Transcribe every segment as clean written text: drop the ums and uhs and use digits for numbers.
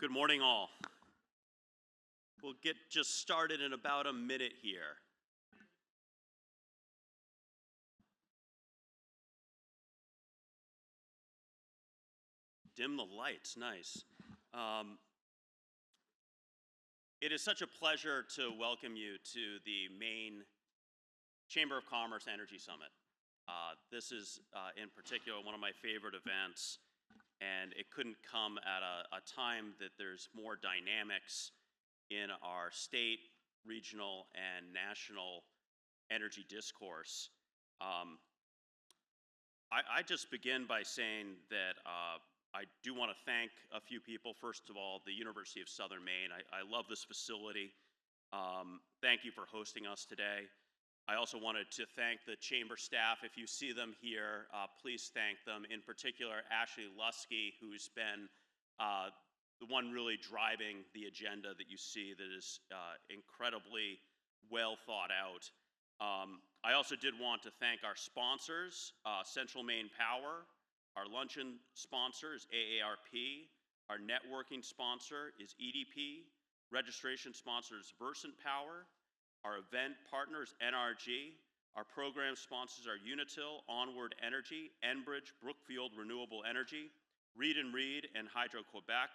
Good morning, all. We'll get just started in about a minute here. Dim the lights, nice. It is such a pleasure to welcome you to the Maine Chamber of Commerce Energy Summit. This is, in particular, one of my favorite events, and it couldn't come at a time that there's more dynamics in our state, regional, and national energy discourse. I just begin by saying that I do want to thank a few people. First of all, the University of Southern Maine. I love this facility. Thank you for hosting us today. I also wanted to thank the chamber staff. If you see them here, please thank them. In particular, Ashley Lusky, who's been the one really driving the agenda that you see that is incredibly well thought out. I also did want to thank our sponsors, Central Maine Power. Our luncheon sponsor is AARP. Our networking sponsor is EDP. Registration sponsor is Versant Power. Our event partner is NRG. Our program sponsors are Unitil, Onward Energy, Enbridge, Brookfield Renewable Energy, Reed & Reed, and Hydro-Quebec.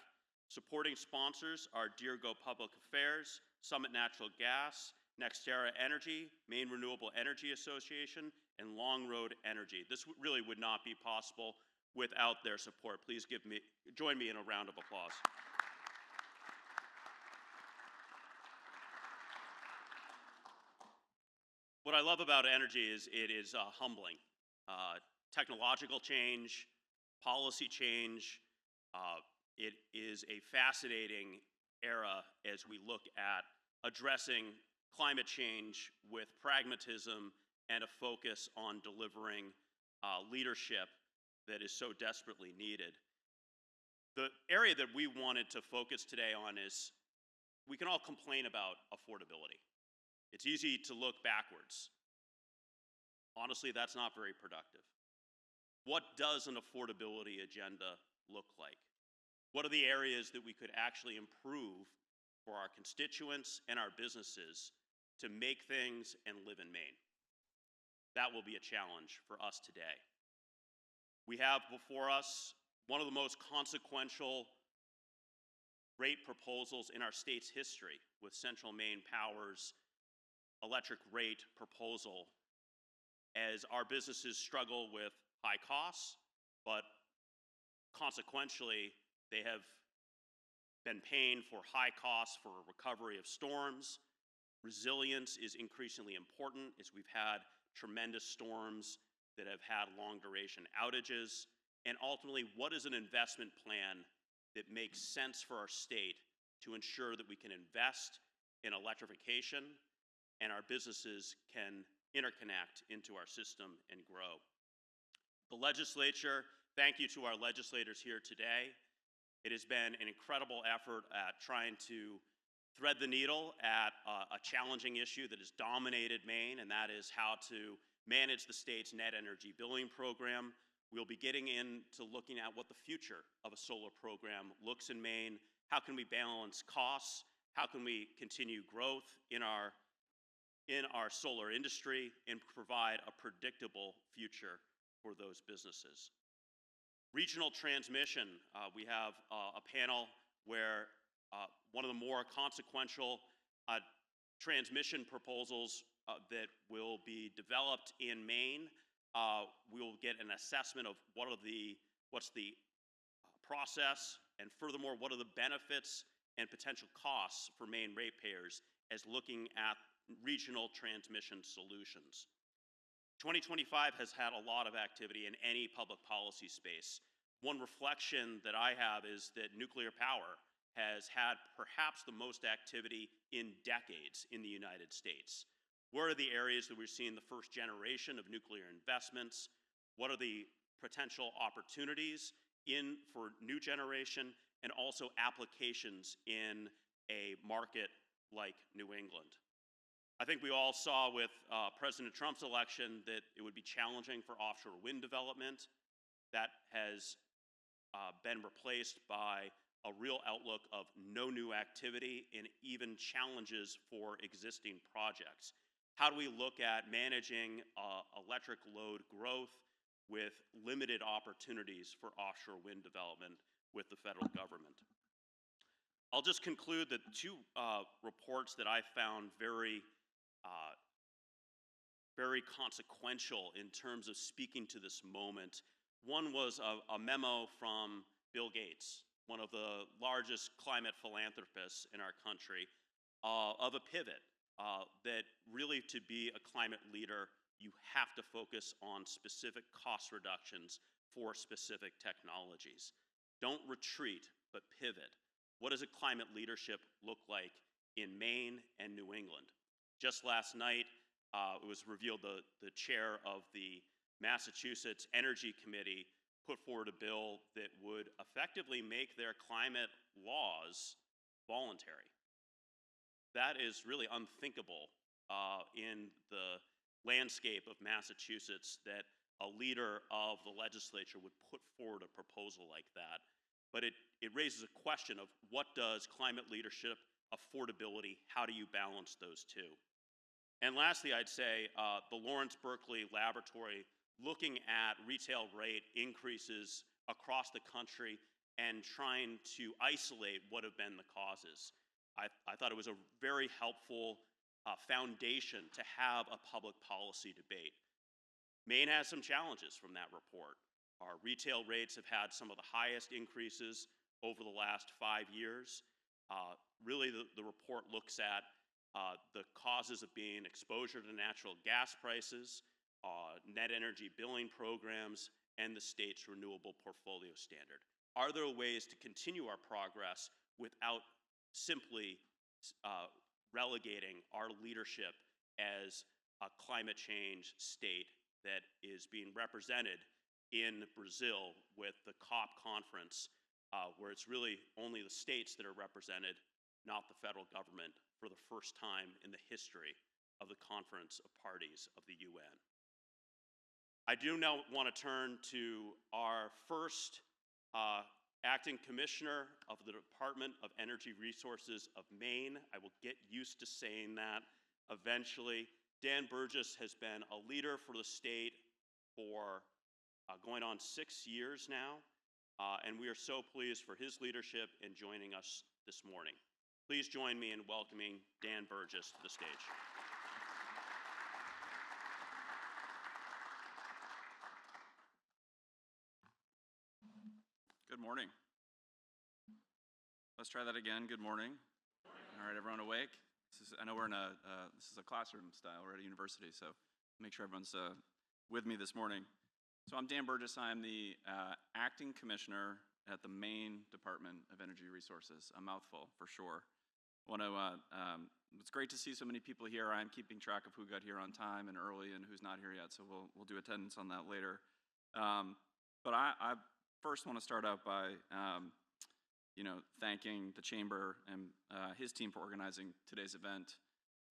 Supporting sponsors are Deergo Public Affairs, Summit Natural Gas, NextEra Energy, Maine Renewable Energy Association, and Long Road Energy. This really would not be possible without their support. Please join me in a round of applause. What I love about energy is it is humbling. Technological change, policy change, it is a fascinating era as we look at addressing climate change with pragmatism and a focus on delivering leadership that is so desperately needed. The area that we wanted to focus today on is we can all complain about affordability. It's easy to look backwards. Honestly, that's not very productive. What does an affordability agenda look like? What are the areas that we could actually improve for our constituents and our businesses to make things and live in Maine? That will be a challenge for us today. We have before us one of the most consequential rate proposals in our state's history with Central Maine Power's electric rate proposal as our businesses struggle with high costs, but consequentially, they have been paying for high costs for recovery of storms. Resilience is increasingly important as we've had tremendous storms that have had long duration outages. And ultimately, what is an investment plan that makes sense for our state to ensure that we can invest in electrification and our businesses can interconnect into our system and grow? The legislature, thank you to our legislators here today. It has been an incredible effort at trying to thread the needle at a challenging issue that has dominated Maine, and that is how to manage the state's net energy billing program. We'll be getting into looking at what the future of a solar program looks in Maine. How can we balance costs? How can we continue growth in our solar industry and provide a predictable future for those businesses? Regional transmission, we have a panel where one of the more consequential transmission proposals that will be developed in Maine. We will get an assessment of what's the process, and furthermore, what are the benefits and potential costs for Maine ratepayers as looking at regional transmission solutions. 2025 has had a lot of activity in any public policy space. One reflection that I have is that nuclear power has had perhaps the most activity in decades in the United States. Where are the areas that we're seeing the first generation of nuclear investments? What are the potential opportunities for new generation and also applications in a market like New England? I think we all saw with President Trump's election that it would be challenging for offshore wind development. That has been replaced by a real outlook of no new activity and even challenges for existing projects. How do we look at managing electric load growth with limited opportunities for offshore wind development with the federal government? I'll just conclude that two reports that I found very consequential in terms of speaking to this moment. One was a memo from Bill Gates, one of the largest climate philanthropists in our country, of a pivot that really, to be a climate leader, you have to focus on specific cost reductions for specific technologies. Don't retreat, but pivot. What does a climate leadership look like in Maine and New England? Just last night, it was revealed the chair of the Massachusetts Energy Committee put forward a bill that would effectively make their climate laws voluntary. That is really unthinkable in the landscape of Massachusetts, that a leader of the legislature would put forward a proposal like that. But it raises a question of what does climate leadership, affordability, how do you balance those two? And lastly, I'd say the Lawrence Berkeley Laboratory looking at retail rate increases across the country and trying to isolate what have been the causes. I thought it was a very helpful foundation to have a public policy debate. Maine has some challenges from that report. Our retail rates have had some of the highest increases over the last 5 years. Really, the report looks at the causes of being exposure to natural gas prices, net energy billing programs, and the state's renewable portfolio standard. Are there ways to continue our progress without simply relegating our leadership as a climate change state that is being represented in Brazil with the COP conference, where it's really only the states that are represented, not the federal government, for the first time in the history of the Conference of Parties of the UN. I do now want to turn to our first acting commissioner of the Department of Energy Resources of Maine. I will get used to saying that eventually. Dan Burgess has been a leader for the state for going on 6 years now, and we are so pleased for his leadership in joining us this morning. Please join me in welcoming Dan Burgess to the stage. Good morning. Let's try that again. Good morning. All right, everyone awake? I know we're in this is a classroom style. We're at a university, so make sure everyone's with me this morning. So I'm Dan Burgess. I'm the acting commissioner at the Maine Department of Energy Resources. A mouthful, for sure. It's great to see so many people here. I'm keeping track of who got here on time and early and who's not here yet, so we'll do attendance on that later. But I first want to start out by thanking the Chamber and his team for organizing today's event.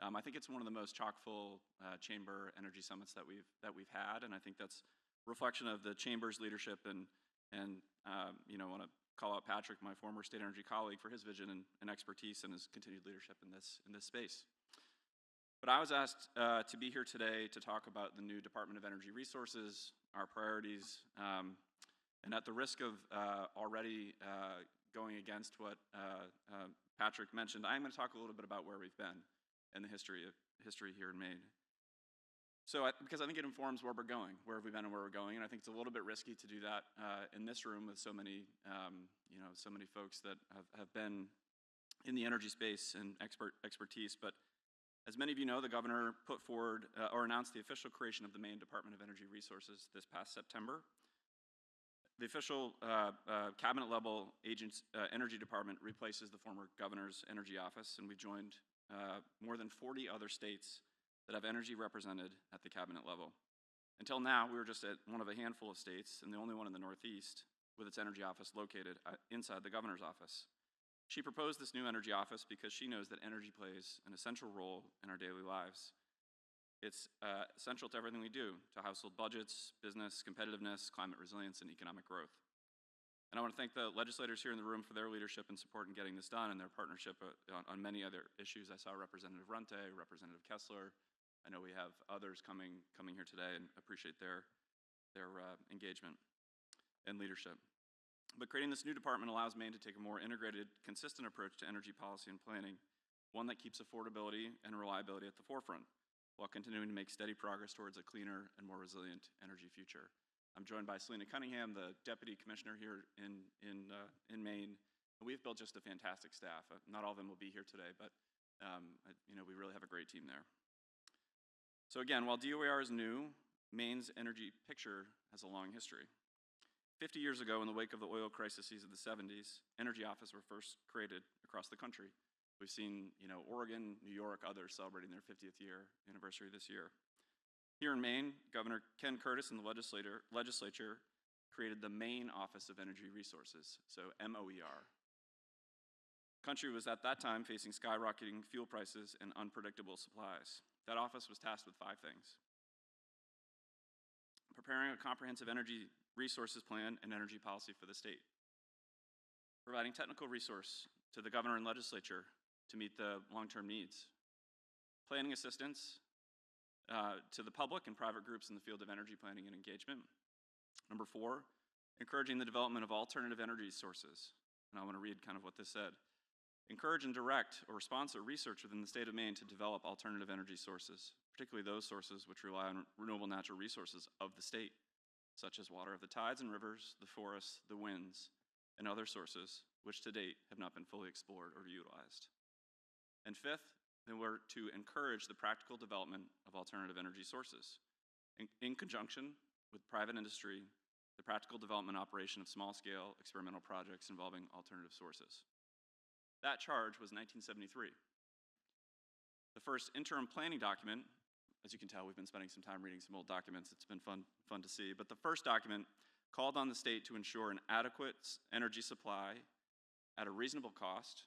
I think it's one of the most chock-full Chamber Energy Summits that we've had, and I think that's a reflection of the Chamber's leadership and want to call out Patrick, my former state energy colleague, for his vision and expertise and his continued leadership in this space. But I was asked to be here today to talk about the new Department of Energy Resources, our priorities, and at the risk of already going against what Patrick mentioned, I'm going to talk a little bit about where we've been in the history here in Maine. So, because I think it informs where we're going, where have we been and where we're going, and I think it's a little bit risky to do that in this room with so many folks that have been in the energy space and expertise. But as many of you know, the governor put forward or announced the official creation of the Maine Department of Energy Resources this past September. The official cabinet-level energy department replaces the former governor's energy office, and we've joined more than 40 other states that have energy represented at the cabinet level. Until now, we were just at one of a handful of states, and the only one in the Northeast with its energy office located inside the governor's office. She proposed this new energy office because she knows that energy plays an essential role in our daily lives. It's essential to everything we do, to household budgets, business, competitiveness, climate resilience, and economic growth. And I want to thank the legislators here in the room for their leadership and support in getting this done and their partnership on many other issues. I saw Representative Runte, Representative Kessler. I know we have others coming here today and appreciate their engagement and leadership. But creating this new department allows Maine to take a more integrated, consistent approach to energy policy and planning, one that keeps affordability and reliability at the forefront, while continuing to make steady progress towards a cleaner and more resilient energy future. I'm joined by Selena Cunningham, the Deputy Commissioner here in Maine. And we've built just a fantastic staff. Not all of them will be here today, but we really have a great team there. So again, while DOAR is new, Maine's energy picture has a long history. 50 years ago, in the wake of the oil crises of the 70s, energy offices were first created across the country. We've seen, Oregon, New York, others celebrating their 50th anniversary this year. Here in Maine, Governor Ken Curtis and the legislature created the Maine Office of Energy Resources, so MOER. The country was at that time facing skyrocketing fuel prices and unpredictable supplies. That office was tasked with 5 things: preparing a comprehensive energy resources plan and energy policy for the state, providing technical resource to the governor and legislature to meet the long-term needs, planning assistance to the public and private groups in the field of energy planning and engagement. Number 4, encouraging the development of alternative energy sources. And I want to read kind of what this said. Encourage and direct or sponsor research within the state of Maine to develop alternative energy sources, particularly those sources which rely on renewable natural resources of the state, such as water of the tides and rivers, the forests, the winds, and other sources which to date have not been fully explored or utilized. And 5th, then we're to encourage the practical development of alternative energy sources. In conjunction with private industry, the practical development operation of small-scale experimental projects involving alternative sources. That charge was 1973. The first interim planning document, as you can tell, we've been spending some time reading some old documents. It's been fun to see. But the first document called on the state to ensure an adequate energy supply at a reasonable cost,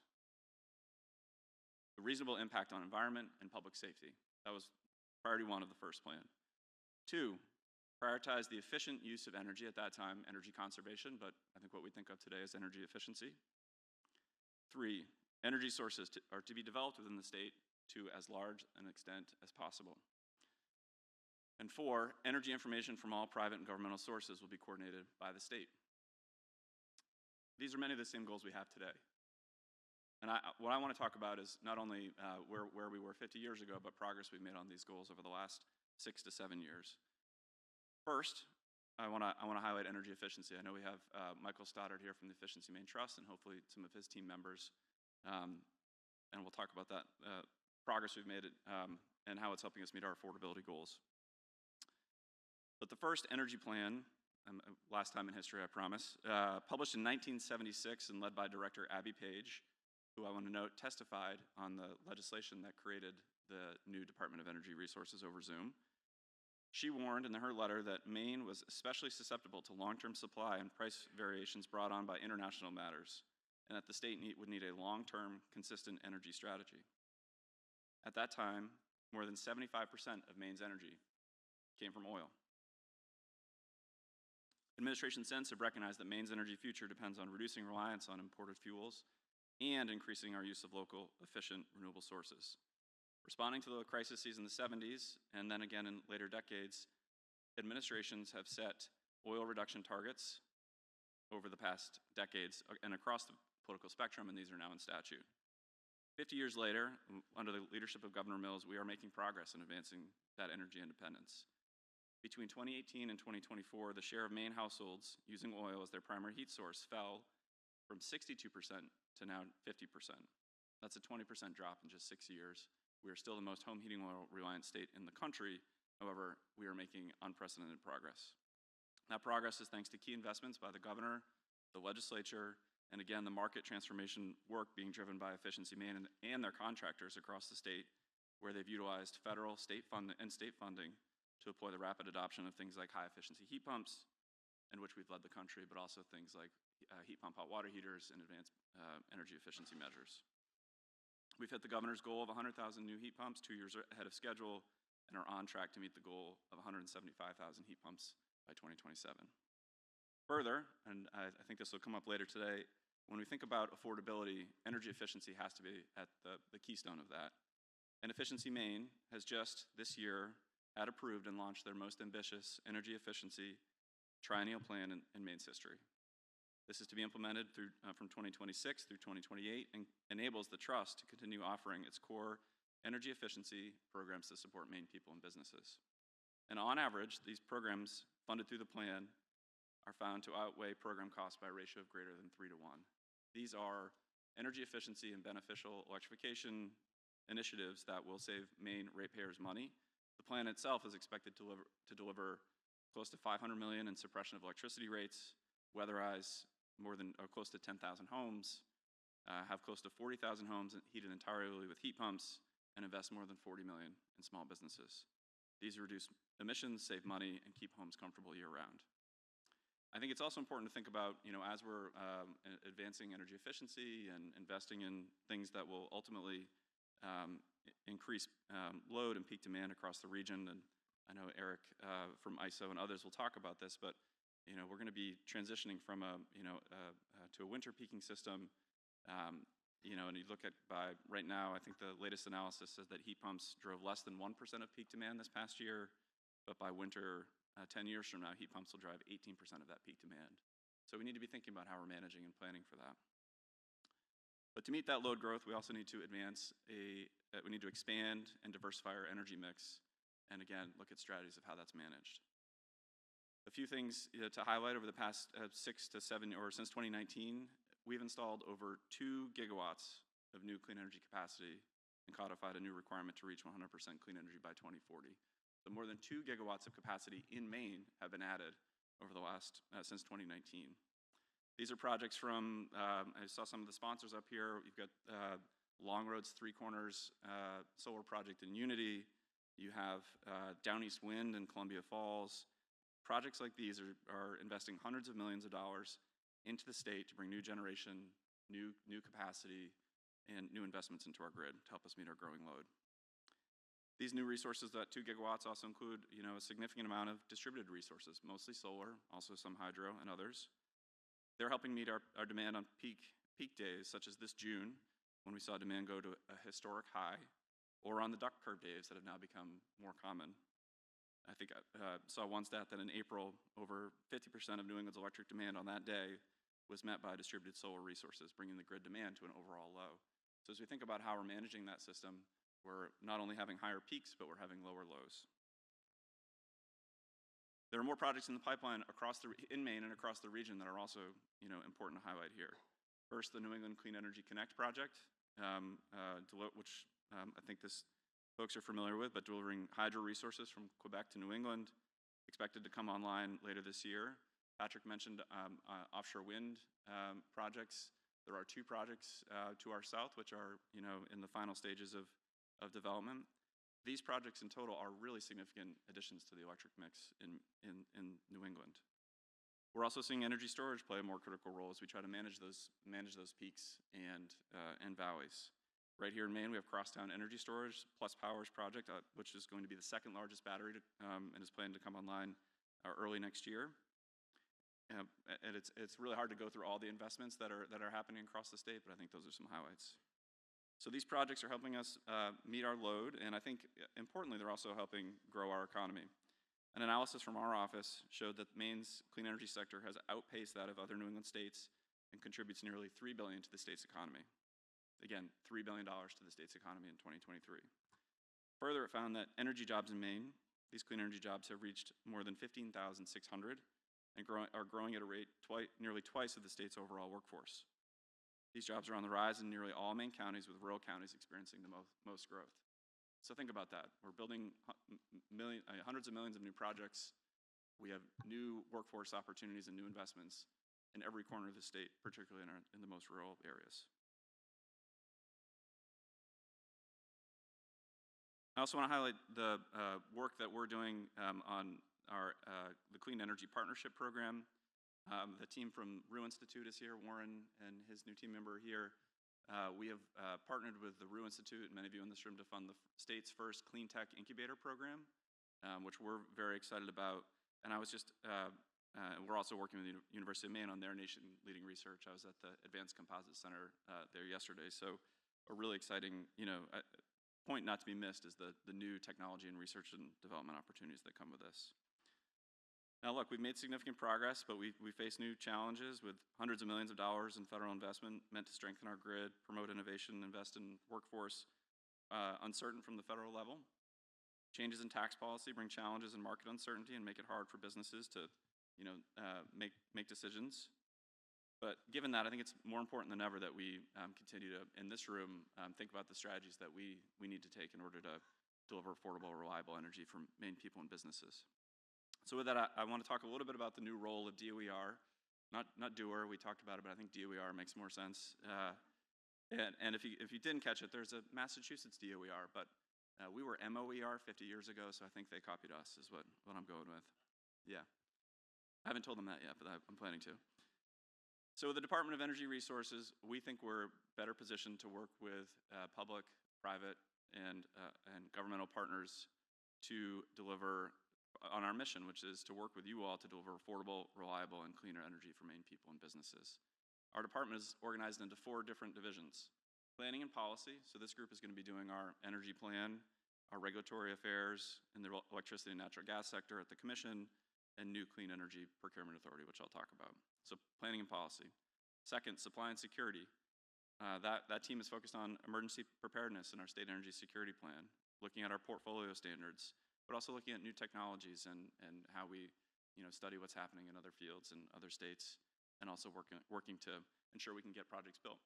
a reasonable impact on environment and public safety. That was priority 1 of the first plan. 2, prioritize the efficient use of energy, at that time, energy conservation, but I think what we think of today is energy efficiency. 3, energy sources are to be developed within the state to as large an extent as possible. And 4, energy information from all private and governmental sources will be coordinated by the state. These are many of the same goals we have today. And what I want to talk about is not only where we were 50 years ago, but progress we've made on these goals over the last 6 to 7 years. First, I want to highlight energy efficiency. I know we have Michael Stoddard here from the Efficiency Maine Trust and hopefully some of his team members. And we'll talk about that progress we've made and how it's helping us meet our affordability goals. But the first energy plan, last time in history, I promise, published in 1976 and led by Director Abby Page, who I want to note testified on the legislation that created the new Department of Energy Resources over Zoom. She warned in her letter that Maine was especially susceptible to long-term supply and price variations brought on by international matters, and that the state would need a long-term, consistent energy strategy. At that time, more than 75% of Maine's energy came from oil. Administration since have recognized that Maine's energy future depends on reducing reliance on imported fuels and increasing our use of local, efficient, renewable sources. Responding to the crises in the 70s and then again in later decades, administrations have set oil reduction targets over the past decades and across the political spectrum, and these are now in statute. 50 years later, under the leadership of Governor Mills, we are making progress in advancing that energy independence. Between 2018 and 2024, the share of Maine households using oil as their primary heat source fell from 62% to now 50%. That's a 20% drop in just 6 years. We are still the most home heating oil reliant state in the country. However, we are making unprecedented progress. That progress is thanks to key investments by the governor, the legislature, and again, the market transformation work being driven by Efficiency Maine and their contractors across the state, where they've utilized federal, state funding to deploy the rapid adoption of things like high-efficiency heat pumps, in which we've led the country, but also things like heat pump hot water heaters and advanced energy efficiency measures. We've hit the governor's goal of 100,000 new heat pumps 2 years ahead of schedule and are on track to meet the goal of 175,000 heat pumps by 2027. Further, and I think this will come up later today, when we think about affordability, energy efficiency has to be at the keystone of that. And Efficiency Maine has just this year had approved and launched their most ambitious energy efficiency triennial plan in Maine's history. This is to be implemented through, from 2026 through 2028 and enables the trust to continue offering its core energy efficiency programs to support Maine people and businesses. And on average, these programs funded through the plan are found to outweigh program costs by a ratio of greater than 3 to 1. These are energy efficiency and beneficial electrification initiatives that will save Maine ratepayers money. The plan itself is expected to deliver close to $500 million in suppression of electricity rates, weatherize close to 10,000 homes, have close to 40,000 homes heated entirely with heat pumps, and invest more than $40 million in small businesses. These reduce emissions, save money, and keep homes comfortable year-round. I think it's also important to think about, as we're advancing energy efficiency and investing in things that will ultimately increase load and peak demand across the region. And I know Eric from ISO and others will talk about this, but we're going to be transitioning from to a winter peaking system. And you look at right now, I think the latest analysis says that heat pumps drove less than 1% of peak demand this past year, but by winter, 10 years from now, heat pumps will drive 18% of that peak demand. So we need to be thinking about how we're managing and planning for that. But to meet that load growth, we also need to we need to expand and diversify our energy mix, and again, look at strategies of how that's managed. A few things to highlight over the past 6 to 7, or since 2019, we've installed over 2 gigawatts of new clean energy capacity and codified a new requirement to reach 100% clean energy by 2040. So more than 2 gigawatts of capacity in Maine have been added over the last, since 2019. These are projects from, I saw some of the sponsors up here. You've got Long Road's Three Corners solar project in Unity. You have Down East Wind in Columbia Falls. Projects like these are investing hundreds of millions of dollars into the state to bring new generation, new capacity, and new investments into our grid to help us meet our growing load. These new resources, that 2 gigawatts, also include a significant amount of distributed resources, mostly solar, also some hydro and others. They're helping meet our demand on peak days, such as this June, when we saw demand go to a historic high, or on the duck curve days that have now become more common. I think I saw one stat that in April, over 50% of New England's electric demand on that day was met by distributed solar resources, bringing the grid demand to an overall low. So as we think about how we're managing that system, we're not only having higher peaks, but we're having lower lows. There are more projects in the pipeline in Maine and across the region that are also important to highlight here. First, the New England Clean Energy Connect project, which I think folks are familiar with, but delivering hydro resources from Quebec to New England, expected to come online later this year. Patrick mentioned offshore wind projects. There are 2 projects to our south, which are in the final stages of development. These projects in total are really significant additions to the electric mix in New England. We're also seeing energy storage play a more critical role as we try to manage those peaks and valleys. Right here in Maine, we have Crosstown Energy Storage Plus Powers project, which is going to be the 2nd largest battery and is planned to come online early next year. And it's really hard to go through all the investments that are happening across the state, but I think those are some highlights. So these projects are helping us meet our load, and I think importantly, they're also helping grow our economy. An analysis from our office showed that Maine's clean energy sector has outpaced that of other New England states and contributes nearly $3 billion to the state's economy. Again, $3 billion to the state's economy in 2023. Further, it found that energy jobs in Maine, these clean energy jobs have reached more than 15,600 and are growing at a rate nearly twice of the state's overall workforce. These jobs are on the rise in nearly all Maine counties, with rural counties experiencing the most growth. So think about that. We're building hundreds of millions of new projects. We have new workforce opportunities and new investments in every corner of the state, particularly in the most rural areas. I also want to highlight the work that we're doing on the Clean Energy Partnership Program. The team from RU Institute is here, Warren and his new team member here. We have partnered with the RU Institute, and many of you in this room, to fund the state's first Clean Tech Incubator Program, which we're very excited about. And I was just we're also working with the University of Maine on their nation-leading research. I was at the Advanced Composite Center there yesterday, so a really exciting, point not to be missed is the new technology and research and development opportunities that come with this. Now look, we've made significant progress, but we face new challenges with hundreds of millions of dollars in federal investment meant to strengthen our grid, promote innovation, invest in workforce, uncertain from the federal level. Changes in tax policy bring challenges in market uncertainty and make it hard for businesses to make decisions. But given that, I think it's more important than ever that we continue to, in this room, think about the strategies that we need to take in order to deliver affordable, reliable energy for Maine people and businesses. So with that, I want to talk a little bit about the new role of DOER, not DOER, we talked about it, but I think DOER makes more sense. And if you didn't catch it, there's a Massachusetts DOER, but we were MOER 50 years ago, so I think they copied us is what I'm going with. Yeah. I haven't told them that yet, but I'm planning to. So with the Department of Energy Resources, we think we're better positioned to work with public, private, and governmental partners to deliver on our mission, which is to work with you all to deliver affordable, reliable, and cleaner energy for Maine people and businesses. Our department is organized into 4 different divisions. Planning and policy, so this group is going to be doing our energy plan, our regulatory affairs in the electricity and natural gas sector at the Commission, and new clean energy procurement authority, which I'll talk about. So planning and policy. Second, supply and security. That team is focused on emergency preparedness in our state energy security plan, looking at our portfolio standards, but also looking at new technologies and how we study what's happening in other fields and other states, and also working to ensure we can get projects built.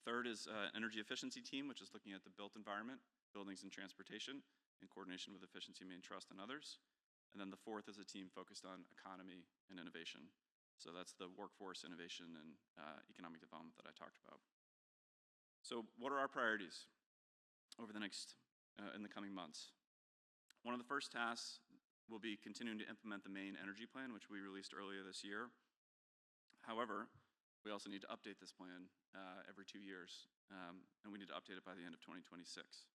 Third is energy efficiency team, which is looking at the built environment, buildings and transportation, in coordination with Efficiency Maine Trust and others. And then the fourth is a team focused on economy and innovation. So that's the workforce, innovation, and economic development that I talked about. So what are our priorities over the next, in the coming months? One of the first tasks will be continuing to implement the Maine Energy Plan, which we released earlier this year. However, we also need to update this plan every 2 years, and we need to update it by the end of 2026.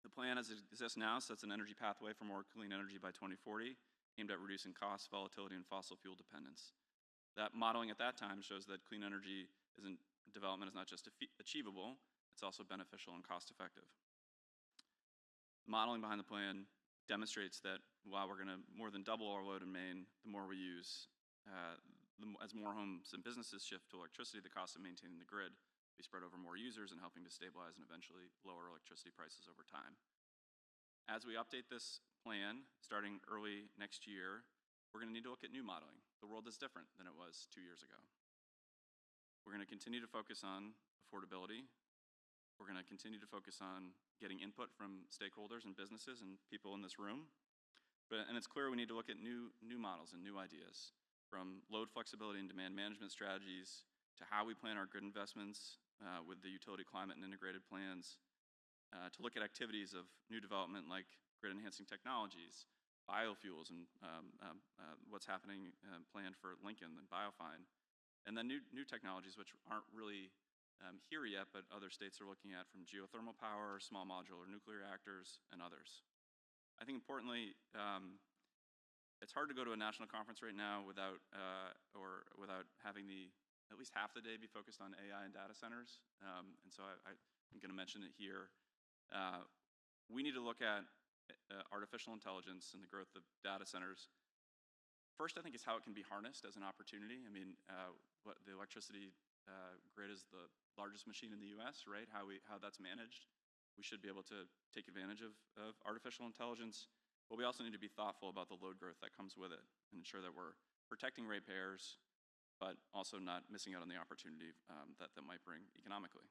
The plan as it exists now sets an energy pathway for more clean energy by 2040, aimed at reducing costs, volatility, and fossil fuel dependence. That modeling at that time shows that clean energy development is not just achievable, it's also beneficial and cost-effective. Modeling behind the plan demonstrates that while we're going to more than double our load in Maine, the more we use, as more homes and businesses shift to electricity, the cost of maintaining the grid be spread over more users and helping to stabilize and eventually lower electricity prices over time. As we update this plan, starting early next year, we're going to need to look at new modeling. The world is different than it was 2 years ago. We're going to continue to focus on affordability. We're going to continue to focus on getting input from stakeholders and businesses and people in this room. And it's clear we need to look at new models and new ideas, from load flexibility and demand management strategies to how we plan our grid investments with the utility climate and integrated plans, to look at activities of new development like grid enhancing technologies, biofuels, and what's happening planned for Lincoln and Biofine, and then new technologies which aren't really here yet, but other states are looking at, from geothermal power, small modular nuclear reactors, and others. I think importantly, it's hard to go to a national conference right now without having at least half the day be focused on AI and data centers. And so I'm going to mention it here. We need to look at artificial intelligence and the growth of data centers. First, I think, is how it can be harnessed as an opportunity. I mean, the electricity grid is the largest machine in the US, right? How that's managed. We should be able to take advantage of artificial intelligence, but we also need to be thoughtful about the load growth that comes with it and ensure that we're protecting ratepayers, but also not missing out on the opportunity that might bring economically.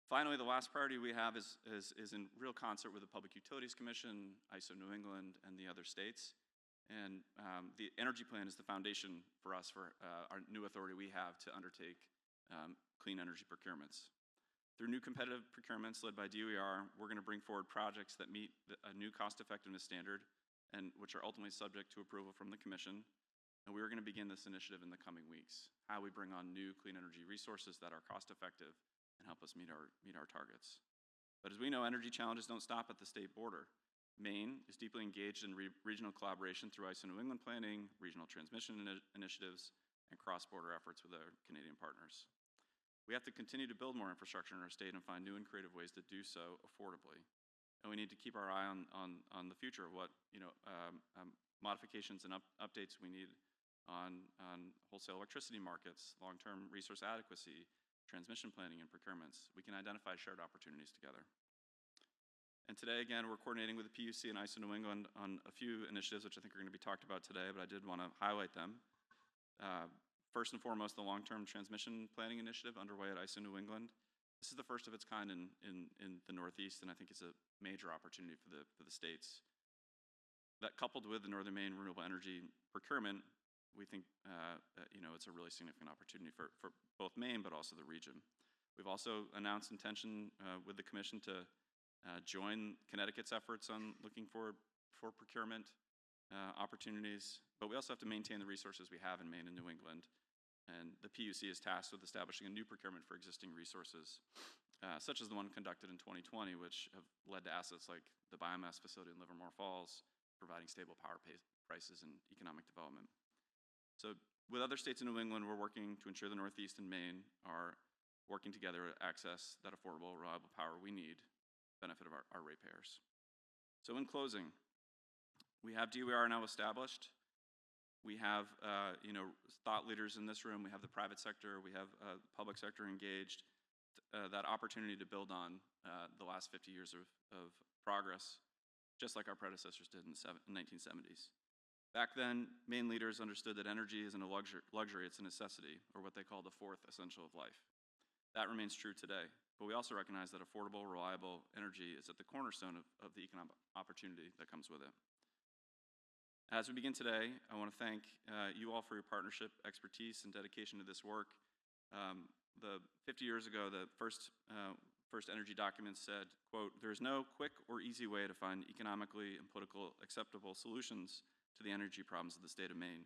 Finally, the last priority we have is in real concert with the Public Utilities Commission, ISO New England, and the other states. And the energy plan is the foundation for us, for our new authority we have to undertake clean energy procurements. Through new competitive procurements led by DOER, we're going to bring forward projects that meet a new cost-effectiveness standard, and which are ultimately subject to approval from the Commission. And we are going to begin this initiative in the coming weeks, how we bring on new clean energy resources that are cost-effective and help us meet our targets. But as we know, energy challenges don't stop at the state border. Maine is deeply engaged in regional collaboration through ISO New England planning, regional transmission initiatives, and cross-border efforts with our Canadian partners. We have to continue to build more infrastructure in our state and find new and creative ways to do so affordably. And we need to keep our eye on the future of what modifications and updates we need on wholesale electricity markets, long-term resource adequacy, transmission planning, and procurements. We can identify shared opportunities together. And today, again, we're coordinating with the PUC and ISO New England on a few initiatives which I think are going to be talked about today, but I did want to highlight them. First and foremost, the long-term transmission planning initiative underway at ISO New England. This is the first of its kind in the Northeast, and I think it's a major opportunity for the states. That, coupled with the Northern Maine renewable energy procurement, we think it's a really significant opportunity for both Maine but also the region. We've also announced intention with the Commission to join Connecticut's efforts on looking for procurement opportunities, but we also have to maintain the resources we have in Maine and New England. And the PUC is tasked with establishing a new procurement for existing resources, such as the one conducted in 2020, which have led to assets like the biomass facility in Livermore Falls, providing stable power prices and economic development. So with other states in New England, we're working to ensure the Northeast and Maine are working together to access that affordable, reliable power we need for the benefit of our ratepayers. So in closing, we have DOER now established. We have thought leaders in this room. We have the private sector. We have the public sector engaged. That opportunity to build on the last 50 years of progress, just like our predecessors did in the 1970s. Back then, Maine leaders understood that energy isn't a luxury, it's a necessity, or what they call the fourth essential of life. That remains true today, but we also recognize that affordable, reliable energy is at the cornerstone of the economic opportunity that comes with it. As we begin today, I want to thank you all for your partnership, expertise, and dedication to this work. 50 years ago, the first energy document said, quote, "There is no quick or easy way to find economically and politically acceptable solutions to the energy problems of the state of Maine.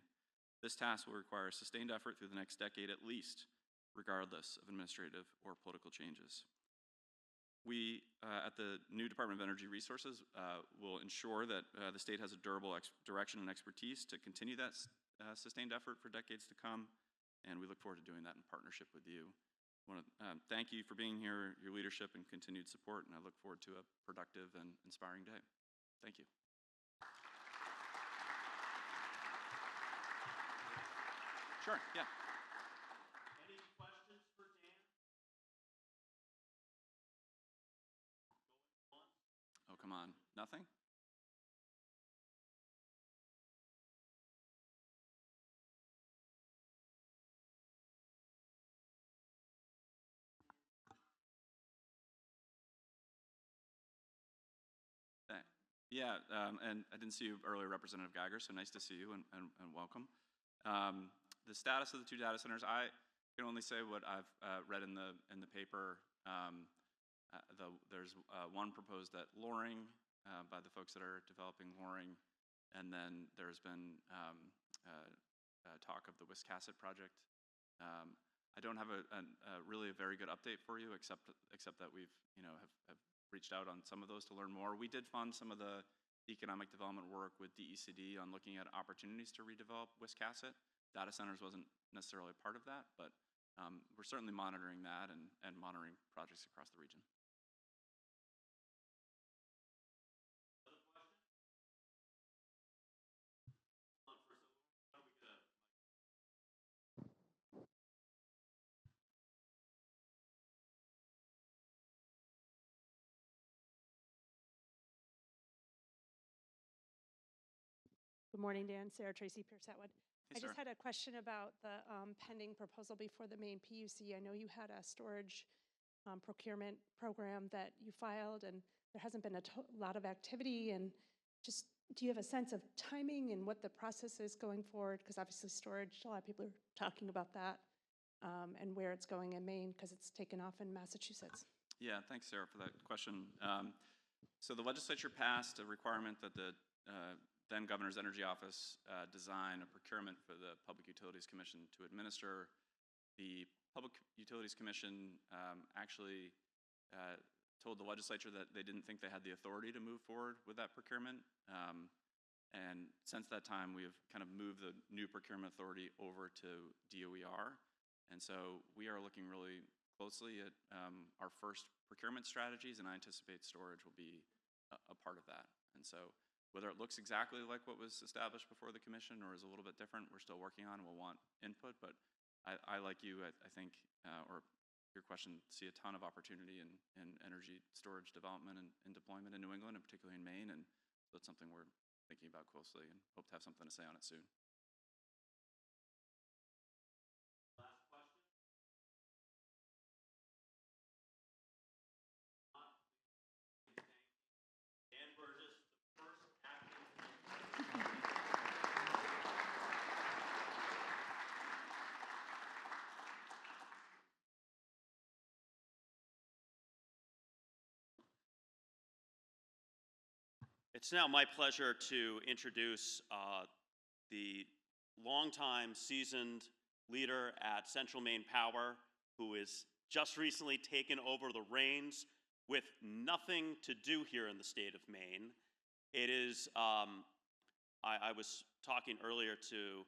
This task will require sustained effort through the next decade at least, regardless of administrative or political changes." We, at the new Department of Energy Resources, will ensure that the state has a durable direction and expertise to continue that sustained effort for decades to come, and we look forward to doing that in partnership with you. I want to thank you for being here, your leadership, and continued support, and I look forward to a productive and inspiring day. Thank you. Sure, yeah. Any questions for Dan? Oh, come on. Nothing? Yeah, and I didn't see you earlier, Representative Geiger, so nice to see you and welcome. The status of the two data centers, I can only say what I've read in the paper. There's one proposed at Loring by the folks that are developing Loring, and then there's been talk of the Wiscasset project. I don't have really a very good update for you, except that we've have reached out on some of those to learn more. We did fund some of the economic development work with DECD on looking at opportunities to redevelop Wiscasset. Data centers wasn't necessarily a part of that, but we're certainly monitoring that and monitoring projects across the region. Good morning, Dan. Sarah Tracy Pierce-Atwood. Hey, I just had a question about the pending proposal before the Maine PUC. I know you had a storage procurement program that you filed, and there hasn't been a lot of activity. And just, do you have a sense of timing and what the process is going forward? Because obviously storage, a lot of people are talking about that and where it's going in Maine, because it's taken off in Massachusetts. Yeah, thanks, Sarah, for that question. So the legislature passed a requirement that the then Governor's Energy Office design a procurement for the Public Utilities Commission to administer. The Public Utilities Commission actually told the legislature that they didn't think they had the authority to move forward with that procurement. And since that time, we have kind of moved the new procurement authority over to DOER. And so we are looking really closely at our first procurement strategies, and I anticipate storage will be a part of that. And so whether it looks exactly like what was established before the commission or is a little bit different, we're still working on and we'll want input. But I like you, I think, or your question, see a ton of opportunity in energy storage development and deployment in New England, and particularly in Maine. And so it's something we're thinking about closely and hope to have something to say on it soon. Last question. Dan Burgess, the first acting. It's now my pleasure to introduce the longtime seasoned leader at Central Maine Power, who has just recently taken over the reins with nothing to do here in the state of Maine. It is, I was talking earlier to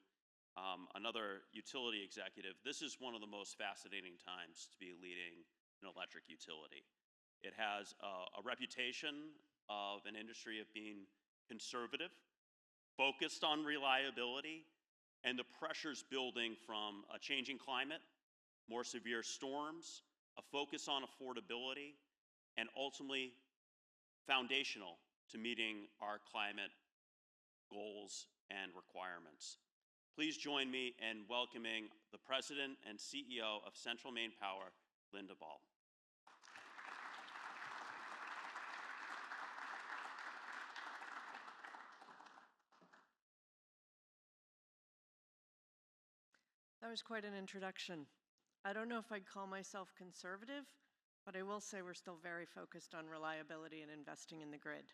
another utility executive. This is one of the most fascinating times to be leading an electric utility. It has a reputation of an industry of being conservative, focused on reliability, and the pressures building from a changing climate, more severe storms, a focus on affordability, and ultimately foundational to meeting our climate goals and requirements. Please join me in welcoming the President and CEO of Central Maine Power, Linda Ball. That was quite an introduction. I don't know if I'd call myself conservative, but I will say we're still very focused on reliability and investing in the grid.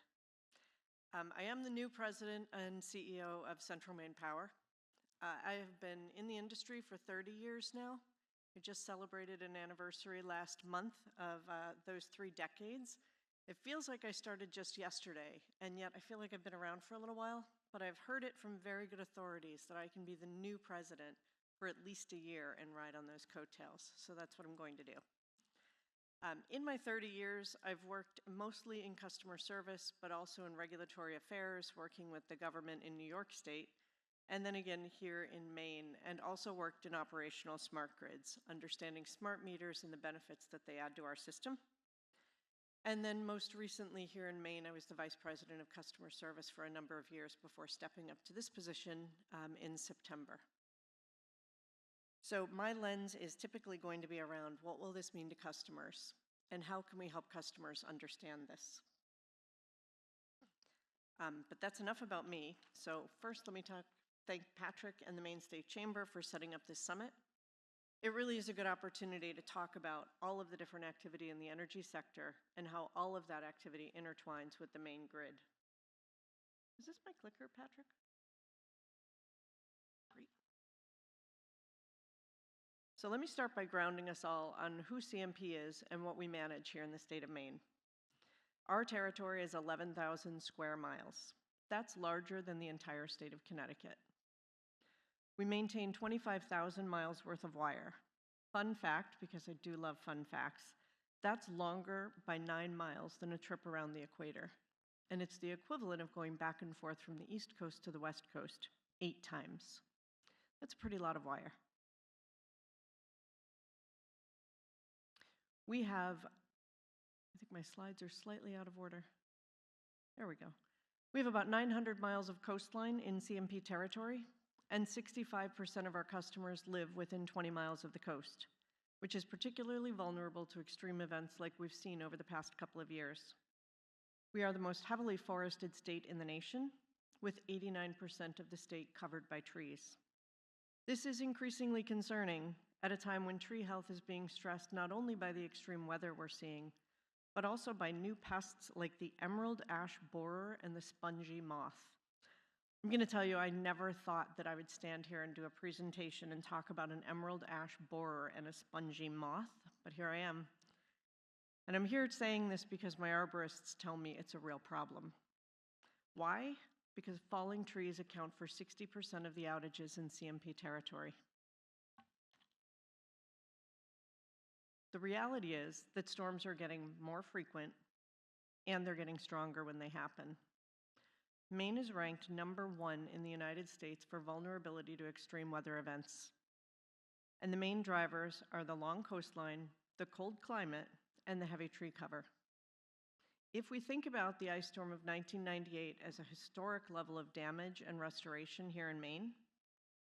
I am the new president and CEO of Central Maine Power. I have been in the industry for 30 years now. We just celebrated an anniversary last month of those 3 decades. It feels like I started just yesterday, and yet I feel like I've been around for a little while, but I've heard it from very good authorities that I can be the new president for at least a year and ride on those coattails. So that's what I'm going to do. In my 30 years, I've worked mostly in customer service, but also in regulatory affairs, working with the government in New York State, and then again here in Maine, and also worked in operational smart grids, understanding smart meters and the benefits that they add to our system. And then most recently here in Maine, I was the Vice President of Customer Service for a number of years before stepping up to this position in September. So my lens is typically going to be around what will this mean to customers and how can we help customers understand this. But that's enough about me. So first let me thank Patrick and the Maine State Chamber for setting up this summit. It really is a good opportunity to talk about all of the different activity in the energy sector and how all of that activity intertwines with the Maine grid. Is this my clicker, Patrick? Great. So let me start by grounding us all on who CMP is and what we manage here in the state of Maine. Our territory is 11,000 square miles. That's larger than the entire state of Connecticut. We maintain 25,000 miles worth of wire. Fun fact, because I do love fun facts, that's longer by 9 miles than a trip around the equator. And it's the equivalent of going back and forth from the East Coast to the West Coast 8 times. That's a pretty lot of wire. We have, I think my slides are slightly out of order. There we go. We have about 900 miles of coastline in CMP territory, and 65% of our customers live within 20 miles of the coast, which is particularly vulnerable to extreme events like we've seen over the past couple of years. We are the most heavily forested state in the nation, with 89% of the state covered by trees. This is increasingly concerning at a time when tree health is being stressed not only by the extreme weather we're seeing, but also by new pests like the emerald ash borer and the spongy moth. I'm going to tell you, I never thought that I would stand here and do a presentation and talk about an emerald ash borer and a spongy moth, but here I am. And I'm here saying this because my arborists tell me it's a real problem. Why? Because falling trees account for 60% of the outages in CMP territory. The reality is that storms are getting more frequent and they're getting stronger when they happen. Maine is ranked #1 in the United States for vulnerability to extreme weather events. And the main drivers are the long coastline, the cold climate, and the heavy tree cover. If we think about the ice storm of 1998 as a historic level of damage and restoration here in Maine,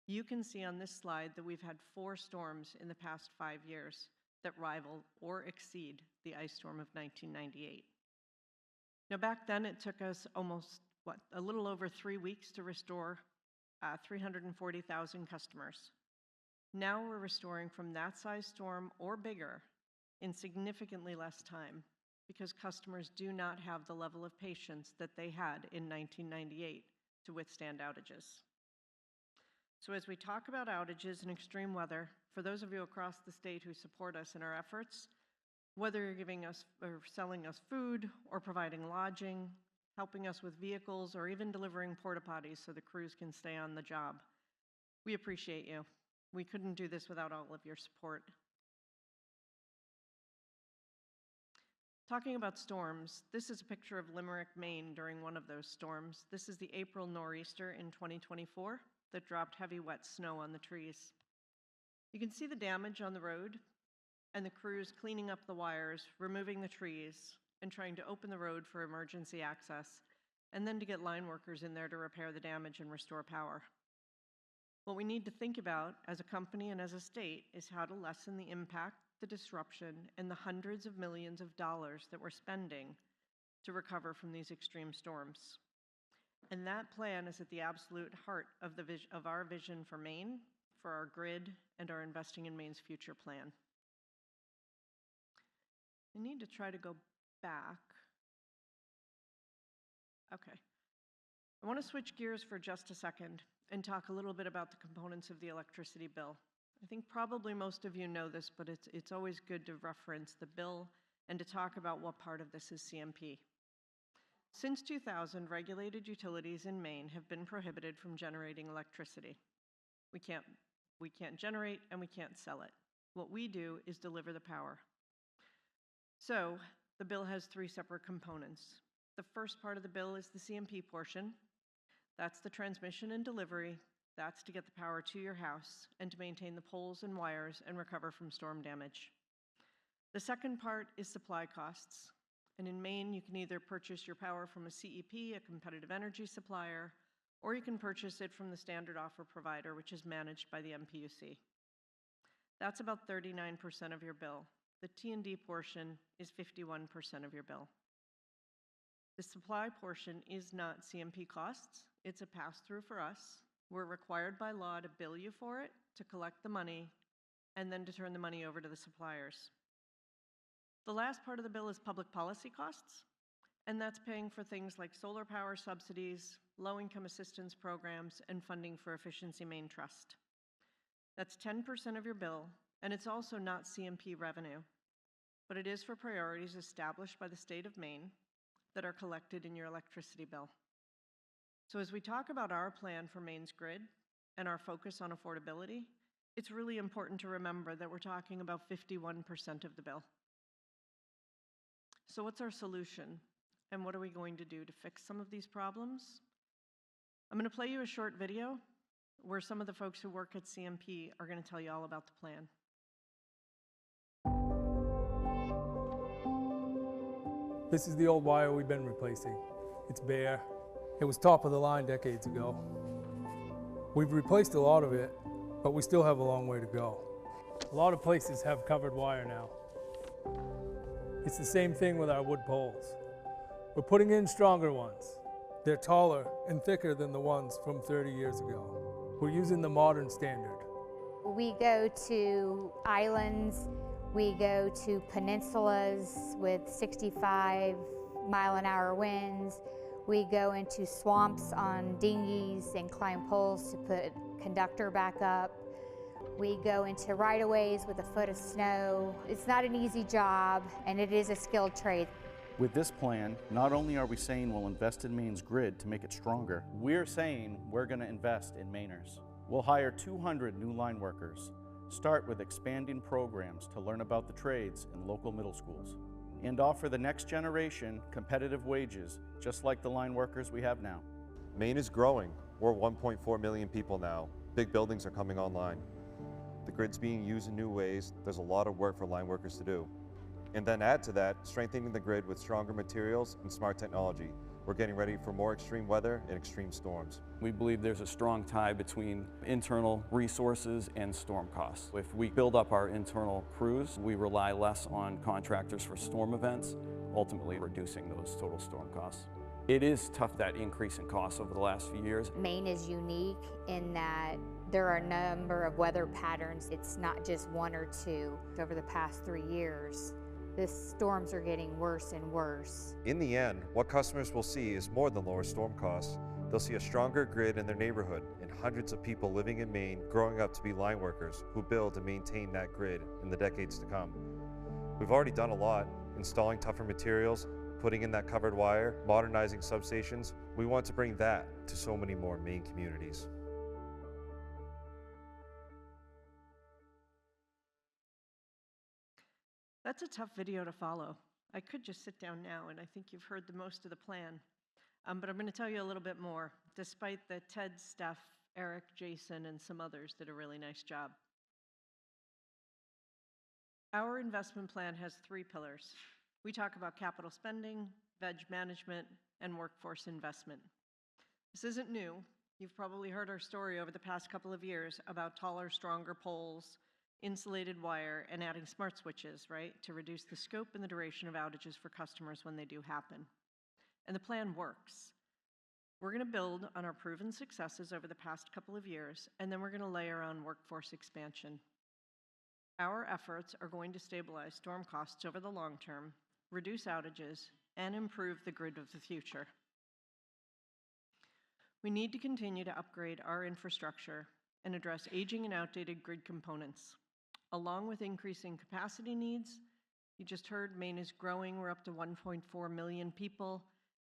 you can see on this slide that we've had 4 storms in the past 5 years that rival or exceed the ice storm of 1998. Now back then it took us almost, a little over 3 weeks to restore 340,000 customers. Now we're restoring from that size storm or bigger in significantly less time because customers do not have the level of patience that they had in 1998 to withstand outages. So as we talk about outages and extreme weather, for those of you across the state who support us in our efforts, whether you're giving us or selling us food or providing lodging, helping us with vehicles, or even delivering porta potties so the crews can stay on the job, we appreciate you. We couldn't do this without all of your support. Talking about storms, this is a picture of Limerick, Maine during one of those storms. This is the April nor'easter in 2024 that dropped heavy wet snow on the trees. You can see the damage on the road and the crews cleaning up the wires, removing the trees, and trying to open the road for emergency access, and then to get line workers in there to repair the damage and restore power. What we need to think about as a company and as a state is how to lessen the impact, the disruption, and the hundreds of millions of dollars that we're spending to recover from these extreme storms. And that plan is at the absolute heart of our vision for Maine, for our grid, and our Investing in Maine's Future plan. I need to try to go back. Okay. I want to switch gears for just a second and talk a little bit about the components of the electricity bill. I think probably most of you know this, but it's always good to reference the bill and to talk about what part of this is CMP. Since 2000, regulated utilities in Maine have been prohibited from generating electricity. We can't generate and we can't sell it. What we do is deliver the power. So the bill has 3 separate components. The first part of the bill is the CMP portion. That's the transmission and delivery. That's to get the power to your house and to maintain the poles and wires and recover from storm damage. The second part is supply costs. And in Maine, you can either purchase your power from a CEP, a competitive energy supplier, or you can purchase it from the standard offer provider, which is managed by the MPUC. That's about 39% of your bill. The T&D portion is 51% of your bill. The supply portion is not CMP costs. It's a pass-through for us. We're required by law to bill you for it, to collect the money, and then to turn the money over to the suppliers. The last part of the bill is public policy costs, and that's paying for things like solar power subsidies, low-income assistance programs, and funding for Efficiency Maine Trust. That's 10% of your bill, and it's also not CMP revenue, but it is for priorities established by the state of Maine that are collected in your electricity bill. So as we talk about our plan for Maine's grid and our focus on affordability, it's really important to remember that we're talking about 51% of the bill. So what's our solution? And what are we going to do to fix some of these problems? I'm going to play you a short video where some of the folks who work at CMP are going to tell you all about the plan. This is the old wire we've been replacing. It's bare. It was top of the line decades ago. We've replaced a lot of it, but we still have a long way to go. A lot of places have covered wire now. It's the same thing with our wood poles. We're putting in stronger ones. They're taller and thicker than the ones from 30 years ago. We're using the modern standard. We go to islands, we go to peninsulas with 65-mile-an-hour winds. We go into swamps on dinghies and climb poles to put conductor back up. We go into right-of-ways with a foot of snow. It's not an easy job, and it is a skilled trade. With this plan, not only are we saying we'll invest in Maine's grid to make it stronger, we're saying we're going to invest in Mainers. We'll hire 200 new line workers, start with expanding programs to learn about the trades in local middle schools, and offer the next generation competitive wages, just like the line workers we have now. Maine is growing. We're 1.4 million people now. Big buildings are coming online. The grid's being used in new ways. There's a lot of work for line workers to do. And then add to that, strengthening the grid with stronger materials and smart technology. We're getting ready for more extreme weather and extreme storms. We believe there's a strong tie between internal resources and storm costs. If we build up our internal crews, we rely less on contractors for storm events, ultimately reducing those total storm costs. It is tough, that increase in costs over the last few years. Maine is unique in that there are a number of weather patterns. It's not just one or two. Over the past 3 years, the storms are getting worse and worse. In the end, what customers will see is more than lower storm costs. They'll see a stronger grid in their neighborhood and hundreds of people living in Maine growing up to be line workers who build and maintain that grid in the decades to come. We've already done a lot, installing tougher materials, putting in that covered wire, modernizing substations. We want to bring that to so many more Maine communities. That's a tough video to follow. I could just sit down now, and I think you've heard the most of the plan. But I'm going to tell you a little bit more. Despite the TED staff, Eric, Jason, and some others did a really nice job. Our investment plan has 3 pillars. We talk about capital spending, veg management, and workforce investment. This isn't new. You've probably heard our story over the past couple of years about taller, stronger poles, insulated wire, and adding smart switches, right, to reduce the scope and the duration of outages for customers when they do happen. And the plan works. We're going to build on our proven successes over the past couple of years, and then we're going to layer on workforce expansion. Our efforts are going to stabilize storm costs over the long term, reduce outages, and improve the grid of the future. We need to continue to upgrade our infrastructure and address aging and outdated grid components. Along with increasing capacity needs, you just heard Maine is growing. We're up to 1.4 million people,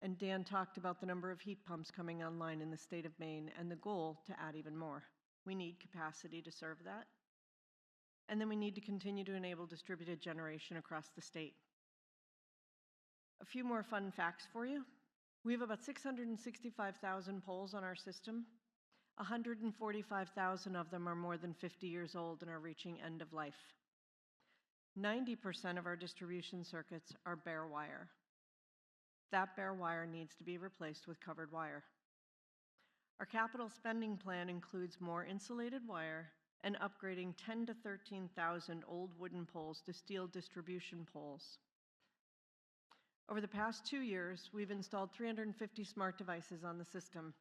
and Dan talked about the number of heat pumps coming online in the state of Maine and the goal to add even more. We need capacity to serve that. And then we need to continue to enable distributed generation across the state. A few more fun facts for you. We have about 665,000 poles on our system. 145,000 of them are more than 50 years old and are reaching end of life. 90% of our distribution circuits are bare wire. That bare wire needs to be replaced with covered wire. Our capital spending plan includes more insulated wire and upgrading 10,000 to 13,000 old wooden poles to steel distribution poles. Over the past 2 years, we've installed 350 smart devices on the system.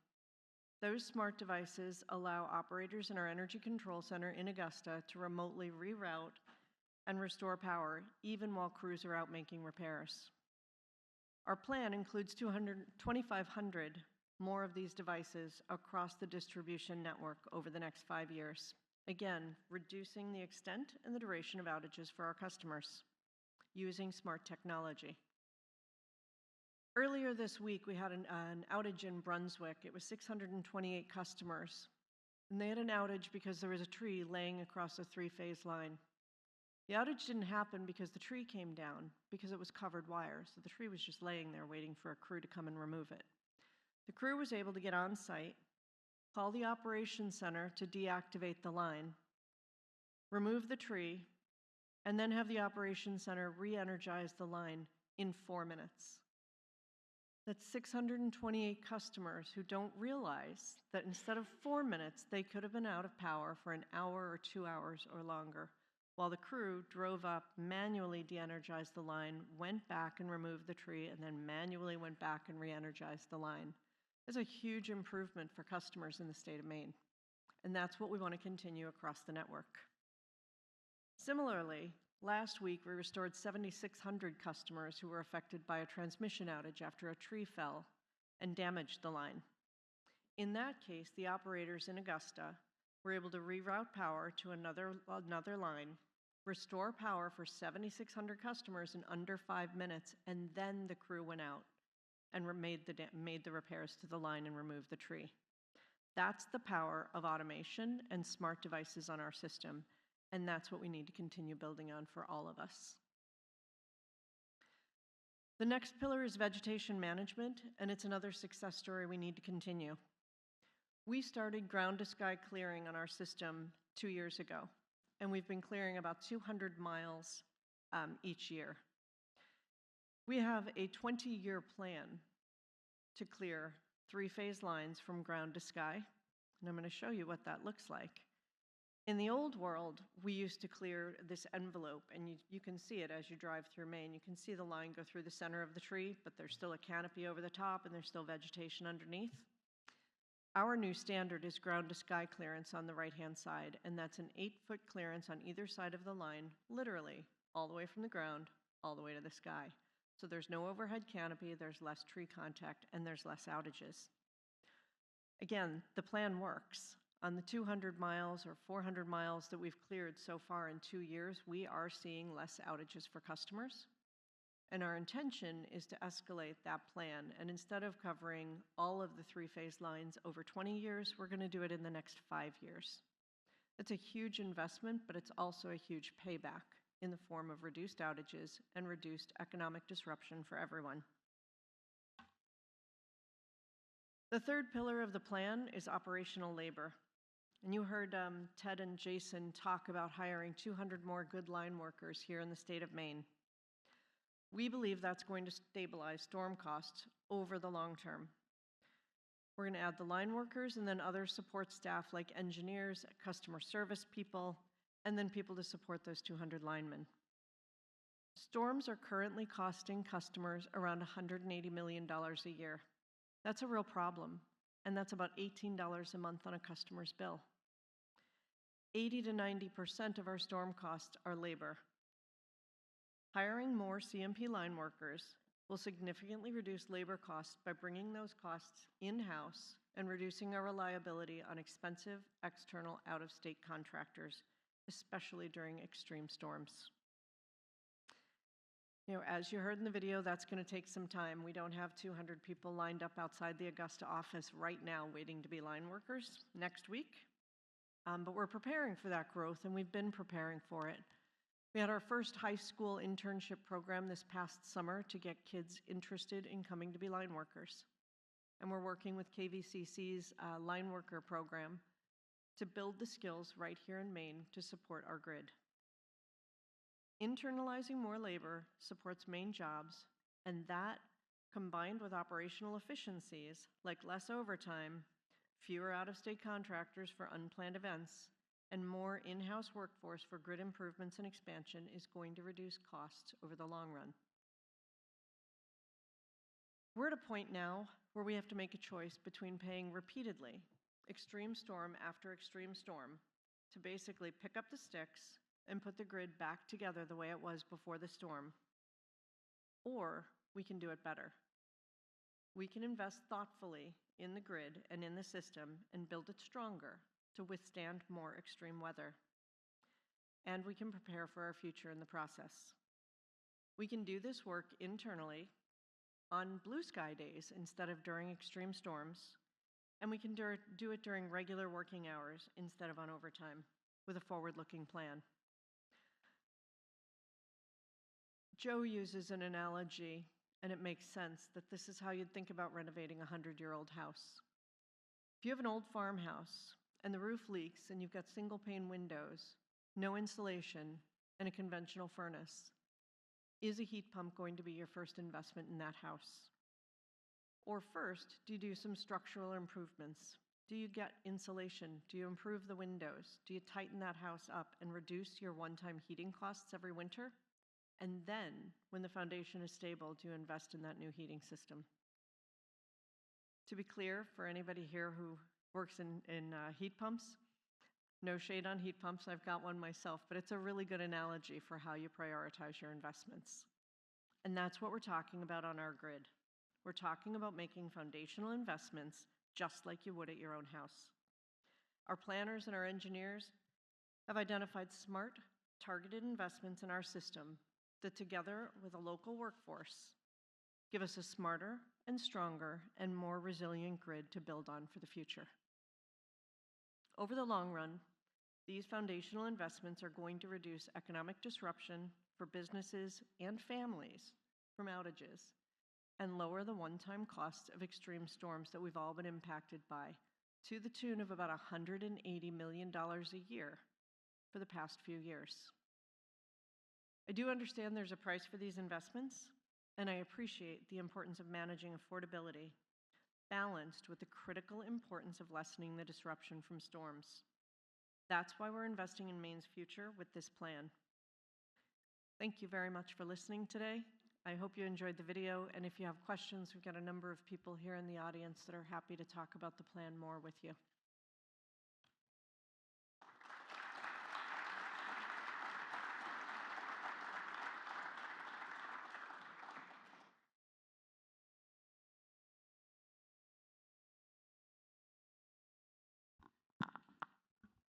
Those smart devices allow operators in our Energy Control Center in Augusta to remotely reroute and restore power, even while crews are out making repairs. Our plan includes 2,500 more of these devices across the distribution network over the next 5 years. Again, reducing the extent and the duration of outages for our customers using smart technology. Earlier this week, we had an outage in Brunswick. It was 628 customers, and they had an outage because there was a tree laying across a 3-phase line. The outage didn't happen because the tree came down, because it was covered wire, so the tree was just laying there waiting for a crew to come and remove it. The crew was able to get on site, call the operations center to deactivate the line, remove the tree, and then have the operations center re-energize the line in 4 minutes. That's 628 customers who don't realize that instead of 4 minutes, they could have been out of power for an hour or 2 hours or longer, while the crew drove up, manually de-energized the line, went back and removed the tree, and then manually went back and re-energized the line. It's a huge improvement for customers in the state of Maine, and that's what we want to continue across the network. Similarly, last week we restored 7,600 customers who were affected by a transmission outage after a tree fell and damaged the line. In that case, the operators in Augusta We're able to reroute power to another line, restore power for 7,600 customers in under 5 minutes, and then the crew went out and made the repairs to the line and removed the tree. That's the power of automation and smart devices on our system, and that's what we need to continue building on for all of us. The next pillar is vegetation management, and it's another success story we need to continue. We started ground-to-sky clearing on our system 2 years ago, and we've been clearing about 200 miles each year. We have a 20-year plan to clear 3-phase lines from ground to sky, and I'm going to show you what that looks like. In the old world, we used to clear this envelope, and you can see it as you drive through Maine. You can see the line go through the center of the tree, but there's still a canopy over the top, and there's still vegetation underneath. Our new standard is ground-to-sky clearance on the right-hand side, and that's an 8-foot clearance on either side of the line, literally all the way from the ground, all the way to the sky. So there's no overhead canopy, there's less tree contact, and there's less outages. Again, the plan works. On the 200 miles or 400 miles that we've cleared so far in 2 years, we are seeing less outages for customers. And our intention is to escalate that plan. And instead of covering all of the 3-phase lines over 20 years, we're going to do it in the next 5 years. It's a huge investment, but it's also a huge payback in the form of reduced outages and reduced economic disruption for everyone. The third pillar of the plan is operational labor. And you heard Ted and Jason talk about hiring 200 more good line workers here in the state of Maine. We believe that's going to stabilize storm costs over the long term. We're going to add the line workers and then other support staff like engineers, customer service people, and then people to support those 200 linemen. Storms are currently costing customers around $180 million a year. That's a real problem, and that's about $18 a month on a customer's bill. 80 to 90% of our storm costs are labor. Hiring more CMP line workers will significantly reduce labor costs by bringing those costs in-house and reducing our reliability on expensive external out-of-state contractors, especially during extreme storms. You know, as you heard in the video, that's going to take some time. We don't have 200 people lined up outside the Augusta office right now waiting to be line workers next week. But we're preparing for that growth, and we've been preparing for it. We had our first high school internship program this past summer to get kids interested in coming to be line workers. And we're working with KVCC's line worker program to build the skills right here in Maine to support our grid. Internalizing more labor supports Maine jobs, and that, combined with operational efficiencies like less overtime, fewer out-of-state contractors for unplanned events, and more in-house workforce for grid improvements and expansion, is going to reduce costs over the long run. We're at a point now where we have to make a choice between paying repeatedly, extreme storm after extreme storm, to basically pick up the sticks and put the grid back together the way it was before the storm, or we can do it better. We can invest thoughtfully in the grid and in the system and build it stronger to withstand more extreme weather. And we can prepare for our future in the process. We can do this work internally on blue sky days instead of during extreme storms, and we can do it during regular working hours instead of on overtime with a forward-looking plan. Joe uses an analogy, and it makes sense, that this is how you'd think about renovating a 100-year-old house. If you have an old farmhouse and the roof leaks and you've got single-pane windows, no insulation, and a conventional furnace, is a heat pump going to be your first investment in that house? Or first, do you do some structural improvements? Do you get insulation? Do you improve the windows? Do you tighten that house up and reduce your one-time heating costs every winter? And then, when the foundation is stable, do you invest in that new heating system? To be clear, for anybody here who works in heat pumps, no shade on heat pumps, I've got one myself, but it's a really good analogy for how you prioritize your investments. And that's what we're talking about on our grid. We're talking about making foundational investments just like you would at your own house. Our planners and our engineers have identified smart, targeted investments in our system that, together with a local workforce, give us a smarter and stronger and more resilient grid to build on for the future. Over the long run, these foundational investments are going to reduce economic disruption for businesses and families from outages and lower the one-time costs of extreme storms that we've all been impacted by, to the tune of about $180 million a year for the past few years. I do understand there's a price for these investments, and I appreciate the importance of managing affordability, balanced with the critical importance of lessening the disruption from storms. That's why we're investing in Maine's future with this plan. Thank you very much for listening today. I hope you enjoyed the video, and if you have questions, we've got a number of people here in the audience that are happy to talk about the plan more with you.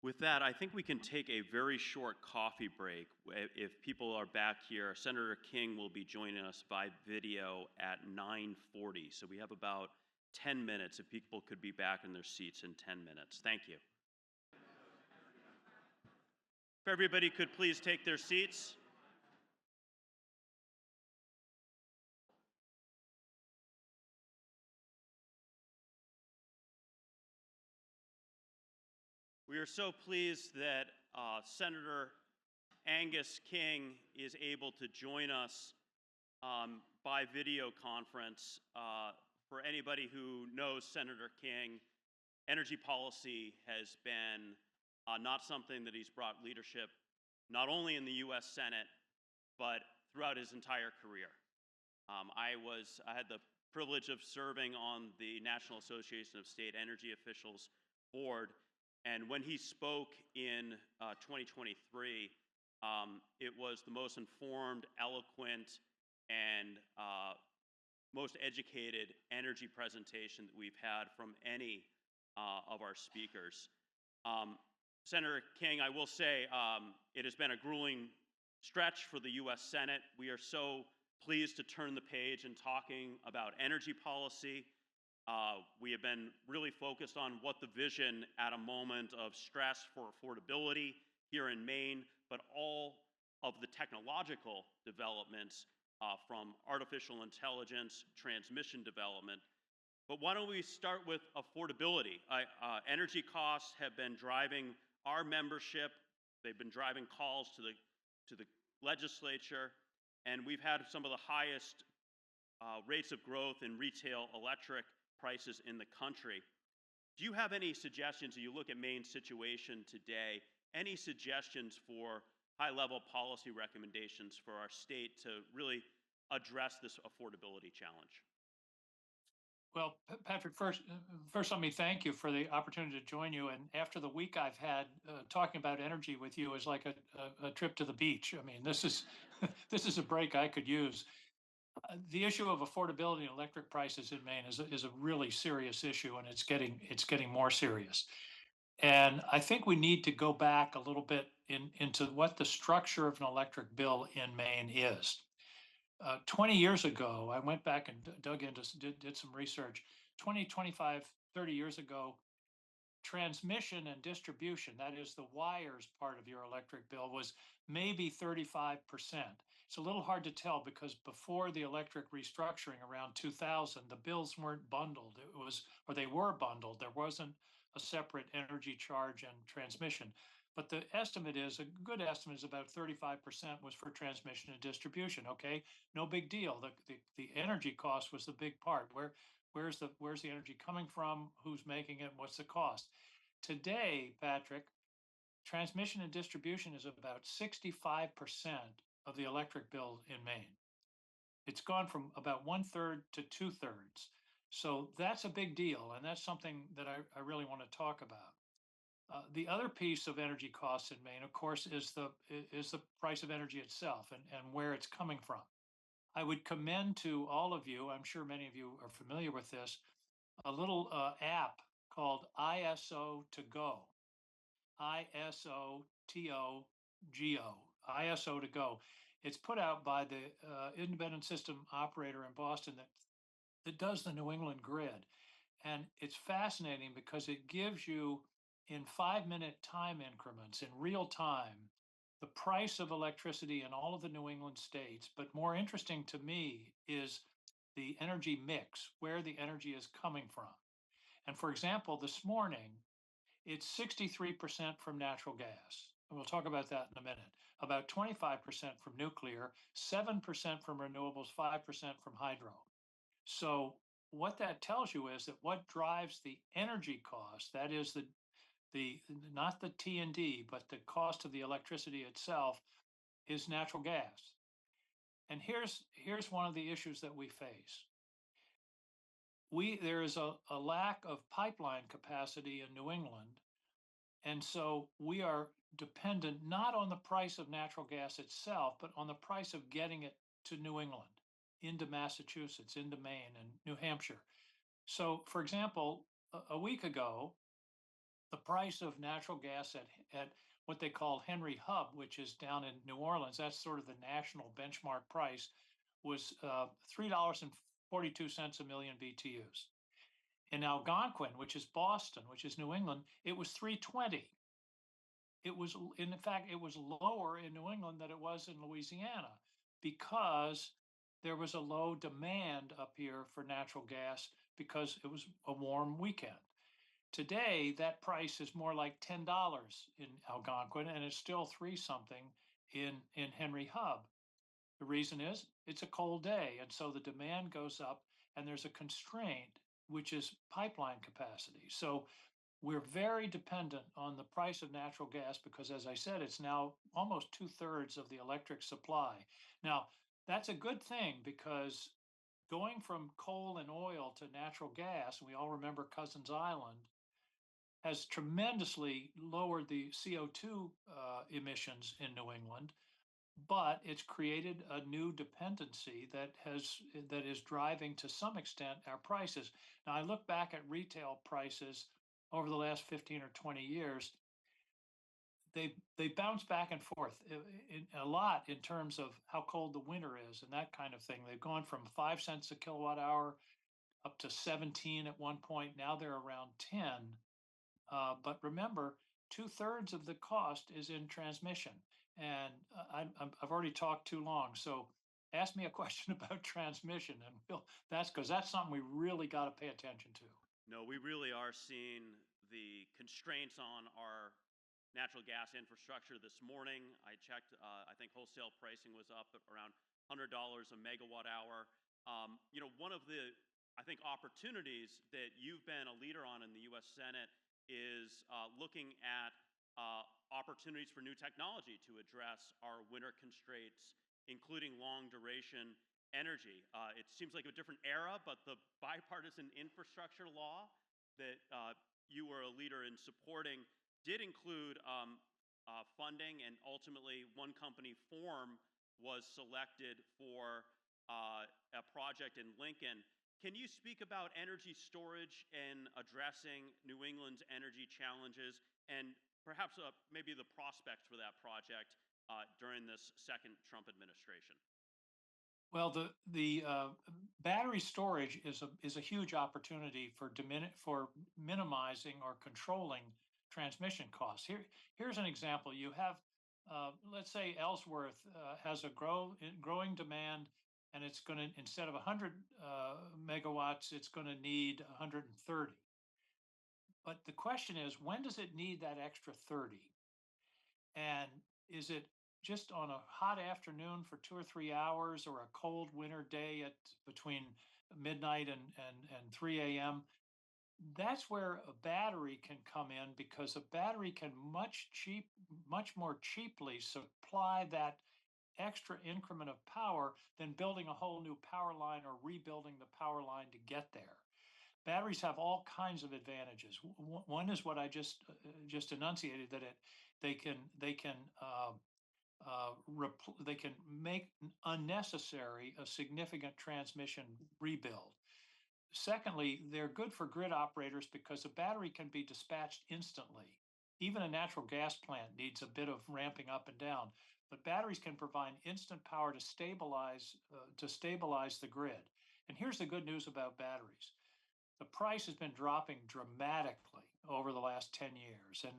With that, I think we can take a very short coffee break. If people are back here, Senator King will be joining us by video at 9:40. So we have about 10 minutes. If people could be back in their seats in 10 minutes. Thank you. If everybody could please take their seats. We are so pleased that Senator Angus King is able to join us by video conference. For anybody who knows Senator King, energy policy has been not something that he's brought leadership not only in the U.S. Senate, but throughout his entire career. I had the privilege of serving on the National Association of State Energy Officials board. And when he spoke in 2023, it was the most informed, eloquent, and most educated energy presentation that we've had from any of our speakers. Senator King, I will say it has been a grueling stretch for the U.S. Senate. We are so pleased to turn the page in talking about energy policy. We have been really focused on what the vision at a moment of stress for affordability here in Maine, but all of the technological developments from artificial intelligence, transmission development. But why don't we start with affordability? Energy costs have been driving our membership. They've been driving calls to the legislature, and we've had some of the highest rates of growth in retail electric prices in the country. Do you have any suggestions, as you look at Maine's situation today, any suggestions for high-level policy recommendations for our state to really address this affordability challenge? Well, Patrick, first let me thank you for the opportunity to join you. And after the week I've had talking about energy with you is like a trip to the beach. I mean, this is this is a break I could use. The issue of affordability and electric prices in Maine is a really serious issue, and it's getting more serious. And I think we need to go back a little bit into what the structure of an electric bill in Maine is. 20 years ago, I went back and dug into, did some research. 20, 25, 30 years ago, transmission and distribution, that is the wires part of your electric bill, was maybe 35%. It's a little hard to tell because before the electric restructuring around 2000, the bills weren't bundled. They were bundled. There wasn't a separate energy charge and transmission. But the estimate is, a good estimate is about 35% was for transmission and distribution. Okay, no big deal. The energy cost was the big part. Where's the energy coming from? Who's making it? What's the cost? Today, Patrick, transmission and distribution is about 65% of the electric bill in Maine. It's gone from about 1/3 to 2/3. So that's a big deal, and that's something that I really want to talk about. The other piece of energy costs in Maine, of course, is the price of energy itself and where it's coming from. I would commend to all of you, I'm sure many of you are familiar with this, a little app called ISO To Go. ISOTOGO, ISO to go. It's put out by the independent system operator in Boston that does the New England grid. And it's fascinating because it gives you in 5-minute time increments in real time the price of electricity in all of the New England states. But more interesting to me is the energy mix, where the energy is coming from. And for example, this morning, it's 63% from natural gas. And we'll talk about that in a minute. About 25% from nuclear, 7% from renewables, 5% from hydro. So what that tells you is that what drives the energy cost, that is the not the T&D, but the cost of the electricity itself, is natural gas. And here's one of the issues that we face. There is a lack of pipeline capacity in New England. And so we are dependent not on the price of natural gas itself, but on the price of getting it to New England, into Massachusetts, into Maine, and New Hampshire. So, for example, a week ago, the price of natural gas at what they call Henry Hub, which is down in New Orleans, that's sort of the national benchmark price, was $3.42 a million BTUs. In Algonquin, which is Boston, which is New England, it was $3.20. It was, in fact, it was lower in New England than it was in Louisiana because there was a low demand up here for natural gas because it was a warm weekend. Today, that price is more like $10 in Algonquin, and it's still 3-something in Henry Hub. The reason is it's a cold day, and so the demand goes up, and there's a constraint, which is pipeline capacity. So we're very dependent on the price of natural gas because, as I said, it's now almost 2/3 of the electric supply. Now, that's a good thing because going from coal and oil to natural gas, and we all remember Cousins Island, has tremendously lowered the CO2 emissions in New England, but it's created a new dependency that is driving to some extent our prices. Now, I look back at retail prices over the last 15 or 20 years. They bounce back and forth a lot in terms of how cold the winter is and that kind of thing. They've gone from 5 cents a kilowatt hour up to 17 at one point. Now they're around 10. But remember, 2/3 of the cost is in transmission. And I've already talked too long. So ask me a question about transmission, and that's because that's something we really got to pay attention to. No, we really are seeing the constraints on our natural gas infrastructure this morning. I checked, I think wholesale pricing was up around $100 a megawatt hour. One of the, I think, opportunities that you've been a leader on in the U.S. Senate is looking at opportunities for new technology to address our winter constraints, including long duration energy. It seems like a different era, but the bipartisan infrastructure law that you were a leader in supporting did include funding, and ultimately one company, Form, was selected for a project in Lincoln. Can you speak about energy storage and addressing New England's energy challenges, and perhaps maybe the prospects for that project during this second Trump administration? Well, the battery storage is a huge opportunity for minimizing or controlling transmission costs. Here's an example. You have, let's say, Ellsworth has a growing demand, and it's going to, instead of 100 megawatts, it's going to need 130. But the question is, when does it need that extra 30? And is it just on a hot afternoon for 2 or 3 hours, or a cold winter day at between midnight and 3 a.m.? That's where a battery can come in, because a battery can much more cheaply supply that extra increment of power than building a whole new power line or rebuilding the power line to get there. Batteries have all kinds of advantages. One is what I just enunciated, that they can make unnecessary a significant transmission rebuild. Secondly, they're good for grid operators because a battery can be dispatched instantly. Even a natural gas plant needs a bit of ramping up and down, but batteries can provide instant power to stabilize the grid. And here's the good news about batteries. The price has been dropping dramatically over the last 10 years. And,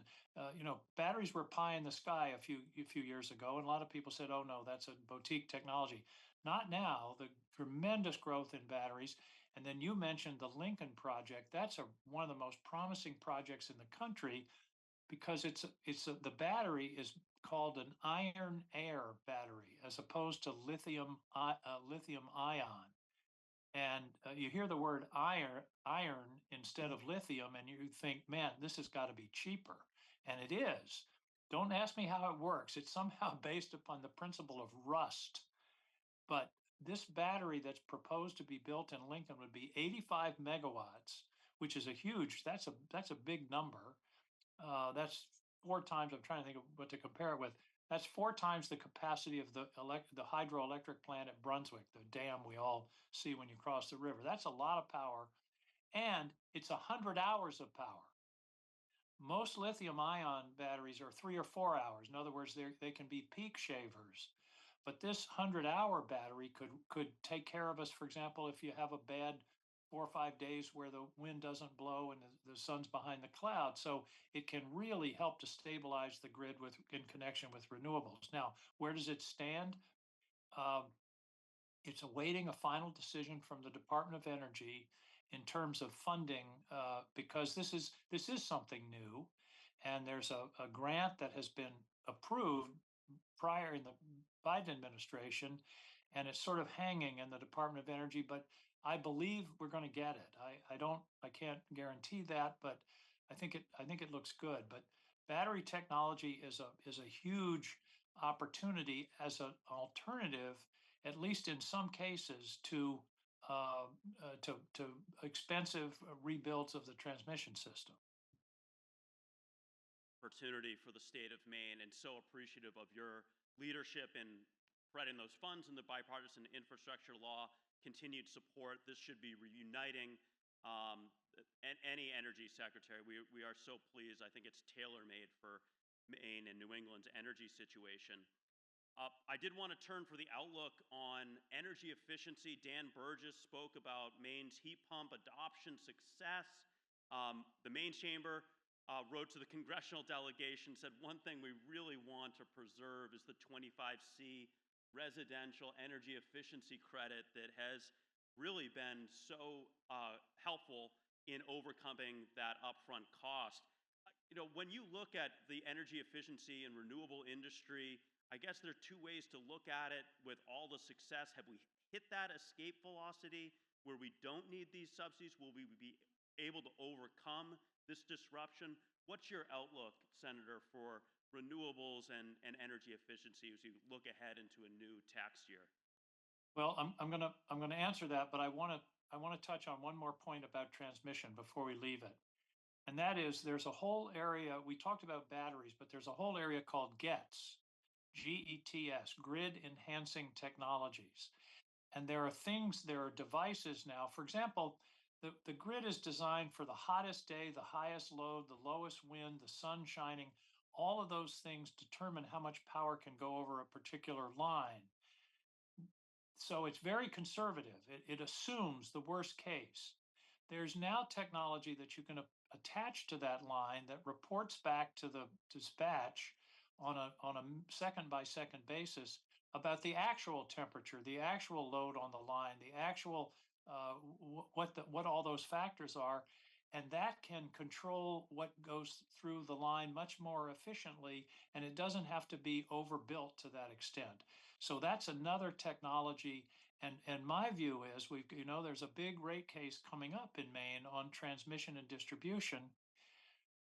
batteries were pie in the sky a few years ago. And a lot of people said, oh no, that's a boutique technology. Not now, the tremendous growth in batteries. And then you mentioned the Lincoln project. That's one of the most promising projects in the country because the battery is called an iron air battery as opposed to lithium ion. And you hear the word iron instead of lithium, and you think, man, this has got to be cheaper. And it is. Don't ask me how it works. It's somehow based upon the principle of rust. But this battery that's proposed to be built in Lincoln would be 85 megawatts, which is that's a big number. That's 4 times. I'm trying to think of what to compare it with. That's 4 times the capacity of the hydroelectric plant at Brunswick, the dam we all see when you cross the river. That's a lot of power, and it's 100 hours of power. Most lithium ion batteries are 3 or 4 hours. In other words, they can be peak shavers. But this 100-hour battery could take care of us, for example, if you have a bad 4 or 5 days where the wind doesn't blow and the sun's behind the clouds. So it can really help to stabilize the grid in connection with renewables. Now, where does it stand? It's awaiting a final decision from the Department of Energy in terms of funding, because this is something new, and there's a grant that has been approved prior in the Biden administration, and it's sort of hanging in the Department of Energy. But I believe we're going to get it. I can't guarantee that, but I think it looks good. But battery technology is a huge opportunity as an alternative, at least in some cases, to expensive rebuilds of the transmission system. Opportunity for the state of Maine, and so appreciative of your leadership in spreading those funds in the bipartisan infrastructure law, continued support. This should be reuniting any energy secretary. We are so pleased. I think it's tailor-made for Maine and New England's energy situation. I did want to turn for the outlook on energy efficiency. Dan Burgess spoke about Maine's heat pump adoption success. The Maine Chamber wrote to the congressional delegation, said one thing we really want to preserve is the 25C residential energy efficiency credit that has really been so helpful in overcoming that upfront cost. When you look at the energy efficiency and renewable industry, I guess there are 2 ways to look at it. With all the success, have we hit that escape velocity where we don't need these subsidies? Will we be able to overcome this disruption? What's your outlook, Senator, for renewables and energy efficiency as you look ahead into a new tax year? Well, I'm gonna answer that, but I want to touch on one more point about transmission before we leave it. And that is, there's a whole area, we talked about batteries, but there's a whole area called GETS, GETS, Grid Enhancing Technologies. And there are devices now. For example, the grid is designed for the hottest day, the highest load, the lowest wind, the sun shining. All of those things determine how much power can go over a particular line. So it's very conservative. It assumes the worst case. There's now technology that you can attach to that line that reports back to the dispatch on a second by second basis about the actual temperature, the actual load on the line, the actual what all those factors are, and that can control what goes through the line much more efficiently, and it doesn't have to be overbuilt to that extent. So that's another technology. And my view is there's a big rate case coming up in Maine on transmission and distribution.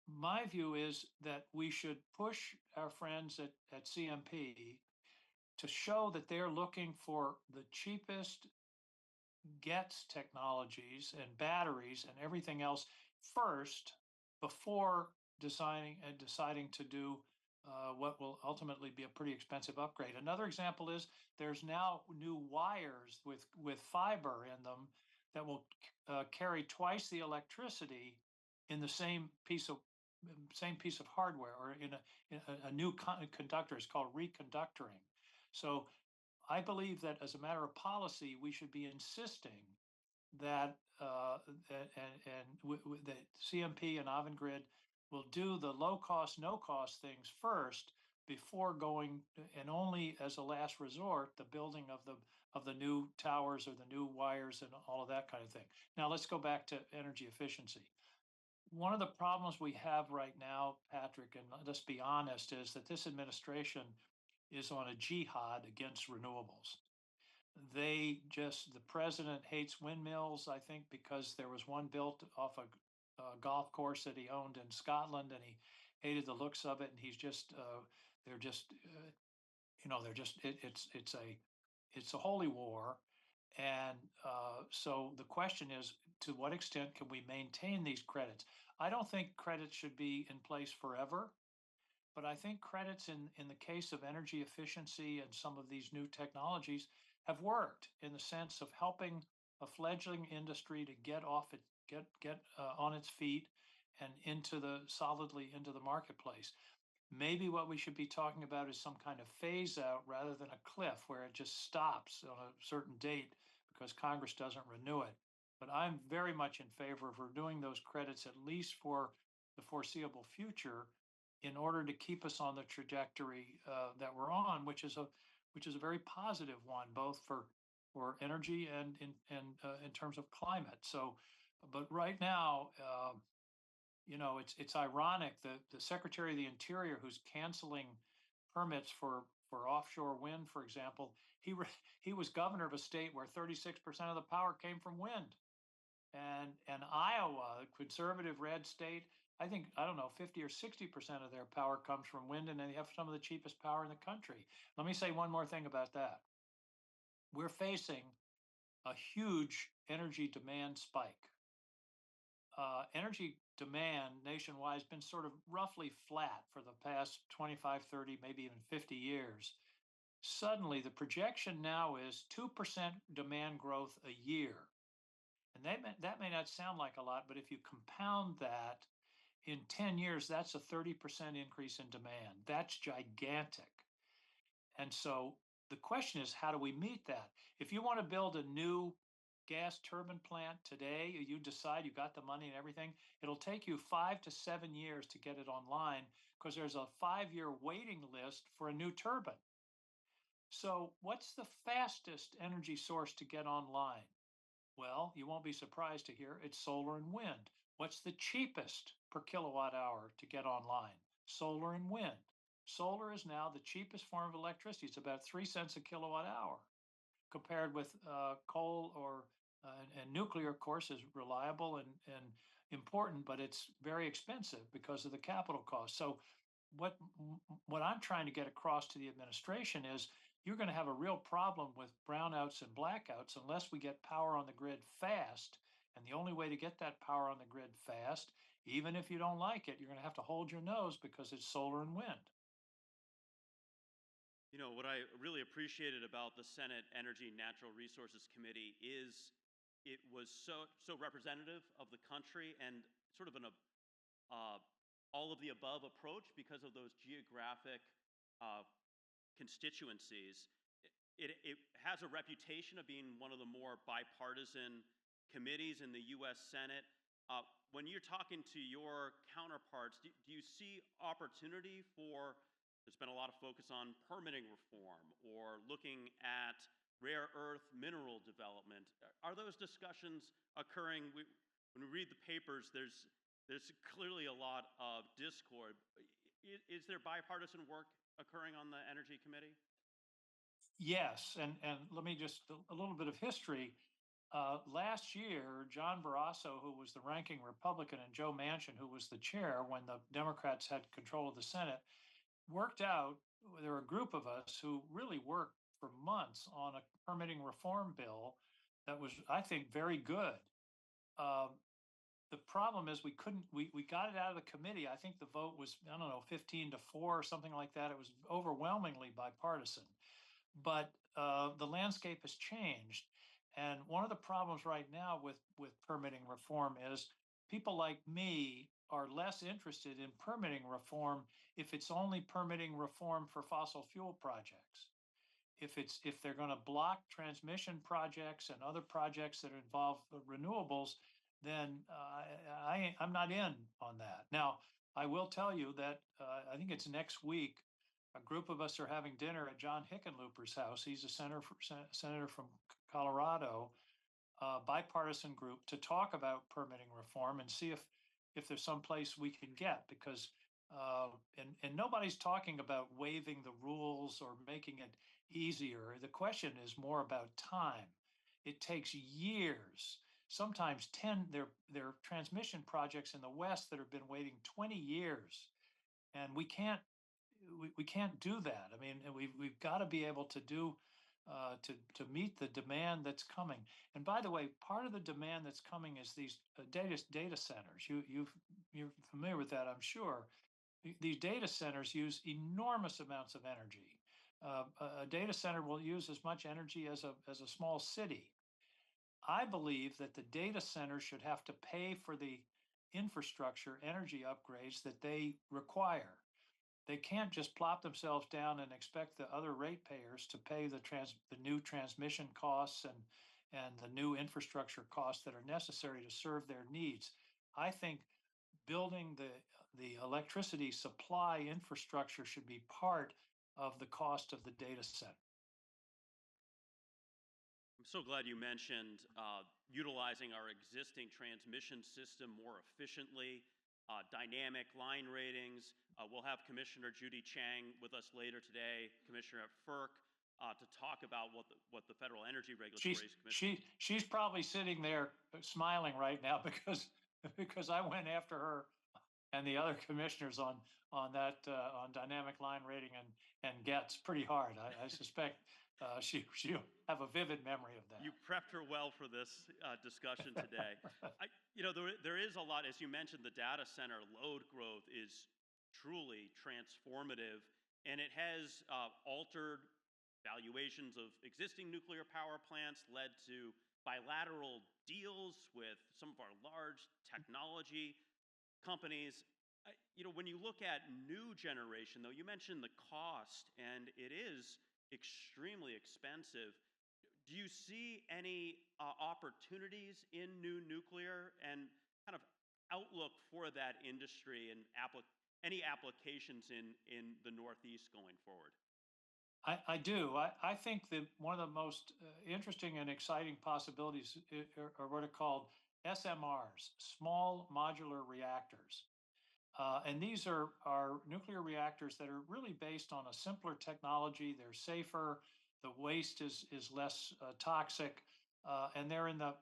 My view is that we should push our friends at CMP to show that they're looking for the cheapest GETS technologies and batteries and everything else first before deciding to do what will ultimately be a pretty expensive upgrade. Another example is there's now new wires with fiber in them that will carry twice the electricity in the same piece of same piece of hardware, or in a new conductor is called reconductoring. So I believe that as a matter of policy, we should be insisting that that CMP and Avangrid will do the low cost, no cost things first before going, and only as a last resort, the building of the new towers or the new wires and all of that kind of thing. Now let's go back to energy efficiency. One of the problems we have right now, Patrick, and let's be honest, is that this administration is on a jihad against renewables. The president hates windmills, I think, because there was one built off a golf course that he owned in Scotland, and he hated the looks of it. And he's just, they're just, they're just, it's a holy war. And so the question is, to what extent can we maintain these credits? I don't think credits should be in place forever, but I think credits in the case of energy efficiency and some of these new technologies have worked in the sense of helping a fledgling industry to get on its feet and solidly into the marketplace. Maybe what we should be talking about is some kind of phase out rather than a cliff where it just stops on a certain date because Congress doesn't renew it. But I'm very much in favor of renewing those credits at least for the foreseeable future in order to keep us on the trajectory that we're on, which is a very positive one, both for energy and in terms of climate. So, but right now, it's ironic that the Secretary of the Interior, who's canceling permits for offshore wind, for example, he was governor of a state where 36% of the power came from wind, and Iowa, a conservative red state, I think, I don't know, 50 or 60% of their power comes from wind, and they have some of the cheapest power in the country. Let me say one more thing about that. We're facing a huge energy demand spike. Energy demand nationwide has been sort of roughly flat for the past 25, 30, maybe even 50 years. Suddenly, the projection now is 2% demand growth a year. And that may not sound like a lot, but if you compound that in 10 years, that's a 30% increase in demand. That's gigantic. And so the question is, how do we meet that? If you want to build a new gas turbine plant today, you decide you got the money and everything, it'll take you 5 to 7 years to get it online because there's a 5-year waiting list for a new turbine. So what's the fastest energy source to get online? Well, you won't be surprised to hear it's solar and wind. What's the cheapest per kilowatt hour to get online? Solar and wind. Solar is now the cheapest form of electricity. It's about 3 cents a kilowatt hour, compared with coal and nuclear, of course, is reliable and important, but it's very expensive because of the capital cost. So what I'm trying to get across to the administration is you're going to have a real problem with brownouts and blackouts unless we get power on the grid fast. And the only way to get that power on the grid fast, even if you don't like it, you're going to have to hold your nose because it's solar and wind. You know, what I really appreciated about the Senate Energy and Natural Resources Committee is it was so representative of the country and sort of an all of the above approach because of those geographic constituencies. It has a reputation of being one of the more bipartisan committees in the U.S. Senate. When you're talking to your counterparts, do you see opportunity for, there's been a lot of focus on permitting reform or looking at rare earth mineral development. Are those discussions occurring? When we read the papers, there's clearly a lot of discord. Is there bipartisan work occurring on the Energy Committee? Yes, and let me just, a little bit of history. Last year, John Barrasso, who was the ranking Republican, and Joe Manchin, who was the chair when the Democrats had control of the Senate, worked out, there were a group of us who really worked for months on a permitting reform bill that was, I think, very good. The problem is we got it out of the committee. I think the vote was, I don't know, 15-4 or something like that. It was overwhelmingly bipartisan. But the landscape has changed. And one of the problems right now with permitting reform is people like me are less interested in permitting reform if it's only permitting reform for fossil fuel projects. If they're going to block transmission projects and other projects that involve renewables, then I'm not in on that. Now, I will tell you that I think it's next week. A group of us are having dinner at John Hickenlooper's house. He's a senator from Colorado, bipartisan group, to talk about permitting reform and see if there's some place we can get, because and nobody's talking about waiving the rules or making it easier. The question is more about time. It takes years, sometimes 10. There are transmission projects in the West that have been waiting 20 years, and we can't do that. I mean, we've got to be able to do to meet the demand that's coming. And by the way, part of the demand that's coming is these data centers. You're familiar with that, I'm sure. These data centers use enormous amounts of energy. A data center will use as much energy as a small city. I believe that the data center should have to pay for the infrastructure energy upgrades that they require. They can't just plop themselves down and expect the other ratepayers to pay the new transmission costs and the new infrastructure costs that are necessary to serve their needs. I think building the electricity supply infrastructure should be part of the cost of the data center. I'm so glad you mentioned utilizing our existing transmission system more efficiently, dynamic line ratings. We'll have Commissioner Judy Chang with us later today, Commissioner at FERC, to talk about what the Federal Energy Regulatory Commission. She's probably sitting there smiling right now because I went after her and the other commissioners on dynamic line rating and gets pretty hard. I suspect she'll have a vivid memory of that. You prepped her well for this discussion today. There is a lot, as you mentioned. The data center load growth is truly transformative, and it has altered valuations of existing nuclear power plants, led to bilateral deals with some of our large technology companies. When you look at new generation, though, you mentioned the cost, and it is extremely expensive. Do you see any opportunities in new nuclear and kind of outlook for that industry and any applications in the Northeast going forward? I do. I think that one of the most interesting and exciting possibilities are what are called SMRs, small modular reactors. And these are nuclear reactors that are really based on a simpler technology. They're safer. The waste is less toxic. And they're in the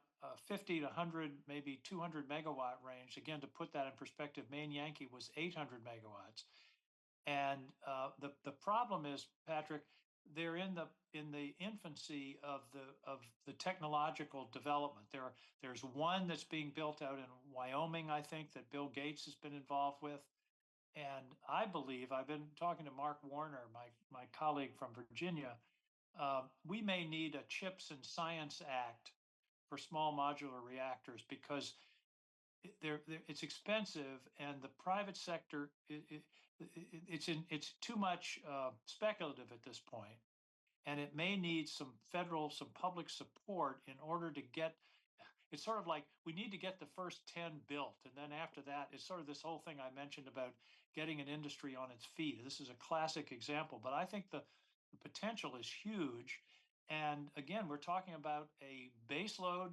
50 to 100, maybe 200 megawatt range. Again, to put that in perspective, Maine Yankee was 800 megawatts. And the problem is, Patrick, they're in the infancy of the technological development. There's one that's being built out in Wyoming, I think, that Bill Gates has been involved with. And I believe, I've been talking to Mark Warner, my colleague from Virginia, we may need a Chips and Science Act for small modular reactors, because it's expensive, and the private sector, it's too much speculative at this point, and it may need some public support in order to get. It's sort of like we need to get the first 10 built, and then after that, it's sort of this whole thing I mentioned about getting an industry on its feet. This is a classic example, but I think the potential is huge. And again, we're talking about a baseload,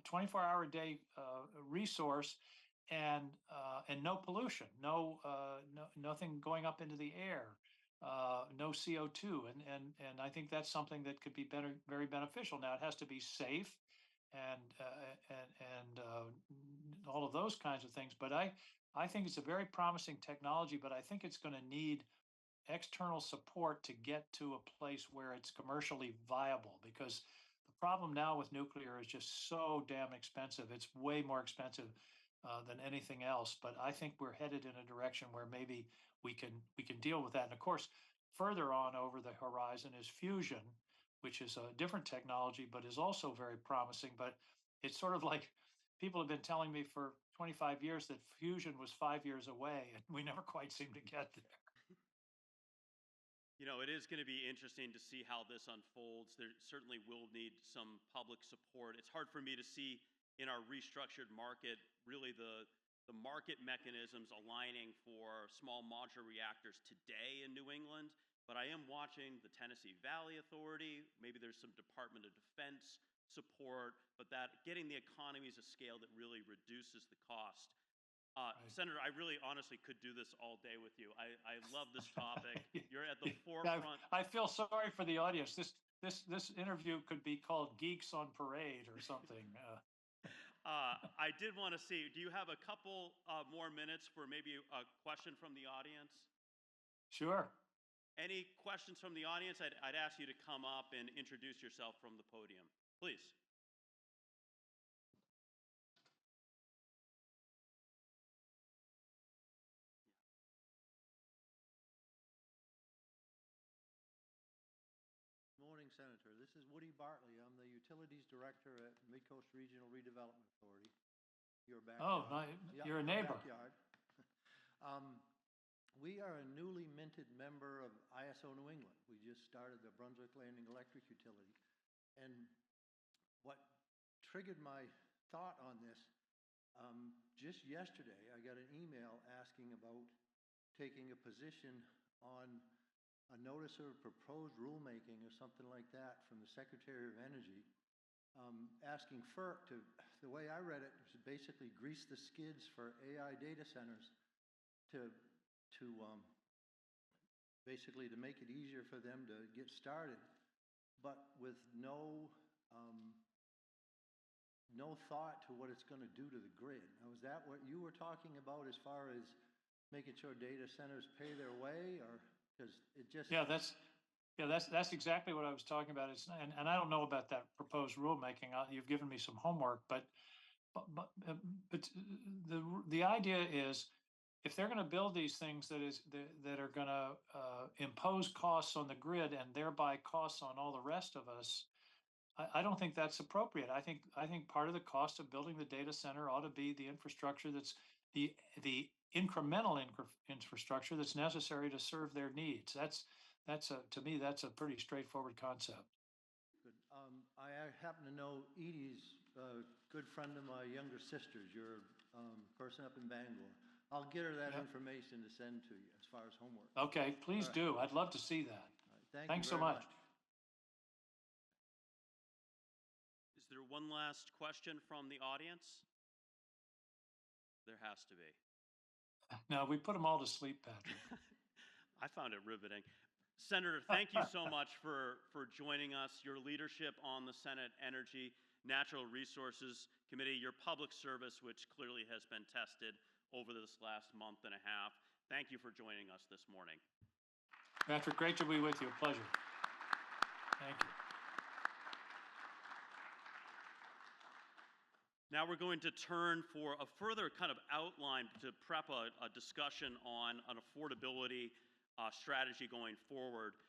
24-hour a day resource, and no pollution, nothing going up into the air, no CO2, and I think that's something that could be very beneficial. Now, it has to be safe and all of those kinds of things. But I think it's a very promising technology, but I think it's going to need external support to get to a place where it's commercially viable, because the problem now with nuclear is just so damn expensive. It's way more expensive than anything else. But I think we're headed in a direction where maybe we can deal with that. And of course, further on over the horizon is fusion, which is a different technology, but is also very promising. But it's sort of like people have been telling me for 25 years that fusion was 5 years away, and we never quite seemed to get there. You know, it is going to be interesting to see how this unfolds. There certainly will need some public support. It's hard for me to see in our restructured market really the market mechanisms aligning for small modular reactors today in New England. But I am watching the Tennessee Valley Authority. Maybe there's some Department of Defense support, but that getting the economies of scale that really reduces the cost. Senator, I really honestly could do this all day with you. I love this topic. You're at the forefront. I feel sorry for the audience. This interview could be called Geeks on Parade or something. I did want to see, do you have a couple more minutes for maybe a question from the audience? Sure. Any questions from the audience? I'd ask you to come up and introduce yourself from the podium. Please. Morning, Senator. This is Woody Bartley. I'm the Utilities Director at Midcoast Regional Redevelopment Authority. Your backyard. Oh, you're a neighbor. Backyard. We are a newly minted member of ISO New England. We just started the Brunswick Landing Electric Utility. And what triggered my thought on this, just yesterday, I got an email asking about taking a position on a notice of proposed rulemaking or something like that from the Secretary of Energy, asking FERC to, the way I read it, was basically grease the skids for AI data centers to basically to make it easier for them to get started, but with no thought to what it's going to do to the grid. Now, is that what you were talking about as far as making sure data centers pay their way, or because it just that's exactly what I was talking about. And I don't know about that proposed rulemaking. You've given me some homework, but the idea is, if they're going to build these things that are going to impose costs on the grid and thereby costs on all the rest of us, I don't think that's appropriate. I think part of the cost of building the data center ought to be the infrastructure that's the incremental infrastructure that's necessary to serve their needs. To me, that's a pretty straightforward concept. Good. I happen to know Edie's a good friend of my younger sister's. You're a person up in Bangor. I'll get her that information to send to you as far as homework. Okay, please do. I'd love to see that. Right, Thanks you so very much. Is there one last question from the audience? There has to be. No, we put them all to sleep, Patrick. I found it riveting. Senator, thank you so much for joining us, your leadership on the Senate Energy Natural Resources Committee, your public service, which clearly has been tested over this last month and a half. Thank you for joining us this morning. Patrick, great to be with you. A pleasure. Thank you. Now we're going to turn for a further kind of outline to prep a discussion on an affordability strategy going forward.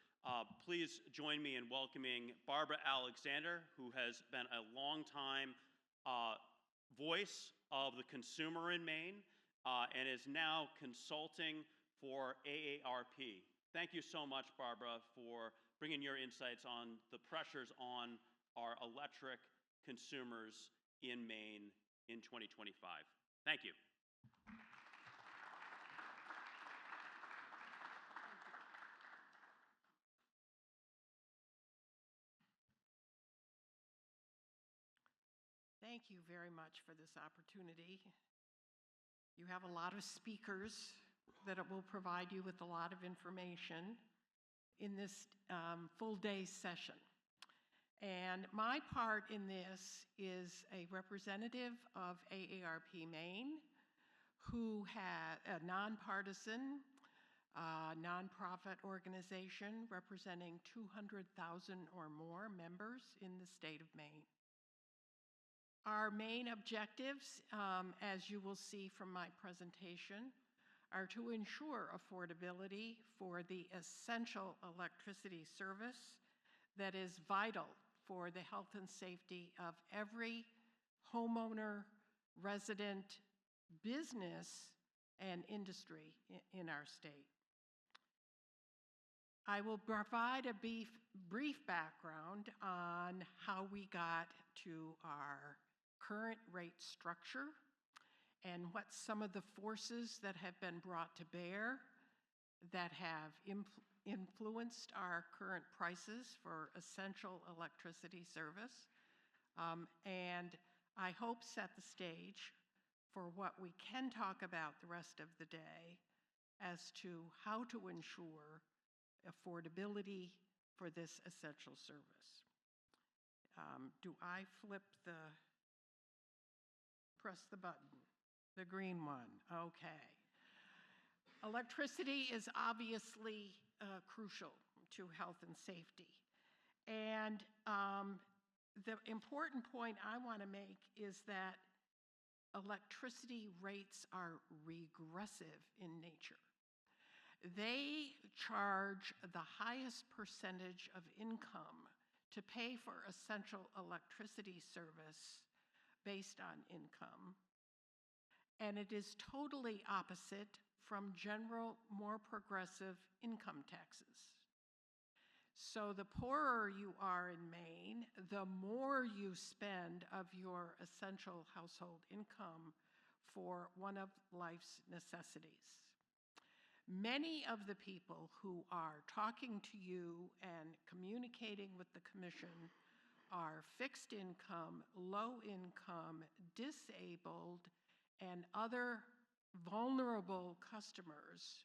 Please join me in welcoming Barbara Alexander, who has been a longtime voice of the consumer in Maine and is now consulting for AARP. Thank you so much, Barbara, for bringing your insights on the pressures on our electric consumers in Maine in 2025. Thank you. Thank you very much for this opportunity. You have a lot of speakers that will provide you with a lot of information in this full day session. And my part in this is a representative of AARP Maine, who had a nonpartisan, nonprofit organization representing 200,000 or more members in the state of Maine. Our main objectives, as you will see from my presentation, are to ensure affordability for the essential electricity service that is vital for the health and safety of every homeowner, resident, business and industry in our state. I will provide a brief background on how we got to our current rate structure and what some of the forces that have been brought to bear that have influenced our current prices for essential electricity service, and I hope set the stage for what we can talk about the rest of the day as to how to ensure affordability for this essential service. Do I press the button? The green one, okay. Electricity is obviously crucial to health and safety. And the important point I want to make is that electricity rates are regressive in nature. They charge the highest percentage of income to pay for essential electricity service based on income. And it is totally opposite from general, more progressive income taxes. So the poorer you are in Maine, the more you spend of your essential household income for one of life's necessities. Many of the people who are talking to you and communicating with the Commission are fixed income, low income, disabled, and other vulnerable customers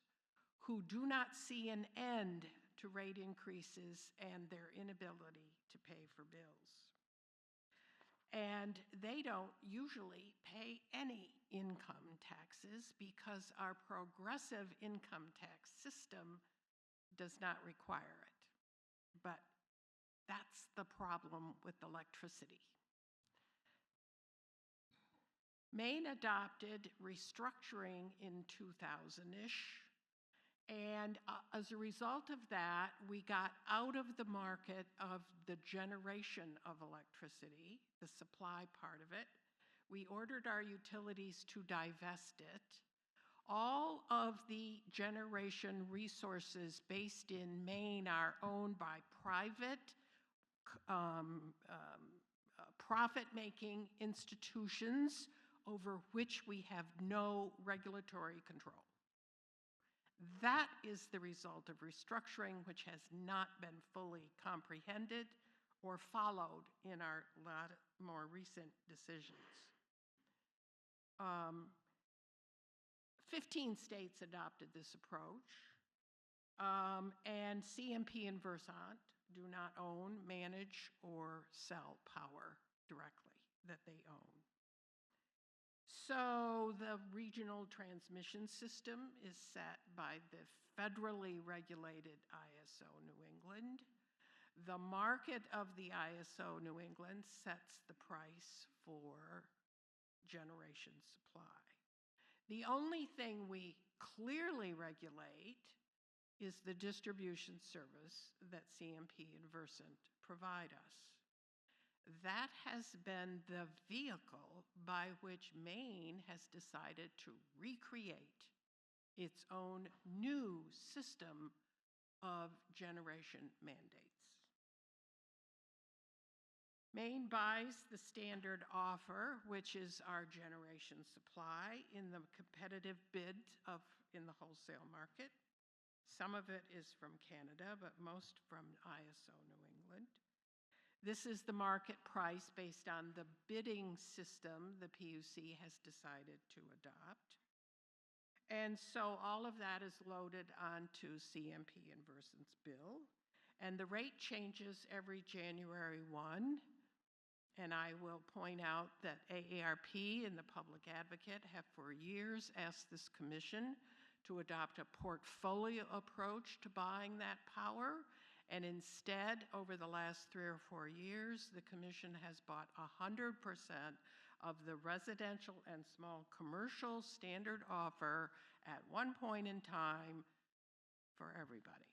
who do not see an end to rate increases and their inability to pay for bills. And they don't usually pay any income taxes because our progressive income tax system does not require it. But that's the problem with electricity. Maine adopted restructuring in 2000-ish, and as a result of that, we got out of the market of the generation of electricity, the supply part of it. We ordered our utilities to divest it. All of the generation resources based in Maine are owned by private, profit-making institutions over which we have no regulatory control. That is the result of restructuring, which has not been fully comprehended or followed in our more recent decisions. 15 states adopted this approach, and CMP and Versant do not own, manage, or sell power directly that they own. So the regional transmission system is set by the federally regulated ISO New England. The market of the ISO New England sets the price for generation supply. The only thing we clearly regulate is the distribution service that CMP and Versant provide us. That has been the vehicle by which Maine has decided to recreate its own new system of generation mandates. Maine buys the standard offer, which is our generation supply, in the competitive bid in the wholesale market. Some of it is from Canada, but most from ISO New England. This is the market price based on the bidding system the PUC has decided to adopt. And so all of that is loaded onto CMP and Versant's bill. And the rate changes every January 1. And I will point out that AARP and the Public Advocate have for years asked this commission to adopt a portfolio approach to buying that power. And instead, over the last 3 or 4 years, the commission has bought 100% of the residential and small commercial standard offer at one point in time for everybody.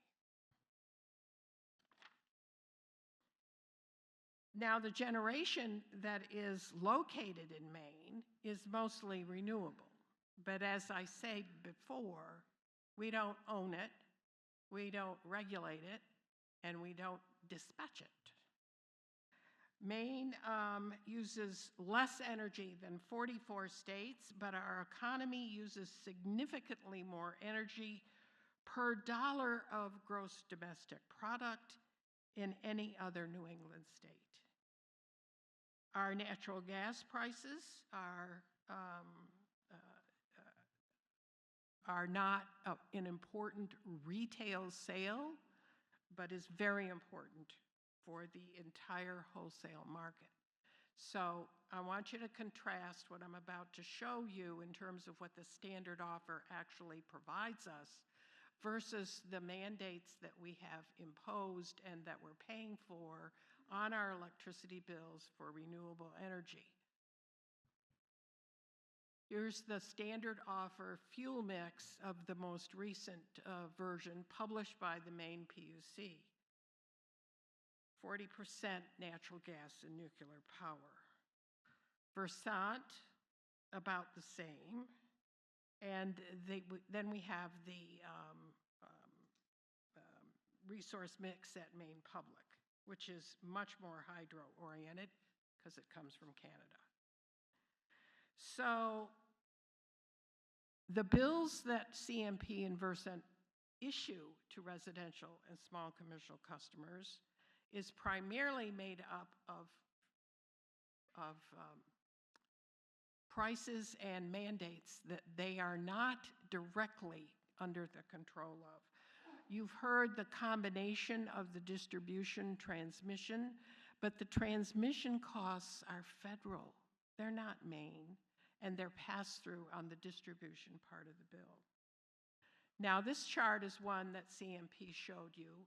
Now, the generation that is located in Maine is mostly renewable. But as I said before, we don't own it, we don't regulate it, and we don't dispatch it. Maine uses less energy than 44 states, but our economy uses significantly more energy per dollar of gross domestic product in any other New England state. Our natural gas prices are not an important retail sale, but is very important for the entire wholesale market. So I want you to contrast what I'm about to show you in terms of what the standard offer actually provides us versus the mandates that we have imposed and that we're paying for on our electricity bills for renewable energy. Here's the standard offer fuel mix of the most recent version published by the Maine PUC. 40% natural gas and nuclear power. Vermont, about the same. And then we have the resource mix at Maine Public, which is much more hydro-oriented because it comes from Canada. So the bills that CMP and Versant issue to residential and small commercial customers is primarily made up of prices and mandates that they are not directly under the control of. You've heard the combination of the distribution transmission, but the transmission costs are federal. They're not Maine, and they're passed through on the distribution part of the bill. Now, this chart is one that CMP showed you.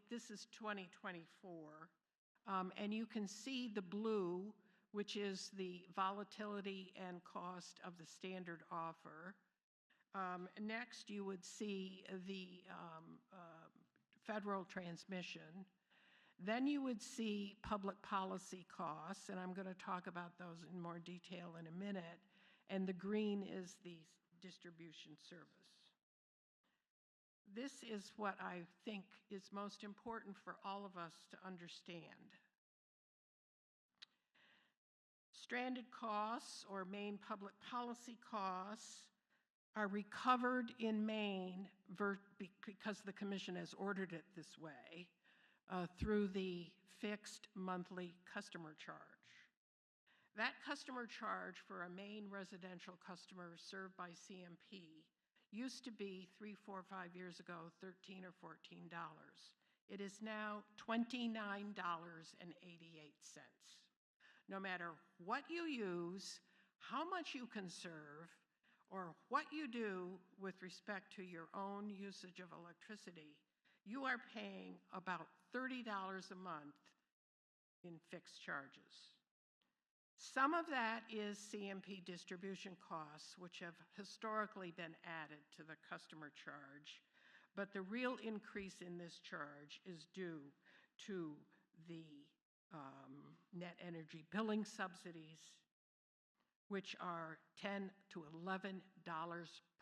This is 2024, and you can see the blue, which is the volatility and cost of the standard offer. Next, you would see the federal transmission. Then you would see public policy costs, and I'm going to talk about those in more detail in a minute. And the green is the distribution service. This is what I think is most important for all of us to understand. Stranded costs, or Maine public policy costs, are recovered in Maine because the Commission has ordered it this way through the fixed monthly customer charge. That customer charge for a Maine residential customer served by CMP used to be 3, 4, 5 years ago, $13 or $14. It is now $29.88. No matter what you use, how much you conserve, or what you do with respect to your own usage of electricity, you are paying about $30 a month in fixed charges. Some of that is CMP distribution costs, which have historically been added to the customer charge, but the real increase in this charge is due to the net energy billing subsidies, which are $10 to $11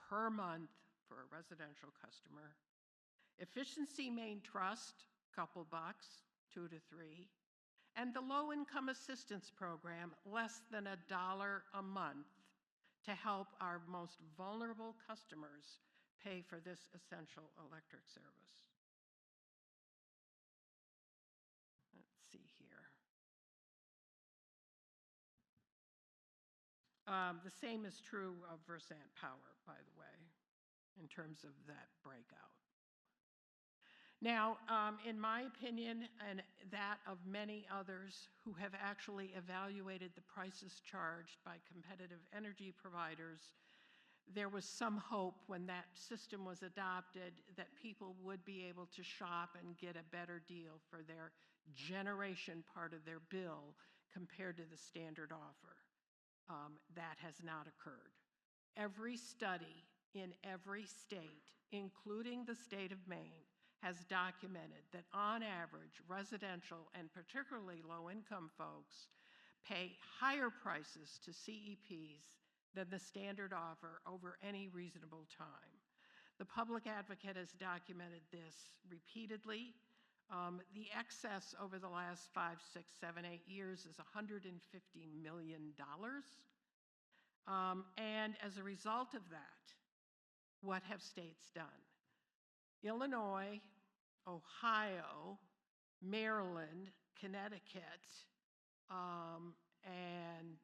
per month for a residential customer. Efficiency Maine Trust, couple bucks, $2 to $3. And the Low Income Assistance Program, less than $1 a month to help our most vulnerable customers pay for this essential electric service. Let's see here. The same is true of Versant Power, by the way, in terms of that breakout. Now, in my opinion, and that of many others who have actually evaluated the prices charged by competitive energy providers, there was some hope when that system was adopted that people would be able to shop and get a better deal for their generation part of their bill compared to the standard offer. That has not occurred. Every study in every state, including the state of Maine, has documented that on average, residential and particularly low-income folks pay higher prices to CEPs than the standard offer over any reasonable time. The public advocate has documented this repeatedly. The excess over the last 5, 6, 7, 8 years is $150 million. And as a result of that, what have states done? Illinois, Ohio, Maryland, Connecticut, and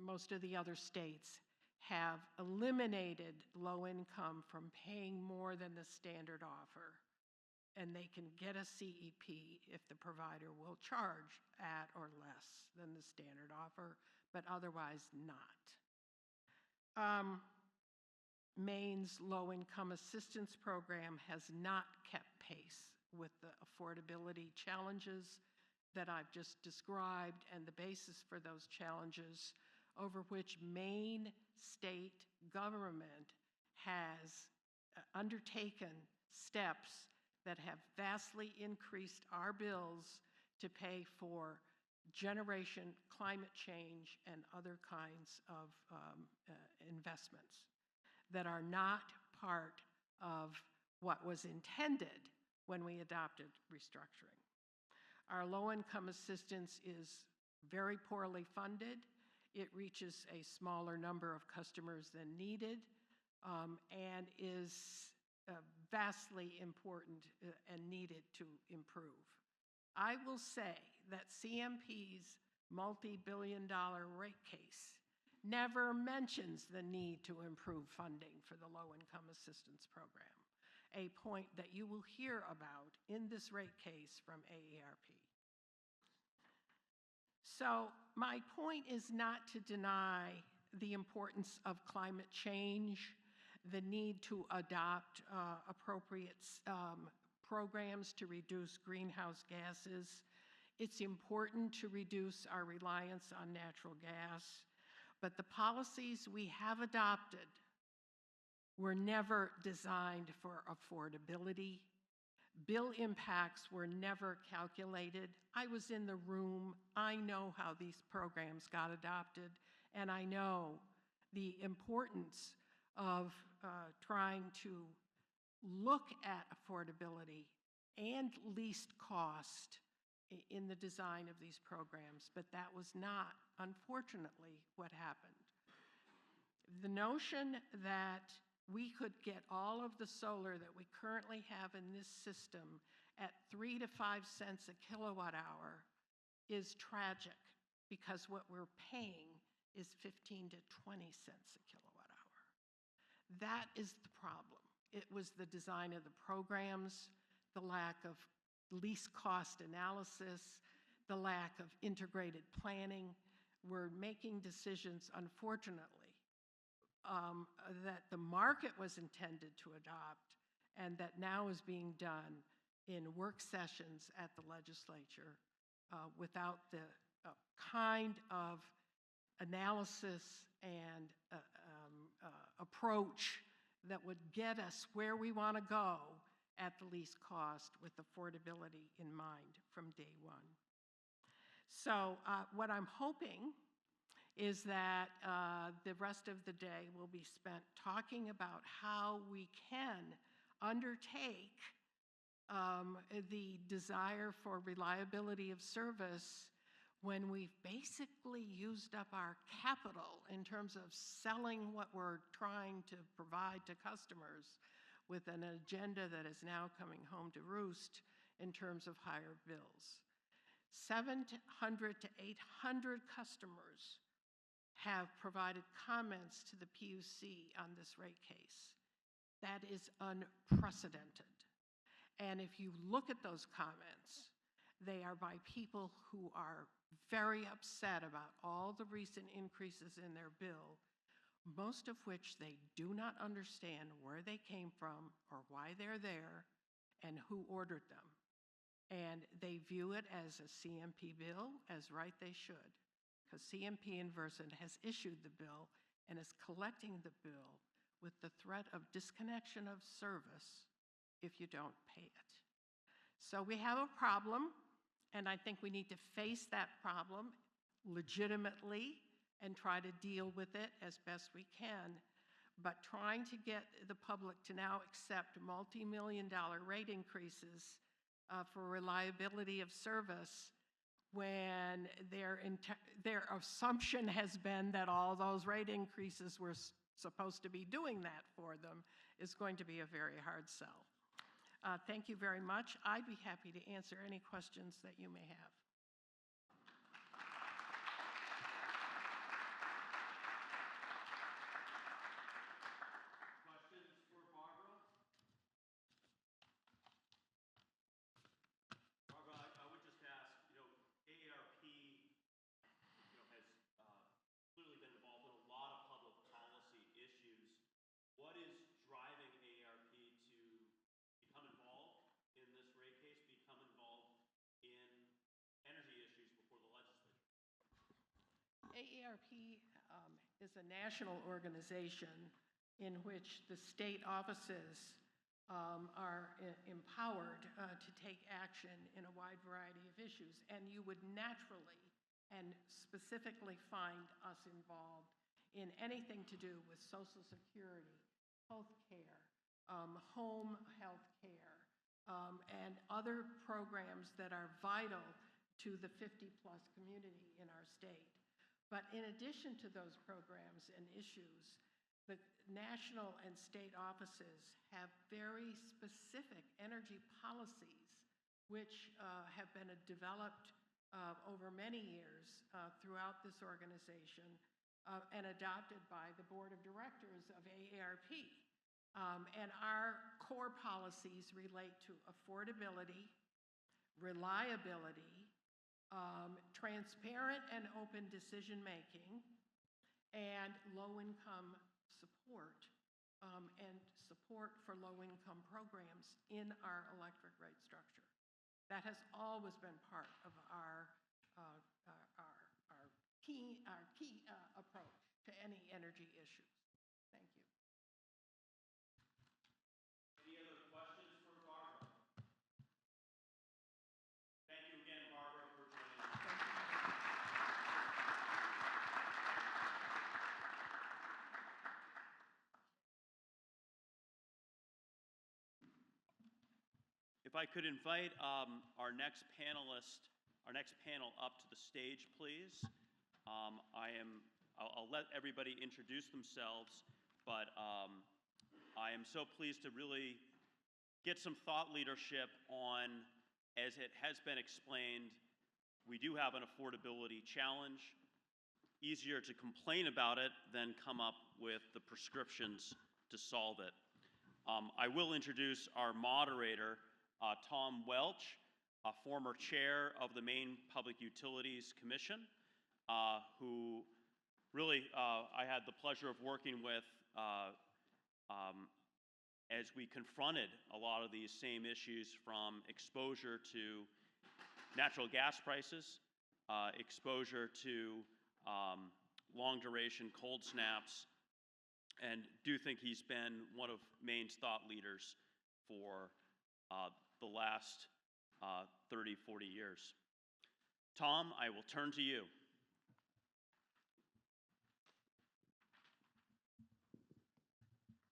most of the other states have eliminated low income from paying more than the standard offer, and they can get a CEP if the provider will charge at or less than the standard offer, but otherwise not. Maine's low-income assistance program has not kept pace with the affordability challenges that I've just described and the basis for those challenges, over which Maine state government has undertaken steps that have vastly increased our bills to pay for generation, climate change, and other kinds of investments that are not part of what was intended when we adopted restructuring. Our low-income assistance is very poorly funded. It reaches a smaller number of customers than needed, and is vastly important and needed to improve. I will say that CMP's multi-billion-dollar rate case never mentions the need to improve funding for the low-income assistance program, a point that you will hear about in this rate case from AARP. So my point is not to deny the importance of climate change, the need to adopt appropriate programs to reduce greenhouse gases. It's important to reduce our reliance on natural gas, but the policies we have adopted were never designed for affordability. Bill impacts were never calculated. I was in the room. I know how these programs got adopted, and I know the importance of trying to look at affordability and least cost in the design of these programs, but that was not, unfortunately, what happened. The notion that we could get all of the solar that we currently have in this system at 3 to 5 cents a kilowatt hour is tragic, because what we're paying is 15 to 20 cents a kilowatt hour. That is the problem. It was the design of the programs, the lack of least cost analysis, the lack of integrated planning. We're making decisions, unfortunately, that the market was intended to adopt, and that now is being done in work sessions at the legislature without the kind of analysis and approach that would get us where we want to go at the least cost, with affordability in mind from day one. So what I'm hoping is that the rest of the day will be spent talking about how we can undertake the desire for reliability of service when we've basically used up our capital in terms of selling what we're trying to provide to customers, with an agenda that is now coming home to roost in terms of higher bills. 700 to 800 customers have provided comments to the PUC on this rate case. That is unprecedented. And if you look at those comments, they are by people who are very upset about all the recent increases in their bill, most of which they do not understand where they came from or why they're there and who ordered them. And they view it as a CMP bill, as right they should, because CMP in Versant has issued the bill and is collecting the bill with the threat of disconnection of service if you don't pay it. So we have a problem, and I think we need to face that problem legitimately and try to deal with it as best we can. But trying to get the public to now accept multi-million-dollar rate increases for reliability of service when their assumption has been that all those rate increases were supposed to be doing that for them is going to be a very hard sell. Thank you very much. I'd be happy to answer any questions that you may have. What is driving AARP to become involved in this rate case, become involved in energy issues before the legislature? AARP is a national organization in which the state offices are empowered to take action in a wide variety of issues. And you would naturally and specifically find us involved in anything to do with Social Security, health care, home health care, and other programs that are vital to the 50-plus community in our state. But in addition to those programs and issues, the national and state offices have very specific energy policies which have been developed over many years throughout this organization and adopted by the board of directors of AARP. And our core policies relate to affordability, reliability, transparent and open decision-making, and low-income support, and support for low-income programs in our electric rate structure. That has always been part of our key approach to any energy issues. Thank you. Any other questions for Barbara? Thank you again, Barbara, for joining us. Thank you. If I could invite our next panel up to the stage, please. I'll let everybody introduce themselves, but I am so pleased to really get some thought leadership on, as it has been explained, we do have an affordability challenge. Easier to complain about it than come up with the prescriptions to solve it. I will introduce our moderator, Tom Welch, a former chair of the Maine Public Utilities Commission, who really I had the pleasure of working with as we confronted a lot of these same issues, from exposure to natural gas prices, exposure to long-duration cold snaps, and do think he's been one of Maine's thought leaders for the last 30, 40 years. Tom, I will turn to you.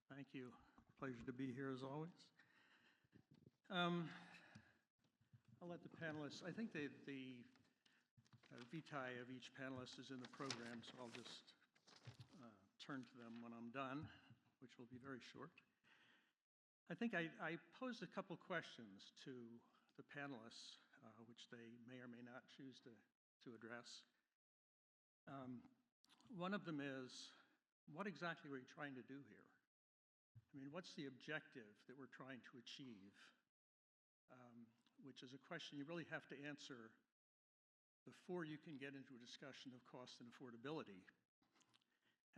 Thank you. Pleasure to be here as always. I'll let the panelists, I think the vitae of each panelist is in the program, so I'll just turn to them when I'm done, which will be very short. I think I posed a couple questions to the panelists, which they may or may not choose to address. One of them is, what exactly are we trying to do here? I mean, what's the objective that we're trying to achieve? Which is a question you really have to answer before you can get into a discussion of cost and affordability.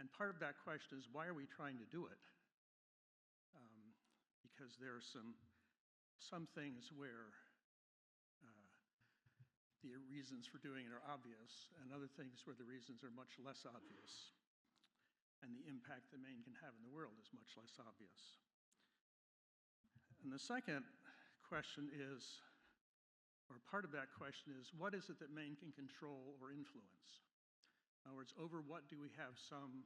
And part of that question is, why are we trying to do it? Because there are some things where the reasons for doing it are obvious, and other things where the reasons are much less obvious. And the impact that Maine can have in the world is much less obvious. And the second question is, or part of that question is, what is it that Maine can control or influence? In other words, over what do we have some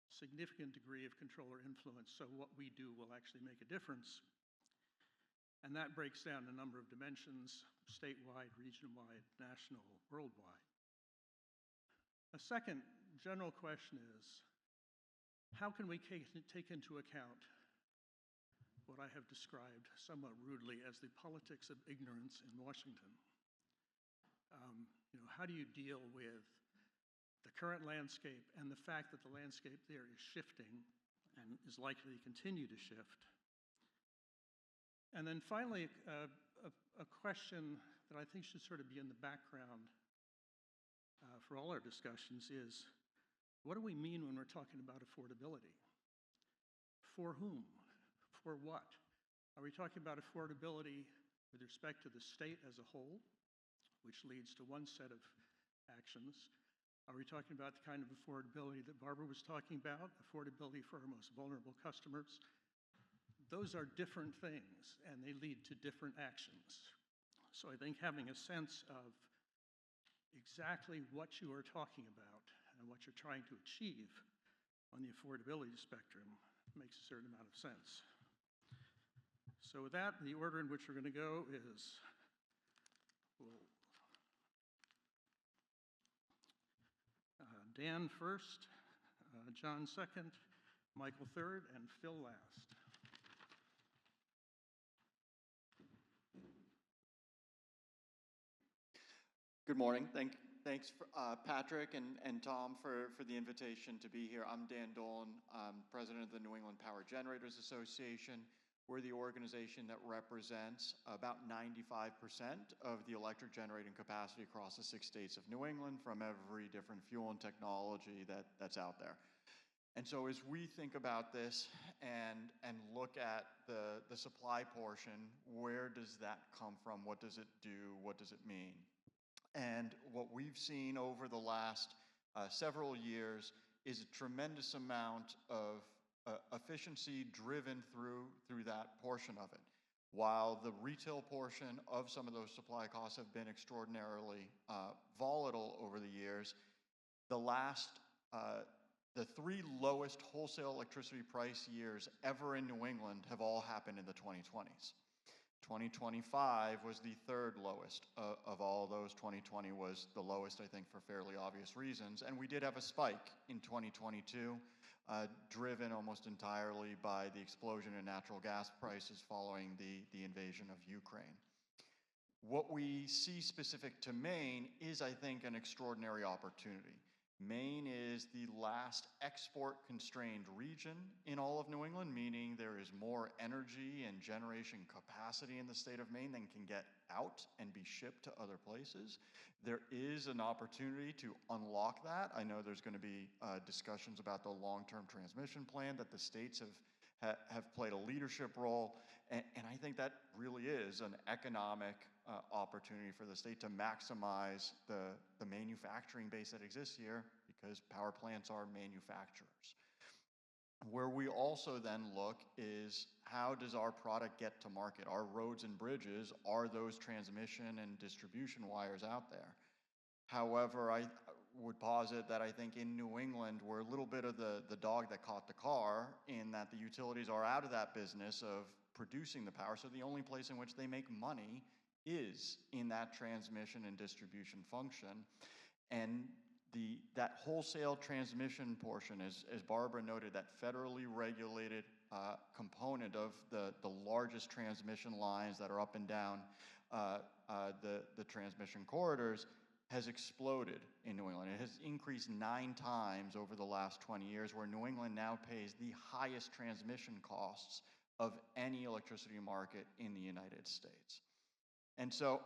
significant degree of control or influence, so what we do will actually make a difference. And that breaks down a number of dimensions: statewide, region-wide, national, worldwide. A second general question is, how can we take into account what I have described somewhat rudely as the politics of ignorance in Washington? How do you deal with the current landscape and the fact that the landscape there is shifting and is likely to continue to shift? And then finally, a question that I think should sort of be in the background for all our discussions is, what do we mean when we're talking about affordability? For whom? For what? Are we talking about affordability with respect to the state as a whole, which leads to one set of actions? Are we talking about the kind of affordability that Barbara was talking about, affordability for our most vulnerable customers? Those are different things, and they lead to different actions. So I think having a sense of exactly what you are talking about and what you're trying to achieve on the affordability spectrum makes a certain amount of sense. So with that, the order in which we're going to go is Dan first, John second, Michael third, and Phil last. Good morning. Thanks, Patrick and Tom, for the invitation to be here. I'm Dan Dolan, president of the New England Power Generators Association. We're the organization that represents about 95% of the electric generating capacity across the 6 states of New England from every different fuel and technology that's out there. And so as we think about this and look at the supply portion, where does that come from? What does it do? What does it mean? And what we've seen over the last several years is a tremendous amount of efficiency driven through that portion of it. While the retail portion of some of those supply costs have been extraordinarily volatile over the years, the 3 lowest wholesale electricity price years ever in New England have all happened in the 2020s. 2025 was the 3rd lowest of all those. 2020 was the lowest, I think, for fairly obvious reasons. And we did have a spike in 2022, driven almost entirely by the explosion in natural gas prices following the invasion of Ukraine. What we see specific to Maine is, I think, an extraordinary opportunity. Maine is the last export-constrained region in all of New England, meaning there is more energy and generation capacity in the state of Maine than can get out and be shipped to other places. There is an opportunity to unlock that. I know there's going to be discussions about the long-term transmission plan that the states have played a leadership role, and I think that really is an economic opportunity for the state to maximize the manufacturing base that exists here, because power plants are manufacturers. Where we also then look is, how does our product get to market? Our roads and bridges are those transmission and distribution wires out there. However, I would posit that I think in New England, we're a little bit of the dog that caught the car, in that the utilities are out of that business of producing the power, so the only place in which they make money is in that transmission and distribution function. And that wholesale transmission portion, as Barbara noted, that federally regulated component of the largest transmission lines that are up and down the transmission corridors, has exploded in New England. It has increased 9 times over the last 20 years, where New England now pays the highest transmission costs of any electricity market in the United States. And so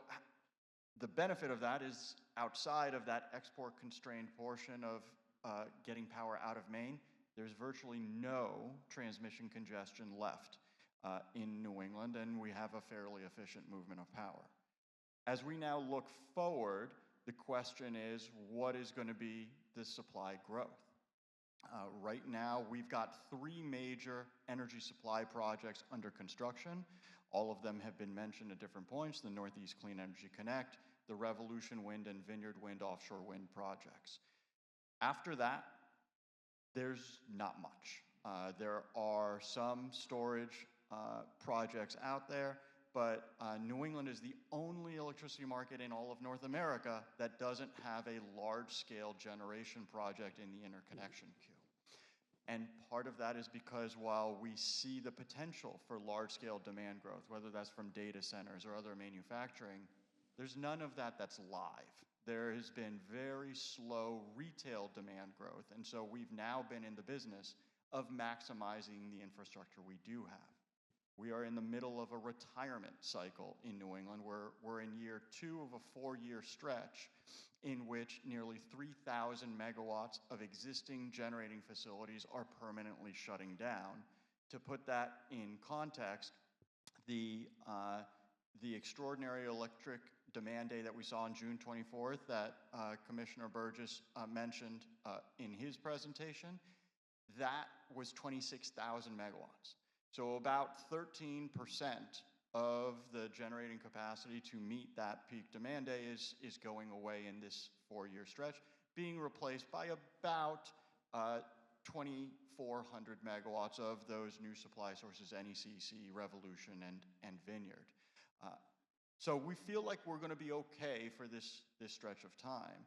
the benefit of that is, outside of that export-constrained portion of getting power out of Maine, there's virtually no transmission congestion left in New England, and we have a fairly efficient movement of power. As we now look forward, the question is, what is going to be the supply growth? Right now, we've got 3 major energy supply projects under construction. All of them have been mentioned at different points: the Northeast Clean Energy Connect, the Revolution Wind and Vineyard Wind offshore wind projects. After that, there's not much. There are some storage projects out there, but New England is the only electricity market in all of North America that doesn't have a large-scale generation project in the interconnection queue. And part of that is because while we see the potential for large-scale demand growth, whether that's from data centers or other manufacturing, there's none of that that's live. There has been very slow retail demand growth, and so we've now been in the business of maximizing the infrastructure we do have. We are in the middle of a retirement cycle in New England. We're in year 2 of a 4-year stretch in which nearly 3,000 megawatts of existing generating facilities are permanently shutting down. To put that in context, the extraordinary electric demand day that we saw on June 24th that Commissioner Burgess mentioned in his presentation, that was 26,000 megawatts. So about 13% of the generating capacity to meet that peak demand day is going away in this 4-year stretch, being replaced by about 2,400 megawatts of those new supply sources, NECEC, Revolution, and Vineyard. So we feel like we're going to be okay for this stretch of time,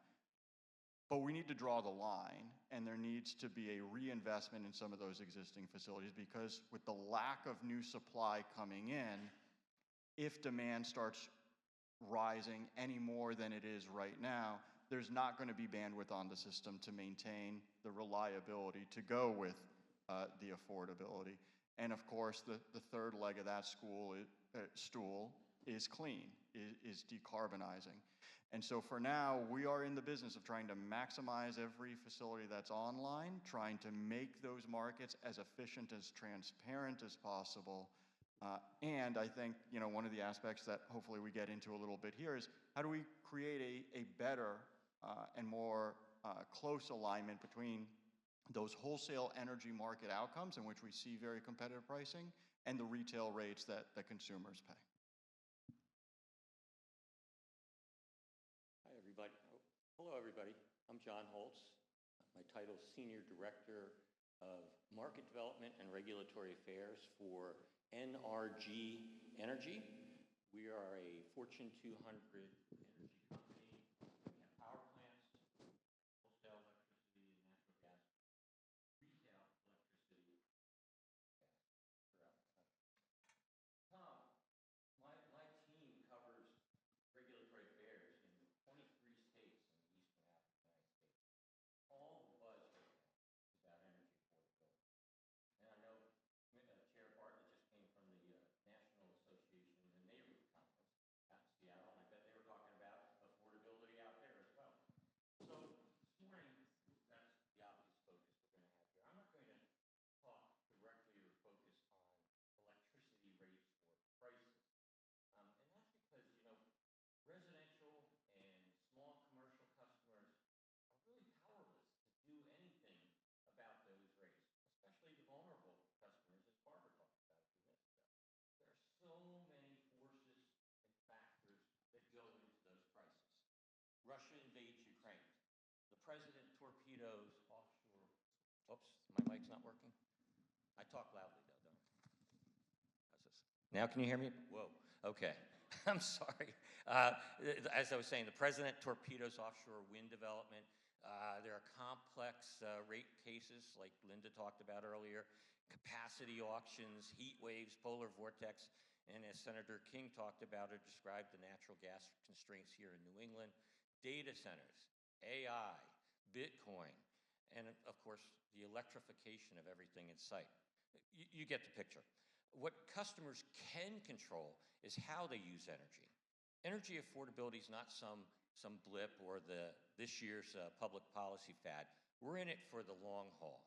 but we need to draw the line, and there needs to be a reinvestment in some of those existing facilities, because with the lack of new supply coming in, if demand starts rising any more than it is right now, there's not going to be bandwidth on the system to maintain the reliability to go with the affordability. And of course, the third leg of that stool is clean, is decarbonizing. And so for now, we are in the business of trying to maximize every facility that's online, trying to make those markets as efficient, as transparent as possible. And I think, one of the aspects that hopefully we get into a little bit here is how do we create a better and more close alignment between those wholesale energy market outcomes, in which we see very competitive pricing, and the retail rates that consumers pay. Hello, everybody. I'm John Holtz. My title is Senior Director of Market Development and Regulatory Affairs for NRG Energy. We are a Fortune 200 energy company. We have power plants, wholesale electricity and natural gas, retail electricity, gas throughout the country. My team covers regulatory affairs in 23 states in the eastern half of the United States. All the buzz right now is about energy affordability. And I know Chair Bartlett just came from the National Association of the Neighborhood Conference out in Seattle, and I bet they were talking about affordability out there as well. So this morning, that's the obvious focus we're going to have here. I'm not going to talk directly or focus on electricity rates or prices. And that's because, residential and small commercial customers are really powerless to do anything about those rates, especially the vulnerable customers, as Barbara talked about a few minutes ago. There are so many forces and factors that go into those prices. Russia invades Ukraine. The president torpedoes offshore. Oops, my mic's not working. I talk loudly, though, don't I? How's this? Now can you hear me? Whoa, okay. I'm sorry. As I was saying, the president torpedoes offshore wind development. There are complex rate cases, like Linda talked about earlier, capacity auctions, heat waves, polar vortex, and as Senator King talked about or described, the natural gas constraints here in New England, data centers, AI, Bitcoin, and of course, the electrification of everything in sight. You get the picture. What customers can control is how they use energy. Energy affordability is not some blip or this year's public policy fad. We're in it for the long haul.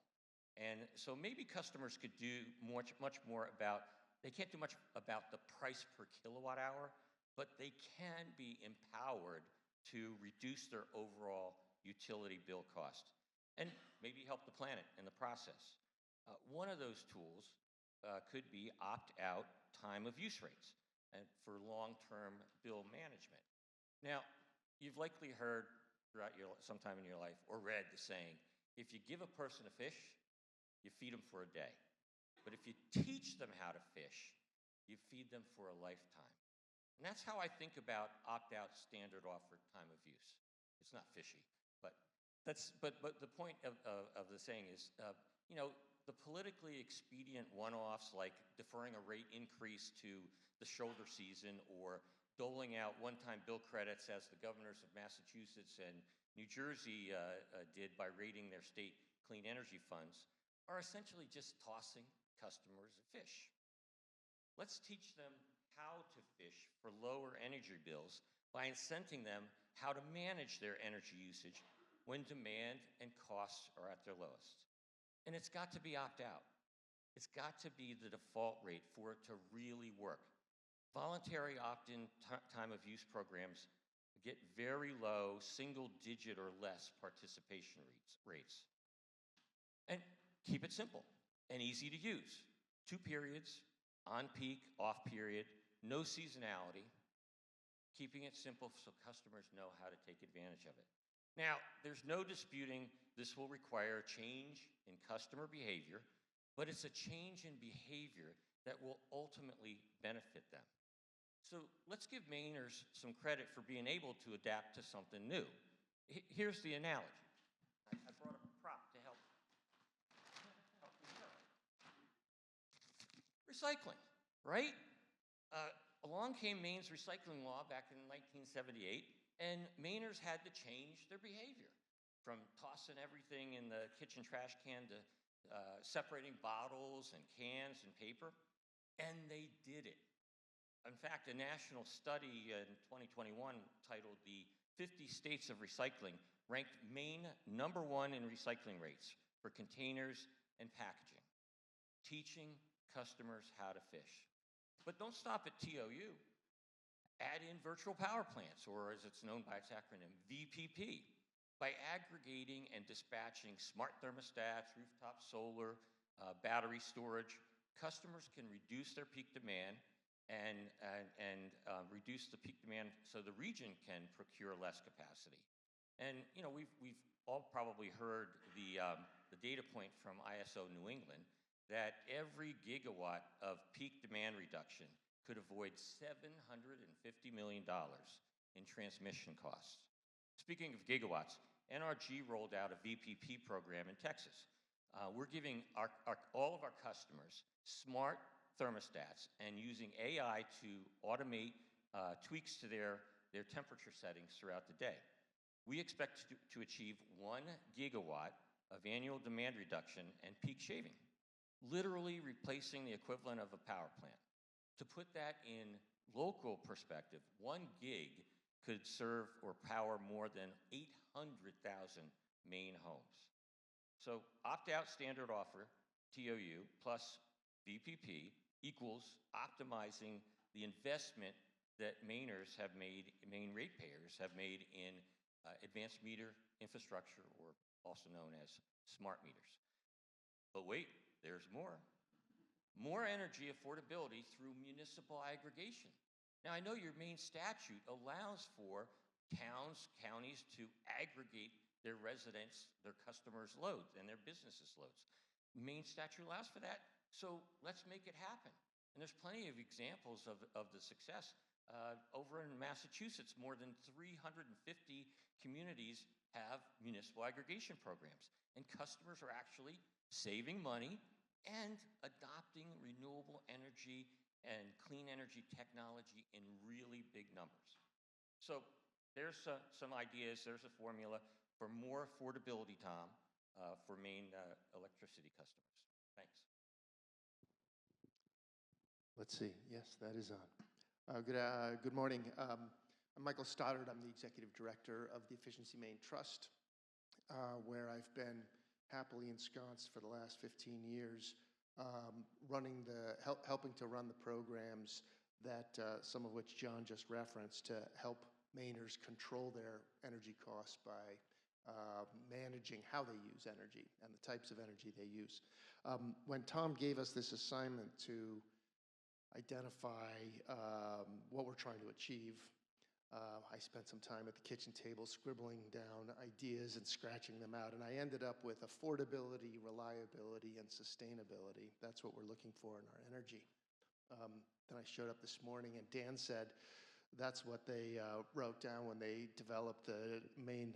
And so maybe customers could do much more about, they can't do much about the price per kilowatt hour, but they can be empowered to reduce their overall utility bill cost and maybe help the planet in the process. One of those tools could be opt-out time of use rates and for long-term bill management. Now, you've likely heard throughout sometime in your life or read the saying, if you give a person a fish, you feed them for a day. But if you teach them how to fish, you feed them for a lifetime. And that's how I think about opt-out standard offer time of use. It's not fishy, but the point of the saying is, you know, the politically expedient one-offs like deferring a rate increase to the shoulder season or doling out one-time bill credits as the governors of Massachusetts and New Jersey did by rating their state clean energy funds are essentially just tossing customers a fish. Let's teach them how to fish for lower energy bills by incenting them how to manage their energy usage when demand and costs are at their lowest. And it's got to be opt-out. It's got to be the default rate for it to really work. Voluntary opt-in time of use programs get very low, single-digit or less participation rates. And keep it simple and easy to use. 2 periods, on peak, off period, no seasonality, keeping it simple so customers know how to take advantage of it. Now, there's no disputing this will require a change in customer behavior, but it's a change in behavior that will ultimately benefit them. So let's give Mainers some credit for being able to adapt to something new. Here's the analogy. I brought a prop to help me show. Recycling, right? Along came Maine's recycling law back in 1978, and Mainers had to change their behavior from tossing everything in the kitchen trash can to separating bottles and cans and paper, and they did it. In fact, a national study in 2021 titled The 50 States of Recycling ranked Maine #1 in recycling rates for containers and packaging, teaching customers how to fish. But don't stop at TOU. Add in virtual power plants, or as it's known by its acronym, VPP. By aggregating and dispatching smart thermostats, rooftop solar, battery storage, customers can reduce their peak demand and reduce the peak demand so the region can procure less capacity. And you know, we've all probably heard the data point from ISO New England that every gigawatt of peak demand reduction could avoid $750 million in transmission costs. Speaking of gigawatts, NRG rolled out a VPP program in Texas. We're giving all of our customers smart thermostats and using AI to automate tweaks to their temperature settings throughout the day. We expect to achieve 1 gigawatt of annual demand reduction and peak shaving, literally replacing the equivalent of a power plant. To put that in local perspective, 1 gig could serve or power more than 800,000 Maine homes. So opt-out standard offer, TOU, plus VPP equals optimizing the investment that Mainers have made, Maine ratepayers have made in advanced meter infrastructure, or also known as smart meters. But wait, there's more. More energy affordability through municipal aggregation. Now, I know your Maine statute allows for towns, counties to aggregate their residents, their customers' loads, and their businesses' loads. Maine statute allows for that, so let's make it happen. And there's plenty of examples of the success. Over in Massachusetts, more than 350 communities have municipal aggregation programs, and customers are actually saving money and adopting renewable energy and clean energy technology in really big numbers. So there's some ideas, there's a formula for more affordability, Tom, for Maine electricity customers. Thanks. Let's see, yes, that is on. Good morning. I'm Michael Stoddard. I'm the Executive Director of the Efficiency Maine Trust, where I've been happily ensconced for the last 15 years, helping to run the programs that some of which John just referenced to help Mainers control their energy costs by managing how they use energy and the types of energy they use. When Tom gave us this assignment to identify what we're trying to achieve, I spent some time at the kitchen table scribbling down ideas and scratching them out, and I ended up with affordability, reliability, and sustainability. That's what we're looking for in our energy. Then I showed up this morning, and Dan said that's what they wrote down when they developed the Maine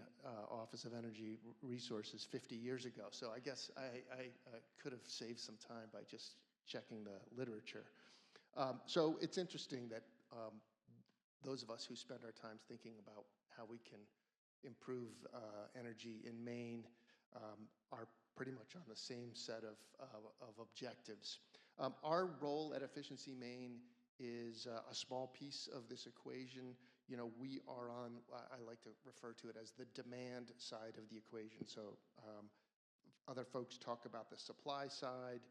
Office of Energy Resources 50 years ago. So I guess I could have saved some time by just checking the literature. So it's interesting that those of us who spend our time thinking about how we can improve energy in Maine are pretty much on the same set of objectives. Our role at Efficiency Maine is a small piece of this equation. You know, we are on, I like to refer to it as the demand side of the equation. So other folks talk about the supply side,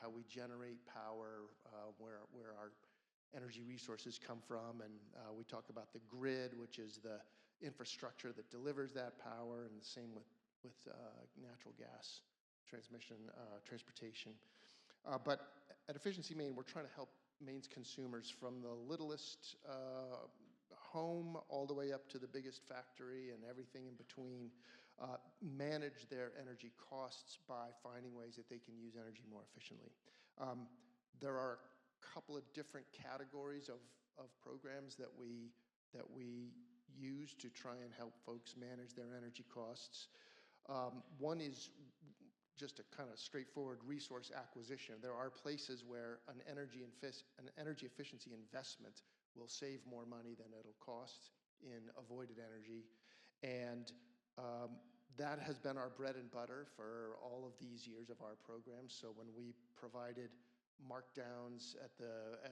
how we generate power, where our energy resources come from, and we talk about the grid, which is the infrastructure that delivers that power, and the same with natural gas transmission, transportation. But at Efficiency Maine, we're trying to help Maine's consumers from the littlest home all the way up to the biggest factory and everything in between manage their energy costs by finding ways that they can use energy more efficiently. There are a couple of different categories of programs that we use to try and help folks manage their energy costs. One is just a kind of straightforward resource acquisition. There are places where an energy efficiency investment will save more money than it'll cost in avoided energy. And that has been our bread and butter for all of these years of our program. So when we provided markdowns at the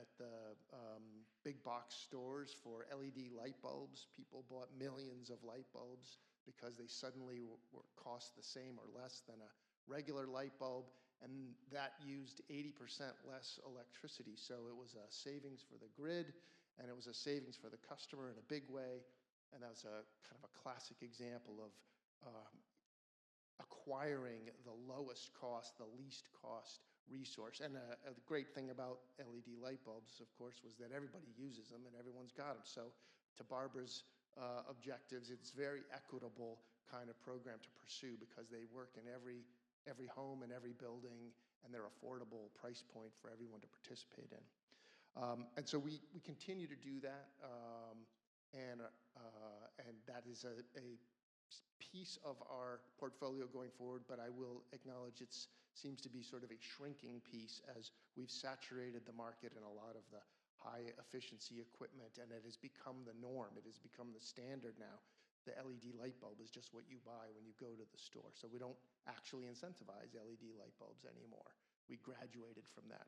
big box stores for LED light bulbs, people bought millions of light bulbs because they suddenly were cost the same or less than a regular light bulb, and that used 80% less electricity. So it was a savings for the grid, and it was a savings for the customer in a big way. And that was a kind of a classic example of acquiring the lowest cost, the least cost resource. And a great thing about LED light bulbs, of course, was that everybody uses them and everyone's got them. So to Barbara's objectives, it's very equitable kind of program to pursue because they work in every home and every building, and they're affordable price point for everyone to participate in. And so we continue to do that, and that is a piece of our portfolio going forward, but I will acknowledge it seems to be sort of a shrinking piece as we've saturated the market in a lot of the high efficiency equipment, and it has become the norm. It has become the standard now. The LED light bulb is just what you buy when you go to the store. So we don't actually incentivize LED light bulbs anymore. We graduated from that.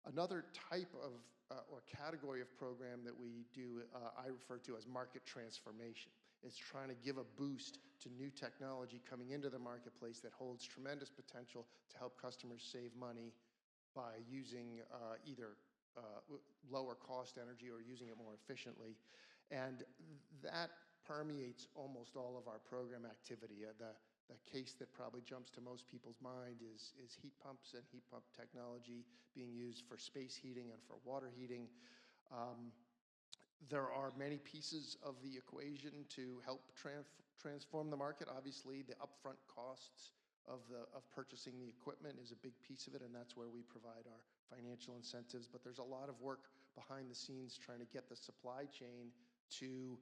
Another type of or category of program that we do, I refer to as market transformation. It's trying to give a boost to new technology coming into the marketplace that holds tremendous potential to help customers save money by using either lower cost energy or using it more efficiently. And that permeates almost all of our program activity. The case that probably jumps to most people's mind is heat pumps and heat pump technology being used for space heating and for water heating. There are many pieces of the equation to help transform the market. Obviously, the upfront costs of purchasing the equipment is a big piece of it, and that's where we provide our financial incentives. But there's a lot of work behind the scenes trying to get the supply chain to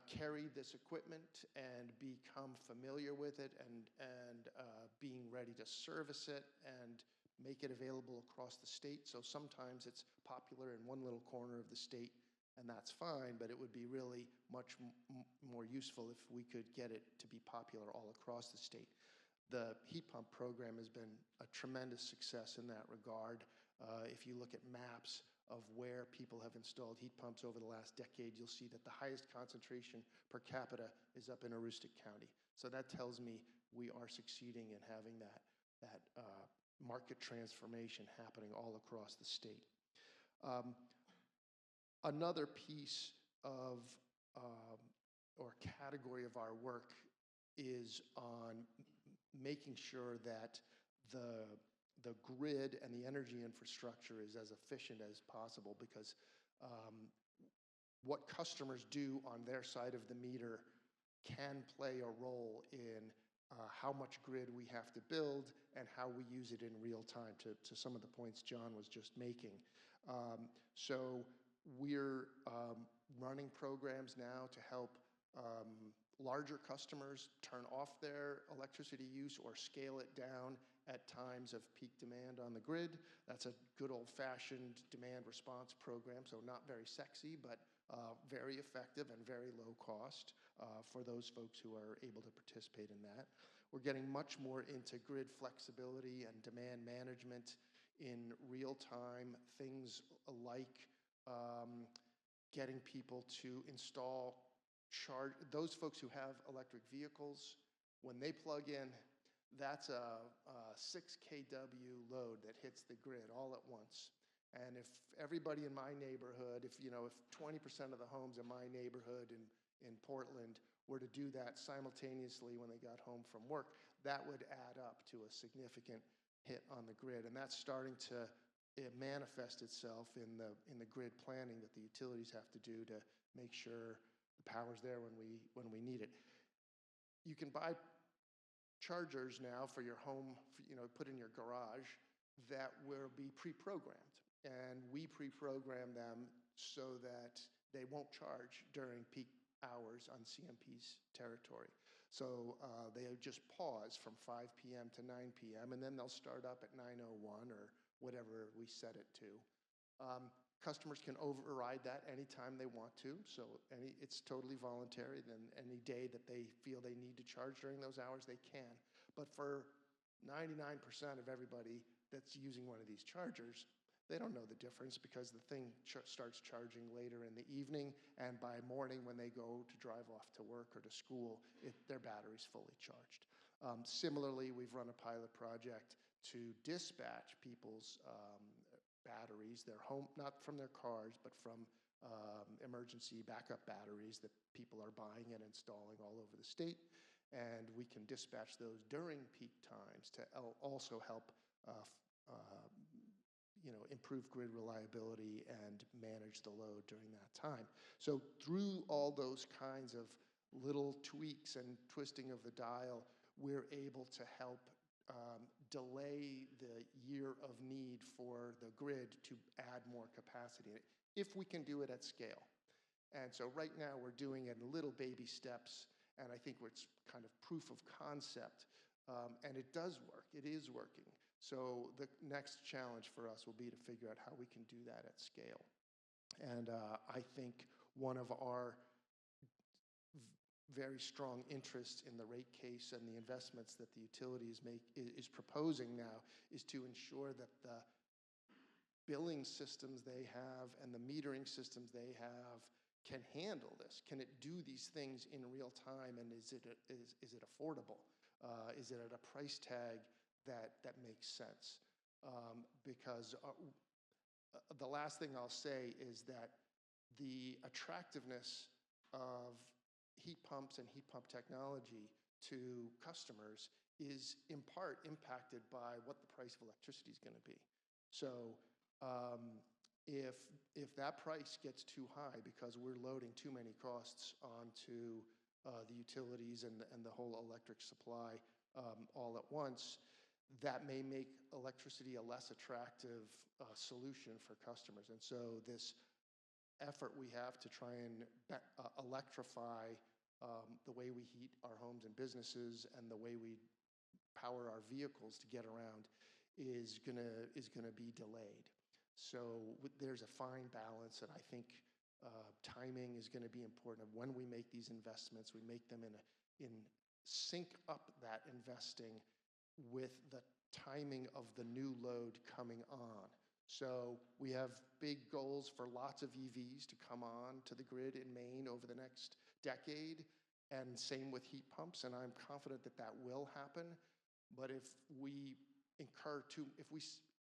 carry this equipment and become familiar with it, and being ready to service it and make it available across the state. So sometimes it's popular in one little corner of the state, and that's fine, but it would be really much more useful if we could get it to be popular all across the state. The heat pump program has been a tremendous success in that regard. If you look at maps of where people have installed heat pumps over the last decade, you'll see that the highest concentration per capita is up in Aroostook County. So that tells me we are succeeding in having that market transformation happening all across the state. Another piece of or category of our work is on making sure that the grid and the energy infrastructure is as efficient as possible, because what customers do on their side of the meter can play a role in how much grid we have to build and how we use it in real time, to some of the points John was just making. So we're running programs now to help larger customers turn off their electricity use or scale it down at times of peak demand on the grid. That's a good old-fashioned demand response program, so not very sexy, but very effective and very low cost for those folks who are able to participate in that. We're getting much more into grid flexibility and demand management in real time, things like getting people to install those folks who have electric vehicles, when they plug in, that's a 6 kW load that hits the grid all at once. And if everybody in my neighborhood, if 20% of the homes in my neighborhood in Portland were to do that simultaneously when they got home from work, that would add up to a significant hit on the grid. And that's starting to manifest itself in the grid planning that the utilities have to do to make sure the power's there when we need it. You can buy chargers now for your home, put in your garage, that will be pre-programmed. And we pre-program them so that they won't charge during peak hours on CMP's territory. So they just pause from 5 p.m. to 9 p.m. and then they'll start up at 9:01 or whatever we set it to. Customers can override that anytime they want to, so it's totally voluntary. Then any day that they feel they need to charge during those hours, they can. But for 99% of everybody that's using one of these chargers, they don't know the difference because the thing starts charging later in the evening, and by morning when they go to drive off to work or to school, their battery's fully charged. Similarly, we've run a pilot project to dispatch people's batteries, their home, not from their cars, but from emergency backup batteries that people are buying and installing all over the state. And we can dispatch those during peak times to also help improve grid reliability and manage the load during that time. So through all those kinds of little tweaks and twisting of the dial, we're able to help delay the year of need for the grid to add more capacity in it, if we can do it at scale. And so right now we're doing it in little baby steps, and I think it's kind of proof of concept, and it does work. It is working. So the next challenge for us will be to figure out how we can do that at scale. And I think one of our very strong interest in the rate case and the investments that the utilities is proposing now is to ensure that the billing systems they have and the metering systems they have can handle this. Can it do these things in real time, and is it affordable? Is it at a price tag that makes sense? Because the last thing I'll say is that the attractiveness of heat pumps and heat pump technology to customers is in part impacted by what the price of electricity is going to be. So if that price gets too high because we're loading too many costs onto the utilities and the whole electric supply all at once, that may make electricity a less attractive solution for customers. And so this effort we have to try and electrify the way we heat our homes and businesses and the way we power our vehicles to get around is gonna be delayed. So there's a fine balance, and I think timing is going to be important. Of when we make these investments, we make them in sync up that investing with the timing of the new load coming on. So we have big goals for lots of EVs to come on to the grid in Maine over the next decade, and same with heat pumps, and I'm confident that that will happen. But if we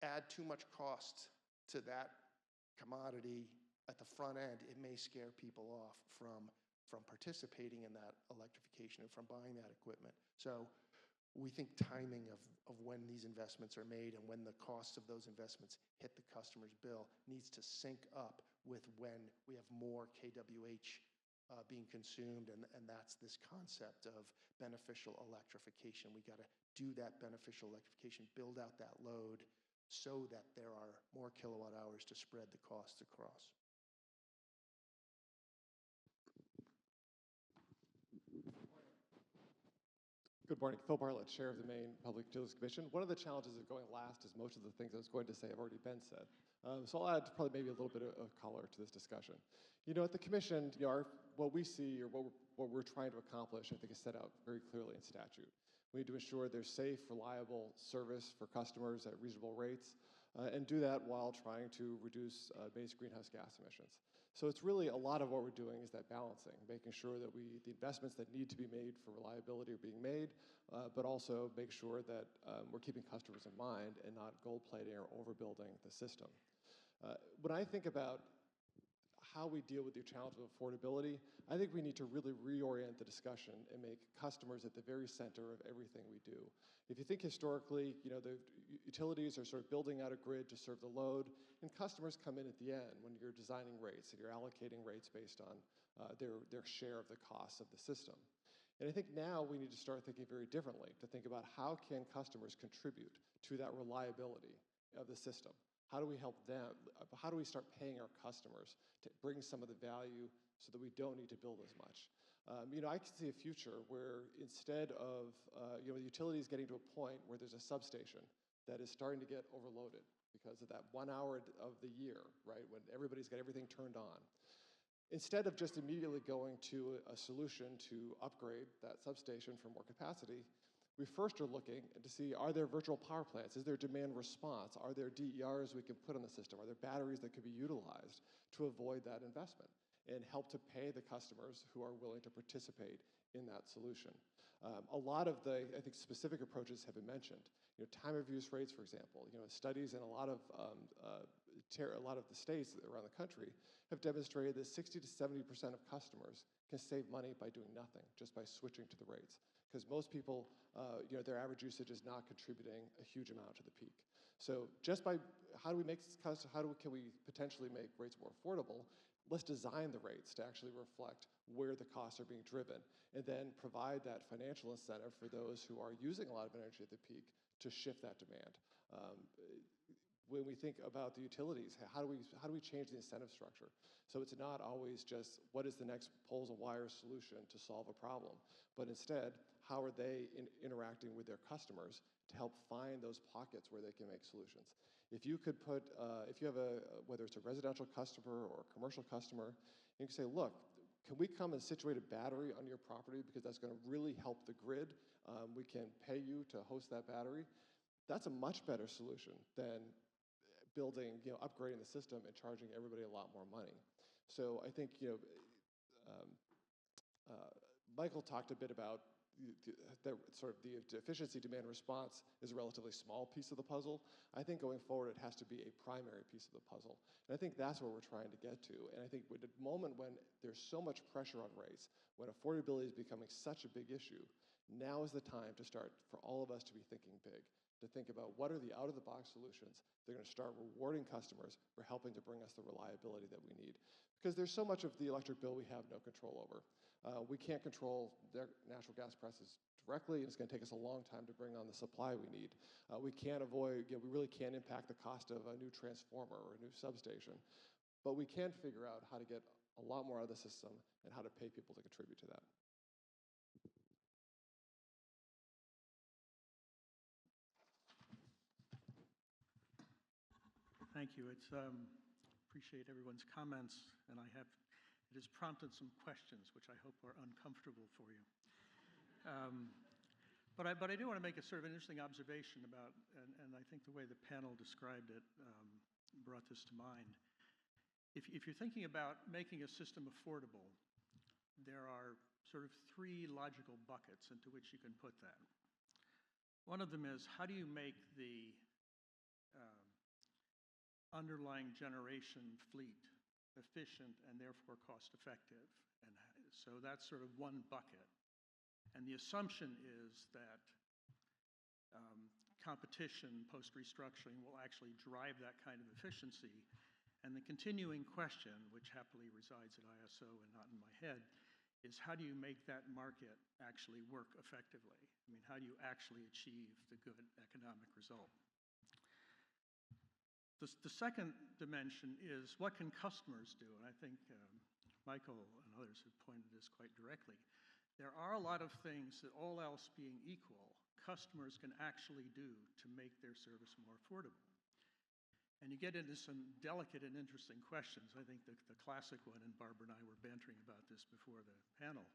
add too much cost to that commodity at the front end, it may scare people off from participating in that electrification and from buying that equipment. So we think timing of when these investments are made and when the costs of those investments hit the customer's bill needs to sync up with when we have more kWh being consumed, and that's this concept of beneficial electrification. We got to do that beneficial electrification, build out that load so that there are more kilowatt hours to spread the costs across. Good morning. Phil Bartlett, Chair of the Maine Public Utilities Commission. One of the challenges of going last is most of the things I was going to say have already been said. So I'll add probably maybe a little bit of color to this discussion. You know, at the Commission, you know, what we see or what we're trying to accomplish, I think, is set out very clearly in statute. We need to ensure there's safe, reliable service for customers at reasonable rates, and do that while trying to reduce Maine's greenhouse gas emissions. So it's really a lot of what we're doing is that balancing, making sure that the investments that need to be made for reliability are being made, but also make sure that we're keeping customers in mind and not gold plating or overbuilding the system. When I think about how we deal with the challenge of affordability, I think we need to really reorient the discussion and make customers at the very center of everything we do. If you think historically, you know, the utilities are sort of building out a grid to serve the load, and customers come in at the end when you're designing rates and you're allocating rates based on their share of the costs of the system. And I think now we need to start thinking very differently, to think about how can customers contribute to that reliability of the system. How do we help them? How do we start paying our customers to bring some of the value so that we don't need to build as much? You know, I can see a future where instead of, you know, the utilities getting to a point where there's a substation that is starting to get overloaded because of that 1 hour of the year, right, when everybody's got everything turned on. Instead of just immediately going to a solution to upgrade that substation for more capacity, we first are looking to see, are there virtual power plants? Is there demand response? Are there DERs we can put on the system? Are there batteries that could be utilized to avoid that investment and help to pay the customers who are willing to participate in that solution? A lot of the, I think, specific approaches have been mentioned. You know, time of use rates, for example. You know, studies in a lot of the states around the country have demonstrated that 60 to 70% of customers can save money by doing nothing, just by switching to the rates. Because most people, you know, their average usage is not contributing a huge amount to the peak. So just by, can we potentially make rates more affordable? Let's design the rates to actually reflect where the costs are being driven, and then provide that financial incentive for those who are using a lot of energy at the peak to shift that demand. When we think about the utilities, how do we change the incentive structure? So it's not always just what is the next poles and wires solution to solve a problem, but instead, how are they interacting with their customers to help find those pockets where they can make solutions? If you could put, if you have whether it's a residential customer or a commercial customer, you can say, look, can we come and situate a battery on your property because that's going to really help the grid? We can pay you to host that battery. That's a much better solution than building, you know, upgrading the system and charging everybody a lot more money. So I think, you know, Michael talked a bit about the efficiency demand response is a relatively small piece of the puzzle. I think going forward, it has to be a primary piece of the puzzle. And I think that's where we're trying to get to. And I think at the moment when there's so much pressure on rates, when affordability is becoming such a big issue, now is the time to start for all of us to be thinking big, to think about what are the out-of-the-box solutions that are going to start rewarding customers for helping to bring us the reliability that we need. Because there's so much of the electric bill we have no control over. We can't control their natural gas prices directly, and it's going to take us a long time to bring on the supply we need. We can't avoid, you know, we really can't impact the cost of a new transformer or a new substation, but we can figure out how to get a lot more out of the system and how to pay people to contribute to that. Thank you. Appreciate everyone's comments, and it has prompted some questions, which I hope are uncomfortable for you. But I do want to make a sort of an interesting observation about, and I think the way the panel described it brought this to mind. If you're thinking about making a system affordable, there are sort of three logical buckets into which you can put that. One of them is, how do you make the underlying generation fleet efficient and therefore cost effective? And so that's sort of one bucket. And the assumption is that competition post-restructuring will actually drive that kind of efficiency. And the continuing question, which happily resides at ISO and not in my head, is how do you make that market actually work effectively? I mean, how do you actually achieve the good economic result? The second dimension is what can customers do? And I think Michael and others have pointed this quite directly. There are a lot of things that, all else being equal, customers can actually do to make their service more affordable. And you get into some delicate and interesting questions. I think the classic one, and Barbara and I were bantering about this before the panel,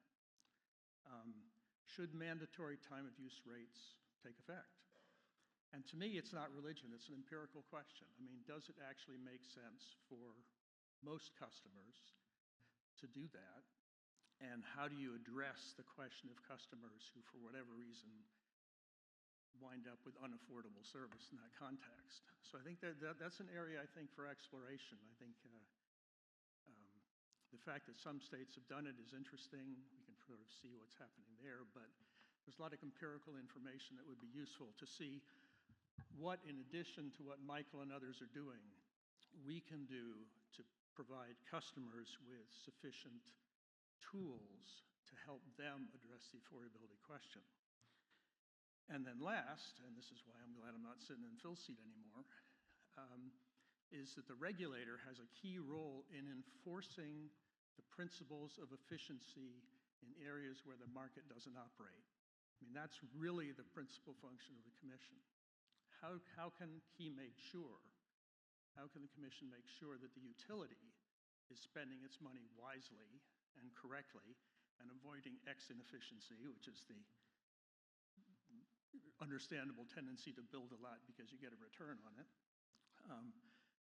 should mandatory time of use rates take effect? And to me, it's not religion, it's an empirical question. I mean, does it actually make sense for most customers to do that? And how do you address the question of customers who, for whatever reason, wind up with unaffordable service in that context? So I think that's an area, I think, for exploration. I think the fact that some states have done it is interesting. We can sort of see what's happening there, but there's a lot of empirical information that would be useful to see what, in addition to what Michael and others are doing, we can do to provide customers with sufficient tools to help them address the affordability question. And then last, and this is why I'm glad I'm not sitting in Phil's seat anymore, is that the regulator has a key role in enforcing the principles of efficiency in areas where the market doesn't operate. I mean, that's really the principal function of the Commission. How can he make sure, how can the Commission make sure that the utility is spending its money wisely and correctly and avoiding X inefficiency, which is the understandable tendency to build a lot because you get a return on it.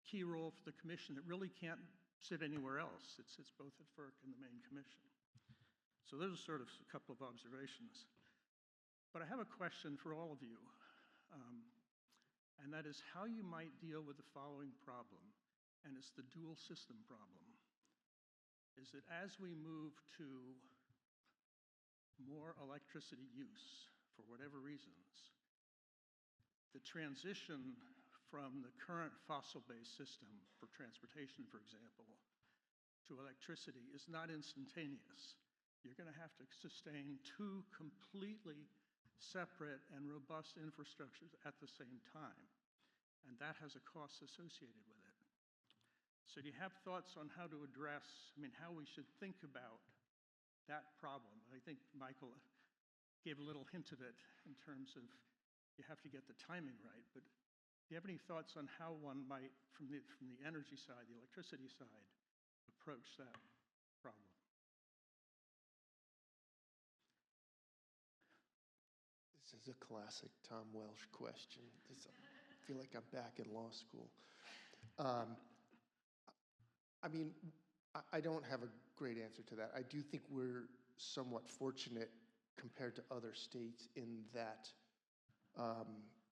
Key role for the Commission that really can't sit anywhere else. It sits both at FERC and the Maine Commission. So those are sort of a couple of observations. But I have a question for all of you, and that is how you might deal with the following problem, and it's the dual system problem. Is that as we move to more electricity use, for whatever reasons, the transition from the current fossil-based system for transportation, for example, to electricity is not instantaneous. You're going to have to sustain two completely separate and robust infrastructures at the same time, and that has a cost associated with it. So do you have thoughts on how to address, how we should think about that problem? I think Michael gave a little hint of it in terms of you have to get the timing right, but do you have any thoughts on how one might, from the energy side, the electricity side, approach that problem? This is a classic Tom Welsh question. I feel like I'm back in law school. I don't have a great answer to that. I do think we're somewhat fortunate compared to other states in that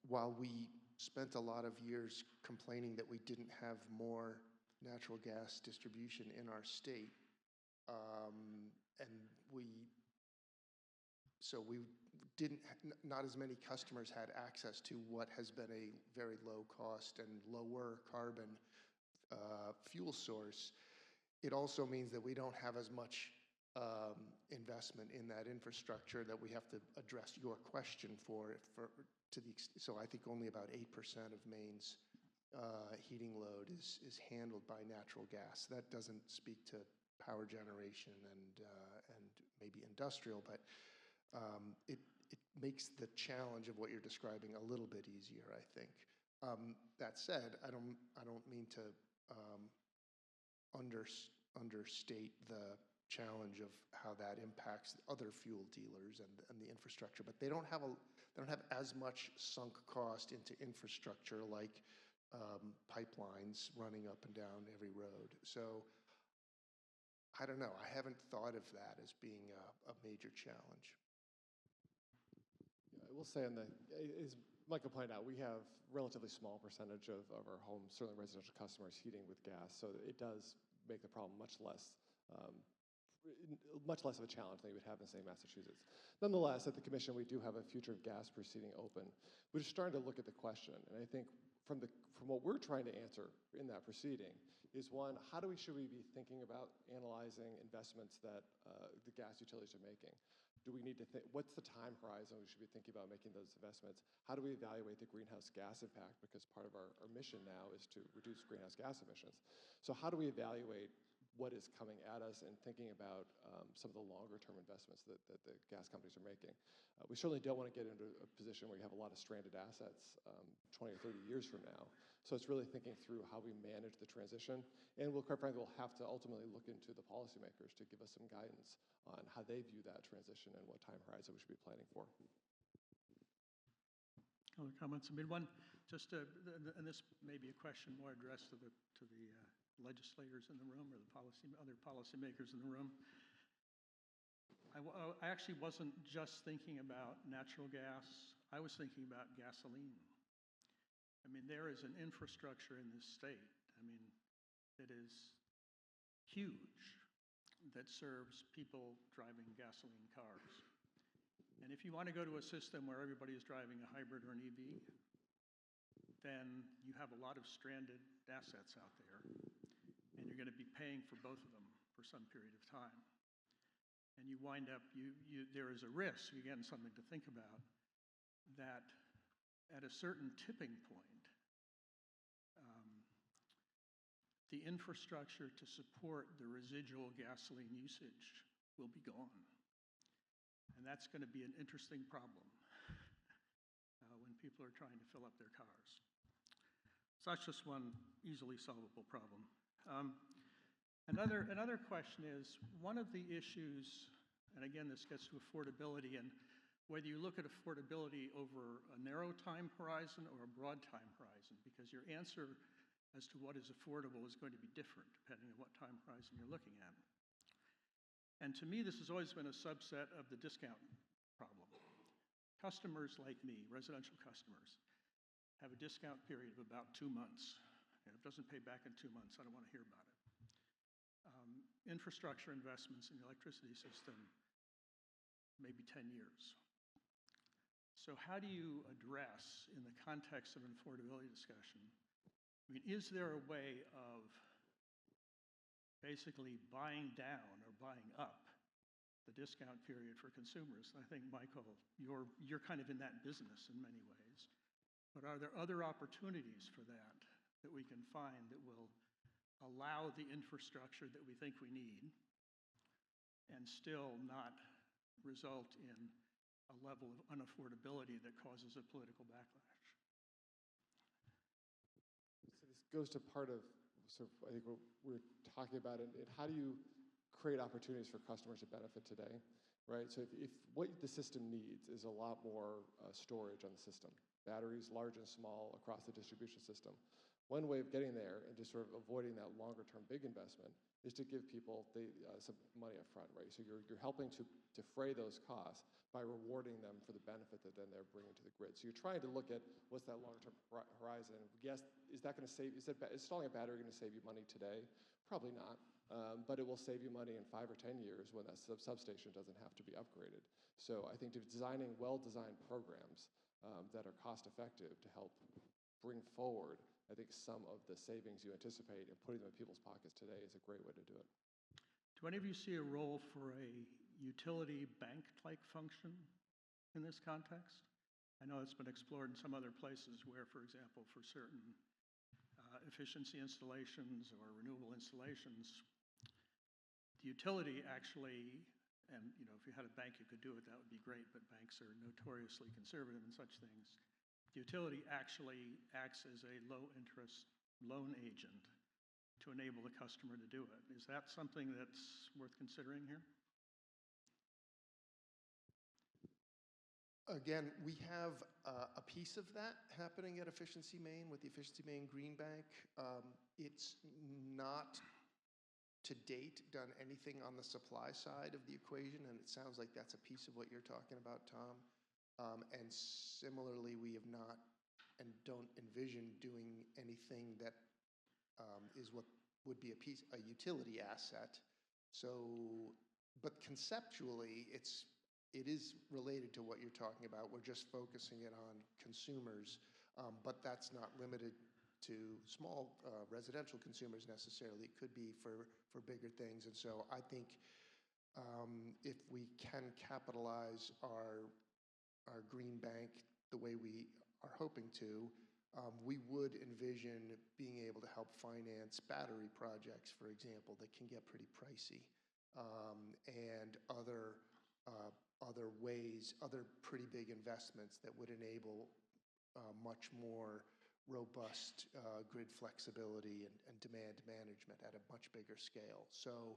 while we spent a lot of years complaining that we didn't have more natural gas distribution in our state, not as many customers had access to what has been a very low cost and lower carbon fuel source. It also means that we don't have as much investment in that infrastructure that we have to address your question so I think only about 8% of Maine's heating load is handled by natural gas. That doesn't speak to power generation and maybe industrial, but it makes the challenge of what you're describing a little bit easier, I think. That said, I don't mean to understate the challenge of how that impacts other fuel dealers and the infrastructure, but they don't have as much sunk cost into infrastructure like pipelines running up and down every road. So I don't know. I haven't thought of that as being a major challenge. I will say, as Michael pointed out, we have a relatively small percentage of our homes, certainly residential customers, heating with gas, so it does make the problem much less of a challenge than you would have in, say, Massachusetts. Nonetheless, at the Commission, we do have a future of gas proceeding open. We're just starting to look at the question, and I think from what we're trying to answer in that proceeding is one, should we be thinking about analyzing investments that the gas utilities are making? Do we need to think, what's the time horizon we should be thinking about making those investments? How do we evaluate the greenhouse gas impact? Because part of our mission now is to reduce greenhouse gas emissions. So how do we evaluate what is coming at us and thinking about some of the longer term investments that the gas companies are making? We certainly don't want to get into a position where you have a lot of stranded assets 20 or 30 years from now. So it's really thinking through how we manage the transition. And we'll, quite frankly, we'll have to ultimately look into the policymakers to give us some guidance on how they view that transition and what time horizon we should be planning for. Other comments? I mean, one, just to, and this may be a question more addressed to the legislators in the room or the other policymakers in the room. I actually wasn't just thinking about natural gas. I was thinking about gasoline. I mean, there is an infrastructure in this state, I mean, that is huge, that serves people driving gasoline cars. And if you want to go to a system where everybody is driving a hybrid or an EV, then you have a lot of stranded assets out there, and you're going to be paying for both of them for some period of time. And you wind up, there is a risk, again, something to think about, that at a certain tipping point, the infrastructure to support the residual gasoline usage will be gone. And that's going to be an interesting problem when people are trying to fill up their cars. So that's just one easily solvable problem. Another question is, one of the issues, and again, this gets to affordability, and whether you look at affordability over a narrow time horizon or a broad time horizon, because your answer as to what is affordable is going to be different depending on what time horizon you're looking at. And to me, this has always been a subset of the discount problem. Customers like me, residential customers, have a discount period of about 2 months. And if it doesn't pay back in 2 months, I don't want to hear about it. Infrastructure investments in the electricity system, maybe 10 years. So how do you address, in the context of an affordability discussion, I mean, is there a way of basically buying down or buying up the discount period for consumers? And I think, Michael, you're kind of in that business in many ways. But are there other opportunities for that we can find that will allow the infrastructure that we think we need and still not result in a level of unaffordability that causes a political backlash? So this goes to part of, I think what we're talking about, and how do you create opportunities for customers to benefit today, right? So if what the system needs is a lot more storage on the system, batteries large and small across the distribution system, one way of getting there and just sort of avoiding that longer term big investment is to give people some money up front, right? So you're helping to defray those costs by rewarding them for the benefit that then they're bringing to the grid. So you're trying to look at what's that long-term horizon. Yes, is that going to save, is installing a battery going to save you money today? Probably not, but it will save you money in 5 or 10 years when that substation doesn't have to be upgraded. So I think designing well-designed programs that are cost-effective to help bring forward, I think, some of the savings you anticipate and putting them in people's pockets today is a great way to do it. Do any of you see a role for a utility bank-like function in this context? I know it's been explored in some other places where, for example, for certain efficiency installations or renewable installations, the utility actually, and if you had a bank you could do it, that would be great, but banks are notoriously conservative in such things. The utility actually acts as a low-interest loan agent to enable the customer to do it. Is that something that's worth considering here? Again, we have a piece of that happening at Efficiency Maine with the Efficiency Maine Green Bank. It's not, to date, done anything on the supply side of the equation, and it sounds like that's a piece of what you're talking about, Tom. And similarly, we have not and don't envision doing anything that is what would be a utility asset. So, but conceptually, it is related to what you're talking about. We're just focusing it on consumers, but that's not limited to small residential consumers necessarily. It could be for bigger things. And so I think if we can capitalize our green bank the way we are hoping to, we would envision being able to help finance battery projects, for example, that can get pretty pricey, and other ways, other pretty big investments that would enable much more robust grid flexibility and demand management at a much bigger scale. So,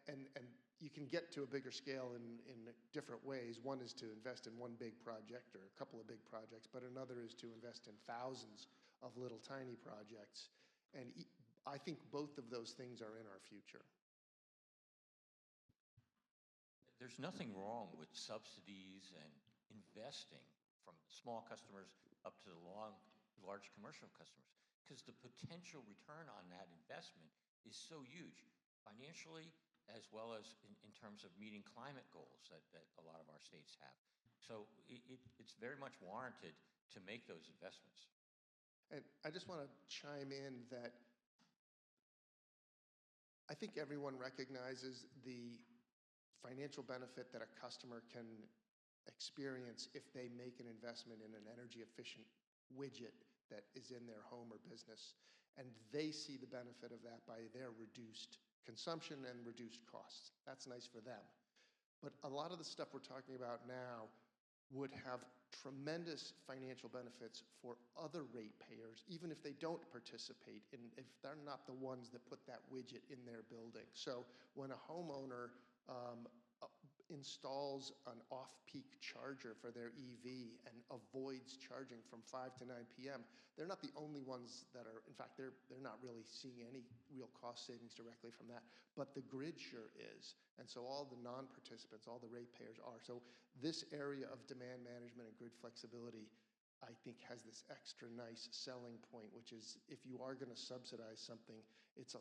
and you can get to a bigger scale in different ways. One is to invest in one big project or a couple of big projects, but another is to invest in thousands of little tiny projects. And I think both of those things are in our future. There's nothing wrong with subsidies and investing from small customers up to the large commercial customers, because the potential return on that investment is so huge, financially, as well as in terms of meeting climate goals that a lot of our states have. So it's very much warranted to make those investments. And I just want to chime in that I think everyone recognizes the financial benefit that a customer can experience if they make an investment in an energy efficient widget that is in their home or business. And they see the benefit of that by their reduced consumption and reduced costs. That's nice for them. But a lot of the stuff we're talking about now would have tremendous financial benefits for other ratepayers, even if they don't participate in, if they're not the ones that put that widget in their building. So when a homeowner installs an off-peak charger for their EV and avoids charging from 5 to 9 p.m., they're not the only ones that are, in fact, they're not really seeing any real cost savings directly from that, but the grid sure is. And so all the non-participants, all the ratepayers are. So this area of demand management and grid flexibility, I think, has this extra nice selling point, which is if you are going to subsidize something, it's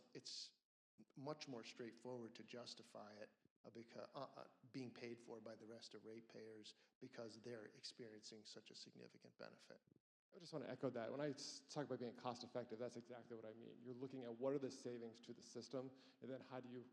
much more straightforward to justify it because being paid for by the rest of ratepayers because they're experiencing such a significant benefit. I just want to echo that. When I talk about being cost effective, that's exactly what I mean. You're looking at what are the savings to the system, and then how do you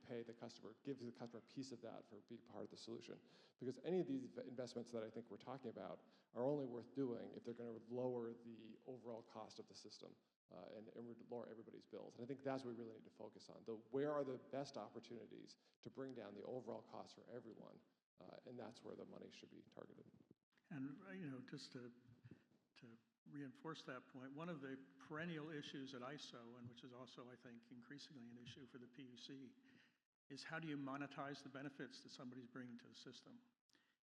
pay the customer, give the customer a piece of that for being part of the solution. Because any of these investments that I think we're talking about are only worth doing if they're going to lower the overall cost of the system. And lower everybody's bills. And I think that's what we really need to focus on. Where are the best opportunities to bring down the overall cost for everyone? And that's where the money should be targeted. And just to reinforce that point, one of the perennial issues at ISO, and which is also, I think, increasingly an issue for the PUC, is how do you monetize the benefits that somebody's bringing to the system?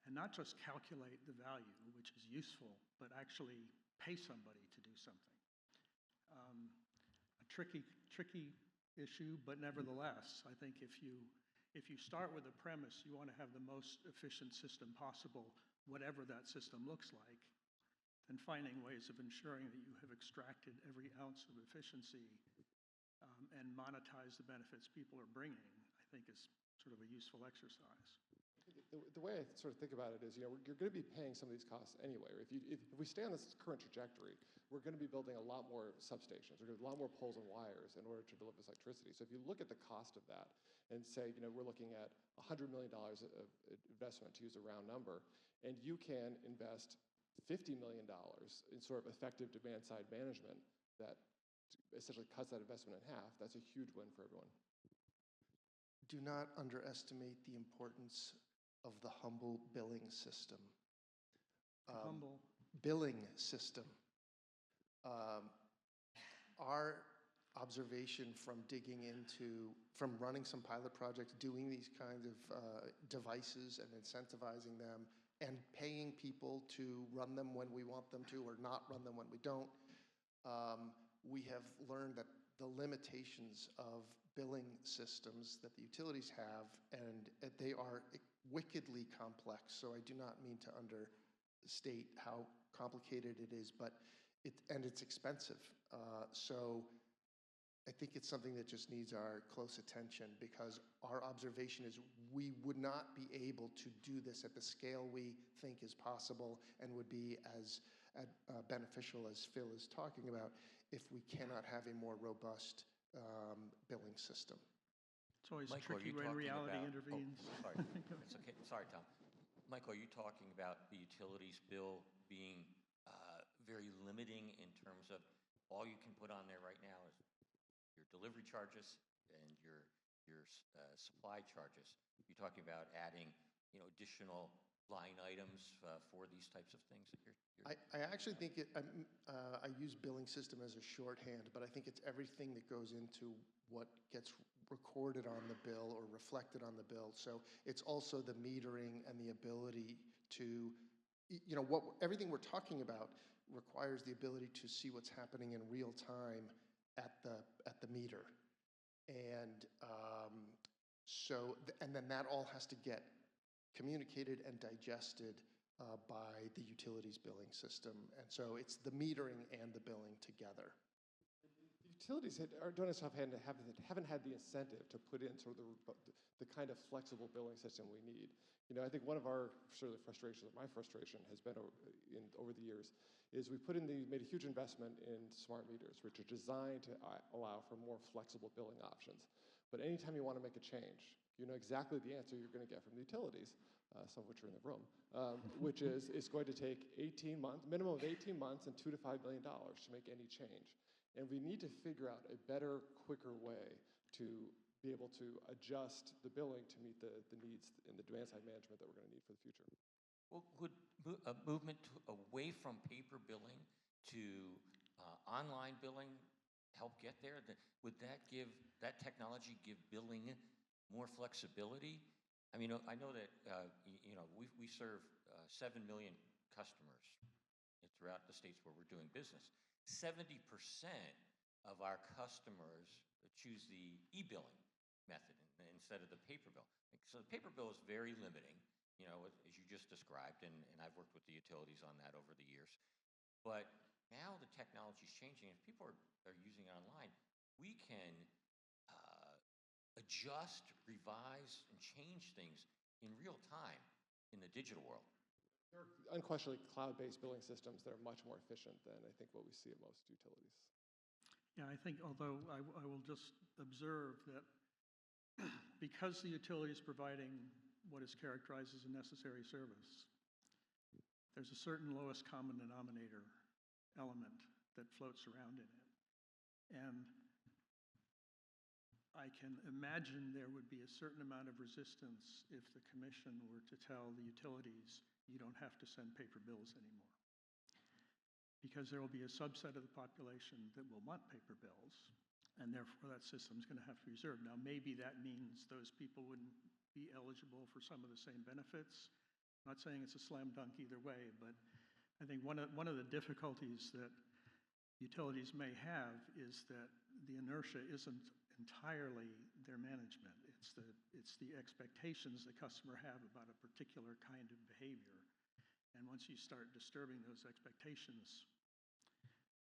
And not just calculate the value, which is useful, but actually pay somebody to do something. A tricky issue, but nevertheless, I think if you start with a premise, you want to have the most efficient system possible, whatever that system looks like, then finding ways of ensuring that you have extracted every ounce of efficiency and monetize the benefits people are bringing, I think is sort of a useful exercise. The way I sort of think about it is, you're going to be paying some of these costs anyway. If we stay on this current trajectory, we're going to be building a lot more substations. We're going to have a lot more poles and wires in order to deliver this electricity. So if you look at the cost of that and say, we're looking at $100 million of investment, to use a round number, and you can invest $50 million in sort of effective demand side management that essentially cuts that investment in half, that's a huge win for everyone. Do not underestimate the importance of the humble billing system. Humble billing system. Our observation from from running some pilot projects, doing these kinds of devices and incentivizing them and paying people to run them when we want them to or not run them when we don't, we have learned that the limitations of billing systems that the utilities have, and they are wickedly complex. So I do not mean to understate how complicated it is, but it's expensive. So I think it's something that just needs our close attention, because our observation is we would not be able to do this at the scale we think is possible and would be as beneficial as Phil is talking about if we cannot have a more robust billing system. It's always Michael, tricky when reality about, intervenes. Oh, sorry, it's okay. Sorry, Tom. Michael, are you talking about the utilities bill being very limiting in terms of all you can put on there right now is your delivery charges and your supply charges? You're talking about adding, additional line items for these types of things that you're I actually think I use billing system as a shorthand, but I think it's everything that goes into what gets recorded on the bill or reflected on the bill. So it's also the metering and the ability to, everything we're talking about requires the ability to see what's happening in real time at the meter. And and then that all has to get communicated and digested by the utilities billing system. And so it's the metering and the billing together. Utilities haven't had the incentive to put in sort of the kind of flexible billing system we need. I think one of our certainly frustrations, my frustration has been over the years, is we made a huge investment in smart meters, which are designed to allow for more flexible billing options. But anytime you want to make a change, you know exactly the answer you're going to get from the utilities, some of which are in the room, which is it's going to take 18 months, minimum of 18 months and $2 to $5 million to make any change. And we need to figure out a better, quicker way to be able to adjust the billing to meet the needs and the demand-side management that we're going to need for the future. Well, would a movement away from paper billing to online billing help get there? Would that technology give billing more flexibility? I mean, I know that we serve 7 million customers throughout the states where we're doing business. 70% of our customers choose the e-billing method instead of the paper bill. So the paper bill is very limiting, as you just described, and I've worked with the utilities on that over the years. But now the technology is changing. If people are using it online, we can adjust, revise, and change things in real time in the digital world. There are unquestionably cloud-based billing systems that are much more efficient than I think what we see at most utilities. Yeah, I think, although I will just observe that because the utility is providing what is characterized as a necessary service, there's a certain lowest common denominator element that floats around in it. And I can imagine there would be a certain amount of resistance if the commission were to tell the utilities, you don't have to send paper bills anymore. Because there will be a subset of the population that will want paper bills, and therefore that system's going to have to be reserved. Now, maybe that means those people wouldn't be eligible for some of the same benefits. I'm not saying it's a slam dunk either way, but I think one of the difficulties that utilities may have is that the inertia isn't entirely their management. It's the expectations the customer have about a particular kind of behavior. And once you start disturbing those expectations,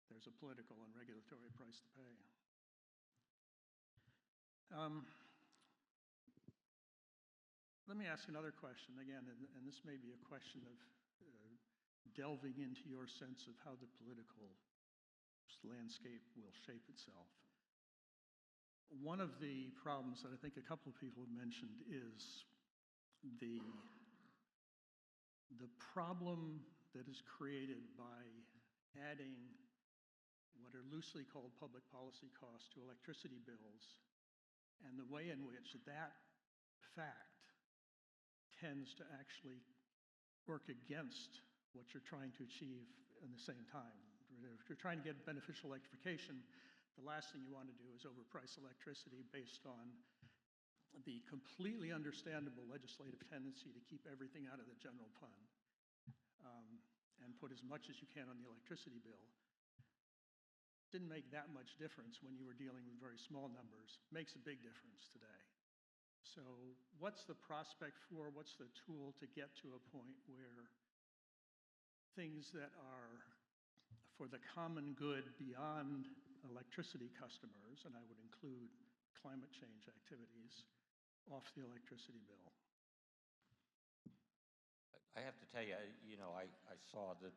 there's a political and regulatory price to pay. Let me ask another question again, and this may be a question of delving into your sense of how the political landscape will shape itself. One of the problems that I think a couple of people have mentioned is the problem that is created by adding what are loosely called public policy costs to electricity bills, and the way in which that fact tends to actually work against what you're trying to achieve in the same time. If you're trying to get beneficial electrification, the last thing you want to do is overprice electricity based on the completely understandable legislative tendency to keep everything out of the general fund and put as much as you can on the electricity bill. Didn't make that much difference when you were dealing with very small numbers. Makes a big difference today. So what's the prospect for, what's the tool to get to a point where things that are for the common good beyond electricity customers, and I would include climate change activities, off the electricity bill? I have to tell you, I saw that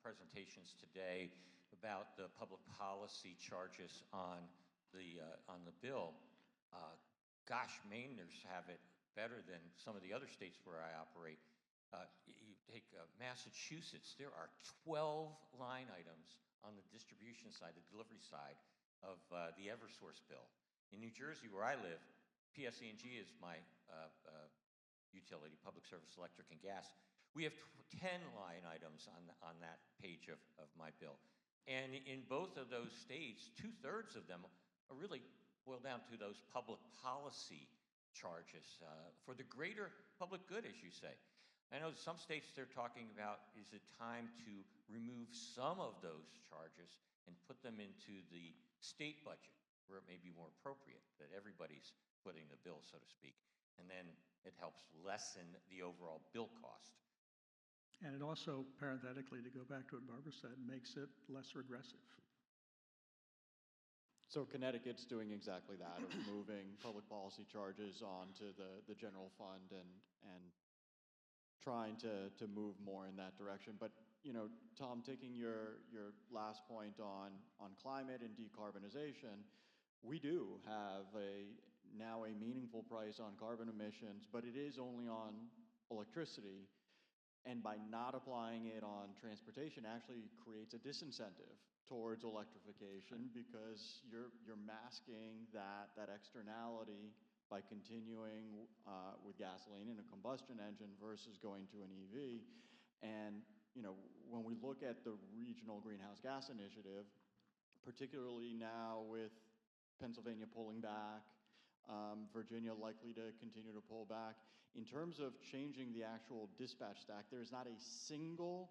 presentations today about the public policy charges on the bill. Gosh, Mainers have it better than some of the other states where I operate. You take Massachusetts, there are 12 line items on the distribution side, the delivery side of the Eversource bill. In New Jersey, where I live, PSE&G is my utility, public service, electric and gas. We have 10 line items on that page of my bill. And in both of those states, 2/3 of them are really boil down to those public policy charges for the greater public good, as you say. I know some states they're talking about, is it time to remove some of those charges and put them into the state budget where it may be more appropriate, that everybody's footing the bill, so to speak. And then it helps lessen the overall bill cost. And it also, parenthetically, to go back to what Barbara said, makes it less regressive. So Connecticut's doing exactly that, of moving public policy charges onto the general fund and trying to move more in that direction. But, you know, Tom, taking your last point on climate and decarbonization, we do have now a meaningful price on carbon emissions, but it is only on electricity. And by not applying it on transportation actually creates a disincentive towards electrification, because you're masking that externality by continuing with gasoline in a combustion engine versus going to an EV. And you know, when we look at the regional greenhouse gas initiative, particularly now with Pennsylvania pulling back, Virginia likely to continue to pull back, in terms of changing the actual dispatch stack, there's not a single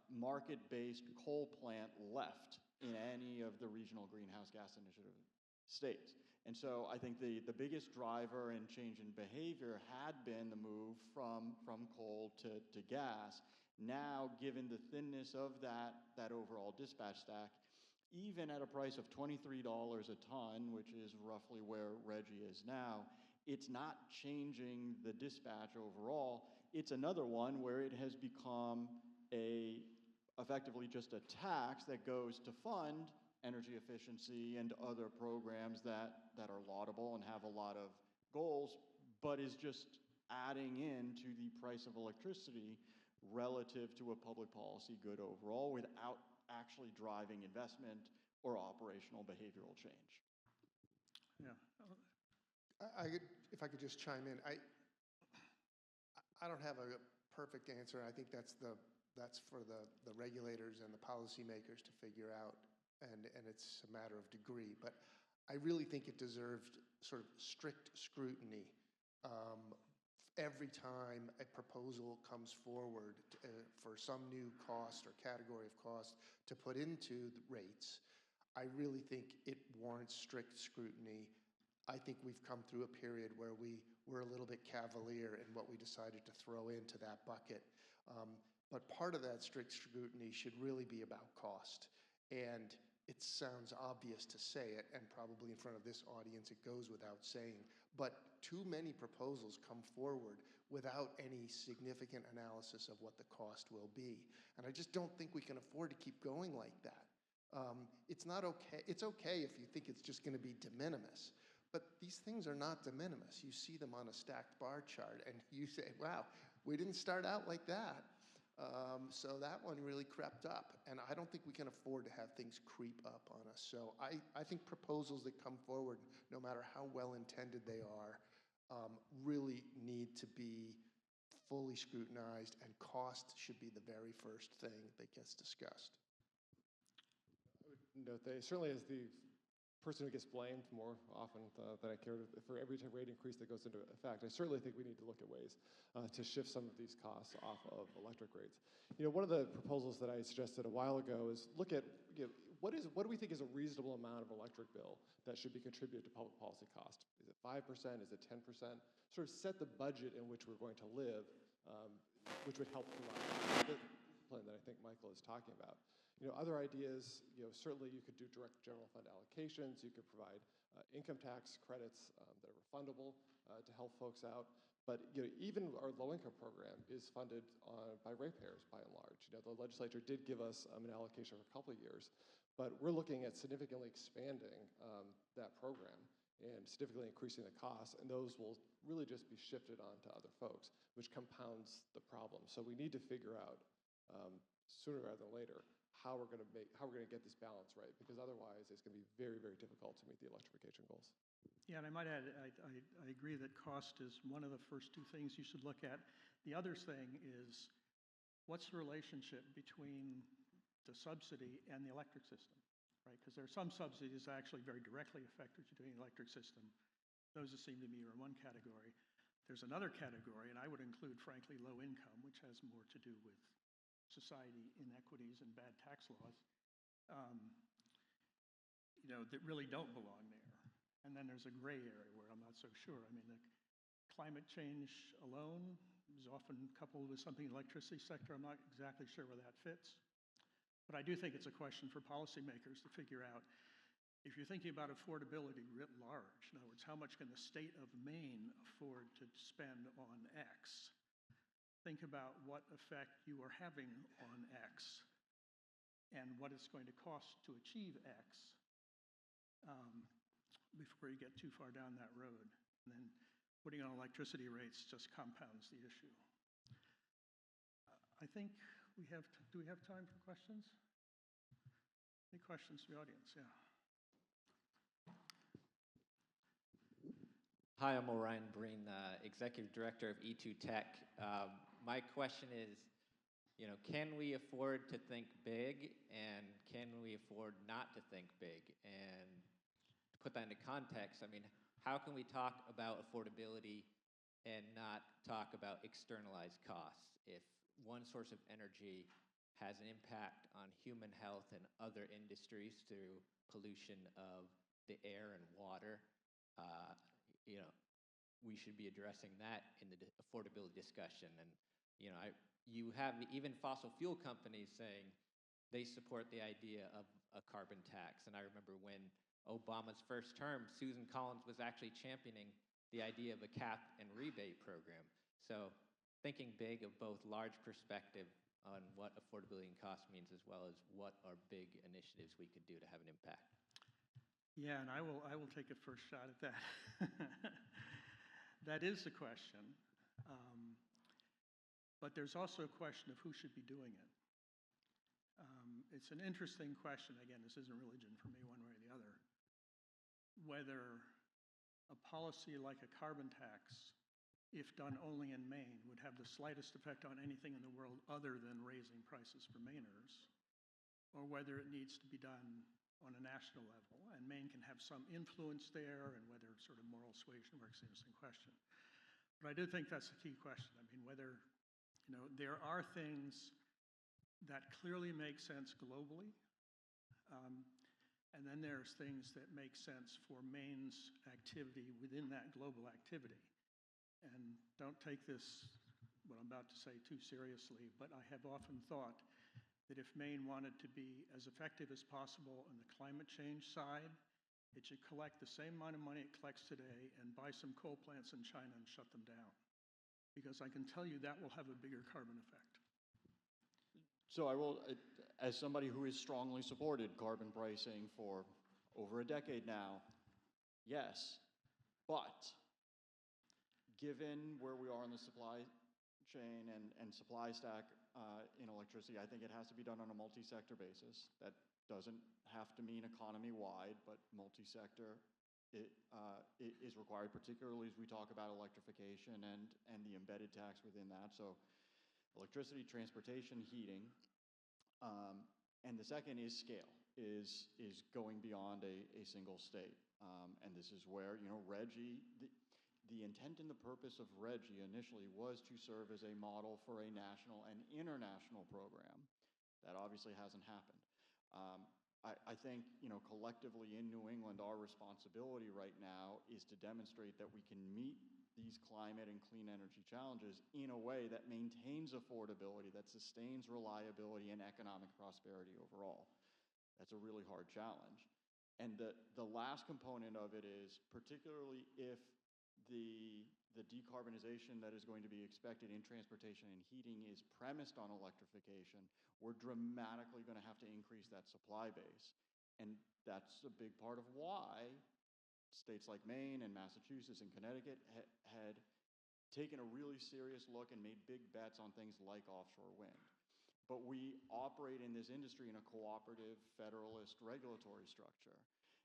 market-based coal plant left in any of the regional greenhouse gas initiative states. And so I think the biggest driver in change in behavior had been the move from coal to gas. Now, given the thinness of that overall dispatch stack, even at a price of $23 a ton, which is roughly where Reggie is now, it's not changing the dispatch overall. It's another one where it has become effectively just a tax that goes to fund energy efficiency and other programs that are laudable and have a lot of goals, but is just adding in to the price of electricity relative to a public policy good overall without actually driving investment or operational behavioral change. Yeah. If I could just chime in, I don't have a perfect answer. I think that's for the regulators and the policymakers to figure out, and it's a matter of degree. But I really think it deserved sort of strict scrutiny every time a proposal comes forward for some new cost or category of cost to put into the rates. I really think it warrants strict scrutiny. I think we've come through a period where we were a little bit cavalier in what we decided to throw into that bucket. But part of that strict scrutiny should really be about cost. And it sounds obvious to say it, and probably in front of this audience it goes without saying, but too many proposals come forward without any significant analysis of what the cost will be. And I just don't think we can afford to keep going like that. It's not okay. It's okay if you think it's just going to be de minimis, but these things are not de minimis. You see them on a stacked bar chart and you say, wow, we didn't start out like that. So that one really crept up, and I don't think we can afford to have things creep up on us. So I think proposals that come forward, no matter how well intended they are, really need to be fully scrutinized, and cost should be the very first thing that gets discussed. I would note that certainly as the person who gets blamed more often than I care for every rate increase that goes into effect, I certainly think we need to look at ways to shift some of these costs off of electric rates. You know, one of the proposals that I suggested a while ago is look at what do we think is a reasonable amount of electric bill that should be contributed to public policy cost? Is it 5%? Is it 10%? Sort of set the budget in which we're going to live, which would help provide the discipline that I think Michael is talking about. You know, other ideas, you know, certainly you could do direct general fund allocations. You could provide income tax credits that are refundable to help folks out. But even our low-income program is funded by ratepayers by and large. The legislature did give us an allocation for a couple of years, but we're looking at significantly expanding that program and significantly increasing the costs, and those will really just be shifted onto other folks, which compounds the problem. So we need to figure out sooner rather than later how we're going to get this balance right, because otherwise it's going to be very, very difficult to meet the electrification goals. Yeah, and I might add, I agree that cost is one of the first two things you should look at. The other thing is, what's the relationship between the subsidy and the electric system, right? Because there are some subsidies that actually very directly affect what you're doing in the electric system. Those that seem to me are in one category. There's another category, and I would include, frankly, low income, which has more to do with society inequities and bad tax laws, that really don't belong there. And then there's a gray area where I'm not so sure. I mean, the climate change alone is often coupled with something in the electricity sector. I'm not exactly sure where that fits. But I do think it's a question for policymakers to figure out, if you're thinking about affordability writ large, in other words, how much can the state of Maine afford to spend on X? Think about what effect you are having on X and what it's going to cost to achieve X before you get too far down that road. And then putting on electricity rates just compounds the issue. I think do we have time for questions? Any questions from the audience? Yeah. Hi, I'm Orion Breen, Executive Director of E2 Tech. My question is, can we afford to think big, and can we afford not to think big? And to put that into context, I mean, how can we talk about affordability and not talk about externalized costs? If one source of energy has an impact on human health and other industries through pollution of the air and water, we should be addressing that in the affordability discussion. And you have even fossil fuel companies saying they support the idea of a carbon tax. And I remember when Obama's first term, Susan Collins was actually championing the idea of a cap and rebate program. So thinking big of both large perspective on what affordability and cost means, as well as what are big initiatives we could do to have an impact. Yeah, and I will take a first shot at that. That is the question. But there's also a question of who should be doing it. It's an interesting question. Again, this isn't religion for me one way or the other. Whether a policy like a carbon tax, if done only in Maine, would have the slightest effect on anything in the world other than raising prices for Mainers, or whether it needs to be done on a national level, and Maine can have some influence there, and whether sort of moral suasion works is an interesting question. But I do think that's the key question. I mean, whether, there are things that clearly make sense globally, and then there's things that make sense for Maine's activity within that global activity. And don't take this, what I'm about to say, too seriously, but I have often thought that if Maine wanted to be as effective as possible on the climate change side, it should collect the same amount of money it collects today and buy some coal plants in China and shut them down. Because I can tell you that will have a bigger carbon effect. So I will, as somebody who has strongly supported carbon pricing for over a decade now, yes, but given where we are in the supply chain and supply stack in electricity, I think it has to be done on a multi-sector basis. That doesn't have to mean economy-wide, but multi-sector is required, particularly as we talk about electrification and the embedded tax within that. So electricity, transportation, heating. And the second is scale, is going beyond a single state. And this is where, RGGI, the intent and the purpose of RGGI initially was to serve as a model for a national and international program. That obviously hasn't happened. I think, collectively in New England, our responsibility right now is to demonstrate that we can meet these climate and clean energy challenges in a way that maintains affordability, that sustains reliability and economic prosperity overall. That's a really hard challenge. And the last component of it is, particularly if the decarbonization that is going to be expected in transportation and heating is premised on electrification, we're dramatically going to have to increase that supply base. And that's a big part of why states like Maine and Massachusetts and Connecticut had taken a really serious look and made big bets on things like offshore wind. But we operate in this industry in a cooperative, federalist regulatory structure.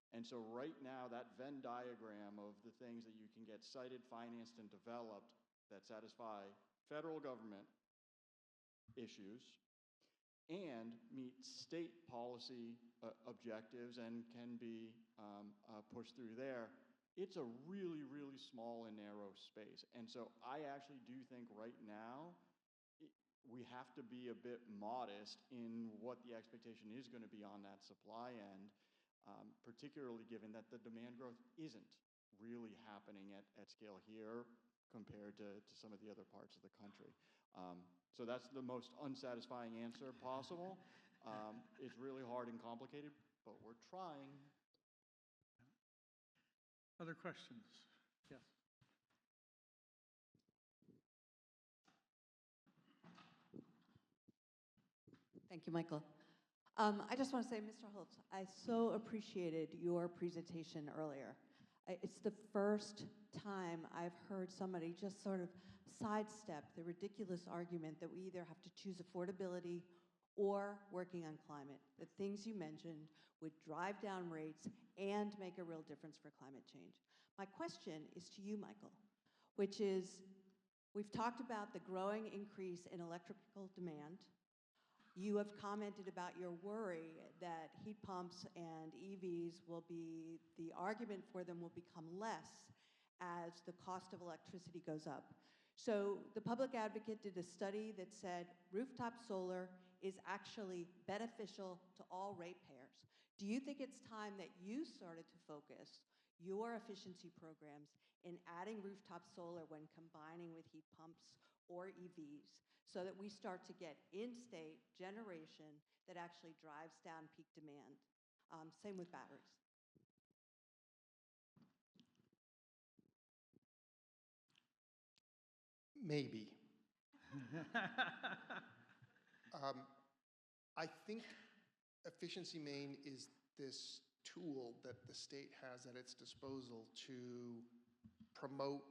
And so right now, that Venn diagram of the things that you can get sited, financed, and developed that satisfy federal government issues and meet state policy objectives and can be pushed through there, it's a really, really small and narrow space. And so I actually do think right now we have to be a bit modest in what the expectation is going to be on that supply end, particularly given that the demand growth isn't really happening at scale here compared to some of the other parts of the country. So that's the most unsatisfying answer possible. It's really hard and complicated, but we're trying. Other questions? Yes. Thank you, Michael. I just want to say, Mr. Holtz, I so appreciated your presentation earlier. It's the first time I've heard somebody just sort of sidestep the ridiculous argument that we either have to choose affordability or working on climate. The things you mentioned would drive down rates and make a real difference for climate change. My question is to you, Michael, which is, we've talked about the growing increase in electrical demand. You have commented about your worry that heat pumps and EVs will be, the argument for them will become less as the cost of electricity goes up. So the Public Advocate did a study that said rooftop solar is actually beneficial to all ratepayers. Do you think it's time that you started to focus your efficiency programs in adding rooftop solar when combining with heat pumps or EVs, so that we start to get in-state generation that actually drives down peak demand? Same with batteries. Maybe. I think Efficiency Maine is this tool that the state has at its disposal to promote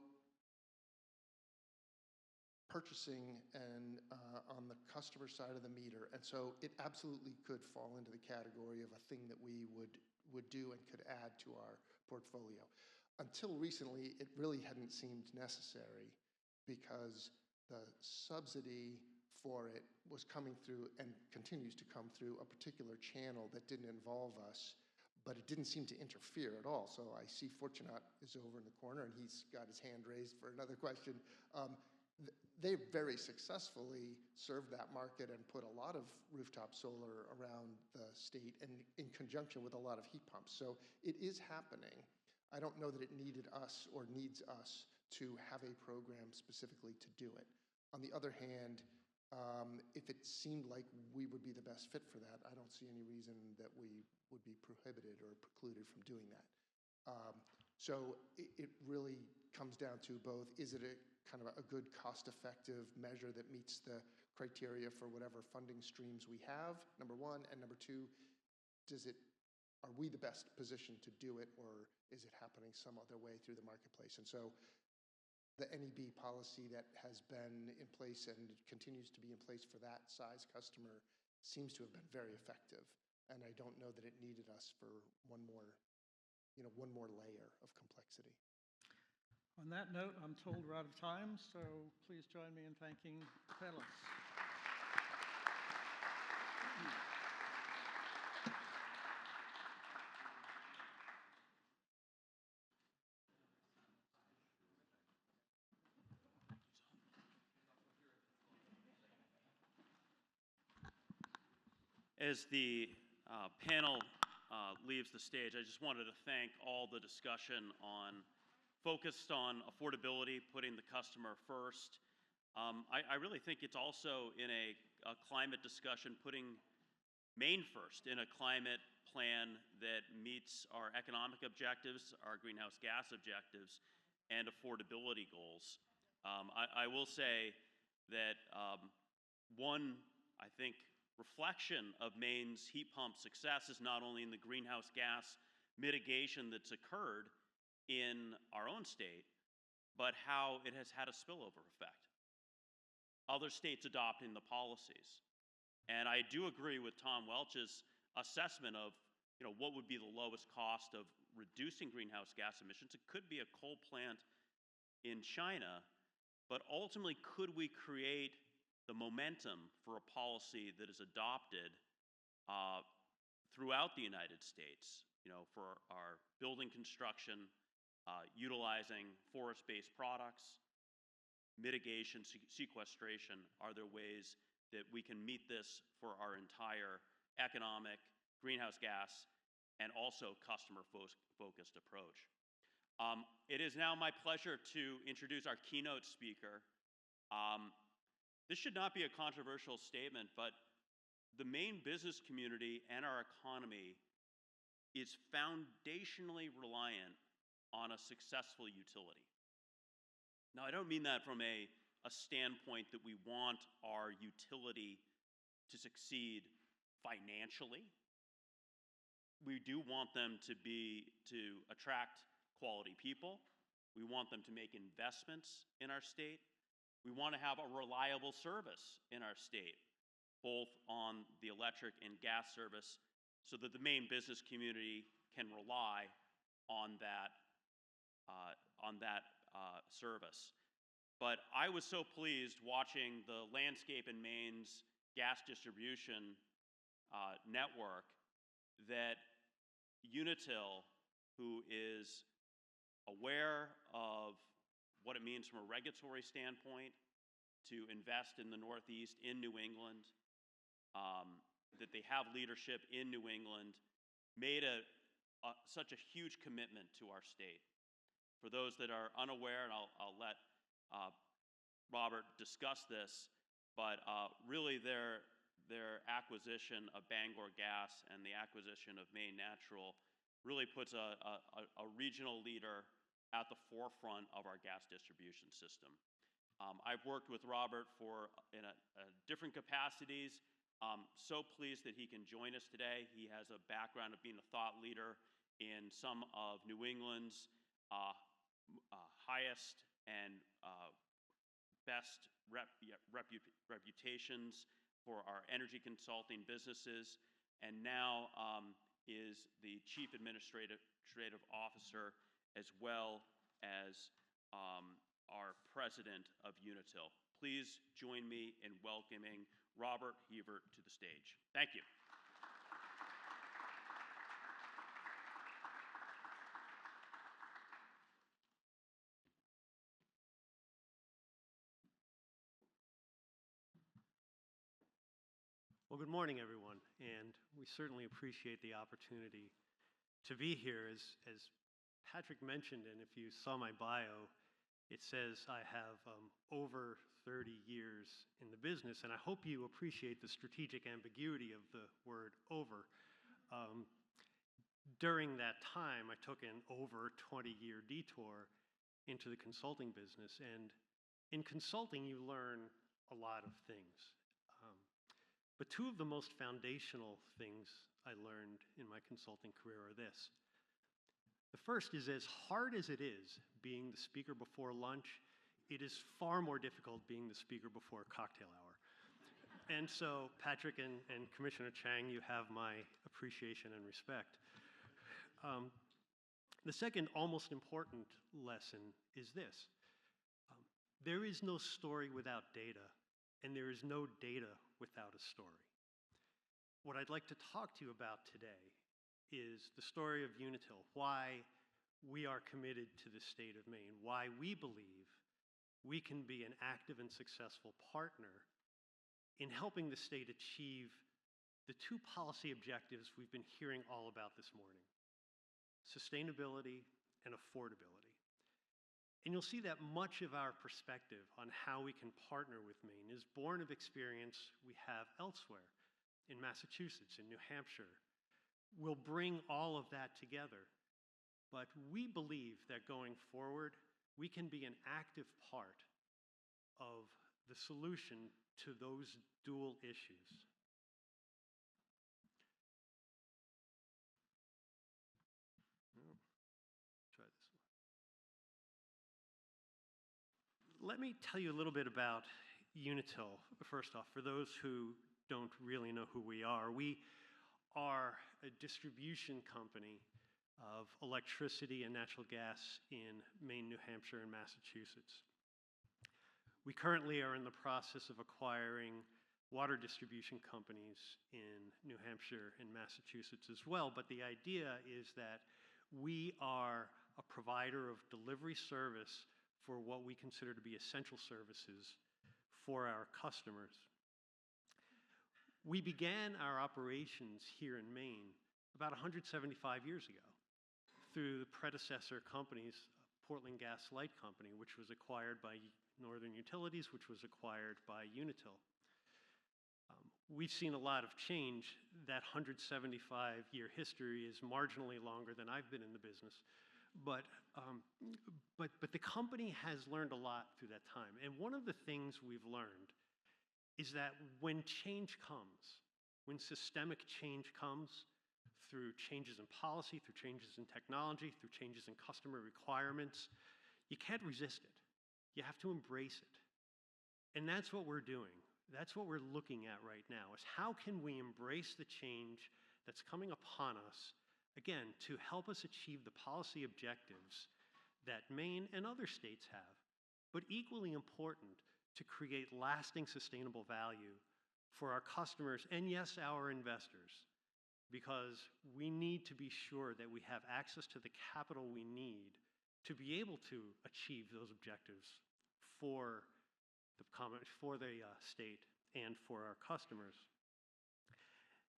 purchasing and on the customer side of the meter. And so it absolutely could fall into the category of a thing that we would do and could add to our portfolio. Until recently, it really hadn't seemed necessary because the subsidy for it was coming through and continues to come through a particular channel that didn't involve us, but it didn't seem to interfere at all. So I see Fortunat is over in the corner and he's got his hand raised for another question. They very successfully served that market and put a lot of rooftop solar around the state and in conjunction with a lot of heat pumps. So it is happening. I don't know that it needed us or needs us to have a program specifically to do it. On the other hand, if it seemed like we would be the best fit for that, I don't see any reason that we would be prohibited or precluded from doing that. So it really comes down to both, is it a kind of a good cost-effective measure that meets the criteria for whatever funding streams we have, number one, and number two, are we the best position to do it, or is it happening some other way through the marketplace? And so the NEB policy that has been in place and continues to be in place for that size customer seems to have been very effective. And I don't know that it needed us for one more layer of complexity. On that note, I'm told we're out of time, so please join me in thanking the panelists. As the panel leaves the stage, I just wanted to thank all the discussion focused on affordability, putting the customer first. I really think it's also in a climate discussion, putting Maine first in a climate plan that meets our economic objectives, our greenhouse gas objectives, and affordability goals. I will say that one, I think, reflection of Maine's heat pump success is not only in the greenhouse gas mitigation that's occurred in our own state, but how it has had a spillover effect. Other states adopting the policies. And I do agree with Tom Welch's assessment of, what would be the lowest cost of reducing greenhouse gas emissions. It could be a coal plant in China, but ultimately, could we create the momentum for a policy that is adopted throughout the United States, for our building construction, utilizing forest-based products, mitigation, sequestration? Are there ways that we can meet this for our entire economic, greenhouse gas, and also customer-focused approach? It is now my pleasure to introduce our keynote speaker. This should not be a controversial statement, but the Maine business community and our economy is foundationally reliant on a successful utility. Now, I don't mean that from a standpoint that we want our utility to succeed financially. We do want them to attract quality people. We want them to make investments in our state. We want to have a reliable service in our state, both on the electric and gas service, so that the Maine business community can rely on that service. But I was so pleased watching the landscape in Maine's gas distribution network that Unitil, who is aware of what it means from a regulatory standpoint to invest in the Northeast, in New England, that they have leadership in New England, made such a huge commitment to our state. For those that are unaware, and I'll let Robert discuss this, but really their acquisition of Bangor Gas and the acquisition of Maine Natural really puts a regional leader at the forefront of our gas distribution system. I've worked with Robert in different capacities. So pleased that he can join us today. He has a background of being a thought leader in some of New England's highest and best reputations for our energy consulting businesses, and now is the Chief Administrative Officer, as well as our President of Unitil. Please join me in welcoming Robert Hebert to the stage. Thank you. Well, good morning, everyone, and we certainly appreciate the opportunity to be here. As Patrick mentioned, and if you saw my bio, it says I have over 30 years in the business, and I hope you appreciate the strategic ambiguity of the word over. During that time, I took an over 20-year detour into the consulting business, and in consulting, you learn a lot of things. But two of the most foundational things I learned in my consulting career are this. The first is, as hard as it is being the speaker before lunch, it is far more difficult being the speaker before cocktail hour. And so, Patrick and Commissioner Chang, you have my appreciation and respect. The second, almost important lesson is this. There is no story without data, and there is no data without a story. What I'd like to talk to you about today is the story of Unitil, why we are committed to the state of Maine, why we believe we can be an active and successful partner in helping the state achieve the two policy objectives we've been hearing all about this morning: sustainability and affordability. And you'll see that much of our perspective on how we can partner with Maine is born of experience we have elsewhere, in Massachusetts, in New Hampshire. We'll bring all of that together, but we believe that going forward, we can be an active part of the solution to those dual issues. Try this one. Let me tell you a little bit about Unitil, first off, for those who don't really know who we are. We are a distribution company of electricity and natural gas in Maine, New Hampshire, and Massachusetts. We currently are in the process of acquiring water distribution companies in New Hampshire and Massachusetts as well, but the idea is that we are a provider of delivery service for what we consider to be essential services for our customers. We began our operations here in Maine about 175 years ago through the predecessor companies, Portland Gas Light Company, which was acquired by Northern Utilities, which was acquired by Unitil. We've seen a lot of change. That 175-year history is marginally longer than I've been in the business, but the company has learned a lot through that time. And one of the things we've learned is that when change comes, when systemic change comes through changes in policy, through changes in technology, through changes in customer requirements, you can't resist it. You have to embrace it. And that's what we're doing. That's what we're looking at right now, is how can we embrace the change that's coming upon us, again, to help us achieve the policy objectives that Maine and other states have, but equally important, to create lasting sustainable value for our customers and, yes, our investors, because we need to be sure that we have access to the capital we need to be able to achieve those objectives for the state and for our customers.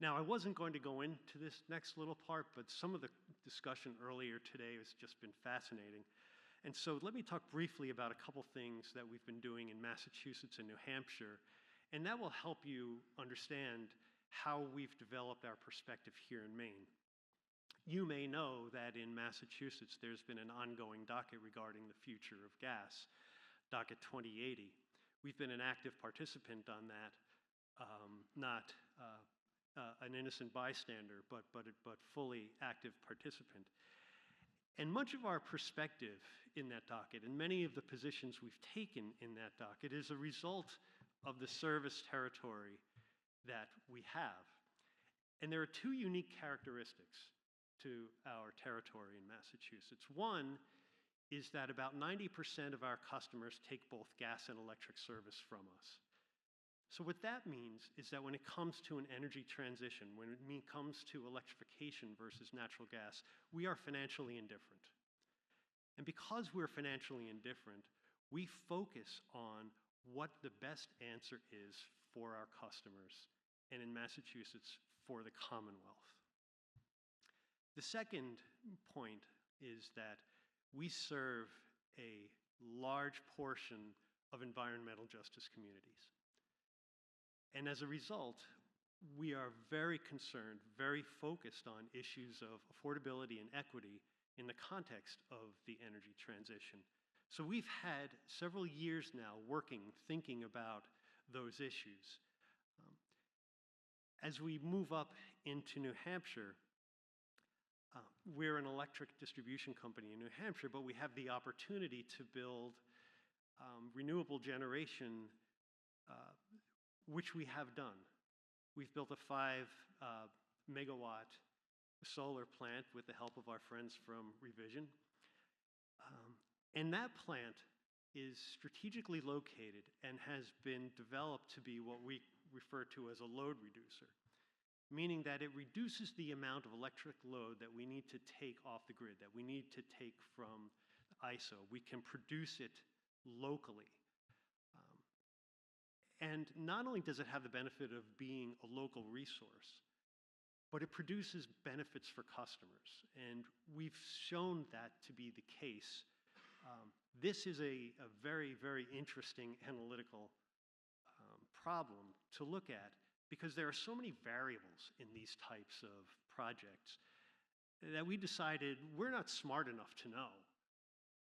Now, I wasn't going to go into this next little part, but some of the discussion earlier today has just been fascinating. And so let me talk briefly about a couple things that we've been doing in Massachusetts and New Hampshire, and that will help you understand how we've developed our perspective here in Maine. You may know that in Massachusetts there's been an ongoing docket regarding the future of gas, docket 2080. We've been an active participant on that, not an innocent bystander, but fully active participant. And much of our perspective in that docket, and many of the positions we've taken in that docket, is a result of the service territory that we have. And there are two unique characteristics to our territory in Massachusetts. One is that about 90% of our customers take both gas and electric service from us. So what that means is that when it comes to an energy transition, when it comes to electrification versus natural gas, we are financially indifferent. And because we're financially indifferent, we focus on what the best answer is for our customers, and in Massachusetts, for the Commonwealth. The second point is that we serve a large portion of environmental justice communities. And as a result, we are very concerned, very focused on issues of affordability and equity in the context of the energy transition. So we've had several years now thinking about those issues. As we move up into New Hampshire, we're an electric distribution company in New Hampshire, but we have the opportunity to build renewable generation, which we have done. We've built a 5 megawatt solar plant with the help of our friends from Revision. And that plant is strategically located and has been developed to be what we refer to as a load reducer, meaning that it reduces the amount of electric load that we need to take off the grid, that we need to take from ISO. We can produce it locally. And not only does it have the benefit of being a local resource, but it produces benefits for customers. And we've shown that to be the case. This is a very, very interesting analytical problem to look at, because there are so many variables in these types of projects that we decided we're not smart enough to know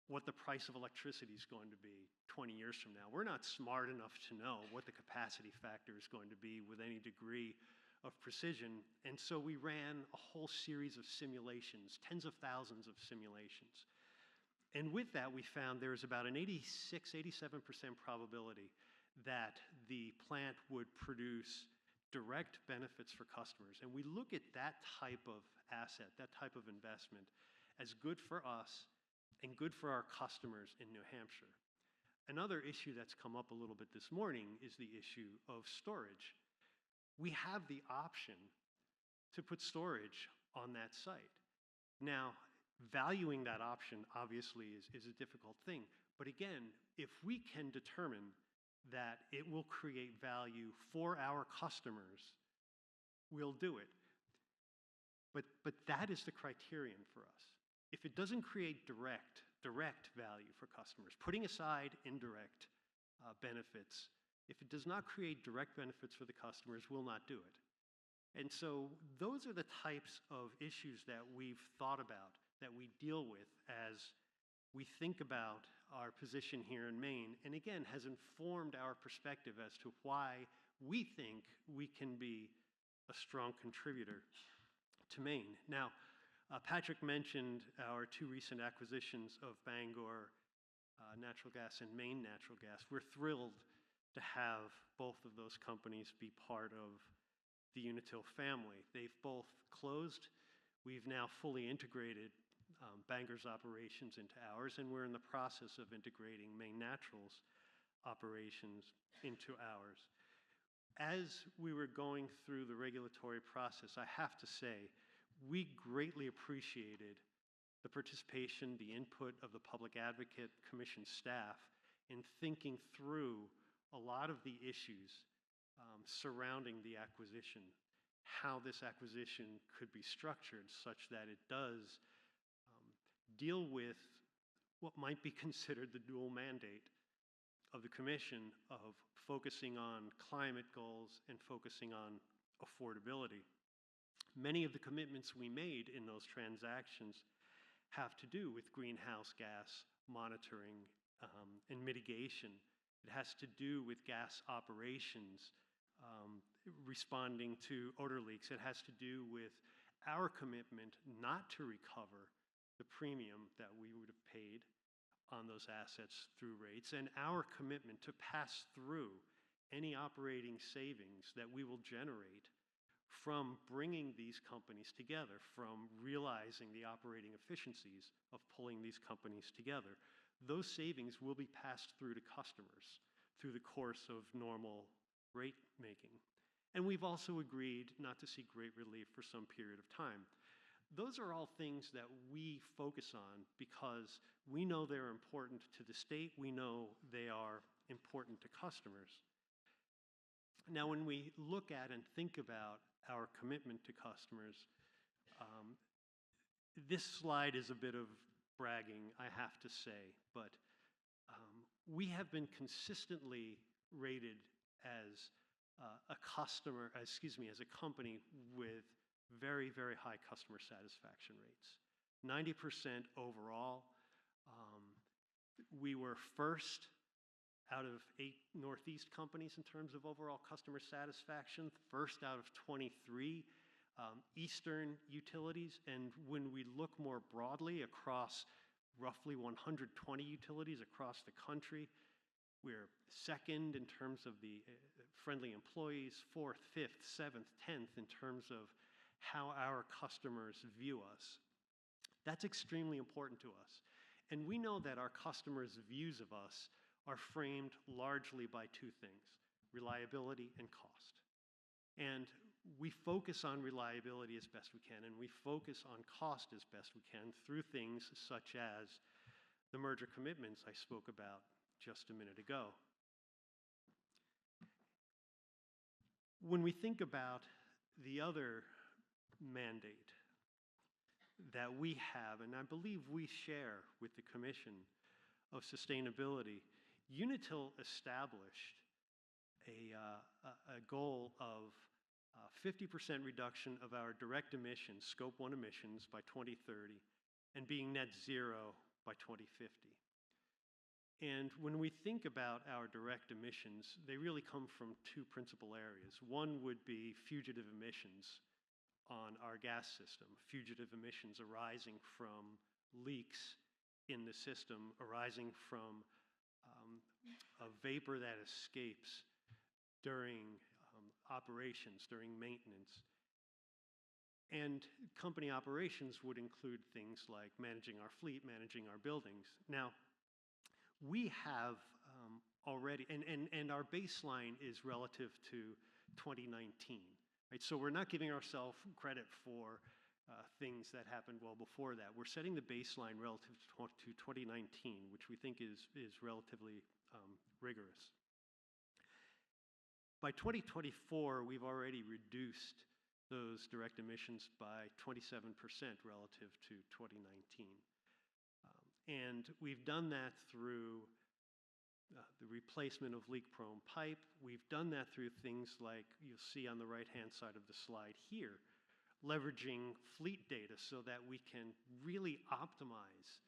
what the price of electricity is going to be 20 years from now. We're not smart enough to know what the capacity factor is going to be with any degree of precision. And so we ran a whole series of simulations, tens of thousands of simulations. And with that, we found there is about an 87% probability that the plant would produce direct benefits for customers. And we look at that type of asset, that type of investment, as good for us and good for our customers in New Hampshire. Another issue that's come up a little bit this morning is the issue of storage. We have the option to put storage on that site. Now, valuing that option obviously is a difficult thing. But again, if we can determine that it will create value for our customers, we'll do it. But that is the criterion for us. If it doesn't create direct value for customers, putting aside indirect benefits, if it does not create direct benefits for the customers, we'll not do it. And so those are the types of issues that we've thought about, that we deal with as we think about our position here in Maine, and again, has informed our perspective as to why we think we can be a strong contributor to Maine. Now, Patrick mentioned our two recent acquisitions of Bangor Natural Gas and Maine Natural Gas. We're thrilled to have both of those companies be part of the Unitil family. They've both closed. We've now fully integrated Bangor's operations into ours, and we're in the process of integrating Maine Natural's operations into ours. As we were going through the regulatory process, I have to say, we greatly appreciated the participation, the input of the Public Advocate Commission staff in thinking through a lot of the issues surrounding the acquisition, how this acquisition could be structured such that it does deal with what might be considered the dual mandate of the Commission of focusing on climate goals and focusing on affordability. Many of the commitments we made in those transactions have to do with greenhouse gas monitoring and mitigation. It has to do with gas operations, responding to odor leaks. It has to do with our commitment not to recover the premium that we would have paid on those assets through rates, and our commitment to pass through any operating savings that we will generate from bringing these companies together, from realizing the operating efficiencies of pulling these companies together. Those savings will be passed through to customers through the course of normal rate making. And we've also agreed not to seek rate relief for some period of time. Those are all things that we focus on because we know they're important to the state. We know they are important to customers. Now, when we look at and think about our commitment to customers, this slide is a bit of bragging, I have to say, but we have been consistently rated as a company with very, very high customer satisfaction rates. 90% overall. We were first out of 8 Northeast companies in terms of overall customer satisfaction, first out of 23 Eastern utilities. And when we look more broadly across roughly 120 utilities across the country, we're second in terms of the friendly employees, 4th, 5th, 7th, 10th in terms of how our customers view us. That's extremely important to us. And we know that our customers' views of us are framed largely by two things: reliability and cost. And we focus on reliability as best we can, and we focus on cost as best we can through things such as the merger commitments I spoke about just a minute ago. When we think about the other mandate that we have, and I believe we share with the Commission of Sustainability, Unitil established a goal of 50% reduction of our direct emissions, Scope 1 emissions, by 2030, and being net zero by 2050. And when we think about our direct emissions, they really come from two principal areas. One would be fugitive emissions on our gas system, fugitive emissions arising from leaks in the system, arising from a vapor that escapes during operations, during maintenance. And company operations would include things like managing our fleet, managing our buildings. Now, we have already, and our baseline is relative to 2019, right? So we're not giving ourselves credit for things that happened well before that. We're setting the baseline relative to 2019, which we think is relatively rigorous. By 2024, we've already reduced those direct emissions by 27% relative to 2019. And we've done that through the replacement of leak-prone pipe. We've done that through things like you'll see on the right-hand side of the slide here, leveraging fleet data so that we can really optimize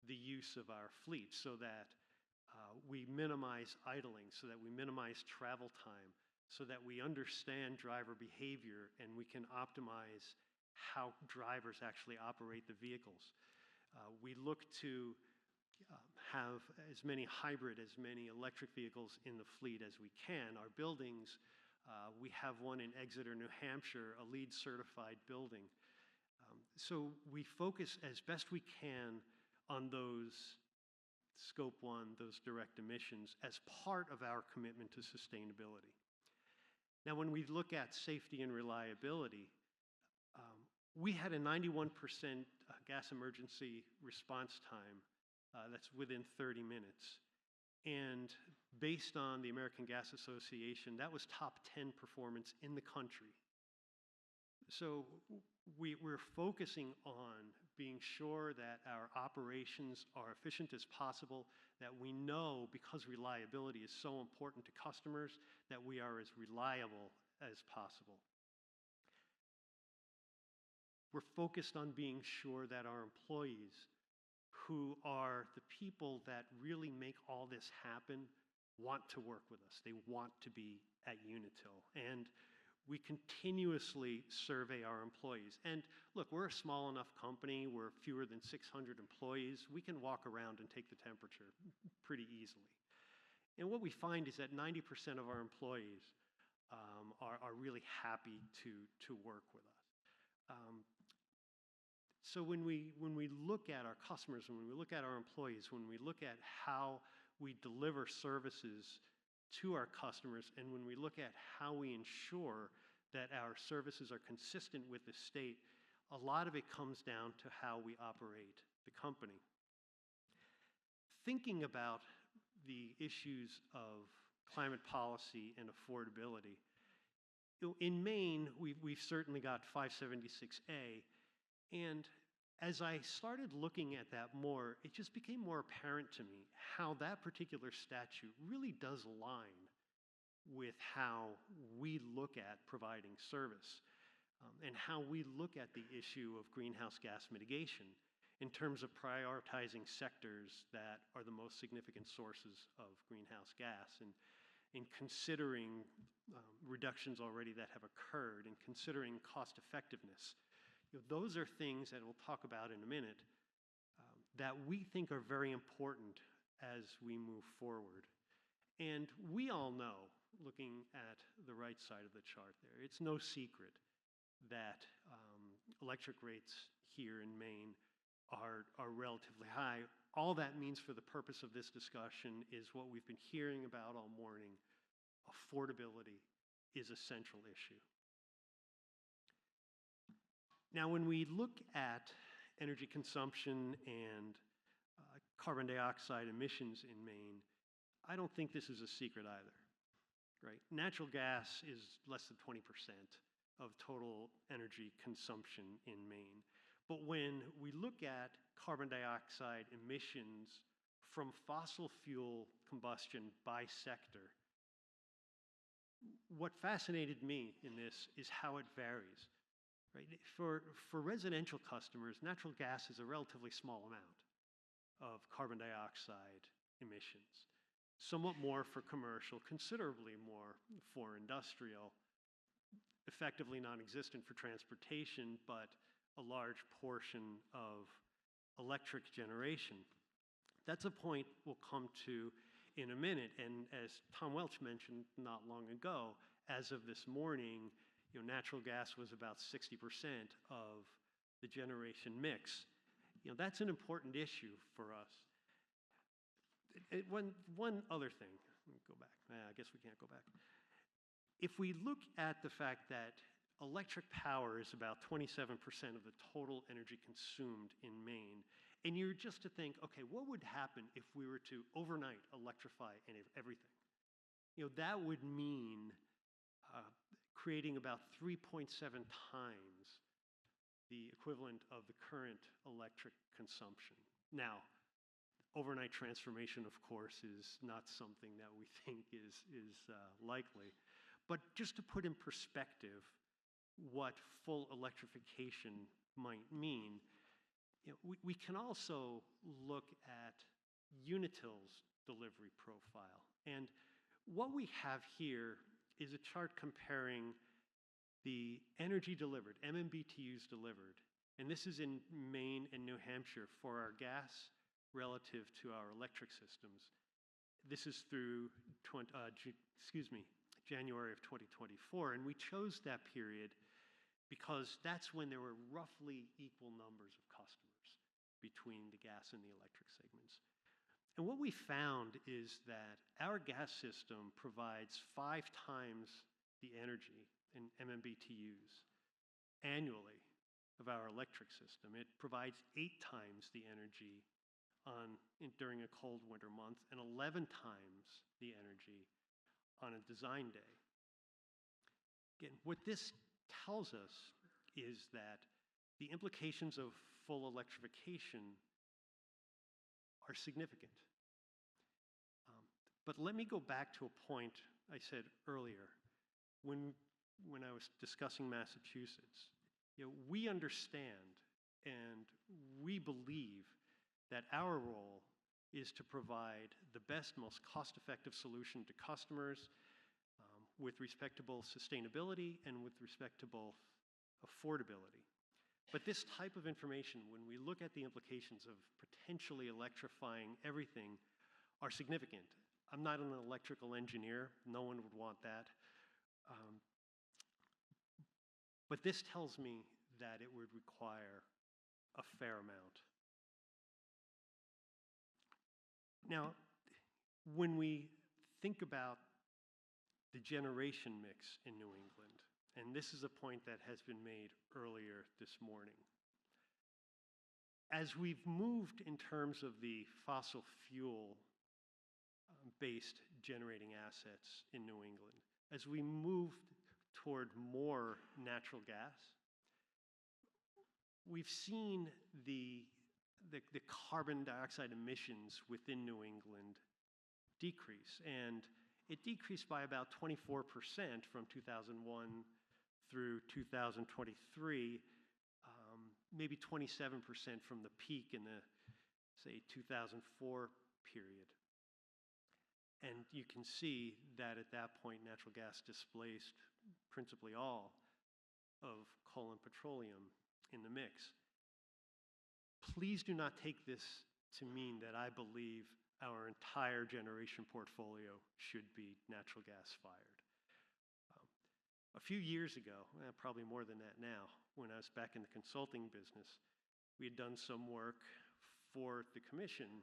the use of our fleet so that we minimize idling, so that we minimize travel time, so that we understand driver behavior and we can optimize how drivers actually operate the vehicles. We look to have as many hybrid, as many electric vehicles in the fleet as we can. Our buildings, we have one in Exeter, New Hampshire, a LEED certified building. So we focus as best we can on those Scope 1, those direct emissions, as part of our commitment to sustainability. Now, when we look at safety and reliability, we had a 91% gas emergency response time that's within 30 minutes. And based on the American Gas Association, that was top 10 performance in the country. So we're focusing on being sure that our operations are efficient as possible, that we know, because reliability is so important to customers, that we are as reliable as possible. We're focused on being sure that our employees, who are the people that really make all this happen, want to work with us. They want to be at Unitil. And we continuously survey our employees. And look, we're a small enough company. We're fewer than 600 employees. We can walk around and take the temperature pretty easily. And what we find is that 90% of our employees are really happy to work with us. So when we look at our customers, when we look at our employees, when we look at how we deliver services to our customers, and when we look at how we ensure that our services are consistent with the state, a lot of it comes down to how we operate the company. Thinking about the issues of climate policy and affordability, in Maine, we've certainly got 576A, and as I started looking at that more, it just became more apparent to me how that particular statute really does align with how we look at providing service and how we look at the issue of greenhouse gas mitigation in terms of prioritizing sectors that are the most significant sources of greenhouse gas, and in considering reductions already that have occurred, and considering cost effectiveness. Those are things that we'll talk about in a minute that we think are very important as we move forward. And we all know, looking at the right side of the chart there, it's no secret that electric rates here in Maine are relatively high. All that means for the purpose of this discussion is what we've been hearing about all morning. Affordability is a central issue. Now, when we look at energy consumption and carbon dioxide emissions in Maine, I don't think this is a secret either, right? Natural gas is less than 20% of total energy consumption in Maine. But when we look at carbon dioxide emissions from fossil fuel combustion by sector, what fascinated me in this is how it varies. Right? For residential customers, natural gas is a relatively small amount of carbon dioxide emissions. Somewhat more for commercial, considerably more for industrial, effectively non-existent for transportation, but a large portion of electric generation. That's a point we'll come to in a minute, and as Tom Welch mentioned not long ago, as of this morning, natural gas was about 60% of the generation mix. That's an important issue for us. One other thing, let me go back. I guess we can't go back. If we look at the fact that electric power is about 27% of the total energy consumed in Maine, and you're just to think, okay, what would happen if we were to overnight electrify everything? That would mean creating about 3.7 times the equivalent of the current electric consumption. Now, overnight transformation, of course, is not something that we think is likely. But just to put in perspective what full electrification might mean, we can also look at Unitil's delivery profile. And what we have here is a chart comparing the energy delivered, MMBTUs delivered, and this is in Maine and New Hampshire for our gas relative to our electric systems. This is through January of 2024, and we chose that period because that's when there were roughly equal numbers of customers between the gas and the electric segments. And what we found is that our gas system provides 5 times the energy in MMBTUs annually of our electric system. It provides 8 times the energy during a cold winter month and 11 times the energy on a design day. Again, what this tells us is that the implications of full electrification are significant. But let me go back to a point I said earlier. When I was discussing Massachusetts, we understand and we believe that our role is to provide the best, most cost-effective solution to customers with respectable sustainability and with respectable affordability. But this type of information, when we look at the implications of potentially electrifying everything, are significant. I'm not an electrical engineer. No one would want that. But this tells me that it would require a fair amount. Now, when we think about the generation mix in New England, and this is a point that has been made earlier this morning, as we've moved in terms of the fossil fuel based generating assets in New England, as we move toward more natural gas, we've seen the carbon dioxide emissions within New England decrease, and it decreased by about 24% from 2001 through 2023, maybe 27% from the peak in the, say, 2004 period. And you can see that at that point, natural gas displaced principally all of coal and petroleum in the mix. Please do not take this to mean that I believe our entire generation portfolio should be natural gas fired. A few years ago, probably more than that now, when I was back in the consulting business, we had done some work for the commission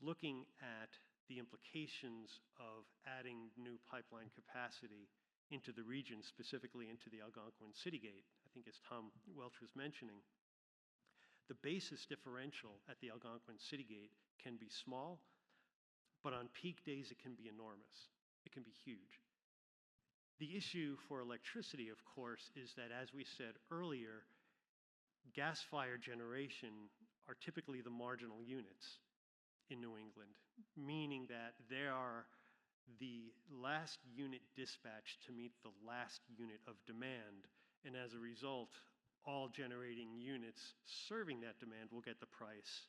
looking at the implications of adding new pipeline capacity into the region, specifically into the Algonquin City Gate. I think as Tom Welch was mentioning, the basis differential at the Algonquin City Gate can be small, but on peak days it can be enormous. It can be huge. The issue for electricity, of course, is that, as we said earlier, gas-fired generation are typically the marginal units in New England, meaning that they are the last unit dispatched to meet the last unit of demand, and as a result, all generating units serving that demand will get the price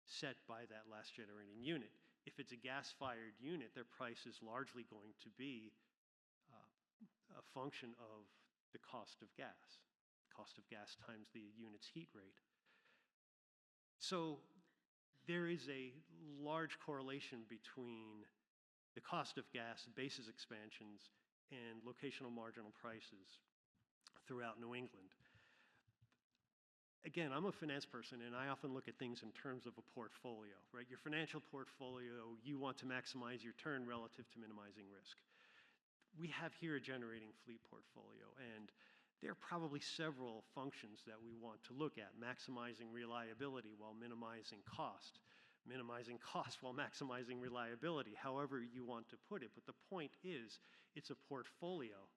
set by that last generating unit. If if it's a gas-fired unit, their price is largely going to be a function of the cost of gas times the unit's heat rate. So there is a large correlation between the cost of gas, basis expansions, and locational marginal prices throughout New England. Again, I'm a finance person, and I often look at things in terms of a portfolio, right? Your financial portfolio, you want to maximize your return relative to minimizing risk. We have here a generating fleet portfolio, and there are probably several functions that we want to look at: maximizing reliability while minimizing cost while maximizing reliability, however you want to put it. But the point is, it's a portfolio.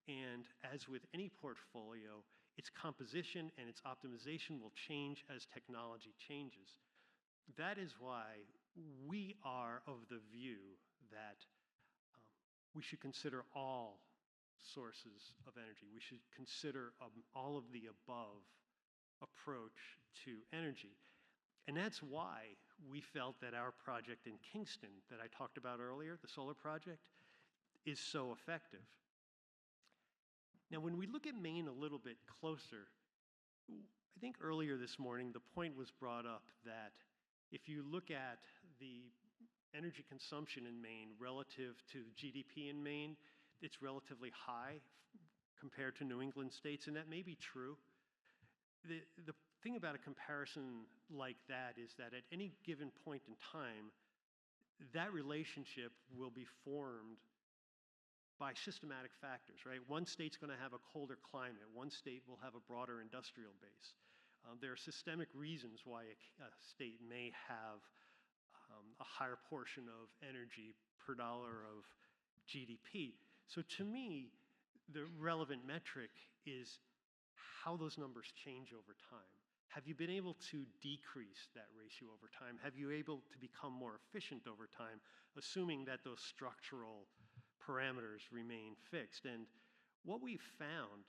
And as with any portfolio, its composition and its optimization will change as technology changes. That is why we are of the view that we should consider all sources of energy. We should consider all of the above approach to energy. And that's why we felt that our project in Kingston that I talked about earlier, the solar project, is so effective. Now, when we look at Maine a little bit closer, I think earlier this morning the point was brought up that if you look at the energy consumption in Maine relative to GDP in Maine, it's relatively high compared to New England states, and that may be true. The thing about a comparison like that is that at any given point in time, that relationship will be formed by systematic factors, right? One state's going to have a colder climate. One state will have a broader industrial base. There are systemic reasons why a state may have a higher portion of energy per dollar of GDP. So to me, the relevant metric is how those numbers change over time. Have you been able to decrease that ratio over time? Have you able to become more efficient over time, assuming that those structural parameters remain fixed? And what we've found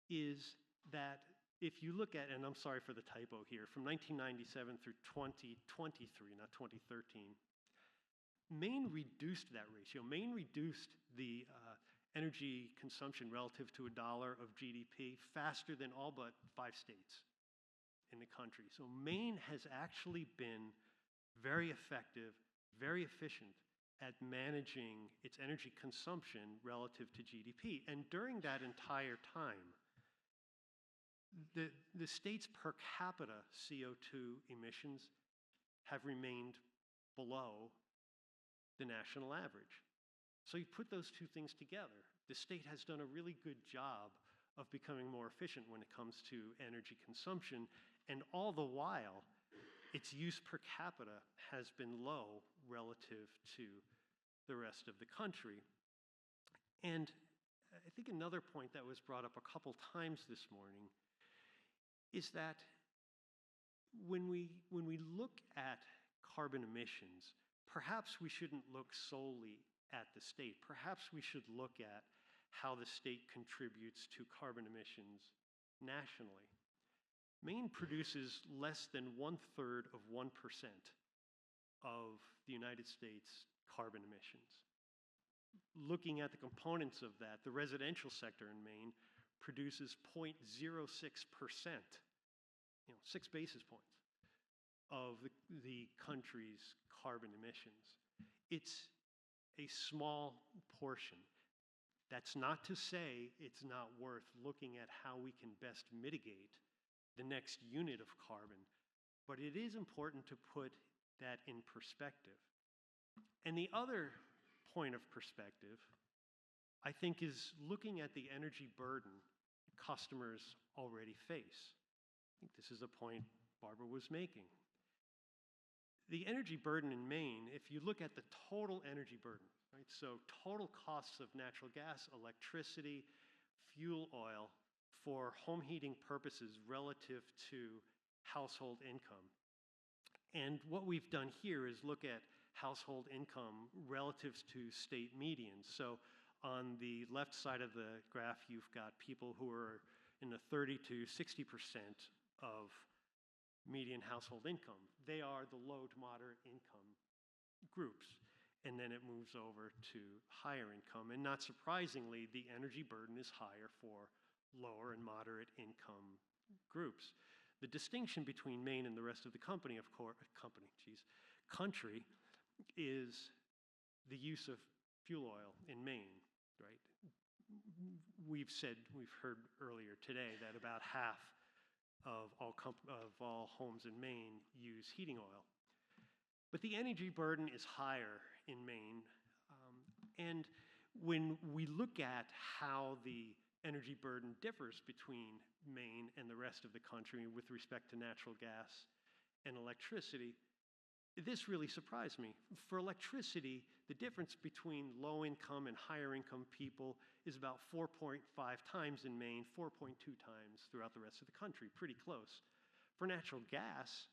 is that if you look at, and I'm sorry for the typo here, from 1997 through 2023, not 2013, Maine reduced that ratio. Maine reduced the energy consumption relative to a dollar of GDP faster than all but 5 states in the country. So Maine has actually been very effective, very efficient at managing its energy consumption relative to GDP. And during that entire time, the state's per capita CO2 emissions have remained below the national average. So you put those two things together, the state has done a really good job of becoming more efficient when it comes to energy consumption, and all the while, its use per capita has been low relative to the rest of the country. And I think another point that was brought up a couple times this morning is that when we look at carbon emissions, perhaps we shouldn't look solely at the state. Perhaps we should look at how the state contributes to carbon emissions nationally. Maine produces less than 1/3 of 1% of the United States carbon emissions. Looking at the components of that, the residential sector in Maine produces 0.06%, 6 basis points of the country's carbon emissions. It's a small portion. That's not to say it's not worth looking at how we can best mitigate the next unit of carbon, but it is important to put that in perspective. And the other point of perspective, I think, is looking at the energy burden customers already face. I think this is a point Barbara was making. The energy burden in Maine, if you look at the total energy burden, right, so total costs of natural gas, electricity, fuel oil for home heating purposes relative to household income. And what we've done here is look at household income relative to state medians. So on the left side of the graph, you've got people who are in the 30 to 60% of median household income. They are the low to moderate income groups. And then it moves over to higher income. And not surprisingly, the energy burden is higher for lower and moderate income groups. The distinction between Maine and the rest of the country, is the use of fuel oil in Maine, right? We've heard earlier today that about half of all homes in Maine use heating oil. But the energy burden is higher in Maine. And when we look at how the energy burden differs between Maine and the rest of the country with respect to natural gas and electricity, this really surprised me. For electricity, the difference between low-income and higher-income people is about 4.5 times in Maine, 4.2 times throughout the rest of the country, pretty close. For natural gas,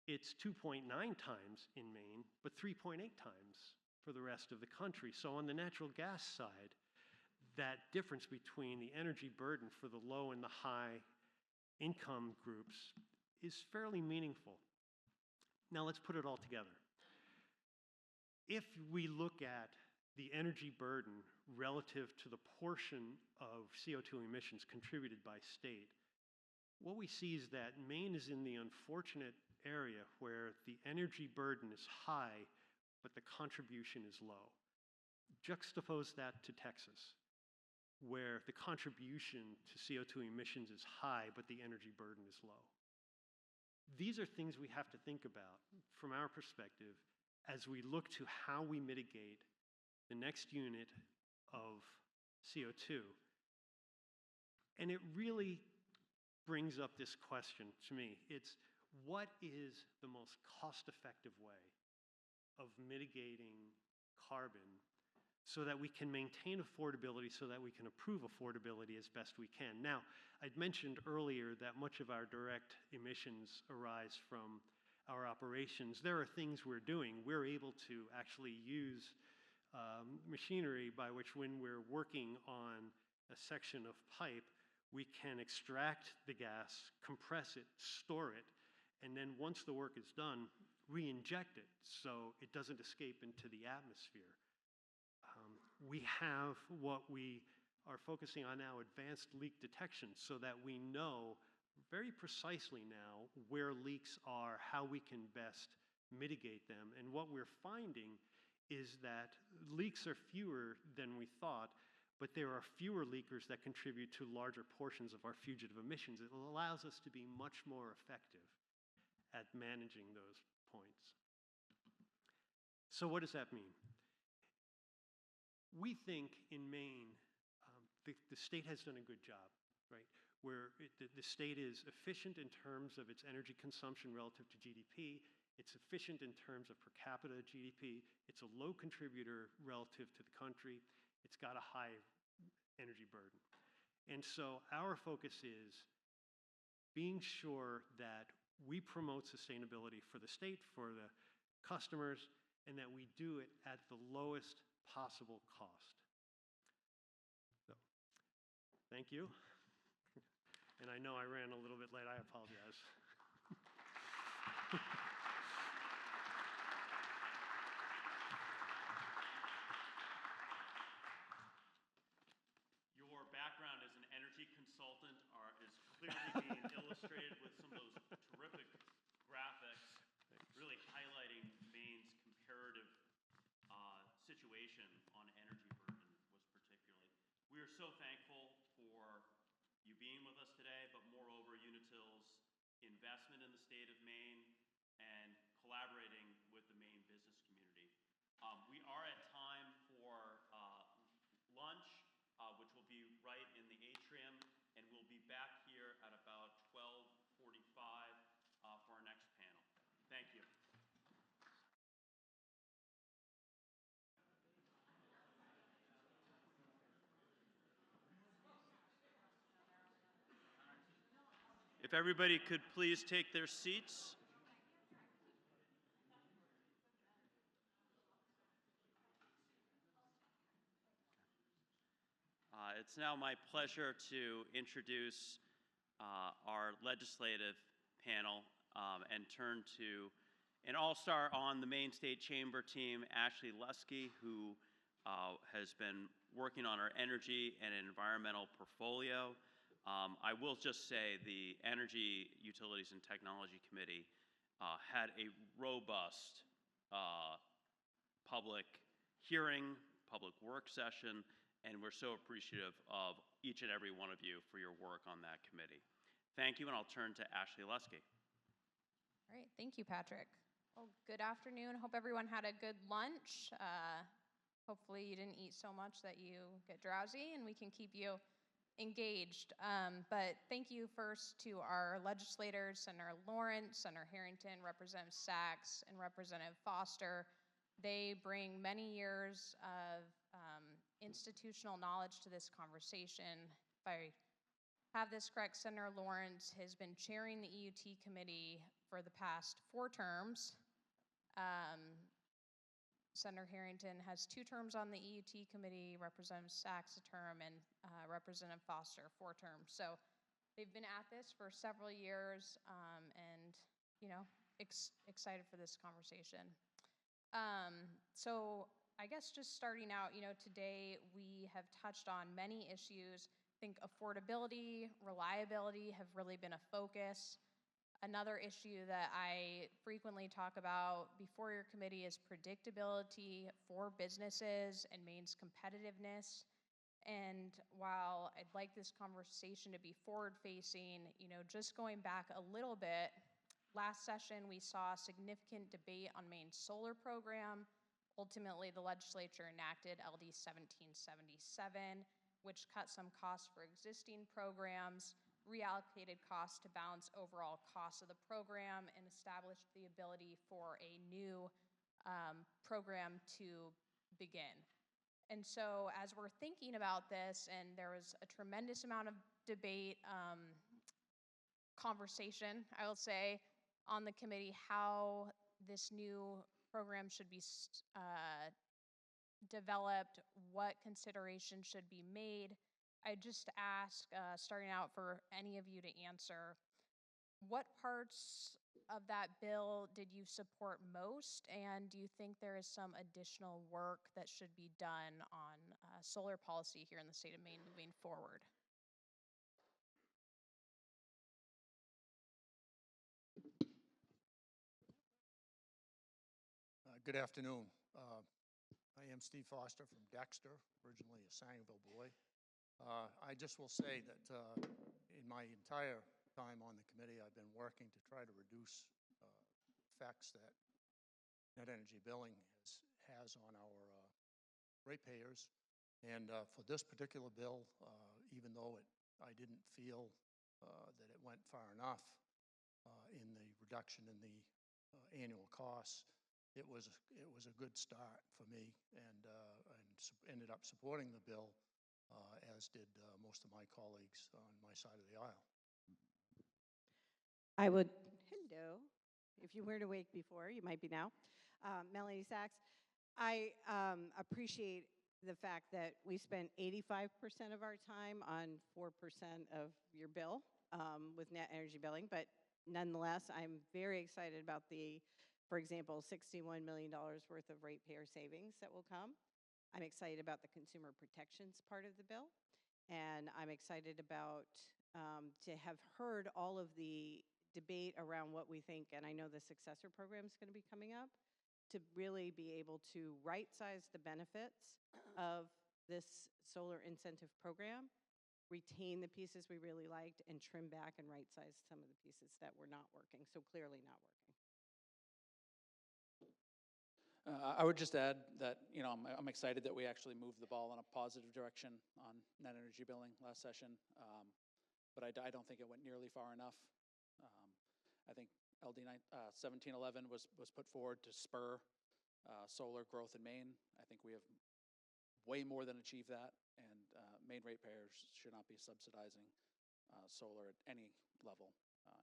it's 2.9 times in Maine, but 3.8 times for the rest of the country. So on the natural gas side, that difference between the energy burden for the low and the high income groups is fairly meaningful. Now let's put it all together. If we look at the energy burden relative to the portion of CO2 emissions contributed by state, what we see is that Maine is in the unfortunate area where the energy burden is high, but the contribution is low. Juxtapose that to Texas, where the contribution to CO2 emissions is high, but the energy burden is low. These are things we have to think about from our perspective as we look to how we mitigate the next unit of CO2. And it really brings up this question to me. It's, what is the most cost-effective way of mitigating carbon so that we can maintain affordability, so that we can improve affordability as best we can? Now, I'd mentioned earlier that much of our direct emissions arise from our operations. There are things we're doing. We're able to actually use machinery by which, when we're working on a section of pipe, we can extract the gas, compress it, store it, and then once the work is done, re-inject it so it doesn't escape into the atmosphere. We have what we are focusing on now, advanced leak detection, so that we know very precisely now where leaks are, how we can best mitigate them. And what we're finding is that leaks are fewer than we thought, but there are fewer leakers that contribute to larger portions of our fugitive emissions. It allows us to be much more effective at managing those points. So what does that mean? We think in Maine, the state has done a good job, right? Where the state is efficient in terms of its energy consumption relative to GDP. It's efficient in terms of per capita GDP. It's a low contributor relative to the country. It's got a high energy burden. And so our focus is being sure that we promote sustainability for the state, for the customers, and that we do it at the lowest possible cost. So, thank you. And I know I ran a little bit late. I apologize. Your background as an energy consultant is clearly being illustrated with some of those terrific graphics, really highlighting Maine's comparative situation on energy burden was particularly. We are so thankful for you being with us today, but moreover, Unitil's investment in the state of Maine and collaborating with the Maine business community. We are at time for lunch, which will be right in the atrium, and we'll be back here at about 12:45 for our next panel. Thank you. If everybody could please take their seats. It's now my pleasure to introduce our legislative panel and turn to An all-star on the Maine State Chamber team, Ashley Lusky, who has been working on our energy and environmental portfolio. I will just say the Energy, Utilities, and Technology Committee had a robust public hearing, public work session, and we're so appreciative of each and every one of you for your work on that committee. Thank you, and I'll turn to Ashley Lusky. All right, thank you, Patrick. Well, good afternoon. Hope everyone had a good lunch. Hopefully you didn't eat so much that you get drowsy and we can keep you engaged. But thank you first to our legislators, Senator Lawrence, Senator Harrington, Representative Sachs, and Representative Foster. They bring many years of institutional knowledge to this conversation. If I have this correct, Senator Lawrence has been chairing the EUT committee for the past 4 terms. Senator Harrington has 2 terms on the EUT committee, Representative Sachs a term, and Representative Foster 4 terms. So they've been at this for several years, and excited for this conversation. So I guess just starting out, today we have touched on many issues. I think affordability, reliability have really been a focus. Another issue that I frequently talk about before your committee is predictability for businesses and Maine's competitiveness. And while I'd like this conversation to be forward-facing, just going back a little bit, last session we saw significant debate on Maine's solar program. Ultimately, the legislature enacted LD 1777, which cut some costs for existing programs, reallocated costs to balance overall costs of the program, and established the ability for a new program to begin. And so as we're thinking about this, and there was a tremendous amount of debate, conversation, I will say, on the committee, how this new program should be developed, what considerations should be made. I just ask, starting out for any of you to answer, what parts of that bill did you support most, and do you think there is some additional work that should be done on solar policy here in the state of Maine moving forward? Good afternoon. I am Steve Foster from Dexter, originally a Sangerville boy. I just will say that in my entire time on the committee, I've been working to try to reduce effects that net energy billing has on our ratepayers. And for this particular bill, even though I didn't feel that it went far enough in the reduction in the annual costs, it was a good start for me, and ended up supporting the bill, as did most of my colleagues on my side of the aisle. I would, hello, if you weren't awake before, you might be now. Melanie Sachs. I appreciate the fact that we spent 85% of our time on 4% of your bill with net energy billing, but nonetheless, I'm very excited about for example, $61 million worth of ratepayer savings that will come. I'm excited about the consumer protections part of the bill, and I'm excited about to have heard all of the debate around what we think, and I know the successor program is going to be coming up, to really be able to right-size the benefits of this solar incentive program, retain the pieces we really liked, and trim back and right-size some of the pieces that were not working, so clearly not working. I would just add that, I'm excited that we actually moved the ball in a positive direction on net energy billing last session, but I don't think it went nearly far enough. I think LD 1711 was put forward to spur solar growth in Maine. I think we have way more than achieved that, and Maine ratepayers should not be subsidizing solar at any level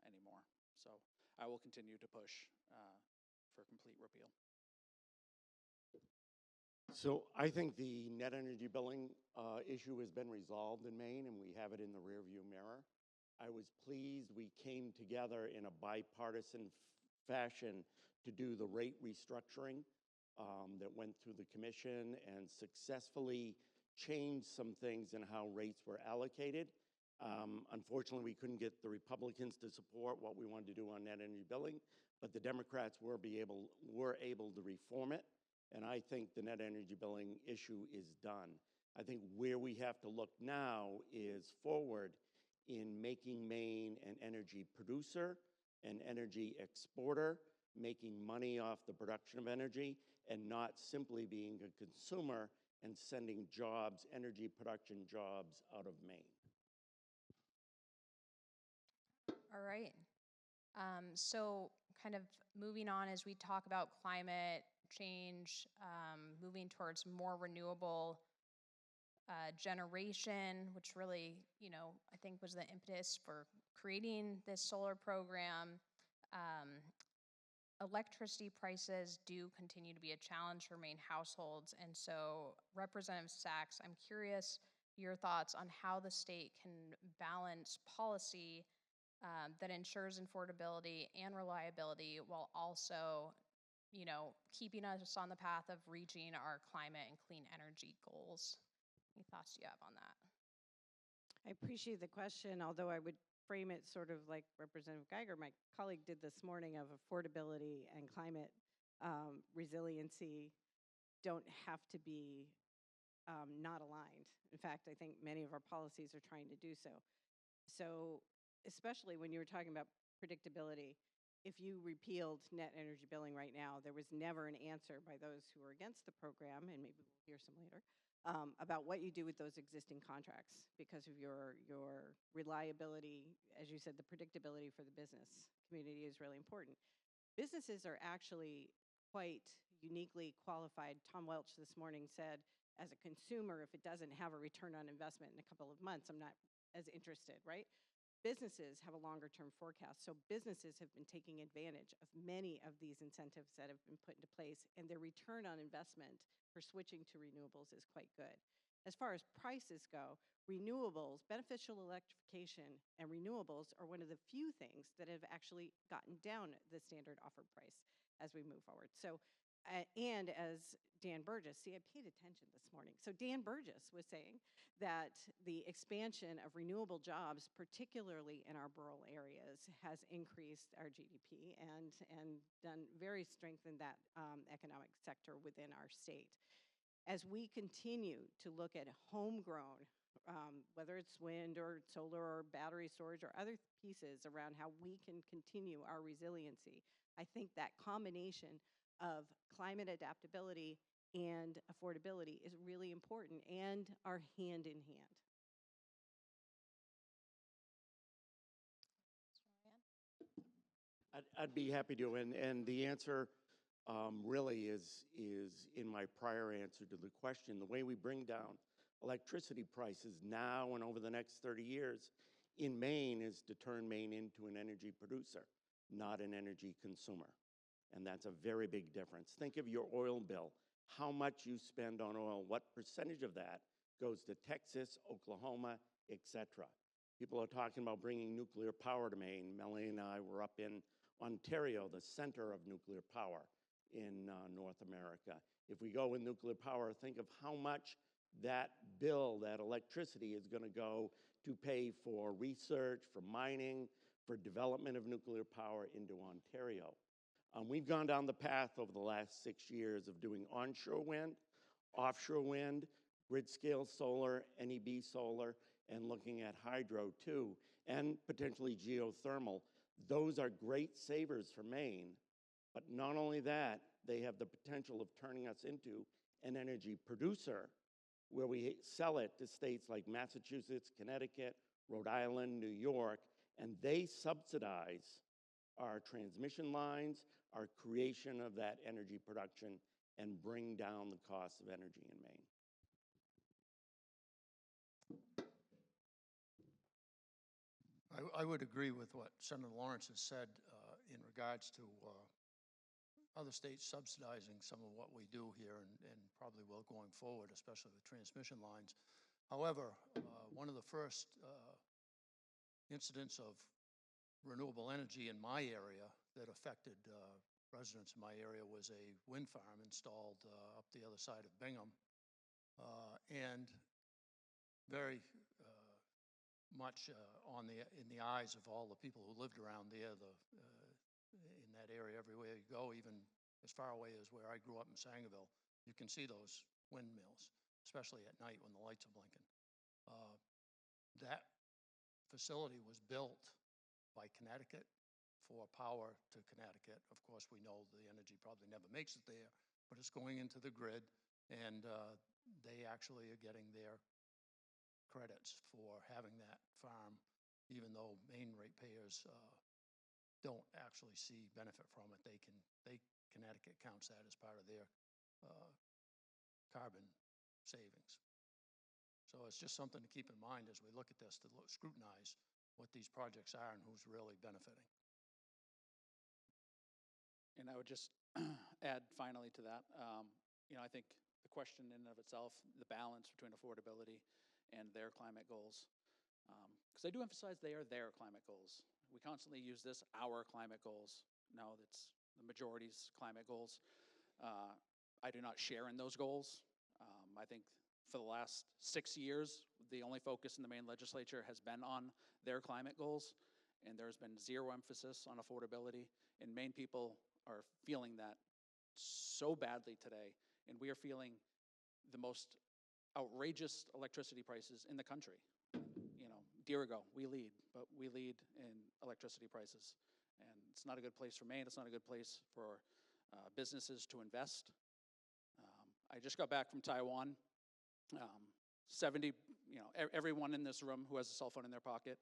anymore. So I will continue to push for complete repeal. So I think the net energy billing issue has been resolved in Maine, and we have it in the rearview mirror. I was pleased we came together in a bipartisan fashion to do the rate restructuring that went through the commission and successfully changed some things in how rates were allocated. Unfortunately, we couldn't get the Republicans to support what we wanted to do on net energy billing, but the Democrats were able to reform it, and I think the net energy billing issue is done. I think where we have to look now is forward in making Maine an energy producer, an energy exporter, making money off the production of energy, and not simply being a consumer and sending jobs, energy production jobs, out of Maine. All right. So kind of moving on as we talk about climate change, moving towards more renewable generation, which really, I think was the impetus for creating this solar program. Electricity prices do continue to be a challenge for Maine households. And so, Representative Sachs, I'm curious your thoughts on how the state can balance policy that ensures affordability and reliability while also, keeping us on the path of reaching our climate and clean energy goals. Any thoughts do you have on that? I appreciate the question, although I would frame it sort of like Representative Geiger, my colleague, did this morning, of affordability and climate resiliency don't have to be not aligned. In fact, I think many of our policies are trying to do so. So especially when you were talking about predictability, if you repealed net energy billing right now, there was never an answer by those who are against the program, and maybe we'll hear some later, about what you do with those existing contracts because of your reliability. As you said, the predictability for the business community is really important. Businesses are actually quite uniquely qualified. Tom Welch this morning said, as a consumer, if it doesn't have a return on investment in a couple of months, I'm not as interested, right? Businesses have a longer term forecast. So businesses have been taking advantage of many of these incentives that have been put into place, and their return on investment for switching to renewables is quite good. As far as prices go, renewables, beneficial electrification, and renewables are one of the few things that have actually gotten down the standard offered price as we move forward. So, and as Dan Burgess, see, I paid attention this morning. So Dan Burgess was saying that the expansion of renewable jobs, particularly in our rural areas, has increased our GDP and strengthened that economic sector within our state. As we continue to look at homegrown, whether it's wind or solar or battery storage or other pieces around how we can continue our resiliency, I think that combination of climate adaptability and affordability is really important and are hand in hand. I'd be happy to, and the answer really is in my prior answer to the question. The way we bring down electricity prices now and over the next 30 years in Maine is to turn Maine into an energy producer, not an energy consumer. And that's a very big difference. Think of your oil bill, how much you spend on oil, what percentage of that goes to Texas, Oklahoma, etc. People are talking about bringing nuclear power to Maine. Melanie and I were up in Ontario, the center of nuclear power in North America. If we go with nuclear power, think of how much that bill, that electricity, is going to go to pay for research, for mining, for development of nuclear power into Ontario. We've gone down the path over the last 6 years of doing onshore wind, offshore wind, grid-scale solar, NEB solar, and looking at hydro too, and potentially geothermal. Those are great savers for Maine, but not only that, they have the potential of turning us into an energy producer where we sell it to states like Massachusetts, Connecticut, Rhode Island, New York, and they subsidize our transmission lines, our creation of that energy production, and bring down the cost of energy in Maine. I would agree with what Senator Lawrence has said in regards to other states subsidizing some of what we do here and probably will going forward, especially with transmission lines. However, one of the first incidents of renewable energy in my area that affected residents in my area was a wind farm installed up the other side of Bingham, and very much in the eyes of all the people who lived around there, in that area. Everywhere you go, even as far away as where I grew up in Sangerville, you can see those windmills, especially at night when the lights are blinking. That facility was built by Connecticut for power to Connecticut. Of course, we know the energy probably never makes it there, but it's going into the grid, and they actually are getting their credits for having that farm, even though Maine ratepayers don't actually see benefit from it. Connecticut counts that as part of their carbon savings. So it's just something to keep in mind as we look at this, to scrutinize what these projects are and who's really benefiting. And I would just add finally to that, I think the question in and of itself, the balance between affordability and their climate goals, because I do emphasize they are their climate goals. We constantly use this, our climate goals. No, that's the majority's climate goals. I do not share in those goals. I think for the last 6 years, the only focus in the Maine legislature has been on their climate goals, and there's been zero emphasis on affordability. And Maine people are feeling that so badly today, and we are feeling the most outrageous electricity prices in the country. Dear ago, we lead, but we lead in electricity prices. And it's not a good place for Maine. It's not a good place for businesses to invest. I just got back from Taiwan. 70, everyone in this room who has a cell phone in their pocket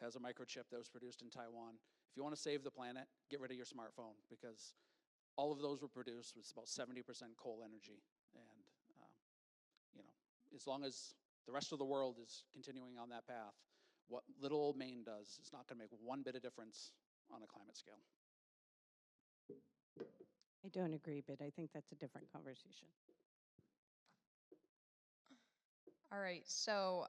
has a microchip that was produced in Taiwan. If you want to save the planet, get rid of your smartphone, because all of those were produced with about 70% coal energy. And, as long as the rest of the world is continuing on that path, what little old Maine does is not going to make one bit of difference on a climate scale. I don't agree, but I think that's a different conversation. All right, so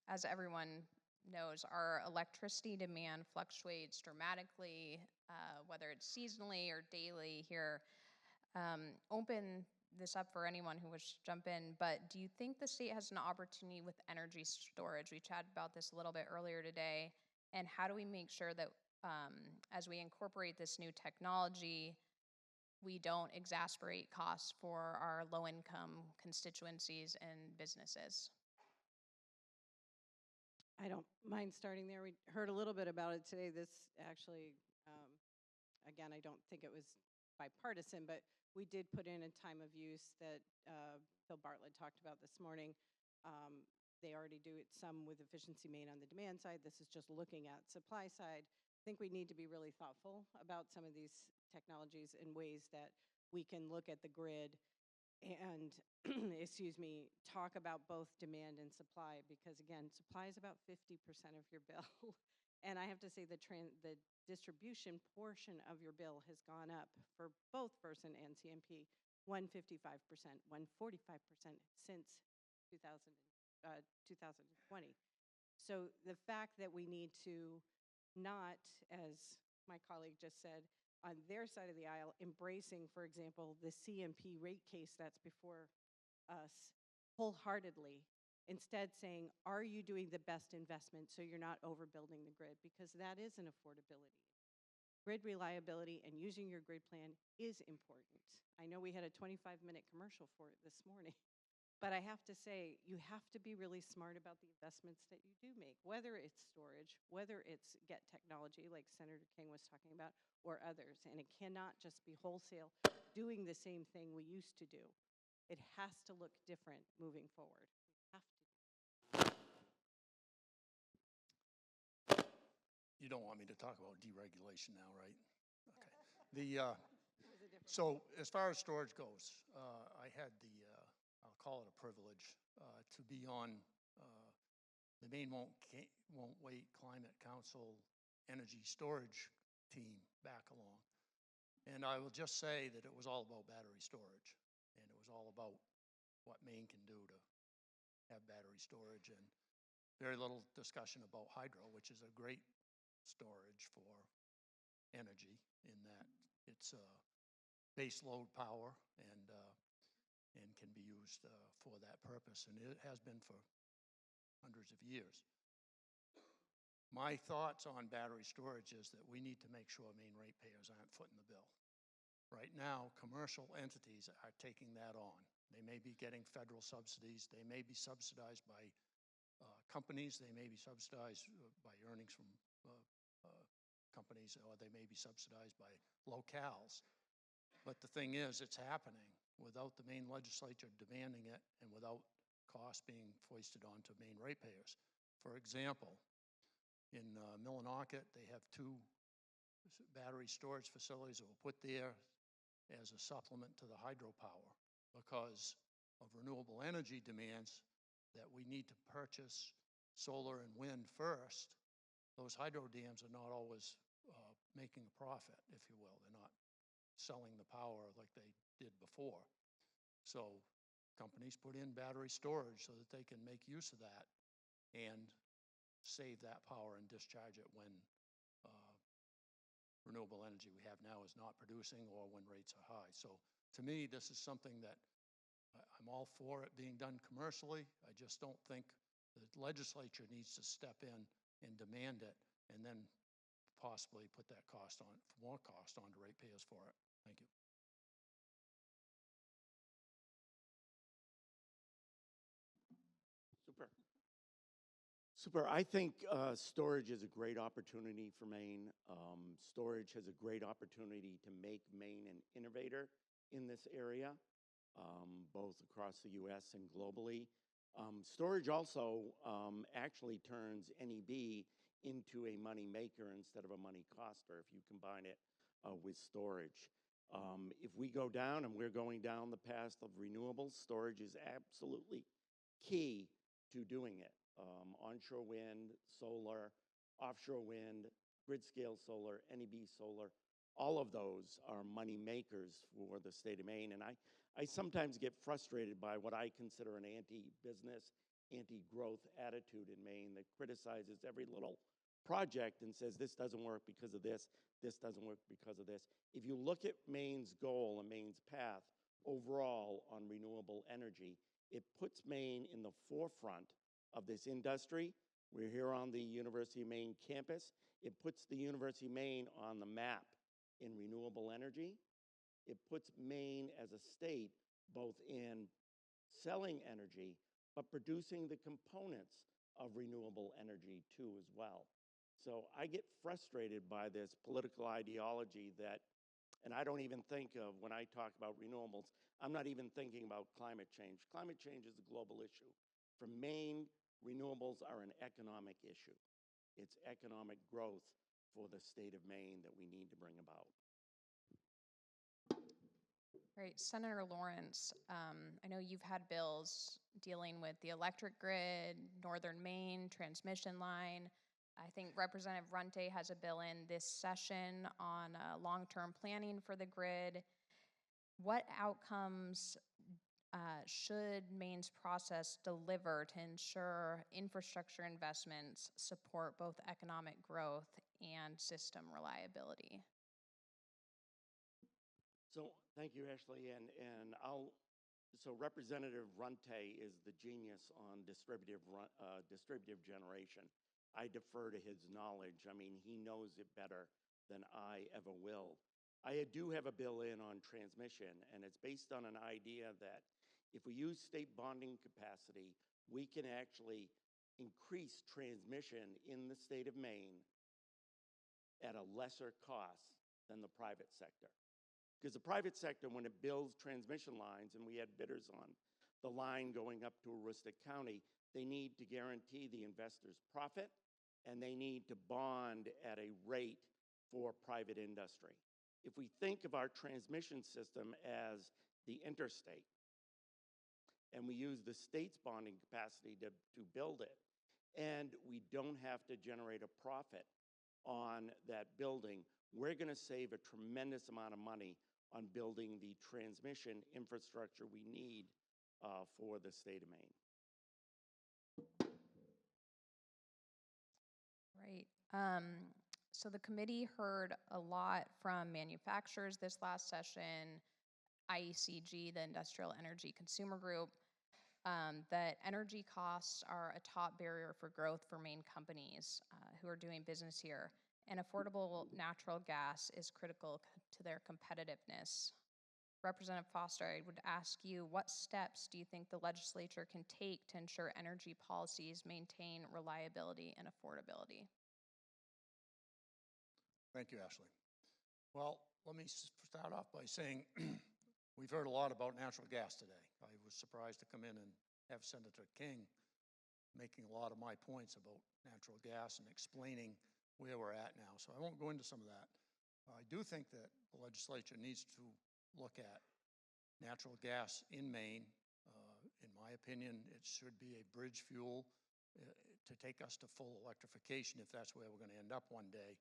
as everyone knows, our electricity demand fluctuates dramatically, whether it's seasonally or daily here. Open this up for anyone who wishes to jump in, but do you think the state has an opportunity with energy storage? We chatted about this a little bit earlier today, and how do we make sure that as we incorporate this new technology, we don't exacerbate costs for our low-income constituencies and businesses? I don't mind starting there. We heard a little bit about it today. This actually, again, I don't think it was bipartisan, but we did put in a time of use that Phil Bartlett talked about this morning. They already do it some with Efficiency Maine on the demand side. This is just looking at supply side. I think we need to be really thoughtful about some of these technologies in ways that we can look at the grid and, talk about both demand and supply, because again, supply is about 50% of your bill. And I have to say the distribution portion of your bill has gone up for both Versant and CMP, 155%, 145% since 2020. So the fact that we need to not, as my colleague just said, on their side of the aisle, embracing, for example, the CMP rate case that's before us wholeheartedly, instead saying, are you doing the best investment so you're not overbuilding the grid? Because that is an affordability. Grid reliability and using your grid plan is important. I know we had a 25-minute commercial for it this morning, but I have to say, you have to be really smart about the investments that you do make, whether it's storage, whether it's get technology like Senator King was talking about, or others. And it cannot just be wholesale doing the same thing we used to do. It has to look different moving forward. We have to. You don't want me to talk about deregulation now, right? Okay. So as far as storage goes, I had I'll call it a privilege, to be on the Maine Won't Wait Climate Council energy storage team back along. And I will just say that it was all about battery storage, and it was all about what Maine can do to have battery storage, and very little discussion about hydro, which is a great storage for energy in that It's base load power and can be used for that purpose, and it has been for hundreds of years. My thoughts on battery storage is that we need to make sure Maine ratepayers aren't footing the bill. Right now, commercial entities are taking that on. They may be getting federal subsidies. They may be subsidized by companies. They may be subsidized by earnings from companies, or they may be subsidized by locales. But the thing is, it's happening without the Maine legislature demanding it and without costs being foisted onto Maine ratepayers. For example, in Millinocket, they have 2 battery storage facilities that were put there as a supplement to the hydropower because of renewable energy demands that we need to purchase solar and wind first. Those hydro dams are not always making a profit, if you will. They're not selling the power like they did before. So companies put in battery storage so that they can make use of that and save that power and discharge it when renewable energy we have now is not producing or when rates are high. So to me, this is something that I'm all for it being done commercially. I just don't think the legislature needs to step in and demand it and then possibly put that cost on, more cost on to ratepayers for it. Thank you. Super. I think storage is a great opportunity for Maine. Storage has a great opportunity to make Maine an innovator in this area, both across the U.S. and globally. Storage also actually turns NEB into a money maker instead of a money coster if you combine it with storage. If we go down, and we're going down the path of renewables, storage is absolutely key to doing it. Onshore wind, solar, offshore wind, grid-scale solar, NEB solar, all of those are money makers for the state of Maine. And I sometimes get frustrated by what I consider an anti-business, anti-growth attitude in Maine that criticizes every little project and says this doesn't work because of this doesn't work because of this. If you look at Maine's goal and Maine's path overall on renewable energy, it puts Maine in the forefront of this industry. We're here on the University of Maine campus. It puts the University of Maine on the map in renewable energy. It puts Maine as a state both in selling energy, but producing the components of renewable energy too as well. So I get frustrated by this political ideology that, and I don't even think of, when I talk about renewables, I'm not even thinking about climate change. Climate change is a global issue. For Maine, renewables are an economic issue. It's economic growth for the state of Maine that we need to bring about. Great. Senator Lawrence, I know you've had bills dealing with the electric grid, northern Maine, transmission line. I think Representative Runte has a bill in this session on long-term planning for the grid. What outcomes should Maine's process deliver to ensure infrastructure investments support both economic growth and system reliability? So thank you, Ashley, so Representative Runte is the genius on distributive generation. I defer to his knowledge. I mean, he knows it better than I ever will. I do have a bill in on transmission, and it's based on an idea that if we use state bonding capacity, we can actually increase transmission in the state of Maine at a lesser cost than the private sector. Because the private sector, when it builds transmission lines, and we had bidders on the line going up to Aroostook County, they need to guarantee the investor's profit, and they need to bond at a rate for private industry. If we think of our transmission system as the interstate, and we use the state's bonding capacity to build it, and we don't have to generate a profit on that building, we're going to save a tremendous amount of money on building the transmission infrastructure we need for the state of Maine. Right. So the committee heard a lot from manufacturers this last session, IECG, the Industrial Energy Consumer Group, that energy costs are a top barrier for growth for Maine companies who are doing business here, and affordable natural gas is critical to their competitiveness. Representative Foster, I would ask you, what steps do you think the legislature can take to ensure energy policies maintain reliability and affordability? Thank you, Ashley. Well, let me start off by saying we've heard a lot about natural gas today. I was surprised to come in and have Senator King making a lot of my points about natural gas and explaining where we're at now. So I won't go into some of that. I do think that the legislature needs to look at natural gas in Maine. In my opinion, it should be a bridge fuel to take us to full electrification if that's where we're going to end up one day.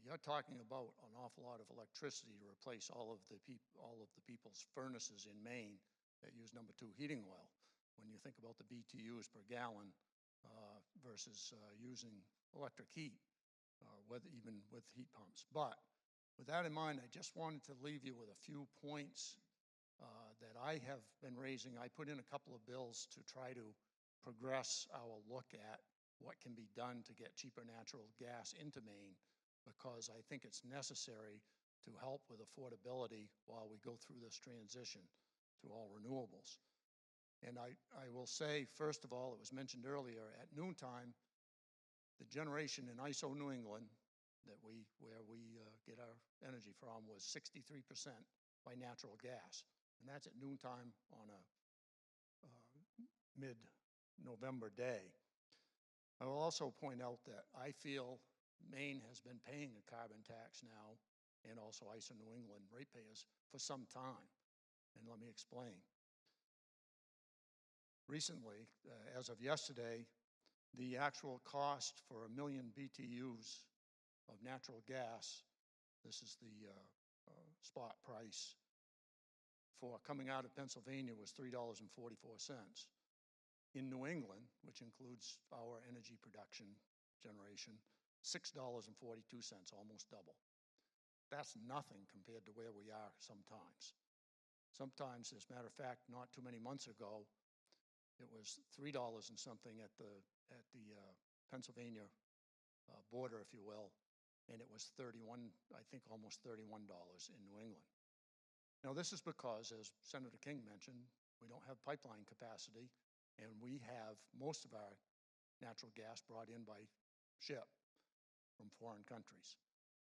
You're talking about an awful lot of electricity to replace all of the people's furnaces in Maine that use number 2 heating oil. When you think about the BTUs per gallon versus using electric heat, even with heat pumps. But with that in mind, I just wanted to leave you with a few points that I have been raising. I put in a couple of bills to try to progress our look at what can be done to get cheaper natural gas into Maine, because I think it's necessary to help with affordability while we go through this transition to all renewables. And I will say, first of all, it was mentioned earlier, at noontime, the generation in ISO New England where we get our energy from was 63% by natural gas. And that's at noontime on a mid-November day. I will also point out that I feel Maine has been paying a carbon tax now, and also ISO New England ratepayers, for some time. And let me explain. Recently, as of yesterday, the actual cost for 1 million BTUs of natural gas, this is the spot price, for coming out of Pennsylvania was $3.44. In New England, which includes our energy production generation, $6.42, almost double. That's nothing compared to where we are sometimes. Sometimes, as a matter of fact, not too many months ago, it was $3 and something at the Pennsylvania border, if you will, and it was 31, I think almost $31 in New England. Now, this is because, as Senator King mentioned, we don't have pipeline capacity, and we have most of our natural gas brought in by ship from foreign countries.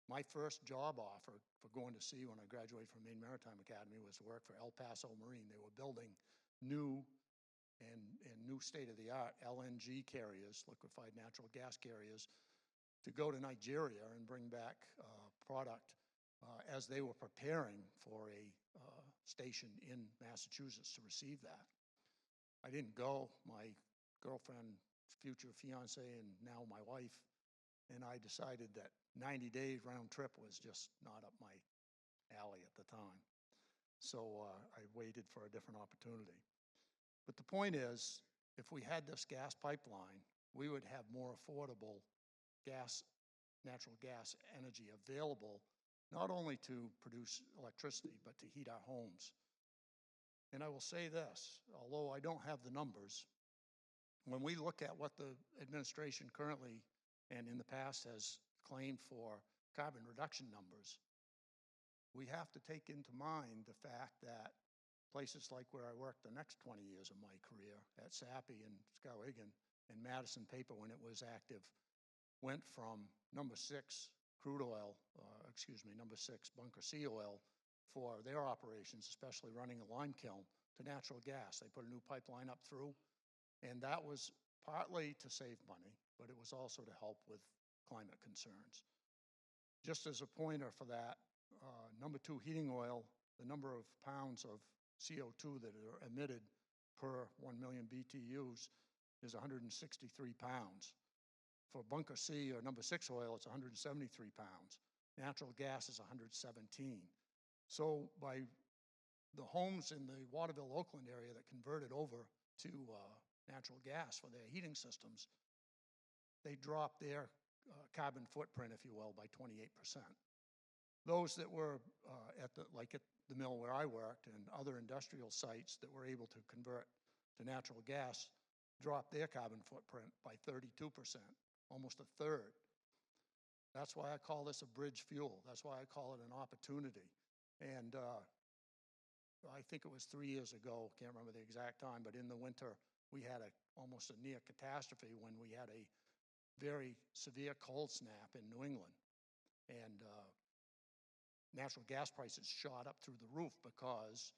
My first job offer for going to sea when I graduated from Maine Maritime Academy was to work for El Paso Marine. They were building new and new state-of-the-art LNG carriers, liquefied natural gas carriers, to go to Nigeria and bring back product as they were preparing for a station in Massachusetts to receive that. I didn't go. My girlfriend, future fiance, and now my wife, and I decided that 90 days round trip was just not up my alley at the time. So I waited for a different opportunity. But the point is, if we had this gas pipeline, we would have more affordable natural gas energy available, not only to produce electricity, but to heat our homes. And I will say this, although I don't have the numbers, when we look at what the administration currently and in the past has claimed for carbon reduction numbers, we have to take into mind the fact that places like where I worked the next 20 years of my career, at Sappi and Skowhegan and Madison Paper when it was active, went from number 6 crude oil, number 6 bunker sea oil for their operations, especially running a lime kiln, to natural gas. They put a new pipeline up through, and that was partly to save money, but it was also to help with climate concerns. Just as a pointer for that, number 2 heating oil, the number of pounds of CO2 that are emitted per 1 million BTUs is 163 pounds. For bunker C or number 6 oil, it's 173 pounds. Natural gas is 117. So by the homes in the Waterville, Oakland area that converted over to natural gas for their heating systems, they dropped their carbon footprint, if you will, by 28%. Those that were like at the mill where I worked and other industrial sites that were able to convert to natural gas dropped their carbon footprint by 32%, almost a third. That's why I call this a bridge fuel. That's why I call it an opportunity. And I think it was 3 years ago, can't remember the exact time, but in the winter, we had almost a near catastrophe when we had a very severe cold snap in New England. And natural gas prices shot up through the roof because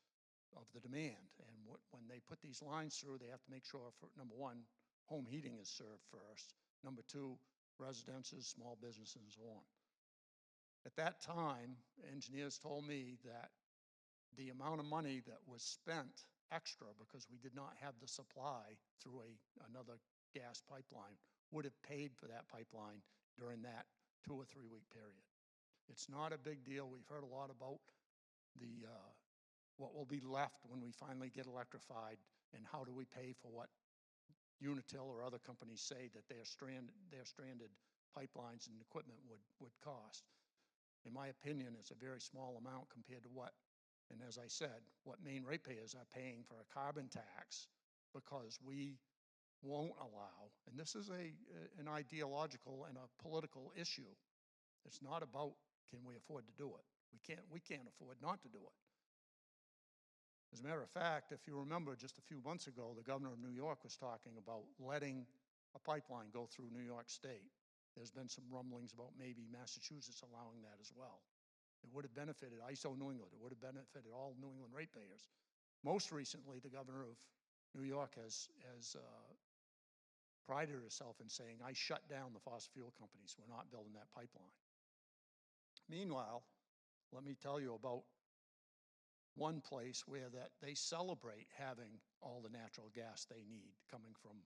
of the demand. And when they put these lines through, they have to make sure, for number one, home heating is served first. Number two, residences, small businesses, and so on. At that time, engineers told me that the amount of money that was spent extra because we did not have the supply through another gas pipeline would have paid for that pipeline during that 2 or 3 week period. It's not a big deal. We've heard a lot about what will be left when we finally get electrified, and how do we pay for what Unitil or other companies say that their stranded pipelines and equipment would cost. In my opinion, it's a very small amount compared to what, and as I said, what Maine ratepayers are paying for a carbon tax, because we won't allow, and this is an ideological and a political issue. It's not about can we afford to do it. We can't afford not to do it. As a matter of fact, if you remember just a few months ago, the governor of New York was talking about letting a pipeline go through New York State. There's been some rumblings about maybe Massachusetts allowing that as well. It would have benefited ISO New England. It would have benefited all New England ratepayers. Most recently, the governor of New York has prided herself in saying, I shut down the fossil fuel companies. We're not building that pipeline. Meanwhile, let me tell you about one place where that they celebrate having all the natural gas they need coming from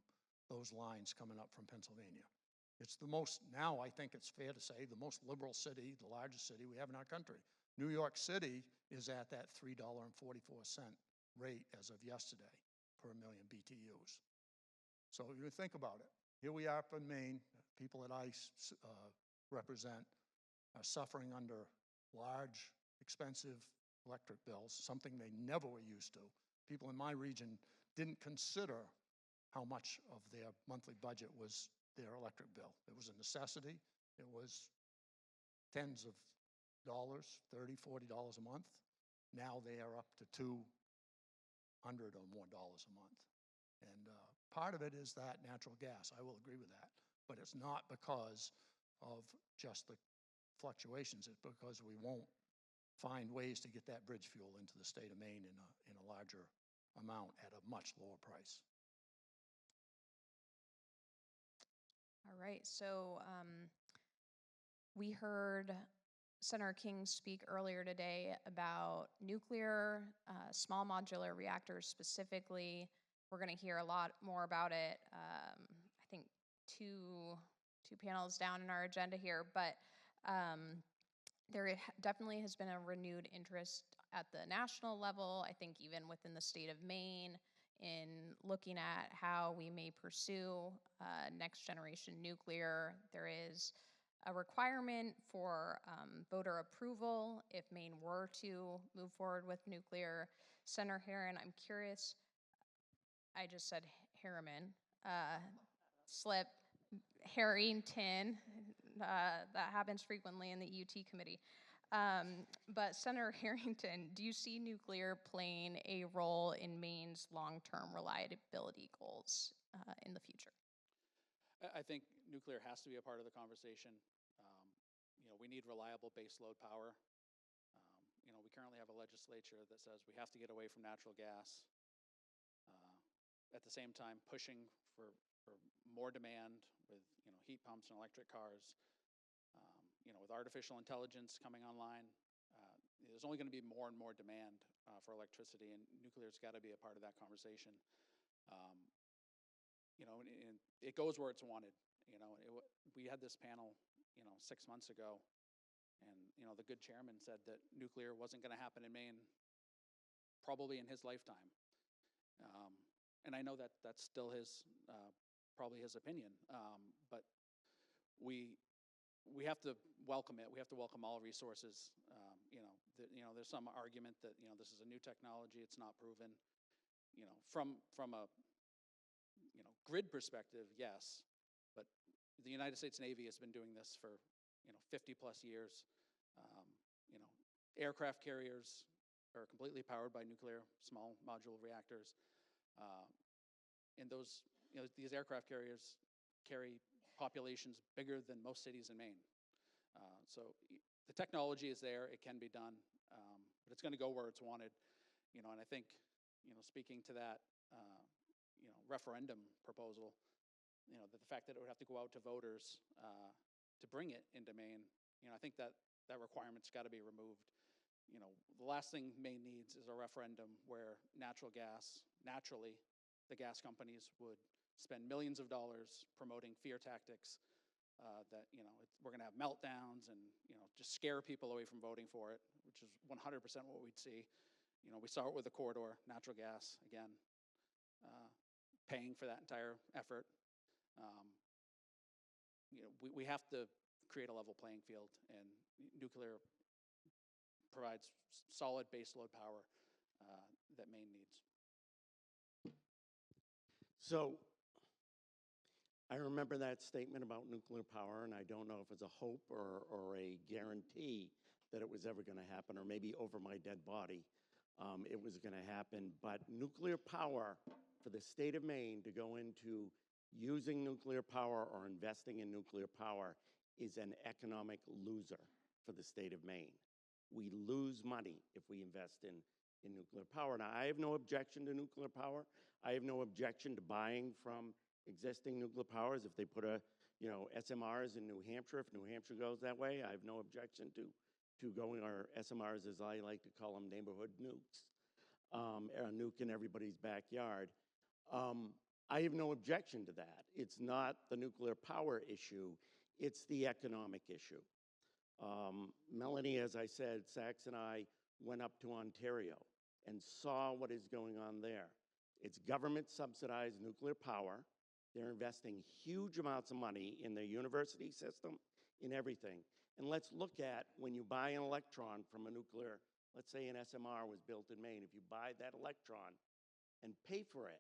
those lines coming up from Pennsylvania. It's the most, now I think it's fair to say, the most liberal city, the largest city we have in our country. New York City is at that $3.44 rate as of yesterday per million BTUs. So you think about it. Here we are up in Maine, people that I represent are suffering under large, expensive electric bills, something they never were used to. People in my region didn't consider how much of their monthly budget was their electric bill. It was a necessity. It was tens of dollars, $30, $40 a month. Now they are up to $200 or more a month. And part of it is that natural gas. I will agree with that. But it's not because of just the fluctuations. It's because we won't find ways to get that bridge fuel into the state of Maine in a larger amount at a much lower price. All right, so we heard Senator King speak earlier today about nuclear, small modular reactors specifically. We're going to hear a lot more about it. I think two panels down in our agenda here, but there definitely has been a renewed interest at the national level, I think even within the state of Maine, in looking at how we may pursue next generation nuclear. There is a requirement for voter approval if Maine were to move forward with nuclear. Senator Herron, I'm curious, I just said Harriman, slip, Harrington, that happens frequently in the UT committee. But Senator Harrington, do you see nuclear playing a role in Maine's long-term reliability goals in the future? I think nuclear has to be a part of the conversation. We need reliable baseload power. We currently have a legislature that says we have to get away from natural gas. At the same time, pushing for more demand with heat pumps and electric cars. With artificial intelligence coming online, there's only going to be more and more demand for electricity, and nuclear's got to be a part of that conversation. And it goes where it's wanted. We had this panel, 6 months ago, and the good chairman said that nuclear wasn't going to happen in Maine, probably in his lifetime. And I know that that's still probably his opinion, but we we have to welcome it. We have to welcome all resources. There's some argument that this is a new technology. It's not proven. From a grid perspective, yes, but the United States Navy has been doing this for 50 plus years. Aircraft carriers are completely powered by nuclear small modular reactors, and these aircraft carriers carry populations bigger than most cities in Maine. So the technology is there; it can be done, but it's going to go where it's wanted. And I think, speaking to that, referendum proposal, the fact that it would have to go out to voters to bring it into Maine, I think that requirement's got to be removed. The last thing Maine needs is a referendum where natural gas, naturally, the gas companies would spend millions of dollars promoting fear tactics that, we're going to have meltdowns and, just scare people away from voting for it, which is 100% what we'd see. We saw it with the corridor, natural gas, again, paying for that entire effort. We have to create a level playing field, and nuclear provides solid baseload power that Maine needs. So I remember that statement about nuclear power, and I don't know if it's a hope or a guarantee that it was ever going to happen, or maybe over my dead body it was going to happen. But nuclear power, for the state of Maine to go into using nuclear power or investing in nuclear power, is an economic loser for the state of Maine. We lose money if we invest in nuclear power. Now, I have no objection to nuclear power. I have no objection to buying from existing nuclear powers if they put SMRs in New Hampshire. If New Hampshire goes that way, I have no objection to going, or SMRs as I like to call them, neighborhood nukes, a nuke in everybody's backyard. I have no objection to that. It's not the nuclear power issue, it's the economic issue. Melanie, as I said, Sachs and I went up to Ontario and saw what is going on there. It's government-subsidized nuclear power. They're investing huge amounts of money in their university system, in everything. And let's look at when you buy an electron from a nuclear, let's say an SMR was built in Maine, if you buy that electron and pay for it,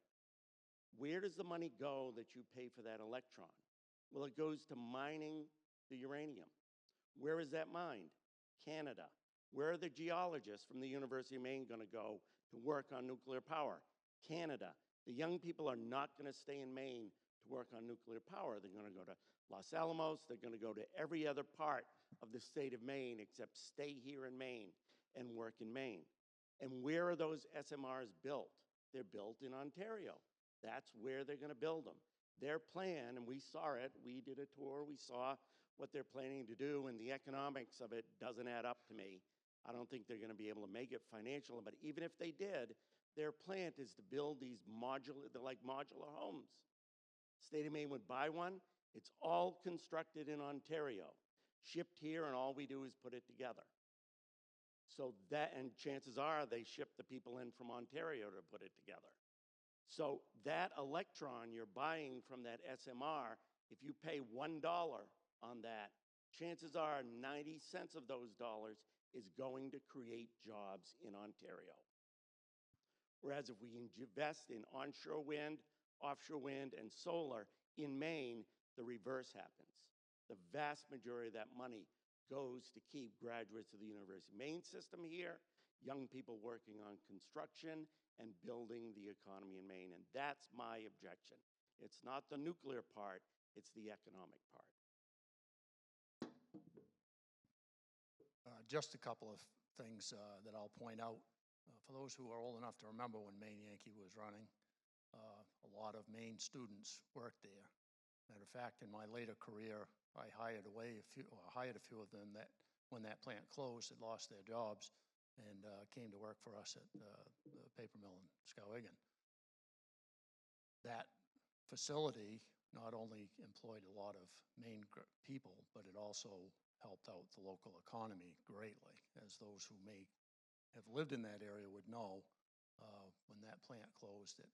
where does the money go that you pay for that electron? Well, it goes to mining the uranium. Where is that mined? Canada. Where are the geologists from the University of Maine going to go to work on nuclear power? Canada. The young people are not going to stay in Maine to work on nuclear power. They're going to go to Los Alamos. They're going to go to every other part of the state of Maine except stay here in Maine and work in Maine. And where are those SMRs built? They're built in Ontario. That's where they're going to build them. Their plan, and we saw it, we did a tour, we saw what they're planning to do, and the economics of it doesn't add up to me. I don't think they're going to be able to make it financial, but even if they did, their plan is to build these modular homes. State of Maine would buy one. It's all constructed in Ontario, shipped here, and all we do is put it together. So that, and chances are they ship the people in from Ontario to put it together. So that electron you're buying from that SMR, if you pay $1 on that, chances are 90 cents of those dollars is going to create jobs in Ontario. Whereas if we invest in onshore wind, offshore wind, and solar in Maine, the reverse happens. The vast majority of that money goes to keep graduates of the University of Maine system here, young people working on construction and building the economy in Maine. And that's my objection. It's not the nuclear part, it's the economic part. Just a couple of things that I'll point out. For those who are old enough to remember when Maine Yankee was running, a lot of Maine students worked there. Matter of fact, in my later career, I hired a few of them that, when that plant closed, had lost their jobs and came to work for us at the paper mill in Skowhegan. That facility not only employed a lot of Maine people, but it also helped out the local economy greatly, as those who may have lived in that area would know. When that plant closed, it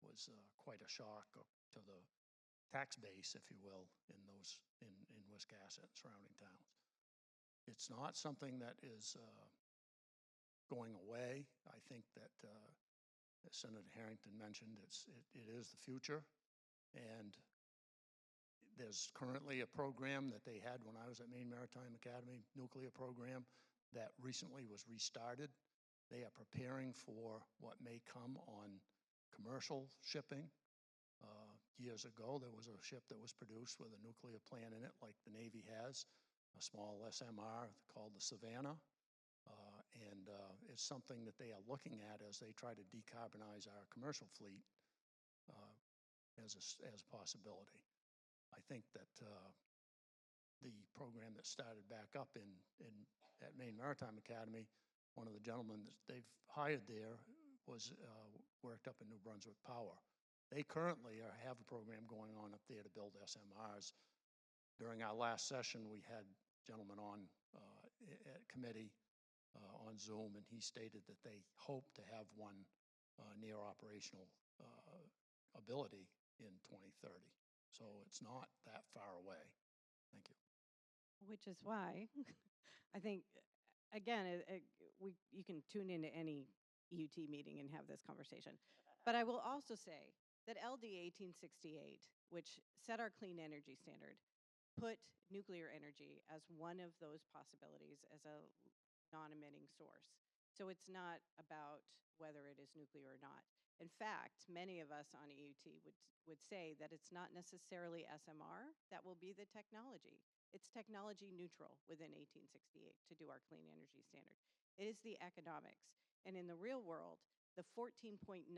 was quite a shock to the tax base, if you will, in Wiscasset and surrounding towns. It's not something that is going away. I think that, as Senator Harrington mentioned, it is the future. And there's currently a program that they had when I was at Maine Maritime Academy, nuclear program, that recently was restarted. They are preparing for what may come on commercial shipping. Years ago, there was a ship that was produced with a nuclear plant in it, like the Navy has, a small SMR called the Savannah. And it's something that they are looking at as they try to decarbonize our commercial fleet as a possibility. I think that the program that started back up at Maine Maritime Academy, one of the gentlemen that they've hired there was worked up in New Brunswick Power. They currently have a program going on up there to build SMRs. During our last session, we had gentlemen on at committee on Zoom, and he stated that they hope to have one near operational ability in 2030. So it's not that far away. Thank you. Which is why I think, again, you can tune into any EUT meeting and have this conversation. But I will also say that LD 1868, which set our clean energy standard, put nuclear energy as one of those possibilities as a non-emitting source. So it's not about whether it is nuclear or not. In fact, many of us on EUT would say that it's not necessarily SMR that will be the technology. It's technology neutral within 1868 to do our clean energy standard. It is the economics. And in the real world, the 14.9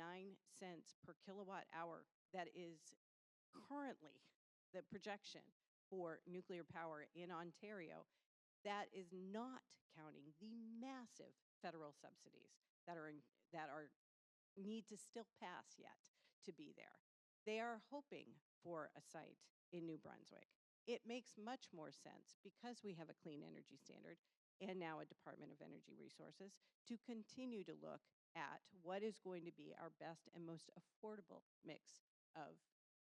cents per kilowatt hour that is currently the projection for nuclear power in Ontario, that is not counting the massive federal subsidies that need to still pass yet to be there. They are hoping for a site in New Brunswick. It makes much more sense, because we have a clean energy standard and now a Department of Energy Resources, to continue to look at what is going to be our best and most affordable mix of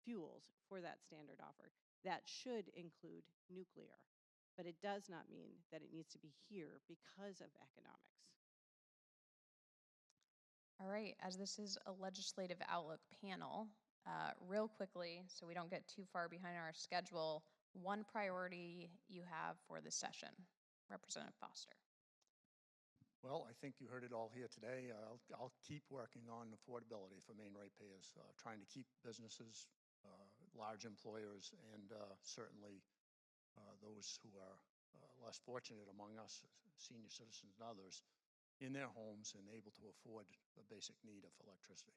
fuels for that standard offer. That should include nuclear, but it does not mean that it needs to be here because of economics. All right, as this is a legislative outlook panel, real quickly, so we don't get too far behind our schedule, one priority you have for this session. Representative Foster. Well, I think you heard it all here today. I'll keep working on affordability for Maine ratepayers, trying to keep businesses, large employers, and certainly those who are less fortunate among us, senior citizens and others, in their homes and able to afford the basic need of electricity.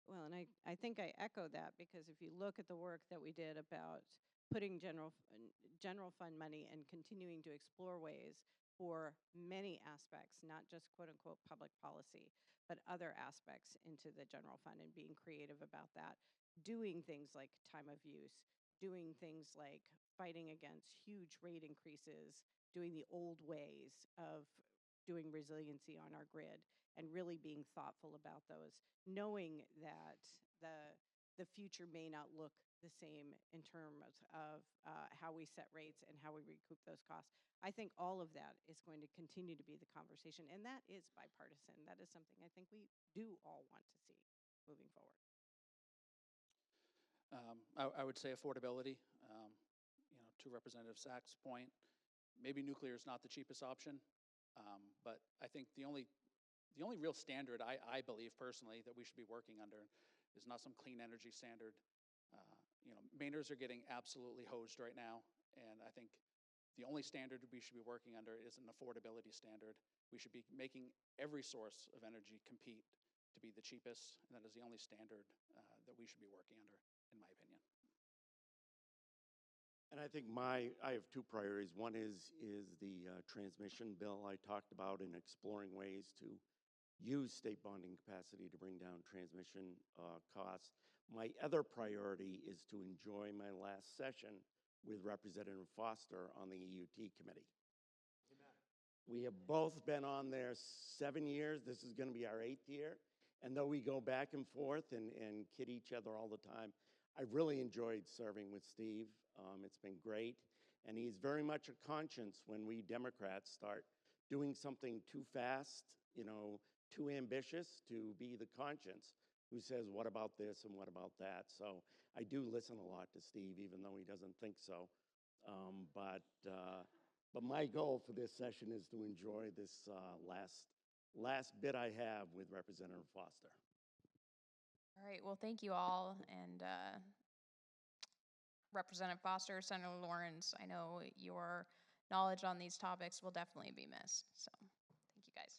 Well, and I think I echo that, because if you look at the work that we did about putting general fund money and continuing to explore ways for many aspects, not just quote-unquote public policy, but other aspects into the general fund, and being creative about that, doing things like time of use, doing things like fighting against huge rate increases, doing the old ways of doing resiliency on our grid, and really being thoughtful about those, knowing that the future may not look the same in terms of how we set rates and how we recoup those costs. I think all of that is going to continue to be the conversation, and that is bipartisan. That is something I think we do all want to see moving forward. I would say affordability. To Representative Sachs' point, maybe nuclear is not the cheapest option, but I think the only real standard I believe personally that we should be working under is not some clean energy standard. Mainers are getting absolutely hosed right now, and I think the only standard we should be working under is an affordability standard. We should be making every source of energy compete to be the cheapest, and that is the only standard that we should be working under, in my opinion. And I think I have two priorities. One is the transmission bill I talked about, in exploring ways to use state bonding capacity to bring down transmission costs. My other priority is to enjoy my last session with Representative Foster on the EUT committee. Amen. We have both been on there 7 years. This is going to be our 8th year. And though we go back and forth and kid each other all the time, I've really enjoyed serving with Steve. It's been great. And he's very much a conscience when we Democrats start doing something too fast, too ambitious, to be the conscience who says, what about this and what about that? So I do listen a lot to Steve, even though he doesn't think so. But my goal for this session is to enjoy this last bit I have with Representative Foster. All right, well, thank you all. And Representative Foster, Senator Lawrence, I know your knowledge on these topics will definitely be missed. So thank you guys.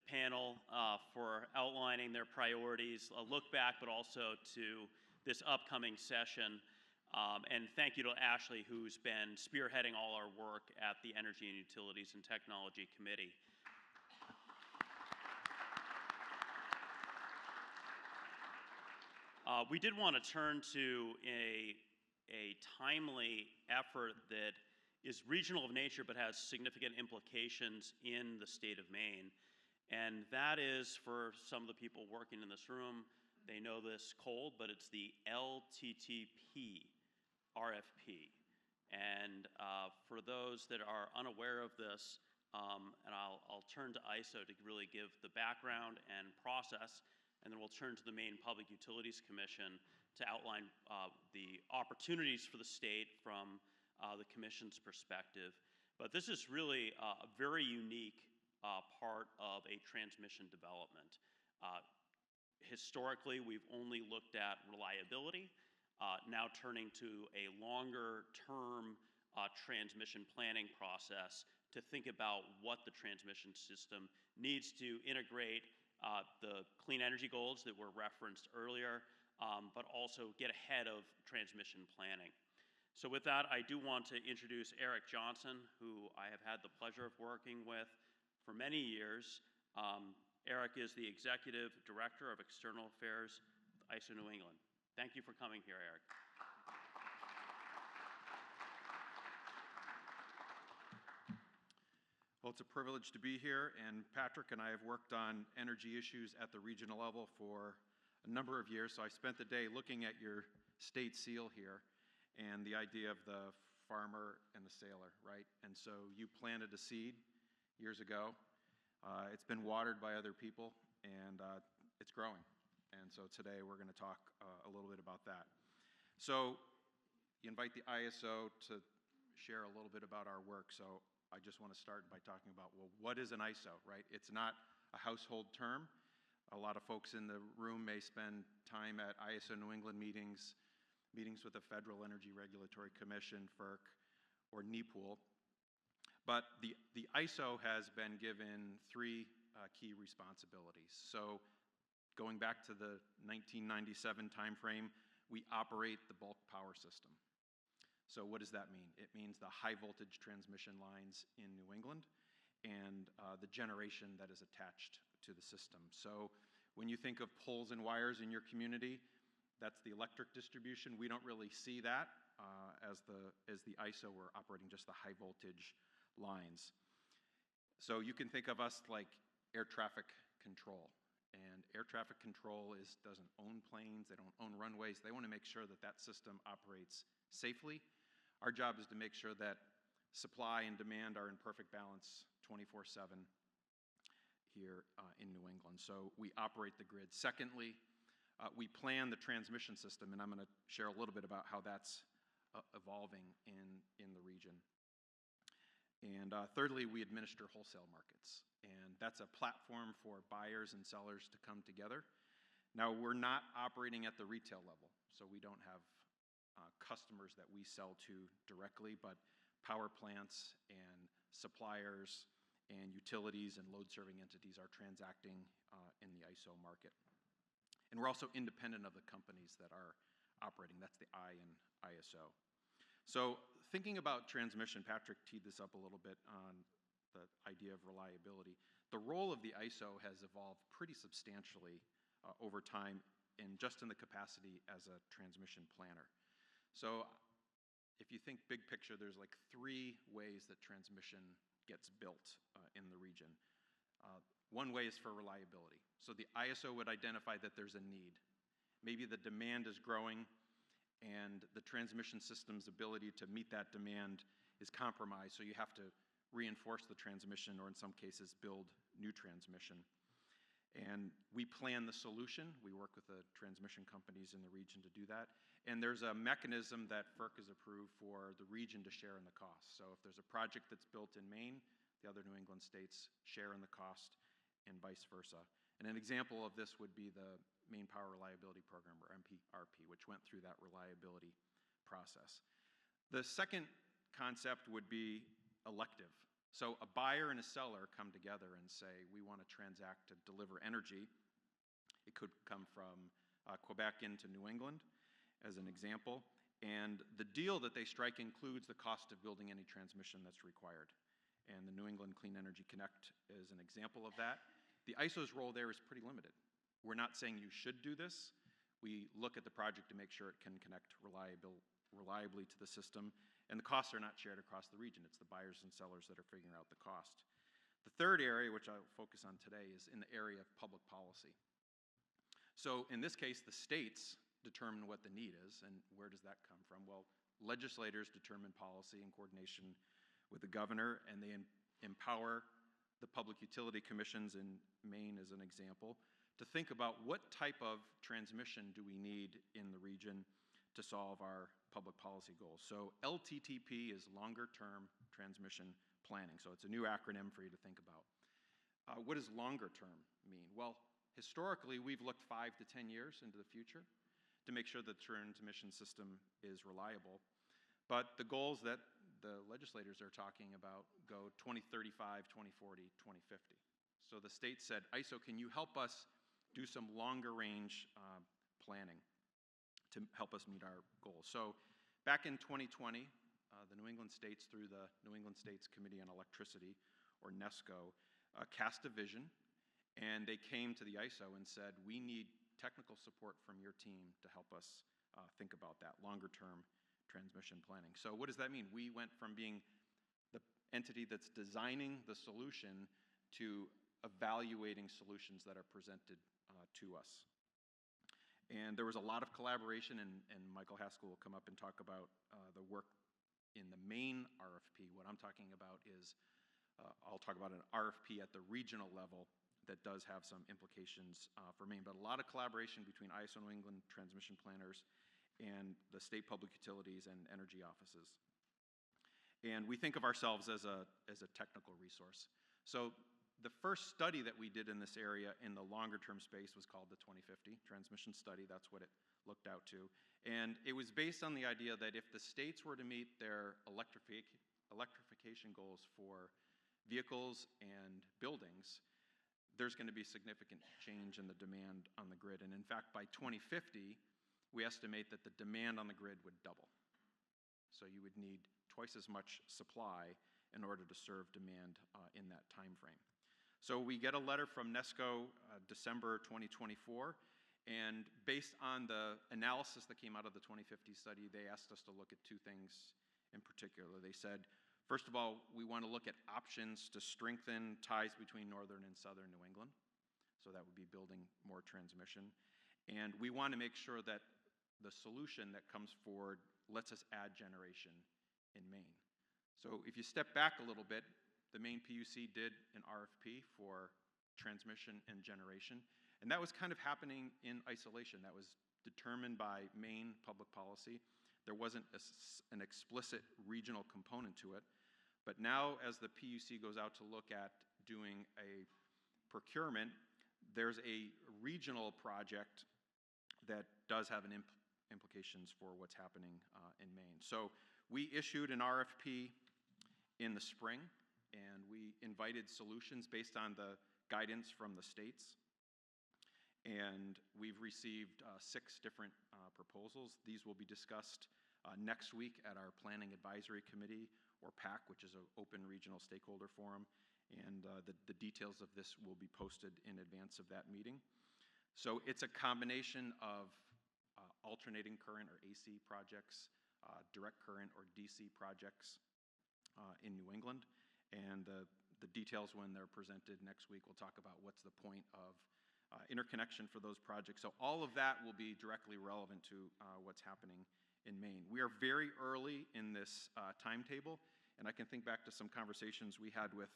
Panel for outlining their priorities, a look back, but also to this upcoming session. And thank you to Ashley, who's been spearheading all our work at the Energy and Utilities and Technology Committee. We did want to turn to a timely effort that is regional of nature but has significant implications in the state of Maine. And that is, for some of the people working in this room, they know this cold, but it's the LTTP RFP. And for those that are unaware of this, and I'll turn to ISO to really give the background and process, and then we'll turn to the Maine Public Utilities Commission to outline the opportunities for the state from the Commission's perspective. But this is really a very unique part of a transmission development. Historically, we've only looked at reliability, now turning to a longer-term transmission planning process to think about what the transmission system needs to integrate the clean energy goals that were referenced earlier, but also get ahead of transmission planning. So with that, I do want to introduce Eric Johnson, who I have had the pleasure of working with for many years. Eric is the Executive Director of External Affairs with ISO New England. Thank you for coming here, Eric. Well, it's a privilege to be here, and Patrick and I have worked on energy issues at the regional level for a number of years, so I spent the day looking at your state seal here and the idea of the farmer and the sailor, right? And so you planted a seed years ago. It's been watered by other people, and it's growing. And so today we're going to talk a little bit about that. So you invite the ISO to share a little bit about our work. So I just want to start by talking about, well, what is an ISO, right? It's not a household term. A lot of folks in the room may spend time at ISO New England meetings with the Federal Energy Regulatory Commission, FERC, or NEPOOL. But the ISO has been given three key responsibilities. So going back to the 1997 timeframe, we operate the bulk power system. So what does that mean? It means the high voltage transmission lines in New England and the generation that is attached to the system. So when you think of poles and wires in your community, that's the electric distribution. We don't really see that as the ISO. We're operating just the high voltage lines. So you can think of us like air traffic control. And air traffic control doesn't own planes, they don't own runways. They want to make sure that that system operates safely. Our job is to make sure that supply and demand are in perfect balance 24/7 here in New England. So we operate the grid. Secondly, we plan the transmission system, and I'm going to share a little bit about how that's evolving in the region. And thirdly, we administer wholesale markets. And that's a platform for buyers and sellers to come together. Now, we're not operating at the retail level, so we don't have customers that we sell to directly, but power plants and suppliers and utilities and load-serving entities are transacting in the ISO market. And we're also independent of the companies that are operating. That's the I in ISO. So thinking about transmission, Patrick teed this up a little bit on the idea of reliability. The role of the ISO has evolved pretty substantially over time, and just in the capacity as a transmission planner. So if you think big picture, there's like 3 ways that transmission gets built in the region. One way is for reliability. So the ISO would identify that there's a need. Maybe the demand is growing and the transmission system's ability to meet that demand is compromised, so you have to reinforce the transmission or in some cases build new transmission. And we plan the solution. We work with the transmission companies in the region to do that. And there's a mechanism that FERC has approved for the region to share in the cost. So if there's a project that's built in Maine, the other New England states share in the cost and vice versa. And an example of this would be the Maine Power Reliability Program, or MPRP, which went through that reliability process. The second concept would be elective. So a buyer and a seller come together and say, we want to transact to deliver energy. It could come from Quebec into New England, as an example. And the deal that they strike includes the cost of building any transmission that's required. And the New England Clean Energy Connect is an example of that. The ISO's role there is pretty limited. We're not saying you should do this. We look at the project to make sure it can connect reliably to the system, and the costs are not shared across the region. It's the buyers and sellers that are figuring out the cost. The third area, which I'll focus on today, is in the area of public policy. So in this case, the states determine what the need is, and where does that come from? Well, legislators determine policy in coordination with the governor, and they empower the public utility commissions in Maine, as an example, to think about what type of transmission do we need in the region to solve our public policy goals. So LTTP is longer term transmission planning. So it's a new acronym for you to think about. What does longer term mean? Well, historically, we've looked 5 to 10 years into the future to make sure the transmission system is reliable. But the goals that the legislators are talking about go 2035, 2040, 2050. So the state said, ISO, can you help us do some longer range planning to help us meet our goals? So back in 2020, the New England states, through the New England States Committee on Electricity, or NESCO, cast a vision, and they came to the ISO and said, we need technical support from your team to help us think about that longer term transmission planning. So what does that mean? We went from being the entity that's designing the solution to evaluating solutions that are presented to us. And there was a lot of collaboration, and Michael Haskell will come up and talk about the work in the Maine RFP. What I'm talking about is, I'll talk about an RFP at the regional level that does have some implications for Maine, but a lot of collaboration between ISO New England transmission planners and the state public utilities and energy offices. And we think of ourselves as a technical resource. So the first study that we did in this area in the longer term space was called the 2050 Transmission Study. That's what it looked out to. And it was based on the idea that if the states were to meet their electrification goals for vehicles and buildings, there's going to be significant change in the demand on the grid. And in fact, by 2050, we estimate that the demand on the grid would double. So you would need twice as much supply in order to serve demand in that time frame. So we get a letter from NESCO December 2024, and based on the analysis that came out of the 2050 study, they asked us to look at 2 things in particular. They said, first of all, we want to look at options to strengthen ties between northern and southern New England. So that would be building more transmission. And we want to make sure that the solution that comes forward lets us add generation in Maine. So if you step back a little bit, the Maine PUC did an RFP for transmission and generation, and that was kind of happening in isolation. That was determined by Maine public policy. There wasn't an explicit regional component to it, but now as the PUC goes out to look at doing a procurement, there's a regional project that does have implications for what's happening in Maine. So we issued an RFP in the spring, and we invited solutions based on the guidance from the states. And we've received 6 different proposals. These will be discussed next week at our Planning Advisory Committee, or PAC, which is an open regional stakeholder forum. And the details of this will be posted in advance of that meeting. So it's a combination of alternating current, or AC projects, direct current or DC projects in New England. And the details when they're presented next week, we'll talk about what's the point of interconnection for those projects. So all of that will be directly relevant to what's happening in Maine. We are very early in this timetable, and I can think back to some conversations we had with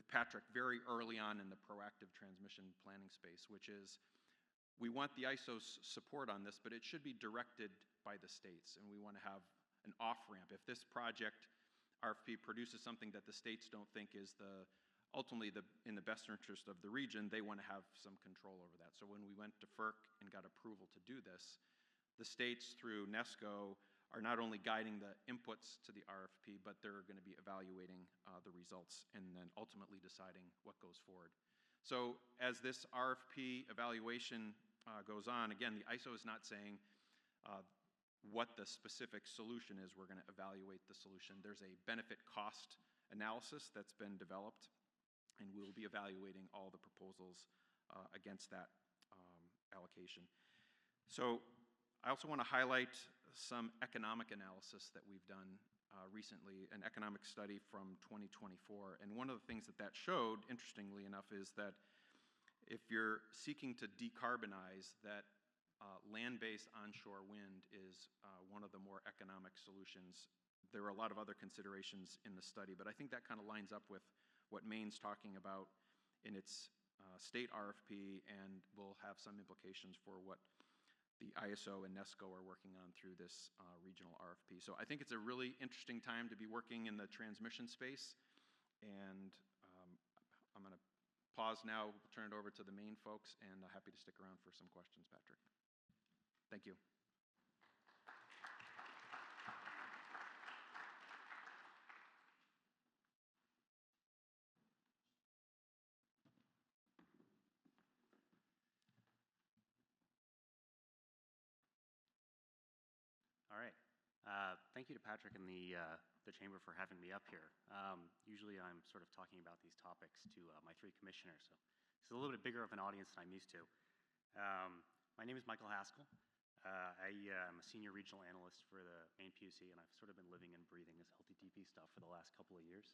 Patrick very early on in the proactive transmission planning space, which is we want the ISO's support on this, but it should be directed by the states, and we want to have an off-ramp. If this project RFP produces something that the states don't think is ultimately in the best interest of the region, they want to have some control over that. So when we went to FERC and got approval to do this, the states through NESCO are not only guiding the inputs to the RFP, but they're going to be evaluating the results and then ultimately deciding what goes forward. So as this RFP evaluation goes on, again, the ISO is not saying what the specific solution is. We're going to evaluate the solution. There's a benefit cost analysis that's been developed, and we'll be evaluating all the proposals against that allocation. So I also want to highlight some economic analysis that we've done recently, an economic study from 2024. And one of the things that showed, interestingly enough, is that if you're seeking to decarbonize, that land-based onshore wind is one of the more economic solutions. There are a lot of other considerations in the study, but I think that kind of lines up with what Maine's talking about in its state RFP, and will have some implications for what the ISO and NESCO are working on through this regional RFP. So I think it's a really interesting time to be working in the transmission space, and I'm going to pause now, turn it over to the Maine folks, and happy to stick around for some questions, Patrick. Thank you. All right. Thank you to Patrick and the Chamber for having me up here. Usually I'm sort of talking about these topics to my three commissioners, so it's a little bit bigger of an audience than I'm used to. My name is Michael Haskell. I am a senior regional analyst for the Maine PUC, and I've sort of been living and breathing this LTTP stuff for the last couple of years.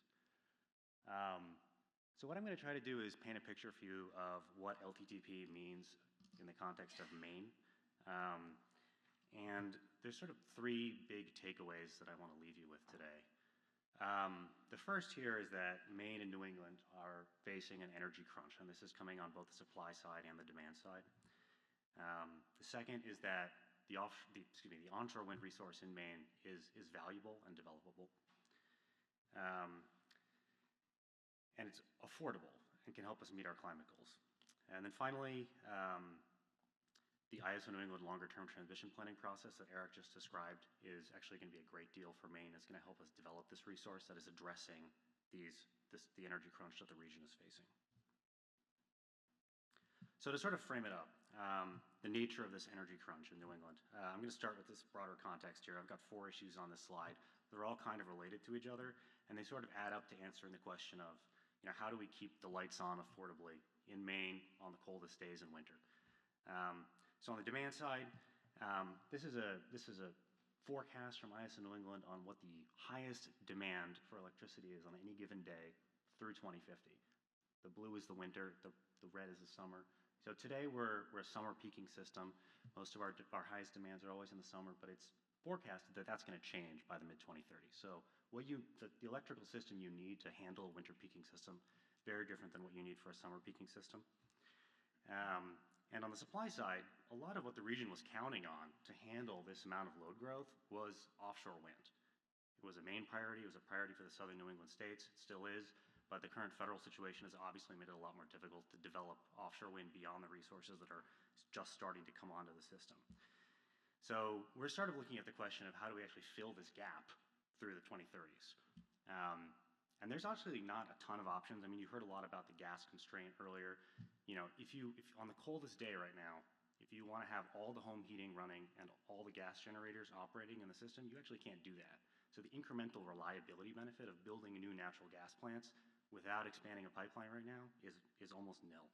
So what I'm going to try to do is paint a picture for you of what LTTP means in the context of Maine. And there's sort of three big takeaways that I want to leave you with today. The first here is that Maine and New England are facing an energy crunch, and this is coming on both the supply side and the demand side. The second is that the onshore wind resource in Maine is valuable and developable. And it's affordable and can help us meet our climate goals. And then finally, the ISO New England longer-term transmission planning process that Eric just described is actually going to be a great deal for Maine. It's going to help us develop this resource that is addressing the energy crunch that the region is facing. So to sort of frame it up, the nature of this energy crunch in New England, I'm going to start with this broader context here. I've got 4 issues on this slide. They're all kind of related to each other, and they sort of add up to answering the question of, how do we keep the lights on affordably in Maine on the coldest days in winter? So on the demand side, this is a forecast from ISO New England on what the highest demand for electricity is on any given day through 2050. The blue is the winter, the red is the summer. So today we're a summer peaking system. Most of our highest demands are always in the summer, but it's forecasted that that's going to change by the mid-2030s. So the electrical system you need to handle a winter peaking system, very different than what you need for a summer peaking system. And on the supply side, a lot of what the region was counting on to handle this amount of load growth was offshore wind. It was a main priority. It was a priority for the southern New England states. It still is. But the current federal situation has obviously made it a lot more difficult to develop offshore wind beyond the resources that are just starting to come onto the system. So we're sort of looking at the question of how do we actually fill this gap through the 2030s. And there's actually not a ton of options. I mean, you heard a lot about the gas constraint earlier. If on the coldest day right now, if you want to have all the home heating running and all the gas generators operating in the system, you actually can't do that. So the incremental reliability benefit of building new natural gas plants without expanding a pipeline right now is almost nil.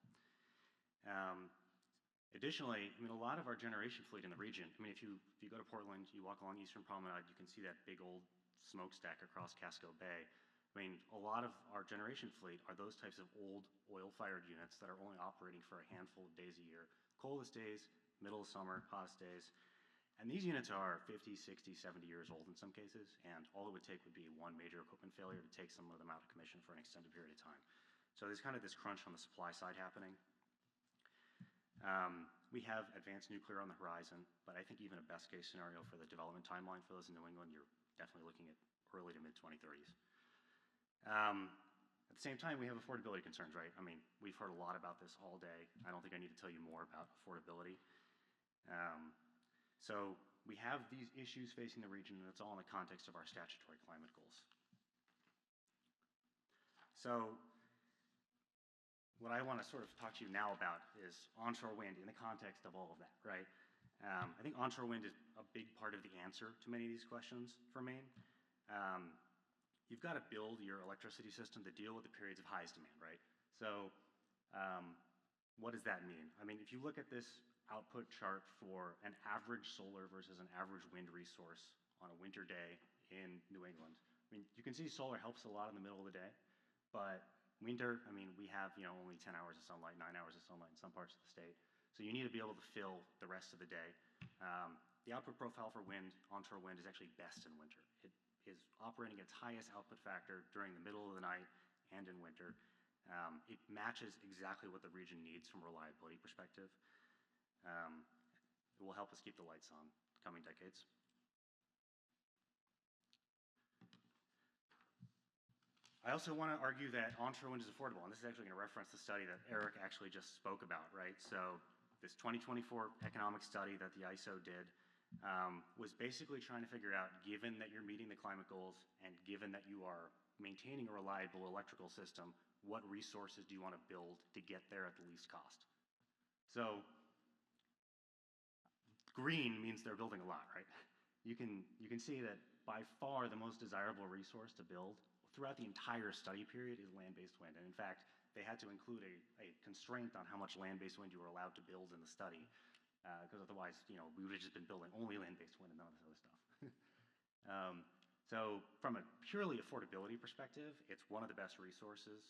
Additionally, I mean, a lot of our generation fleet in the region, I mean, if you go to Portland, you walk along Eastern Promenade, you can see that big old smokestack across Casco Bay. I mean, a lot of our generation fleet are those types of old oil-fired units that are only operating for a handful of days a year. Coldest days, middle of summer, hottest days. And these units are 50, 60, 70 years old in some cases, and all it would take would be one major equipment failure to take some of them out of commission for an extended period of time. So there's kind of this crunch on the supply side happening. We have advanced nuclear on the horizon, but I think even a best case scenario for the development timeline for those in New England, you're definitely looking at early to mid 2030s. At the same time, we have affordability concerns, right? I mean, we've heard a lot about this all day. I don't think I need to tell you more about affordability. So we have these issues facing the region, and it's all in the context of our statutory climate goals. So what I want to sort of talk to you now about is onshore wind in the context of all of that, right? I think onshore wind is a big part of the answer to many of these questions for Maine. You've got to build your electricity system to deal with the periods of highest demand, right? So what does that mean? I mean, if you look at this output chart for an average solar versus an average wind resource on a winter day in New England, I mean, you can see solar helps a lot in the middle of the day, but winter, I mean, we have, you know, only 10 hours of sunlight, 9 hours of sunlight in some parts of the state. So you need to be able to fill the rest of the day. The output profile for wind, onshore wind, is actually best in winter. It is operating its highest output factor during the middle of the night and in winter. It matches exactly what the region needs from a reliability perspective. It will help us keep the lights on coming decades. I also want to argue that onshore wind is affordable, and this is actually going to reference the study that Eric actually just spoke about, right? So this 2024 economic study that the ISO did was basically trying to figure out, given that you're meeting the climate goals and given that you are maintaining a reliable electrical system, what resources do you want to build to get there at the least cost? So green means they're building a lot, right? You can see that by far the most desirable resource to build throughout the entire study period is land-based wind. And in fact, they had to include a constraint on how much land-based wind you were allowed to build in the study, because otherwise, you know, we would have just been building only land-based wind and none of this other stuff. So from a purely affordability perspective, it's one of the best resources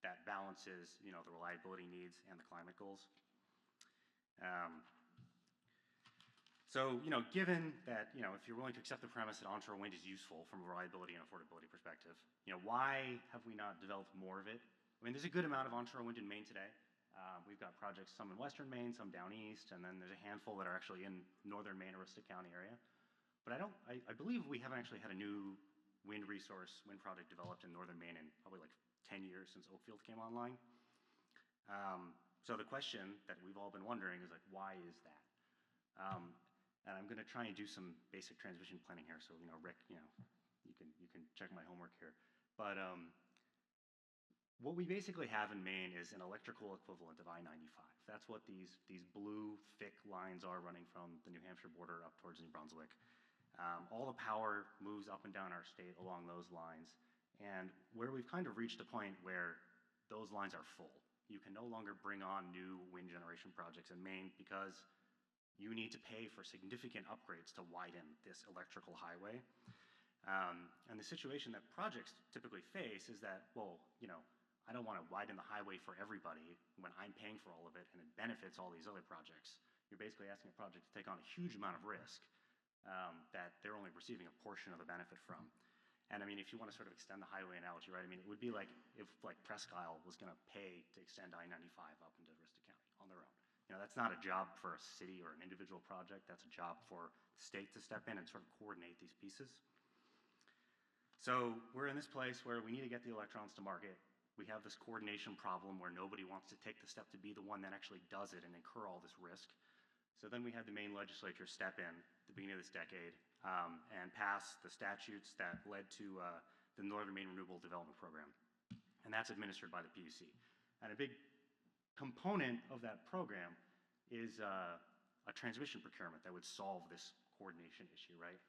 that balances, you know, the reliability needs and the climate goals. So, you know, given that, you know, if you're willing to accept the premise that onshore wind is useful from a reliability and affordability perspective, you know, why have we not developed more of it? I mean, there's a good amount of onshore wind in Maine today. We've got projects, some in western Maine, some down east, and then there's a handful that are actually in northern Maine, Aroostook County area. But I believe we haven't actually had a new wind project developed in northern Maine in probably like 10 years since Oakfield came online. So the question that we've all been wondering is like, why is that? And I'm going to try and do some basic transmission planning here. So, you know, Rick, you know, you can check my homework here. But what we basically have in Maine is an electrical equivalent of I-95. That's what these blue thick lines are running from the New Hampshire border up towards New Brunswick. All the power moves up and down our state along those lines. And where we've kind of reached a point where those lines are full, you can no longer bring on new wind generation projects in Maine because you need to pay for significant upgrades to widen this electrical highway. And the situation that projects typically face is that, well, you know, I don't want to widen the highway for everybody when I'm paying for all of it and it benefits all these other projects. You're basically asking a project to take on a huge amount of risk that they're only receiving a portion of the benefit from. And I mean, if you want to sort of extend the highway analogy, right? I mean, it would be like if like Presque Isle was going to pay to extend I-95 up into Aroostook County on their own. You know, that's not a job for a city or an individual project. That's a job for the state to step in and sort of coordinate these pieces. So we're in this place where we need to get the electrons to market. We have this coordination problem where nobody wants to take the step to be the one that actually does it and incur all this risk. So then we had the Maine legislature step in at the beginning of this decade and pass the statutes that led to the Northern Maine Renewable Development Program. And that's administered by the PUC. And a big component of that program is a transmission procurement that would solve this coordination issue, right?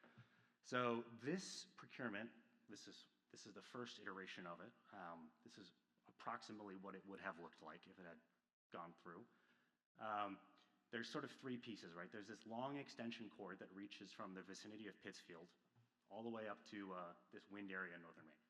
So this procurement, this is the first iteration of it. This is approximately what it would have looked like if it had gone through. There's sort of three pieces, right? There's this long extension cord that reaches from the vicinity of Pittsfield all the way up to this wind area in northern Maine.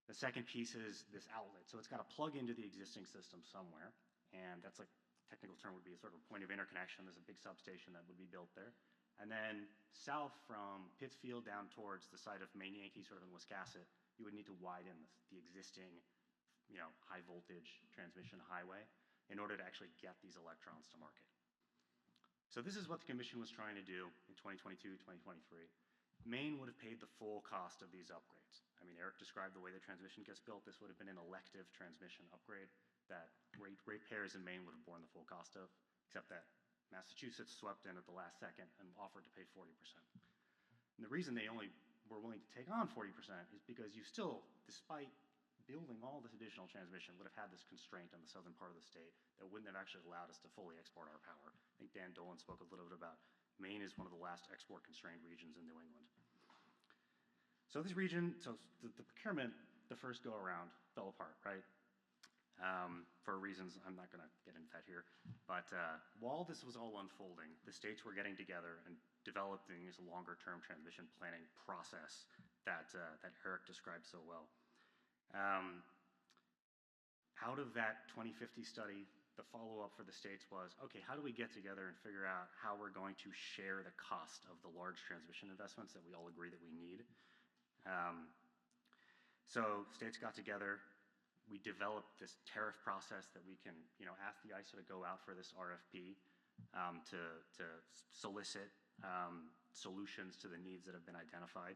The second piece is this outlet. So it's got to plug into the existing system somewhere, and that's like, technical term would be a sort of point of interconnection. There's a big substation that would be built there. And then south from Pittsfield down towards the site of Maine Yankee, sort of in Wiscasset, you would need to widen the existing, high voltage transmission highway in order to actually get these electrons to market. So this is what the commission was trying to do in 2022, 2023. Maine would have paid the full cost of these upgrades. I mean, Eric described the way the transmission gets built. This would have been an elective transmission upgrade that ratepayers in Maine would have borne the full cost of, except that Massachusetts swept in at the last second and offered to pay 40%. And the reason they only were willing to take on 40% is because you still, despite building all this additional transmission, would have had this constraint on the southern part of the state that wouldn't have actually allowed us to fully export our power. I think Dan Dolan spoke a little bit about Maine is one of the last export-constrained regions in New England. So this region, the procurement, the first go-around, fell apart, right? For reasons I'm not going to get into that here. But while this was all unfolding, the states were getting together and developing this longer-term transmission planning process that Eric described so well. Out of that 2050 study, the follow-up for the states was, okay, how do we get together and figure out how we're going to share the cost of the large transmission investments that we all agree that we need? So states got together. We developed this tariff process that we can, ask the ISO to go out for this RFP to solicit solutions to the needs that have been identified.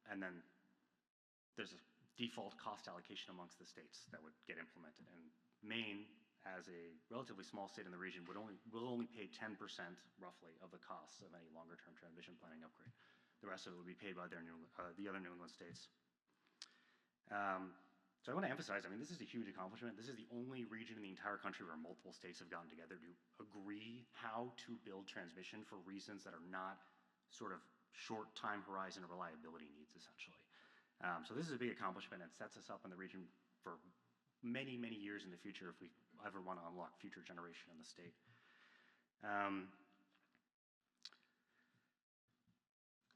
And then there's a default cost allocation amongst the states that would get implemented. And Maine, as a relatively small state in the region, will only pay 10% roughly of the costs of any longer-term transmission planning upgrade. The rest of it would be paid by the other New England states. So I want to emphasize, I mean, this is a huge accomplishment. This is the only region in the entire country where multiple states have gotten together to agree how to build transmission for reasons that are not sort of short time horizon reliability needs, essentially. So this is a big accomplishment and sets us up in the region for many, many years in the future if we ever want to unlock future generation in the state.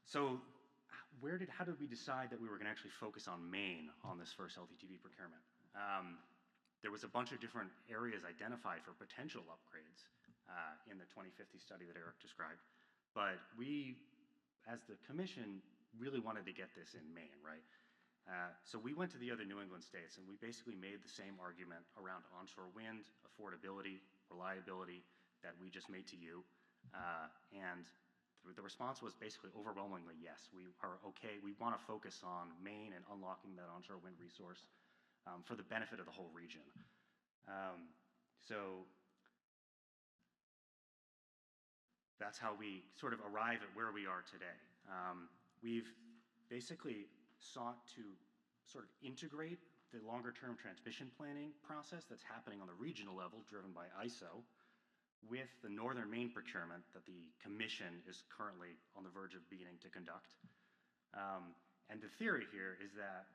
So how did we decide that we were going to actually focus on Maine on this first LTTP procurement? There was a bunch of different areas identified for potential upgrades in the 2050 study that Eric described. But we, as the commission, really wanted to get this in Maine, right? So we went to the other New England states and we basically made the same argument around onshore wind, affordability, reliability that we just made to you. And the response was basically overwhelmingly yes. We are okay. We want to focus on Maine and unlocking that onshore wind resource for the benefit of the whole region. So that's how we sort of arrive at where we are today. We've basically sought to sort of integrate the longer-term transmission planning process that's happening on the regional level, driven by ISO, with the northern Maine procurement that the commission is currently on the verge of beginning to conduct. And the theory here is that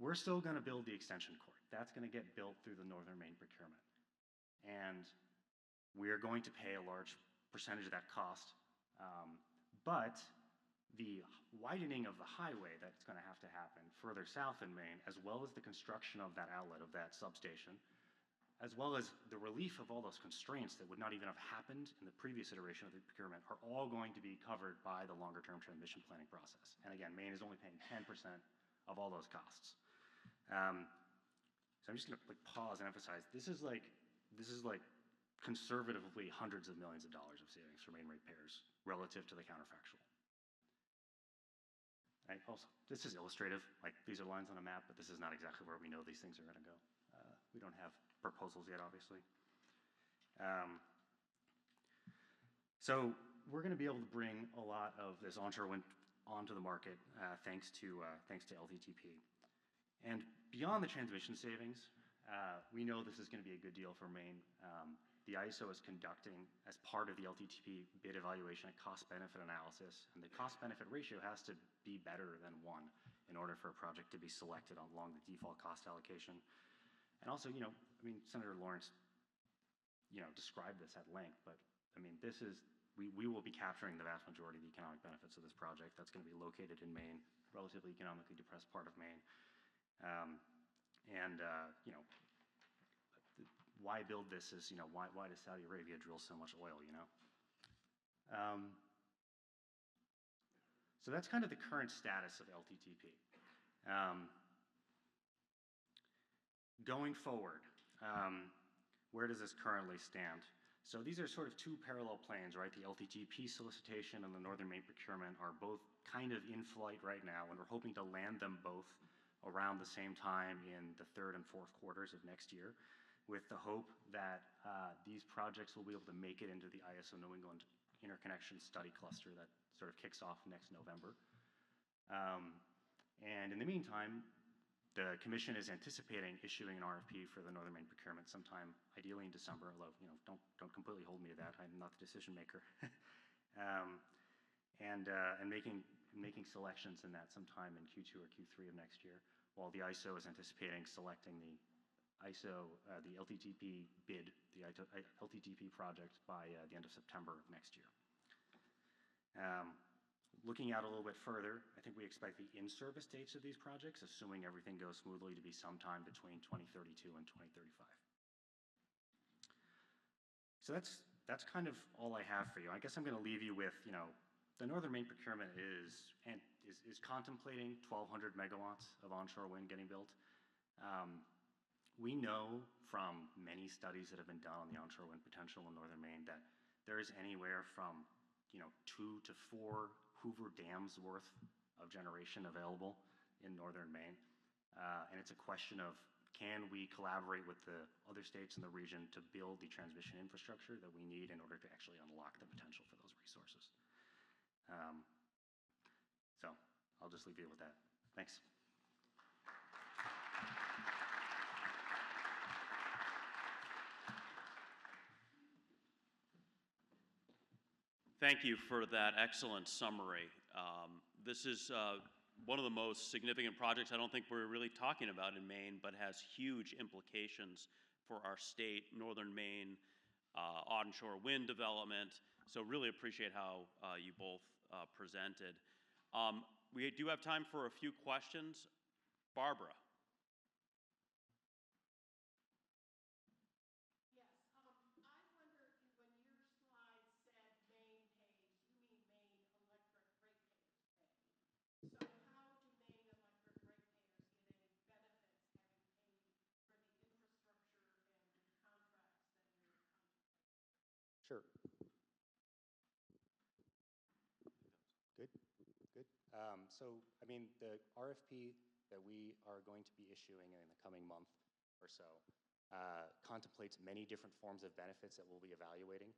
we're still going to build the extension cord. That's going to get built through the northern Maine procurement. And we are going to pay a large percentage of that cost. But the widening of the highway that's going to happen further south in Maine, as well as the construction of that outlet, of that substation, as well as the relief of all those constraints that would not even have happened in the previous iteration of the procurement, are all going to be covered by the longer-term transmission planning process. And again, Maine is only paying 10% of all those costs. So I'm just going to pause and emphasize, this is like conservatively hundreds of millions of dollars of savings for Maine ratepayers relative to the counterfactual. Also, this is illustrative. Like, these are lines on a map, but this is not exactly where we know these things are going to go. We don't have proposals yet, obviously. So we're going to be able to bring a lot of this onshore wind onto the market thanks to LTTP. And beyond the transmission savings, we know this is going to be a good deal for Maine. The ISO is conducting, as part of the LTTP bid evaluation, a cost-benefit analysis, and the cost-benefit ratio has to be better than 1 in order for a project to be selected along the default cost allocation. And also, I mean, Senator Lawrence, described this at length, but I mean, we will be capturing the vast majority of the economic benefits of this project. That's going to be located in Maine, relatively economically depressed part of Maine. Why build this is, why does Saudi Arabia drill so much oil, So that's kind of the current status of LTTP. Going forward, where does this currently stand? So these are sort of two parallel planes, right? The LTTP solicitation and the Northern Maine procurement are both kind of in flight right now, and we're hoping to land them both around the same time in the third and fourth quarters of next year, with the hope that these projects will be able to make it into the ISO New England Interconnection Study Cluster that sort of kicks off next November. And in the meantime, the Commission is anticipating issuing an RFP for the Northern Maine procurement sometime, ideally in December, although don't completely hold me to that. I'm not the decision maker. And making selections in that sometime in Q2 or Q3 of next year, while the ISO is anticipating selecting the LTTP bid, the LTTP project by the end of September of next year. Looking out a little bit further, I think we expect the in-service dates of these projects, assuming everything goes smoothly, to be sometime between 2032 and 2035. So that's kind of all I have for you. I guess I'm going to leave you with, the Northern Maine procurement is contemplating 1,200 megawatts of onshore wind getting built. We know from many studies that have been done on the onshore wind potential in Northern Maine that there is anywhere from 2 to 4 Hoover dams worth of generation available in Northern Maine. And it's a question of, can we collaborate with the other states in the region to build the transmission infrastructure that we need in order to actually unlock the potential for those resources? So I'll just leave you with that. Thanks. Thank you for that excellent summary. This is one of the most significant projects I don't think we're really talking about in Maine, but has huge implications for our state, Northern Maine, onshore wind development. So really appreciate how you both presented. We do have time for a few questions. Barbara. Sure. Good. So, I mean, the RFP that we are going to be issuing in the coming month or so contemplates many different forms of benefits that we'll be evaluating.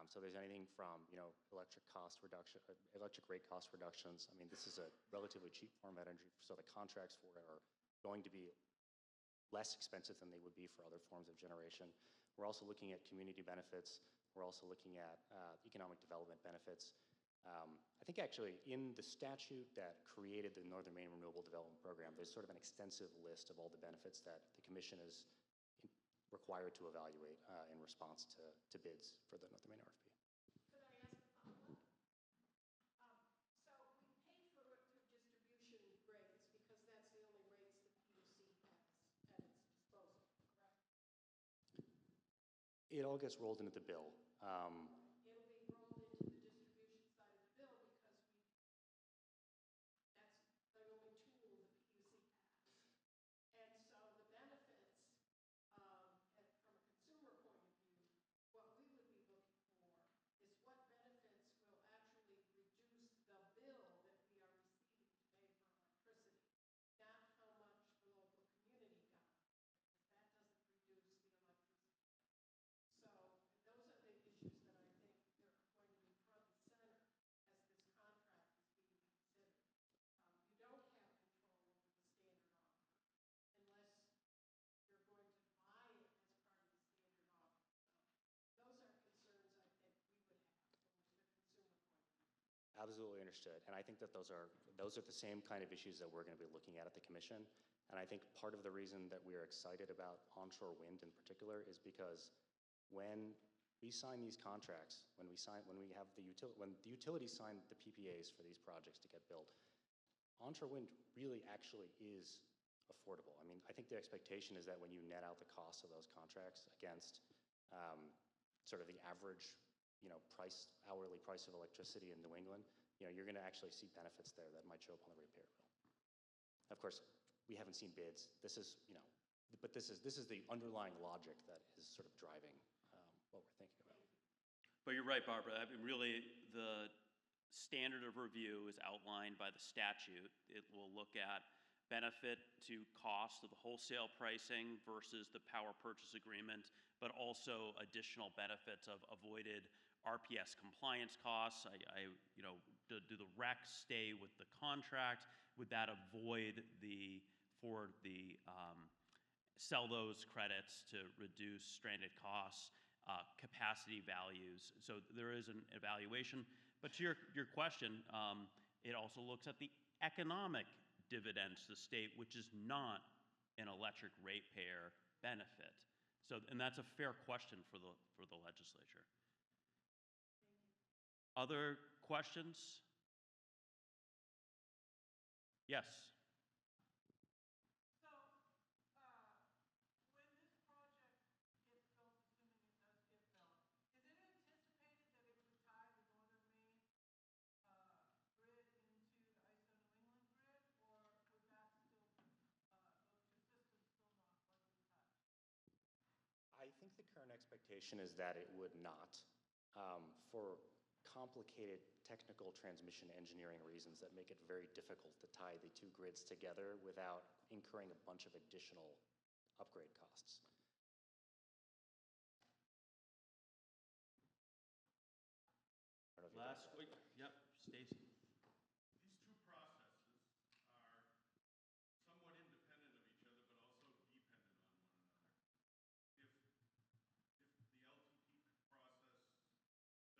So there's anything from, electric rate cost reductions. I mean, this is a relatively cheap form of energy, so the contracts for it are going to be less expensive than they would be for other forms of generation. We're also looking at community benefits. We're also looking at economic development benefits. I think actually in the statute that created the Northern Maine Renewable Development Program, there's sort of an extensive list of all the benefits that the Commission is required to evaluate in response to bids for the Northern Maine RFP. It all gets rolled into the bill. It'll be rolled into the distribution side of the bill because that's the only tool the PUC has. And so the benefits, from a consumer point of view, what we would be looking for is what benefits will actually reduce the bill that we are receiving to pay for electricity, not how much the local community got. That doesn't reduce the electricity. So those are the issues that I think they're going to be front and center as this contract is being considered. You don't have control over the standard offer unless you're going to buy it as part of the standard offer. So those are concerns I think we would have from the consumer point of view. Absolutely understood. And I think that those are the same kind of issues that we're going to be looking at the Commission. And I think part of the reason that we are excited about onshore wind in particular is because when we sign these contracts, when the utilities sign the PPAs for these projects to get built, onshore wind really actually is affordable. I mean, I think the expectation is that when you net out the cost of those contracts against sort of the average, hourly price of electricity in New England, you're going to actually see benefits there that might show up on the ratepayer bill. Of course, we haven't seen bids. This is the underlying logic that is sort of driving what we're thinking about. But you're right, Barbara. I mean, really, the standard of review is outlined by the statute. It will look at benefit to cost of the wholesale pricing versus the power purchase agreement, but also additional benefits of avoided RPS compliance costs. Do the RECs stay with the contract? Would that avoid sell those credits to reduce stranded costs, capacity values? So there is an evaluation. But to your question, it also looks at the economic dividends to the state, which is not an electric ratepayer benefit. And that's a fair question for the legislature. Other questions? Yes. I think the current expectation is that it would not, for complicated technical transmission engineering reasons that make it very difficult to tie the two grids together without incurring a bunch of additional upgrade costs. Last week, yep, Stacy. These two processes are somewhat independent of each other, but also dependent on one another. If the LTT process doesn't wind up producing a result that's acceptable, is the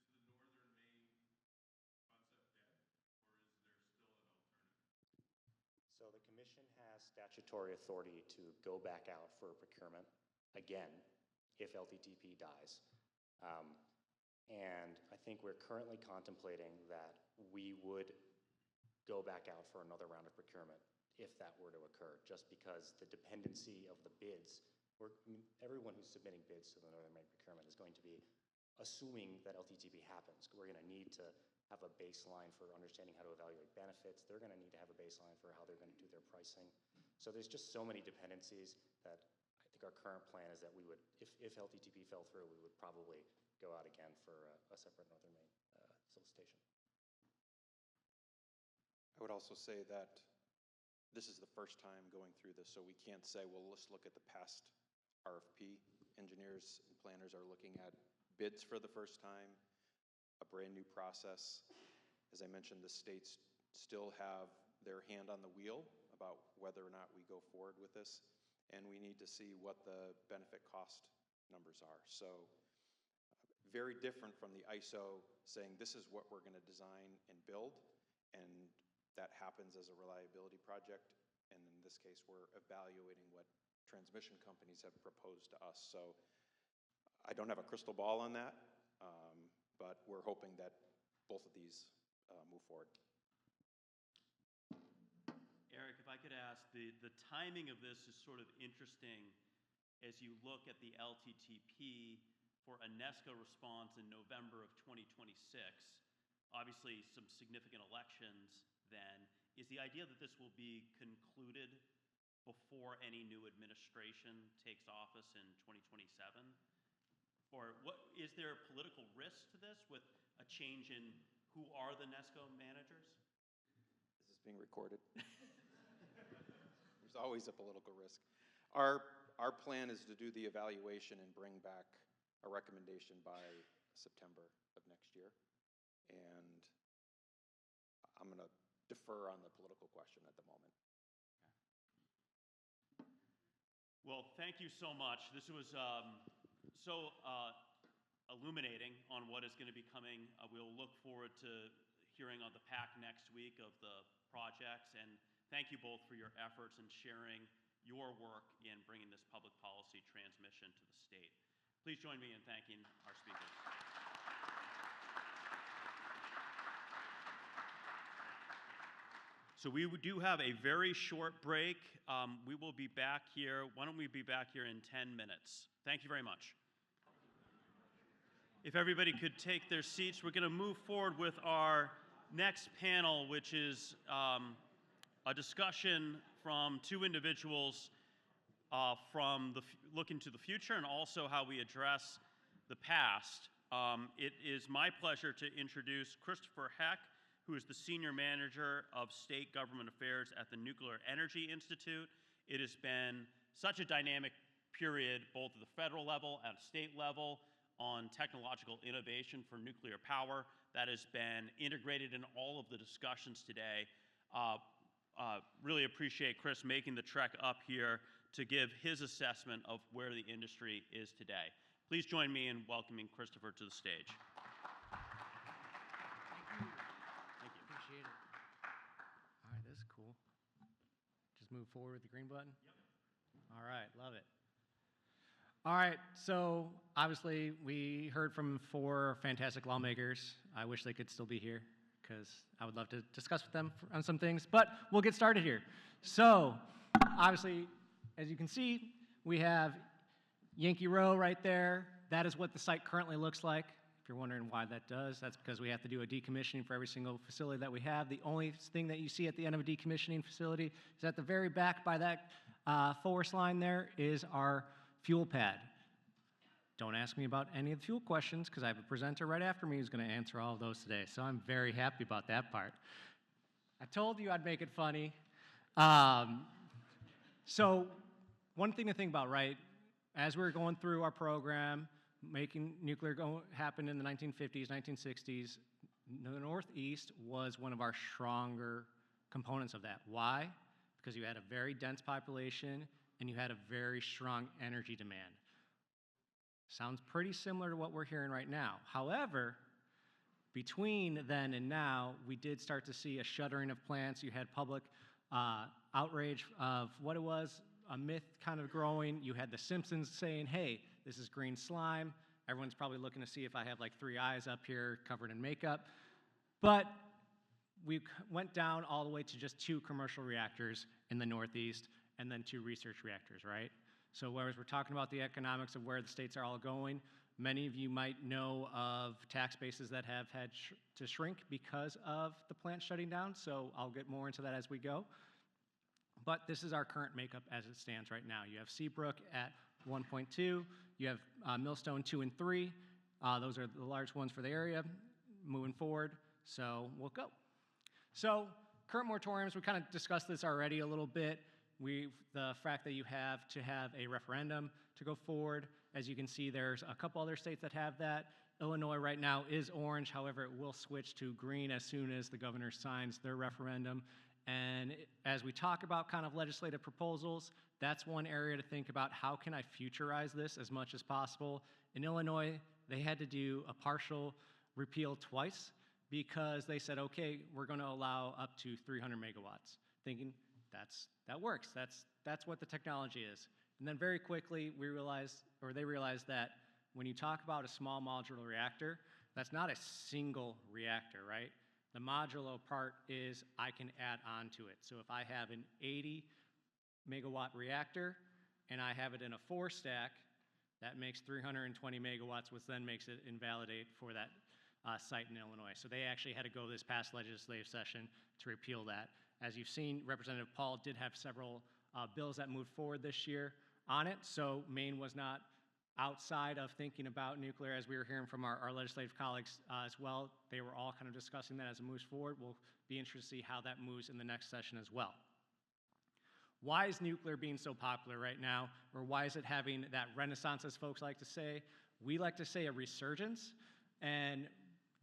northern Maine concept dead, or is there still an alternative? So the commission has statutory authority to go back out for a procurement again if LTTP dies. And I think we're currently contemplating that we would go back out for another round of procurement if that were to occur, just because the dependency of the bids, everyone who's submitting bids to the Northern Maine procurement is going to be assuming that LTTP happens. We're going to need to have a baseline for understanding how to evaluate benefits. They're going to need to have a baseline for how they're going to do their pricing. So there's just so many dependencies that I think our current plan is that we would, if LTTP fell through, we would probably go out again for a separate Northern Maine solicitation. I would also say that this is the first time going through this, so we can't say, well, let's look at the past RFP. Engineers and planners are looking at bids for the first time, a brand new process. As I mentioned, the states still have their hand on the wheel about whether or not we go forward with this, and we need to see what the benefit cost numbers are. So very different from the ISO saying this is what we're going to design and build, and that happens as a reliability project. And in this case, we're evaluating what transmission companies have proposed to us. So I don't have a crystal ball on that, but we're hoping that both of these move forward. Eric, if I could ask, the timing of this is sort of interesting as you look at the LTTP for a NESCO response in November of 2026. Obviously, some significant elections then. Is the idea that this will be concluded before any new administration takes office in 2027? Or is there a political risk to this with a change in who are the NESCO managers? This is being recorded. There's always a political risk. Our plan is to do the evaluation and bring back a recommendation by September of next year. And I'm going to defer on the political question at the moment. Okay. Well, thank you so much. This was so illuminating on what is going to be coming. We'll look forward to hearing on the PAC next week of the projects. And thank you both for your efforts in sharing your work in bringing this public policy transmission to the state. Please join me in thanking our speakers. So we do have a very short break. We will be back here. Why don't we be back here in 10 minutes? Thank you very much. If everybody could take their seats, we're going to move forward with our next panel, which is a discussion from two individuals from looking to the future and also how we address the past. It is my pleasure to introduce Christopher Heck, who is the Senior Manager of State Government Affairs at the Nuclear Energy Institute. It has been such a dynamic period, both at the federal level and state level, on technological innovation for nuclear power that has been integrated in all of the discussions today. Really appreciate Chris making the trek up here to give his assessment of where the industry is today. Please join me in welcoming Christopher to the stage. Appreciate it. All right, this is cool. Just move forward with the green button? Yep. All right, love it. All right, so obviously we heard from 4 fantastic lawmakers. I wish they could still be here because I would love to discuss with them on some things, but we'll get started here. So obviously, as you can see, we have Yankee Row right there. That is what the site currently looks like. If you're wondering why that does, that's because we have to do a decommissioning for every single facility that we have. The only thing that you see at the end of a decommissioning facility is at the very back by that forest line there is our fuel pad. Don't ask me about any of the fuel questions because I have a presenter right after me who's going to answer all of those today. So I'm very happy about that part. I told you I'd make it funny. So one thing to think about, right? As we were going through our program, making nuclear happen in the 1950s, 1960s, the Northeast was one of our stronger components of that. Why? Because you had a very dense population and you had a very strong energy demand. Sounds pretty similar to what we're hearing right now. However, between then and now, we did start to see a shuttering of plants. You had public outrage of what it was, a myth kind of growing. You had the Simpsons saying, hey, this is green slime. Everyone's probably looking to see if I have like 3 eyes up here covered in makeup. But we went down all the way to just 2 commercial reactors in the Northeast and then 2 research reactors, right? So whereas we're talking about the economics of where the states are all going, many of you might know of tax bases that have had to shrink because of the plant shutting down, so I'll get more into that as we go. But this is our current makeup as it stands right now. You have Seabrook at 1.2, you have Millstone 2 and 3. Those are the large ones for the area moving forward, so we'll go. So current moratoriums, we kind of discussed this already a little bit. The fact that you have to have a referendum to go forward. As you can see, there's a couple other states that have that. Illinois right now is orange, however, it will switch to green as soon as the governor signs their referendum. And as we talk about kind of legislative proposals, that's one area to think about. How can I futurize this as much as possible? In Illinois, they had to do a partial repeal twice because they said, okay, we're going to allow up to 300 megawatts, thinking that works. That's what the technology is. And then very quickly, they realized that when you talk about a small modular reactor, that's not a single reactor, right? The modular part is I can add on to it. So if I have an 80 megawatt reactor and I have it in a 4-stack, that makes 320 megawatts, which then makes it invalidate for that site in Illinois. So they actually had to go this past legislative session to repeal that. As you've seen, Representative Paul did have several bills that moved forward this year on it, so Maine was not outside of thinking about nuclear, as we were hearing from our legislative colleagues as well. They were all kind of discussing that as it moves forward. We'll be interested to see how that moves in the next session as well. Why is nuclear being so popular right now, or why is it having that renaissance, as folks like to say? We like to say a resurgence, and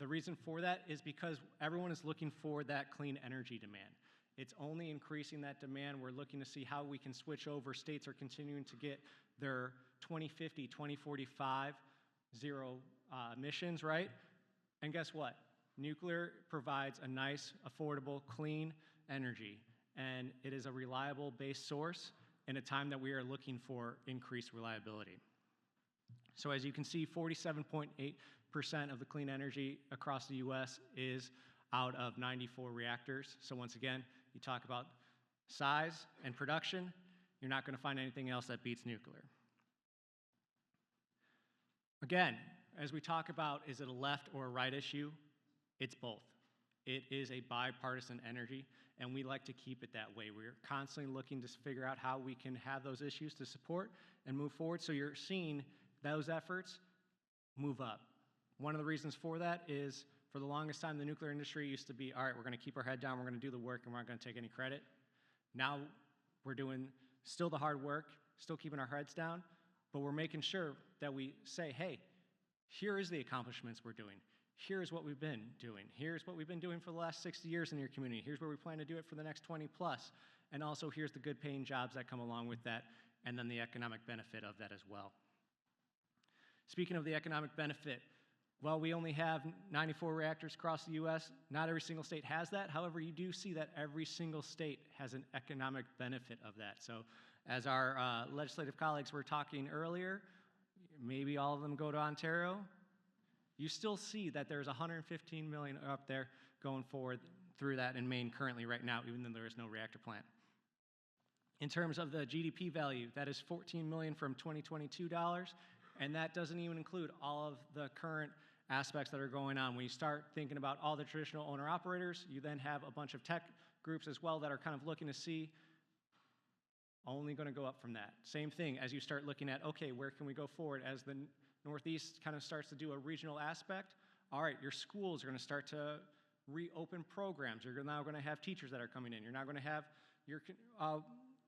the reason for that is because everyone is looking for that clean energy demand. It's only increasing that demand. We're looking to see how we can switch over. States are continuing to get their 2050, 2045 zero emissions, right? And guess what? nuclear provides a nice, affordable, clean energy, and it is a reliable base source in a time that we are looking for increased reliability. So as you can see, 47.8% of the clean energy across the US is out of 94 reactors. So once again, you talk about size and production, you're not going to find anything else that beats nuclear. Again, as we talk about, is it a left or a right issue? It's both. It is a bipartisan energy, and we like to keep it that way. We're constantly looking to figure out how we can have those issues to support and move forward. So you're seeing those efforts move up. One of the reasons for that is, for the longest time, the nuclear industry used to be, all right, we're going to keep our head down, we're going to do the work, and we're not going to take any credit. Now we're doing still the hard work, still keeping our heads down, but we're making sure that we say, hey, here is the accomplishments we're doing. Here's what we've been doing. Here's what we've been doing for the last 60 years in your community. Here's where we plan to do it for the next 20 plus. And also here's the good paying jobs that come along with that, and then the economic benefit of that as well. Speaking of the economic benefit, well, we only have 94 reactors across the US. Not every single state has that. However, you do see that every single state has an economic benefit of that. So as our legislative colleagues were talking earlier, maybe all of them go to Ontario. You still see that there's 115 million up there going forward through that in Maine currently right now, even though there is no reactor plant. In terms of the GDP value, that is $14 million from 2022 dollars, and that doesn't even include all of the current aspects that are going on. When you start thinking about all the traditional owner-operators, you then have a bunch of tech groups as well that are kind of looking to see, only going to go up from that. Same thing as you start looking at, okay, where can we go forward as the Northeast kind of starts to do a regional aspect? All right, your schools are going to start to reopen programs. You're now going to have teachers that are coming in. You're now going to have your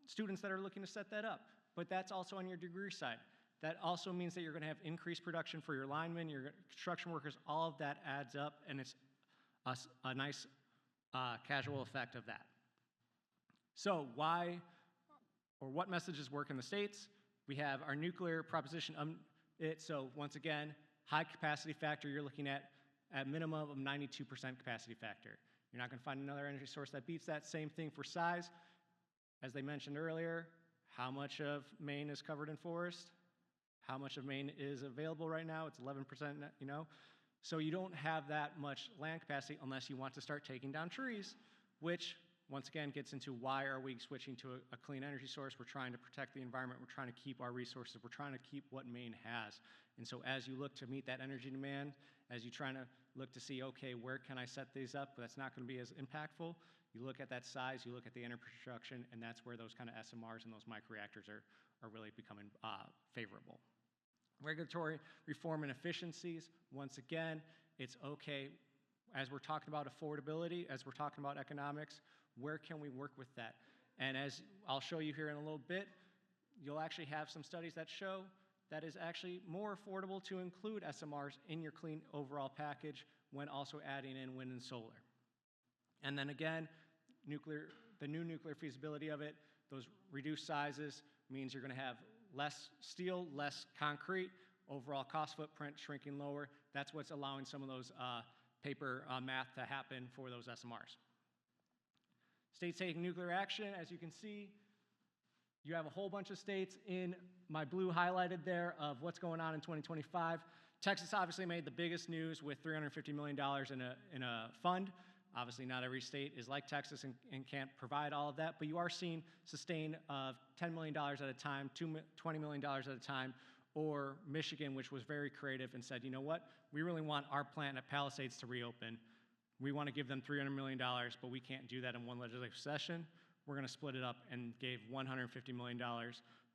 students that are looking to set that up. But that's also on your degree side. That also means that you're going to have increased production for your linemen, your construction workers. All of that adds up, and it's a nice casual effect of that. So why, or what messages work in the states? We have our nuclear proposition. So once again, high capacity factor, you're looking at minimum of 92% capacity factor. You're not going to find another energy source that beats that. Same thing for size. As they mentioned earlier, how much of Maine is covered in forest? How much of Maine is available right now? It's 11%, you know? So you don't have that much land capacity unless you want to start taking down trees, which once again gets into why are we switching to a clean energy source. We're trying to protect the environment. We're trying to keep our resources. We're trying to keep what Maine has. And so as you look to meet that energy demand, as you're trying to look to see, okay, where can I set these up that's not going to be as impactful, you look at that size, you look at the energy production, and that's where those kind of SMRs and those microreactors are really becoming favorable. Regulatory reform and efficiencies, once again, it's okay, as we're talking about affordability, as we're talking about economics, where can we work with that? And as I'll show you here in a little bit, you'll actually have some studies that show that is actually more affordable to include SMRs in your clean overall package when also adding in wind and solar. And then again, the new nuclear feasibility of it, those reduced sizes means you're going to have less steel, less concrete, overall cost footprint shrinking lower. That's what's allowing some of those paper math to happen for those SMRs. States taking nuclear action, as you can see, you have a whole bunch of states in my blue highlighted there of what's going on in 2025. Texas obviously made the biggest news with $350 million in a fund. Obviously, not every state is like Texas and can't provide all of that, but you are seeing sustain of $10 million at a time, $20 million at a time, or Michigan, which was very creative and said, you know what, we really want our plant at Palisades to reopen. We want to give them $300 million, but we can't do that in one legislative session. We're going to split it up and gave $150 million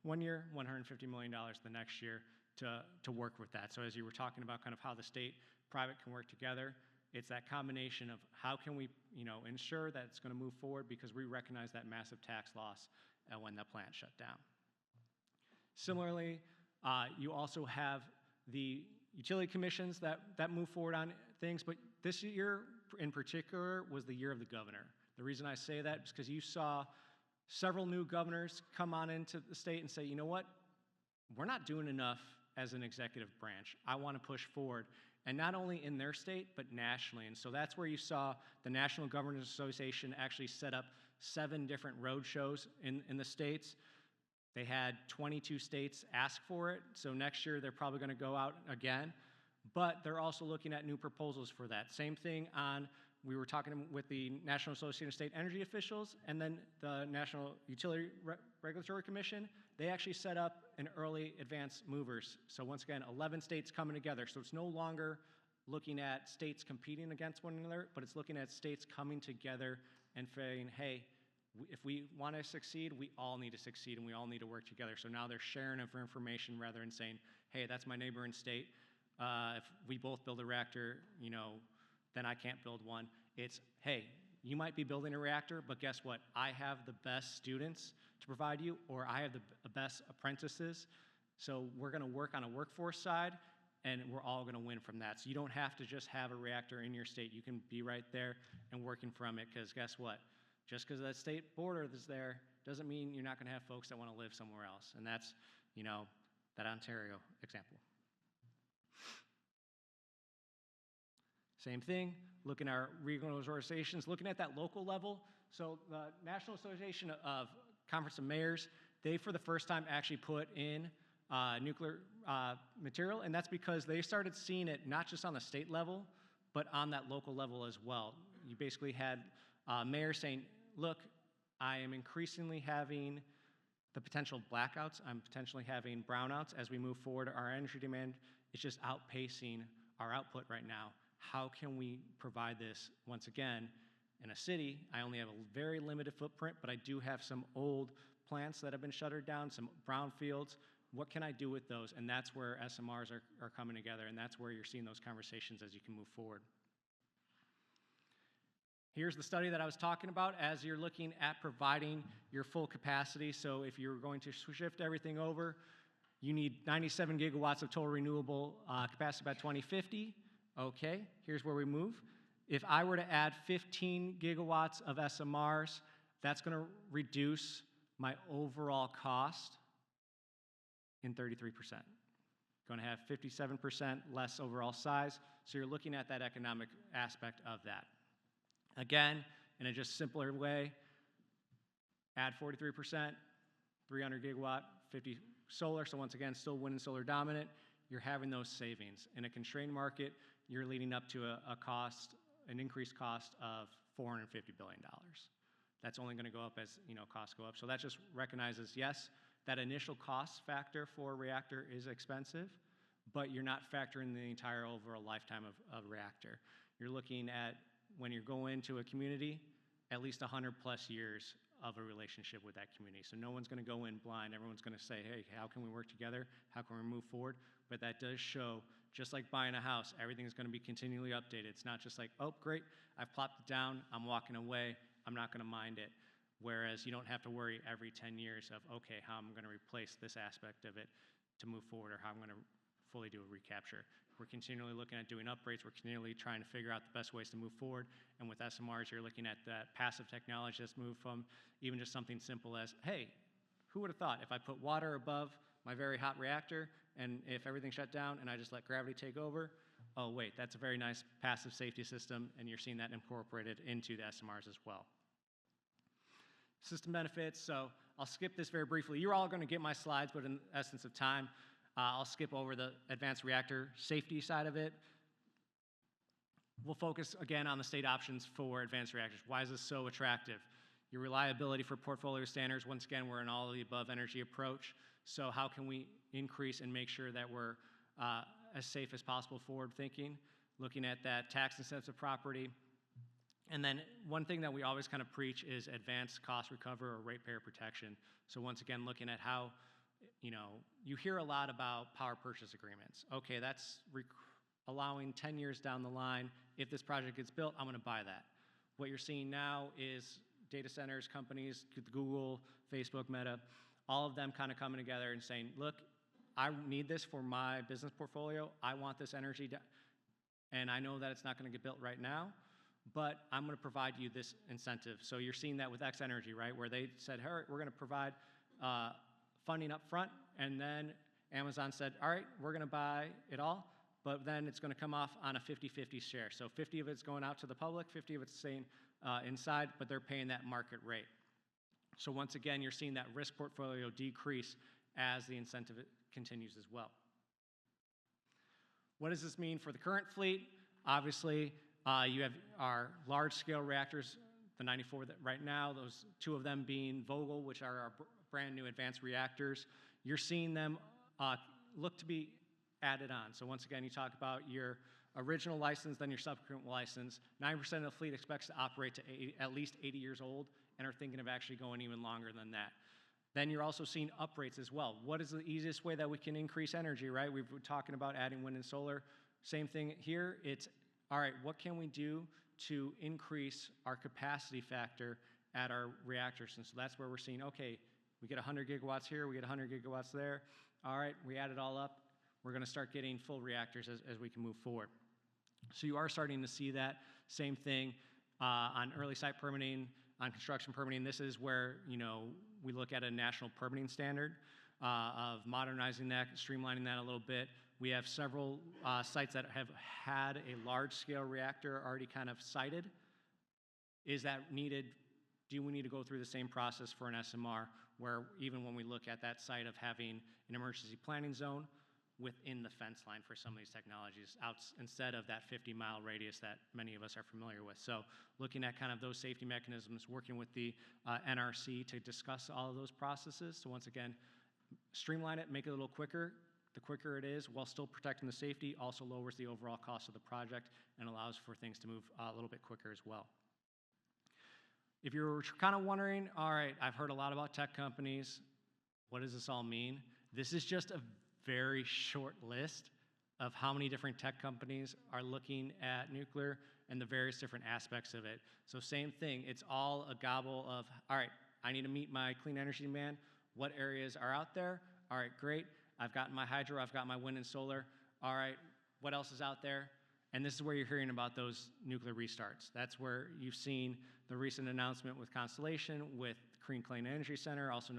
one year, $150 million the next year to work with that. So as you were talking about kind of how the state, private can work together, it's that combination of how can we, ensure that it's going to move forward because we recognize that massive tax loss when the plant shut down. Similarly, you also have the utility commissions that move forward on things, but this year in particular was the year of the governor. The reason I say that is because you saw several new governors come on into the state and say, you know what, we're not doing enough as an executive branch. I want to push forward, and not only in their state, but nationally. And so that's where you saw the National Governors Association actually set up 7 different road shows in the states. They had 22 states ask for it, so next year they're probably going to go out again. But they're also looking at new proposals for that. Same thing on, we were talking with the National Association of State Energy Officials and then the National Utility Regulatory Commission. They actually set up an early advance movers. So once again, 11 states coming together. So it's no longer looking at states competing against one another, but it's looking at states coming together and saying, hey, if we want to succeed, we all need to succeed and we all need to work together. So now they're sharing of information rather than saying, hey, that's my neighboring state. If we both build a reactor, then I can't build one. It's, hey, you might be building a reactor, but guess what? I have the best students to provide you, or I have the best apprentices. So we're going to work on a workforce side, and we're all going to win from that. So you don't have to just have a reactor in your state. You can be right there and working from it, because guess what? Just because that state border is there doesn't mean you're not going to have folks that want to live somewhere else. And that's, that Ontario example. Same thing, looking at our regional organizations, looking at that local level. So the National Association of Conference of Mayors, they for the first time actually put in nuclear material, and that's because they started seeing it not just on the state level, but on that local level as well. You basically had mayors saying, look, I am increasingly having the potential blackouts, I'm potentially having brownouts as we move forward. Our energy demand is just outpacing our output right now. How can we provide this? Once again, in a city, I only have a very limited footprint, but I do have some old plants that have been shuttered down, some brownfields. What can I do with those? And that's where SMRs are coming together, and that's where you're seeing those conversations as you can move forward. Here's the study that I was talking about as you're looking at providing your full capacity. So if you're going to shift everything over, you need 97 gigawatts of total renewable capacity by 2050. Okay, here's where we move. If I were to add 15 gigawatts of SMRs, that's going to reduce my overall cost in 33%. Going to have 57% less overall size, so you're looking at that economic aspect of that. Again, in a just simpler way, add 43%, 300 gigawatt, 50 solar, so once again, still wind and solar dominant, you're having those savings. In a constrained market, you're leading up to an increased cost of $450 billion. That's only going to go up as costs go up. So that just recognizes, yes, that initial cost factor for a reactor is expensive, but you're not factoring the entire overall lifetime of a reactor. You're looking at, when you're going into a community, at least 100 plus years of a relationship with that community. So no one's going to go in blind. Everyone's going to say, hey, how can we work together? How can we move forward? But that does show, just like buying a house, everything's going to be continually updated. It's not just like, oh, great, I've plopped it down, I'm walking away, I'm not going to mind it. Whereas you don't have to worry every 10 years of, okay, how I'm going to replace this aspect of it to move forward, or how I'm going to fully do a recapture. We're continually looking at doing upgrades. We're continually trying to figure out the best ways to move forward. And with SMRs, you're looking at that passive technology that's moved from even just something simple as, hey, who would have thought if I put water above my very hot reactor, and if everything shut down and I just let gravity take over, oh wait, that's a very nice passive safety system, and you're seeing that incorporated into the SMRs as well. System benefits, so I'll skip this very briefly. You're all going to get my slides, but in the essence of time, I'll skip over the advanced reactor safety side of it. We'll focus again on the state options for advanced reactors. Why is this so attractive? Your reliability for portfolio standards, once again, we're an all of the above energy approach. So how can we increase and make sure that we're as safe as possible forward thinking, looking at that tax incentive property. And then one thing that we always kind of preach is advanced cost recovery or ratepayer protection. So once again, looking at how, you hear a lot about power purchase agreements. Okay, that's allowing 10 years down the line, if this project gets built, I'm going to buy that. What you're seeing now is data centers, companies, Google, Facebook, Meta, all of them kind of coming together and saying, look, I need this for my business portfolio. I want this energy, and I know that it's not going to get built right now, but I'm going to provide you this incentive. So you're seeing that with X Energy, right, where they said, hey, we're going to provide funding up front, and then Amazon said, all right, we're going to buy it all, but then it's going to come off on a 50-50 share. So 50 of it's going out to the public, 50 of it's staying inside, but they're paying that market rate. So once again, you're seeing that risk portfolio decrease as the incentive continues as well. What does this mean for the current fleet? Obviously, you have our large-scale reactors, the 94 that right now, those 2 of them being Vogtle, which are our brand new advanced reactors. You're seeing them look to be added on. So once again, you talk about your original license, then your subsequent license. 9% of the fleet expects to operate to at least 80 years old and are thinking of actually going even longer than that. Then you're also seeing uprates as well. What is the easiest way that we can increase energy, right? We've been talking about adding wind and solar. Same thing here. It's, all right, what can we do to increase our capacity factor at our reactors? And so that's where we're seeing, okay, we get 100 gigawatts here, we get 100 gigawatts there. All right, we add it all up. We're going to start getting full reactors as we can move forward. So you are starting to see that. Same thing on early site permitting, on construction permitting. This is where, you know, we look at a national permitting standard of modernizing that, streamlining that a little bit. We have several sites that have had a large-scale reactor already kind of sited. Is that needed? Do we need to go through the same process for an SMR, where even when we look at that site of having an emergency planning zone within the fence line for some of these technologies, instead of that 50-mile radius that many of us are familiar with. So looking at kind of those safety mechanisms, working with the NRC to discuss all of those processes. So once again, streamline it, make it a little quicker. The quicker it is, while still protecting the safety, also lowers the overall cost of the project and allows for things to move a little bit quicker as well. If you're kind of wondering, all right, I've heard a lot about tech companies. What does this all mean? This is just a very short list of how many different tech companies are looking at nuclear and the various different aspects of it. So same thing, it's all a gobble of, all right, I need to meet my clean energy demand. What areas are out there? All right, great. I've got my hydro, I've got my wind and solar. All right, what else is out there? And this is where you're hearing about those nuclear restarts. That's where you've seen the recent announcement with Constellation, with Green Clean Energy Center, also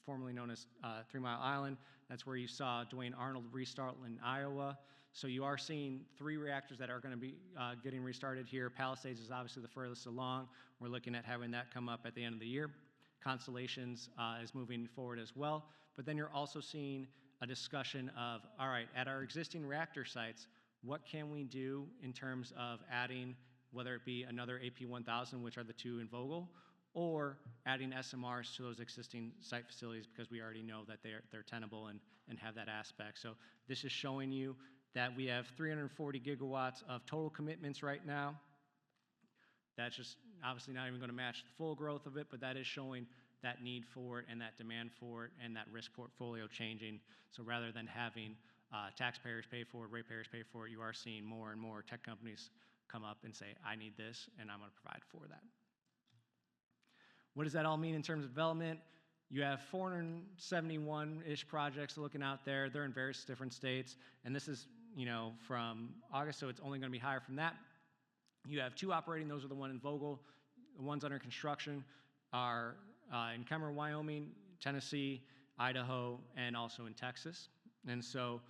formerly known as 3 Mile Island. That's where you saw Dwayne Arnold restart in Iowa. So you are seeing 3 reactors that are going to be getting restarted here. Palisades is obviously the furthest along. We're looking at having that come up at the end of the year. Constellations is moving forward as well. But then you're also seeing a discussion of, all right, at our existing reactor sites, what can we do in terms of adding, whether it be another AP1000, which are the 2 in Vogtle, or adding SMRs to those existing site facilities, because we already know that they're tenable and have that aspect. So this is showing you that we have 340 gigawatts of total commitments right now. That's just obviously not even going to match the full growth of it, but that is showing that need for it and that demand for it and that risk portfolio changing. So rather than having taxpayers pay for it, ratepayers pay for it, you are seeing more and more tech companies come up and say, I need this, and I'm going to provide for that. What does that all mean in terms of development? You have 471-ish projects looking out there. They're in various different states, and this is, you know, from August, so it's only going to be higher from that. You have 2 operating. Those are the one in Vogtle. The ones under construction are in Kemmerer, Wyoming, Tennessee, Idaho, and also in Texas. And so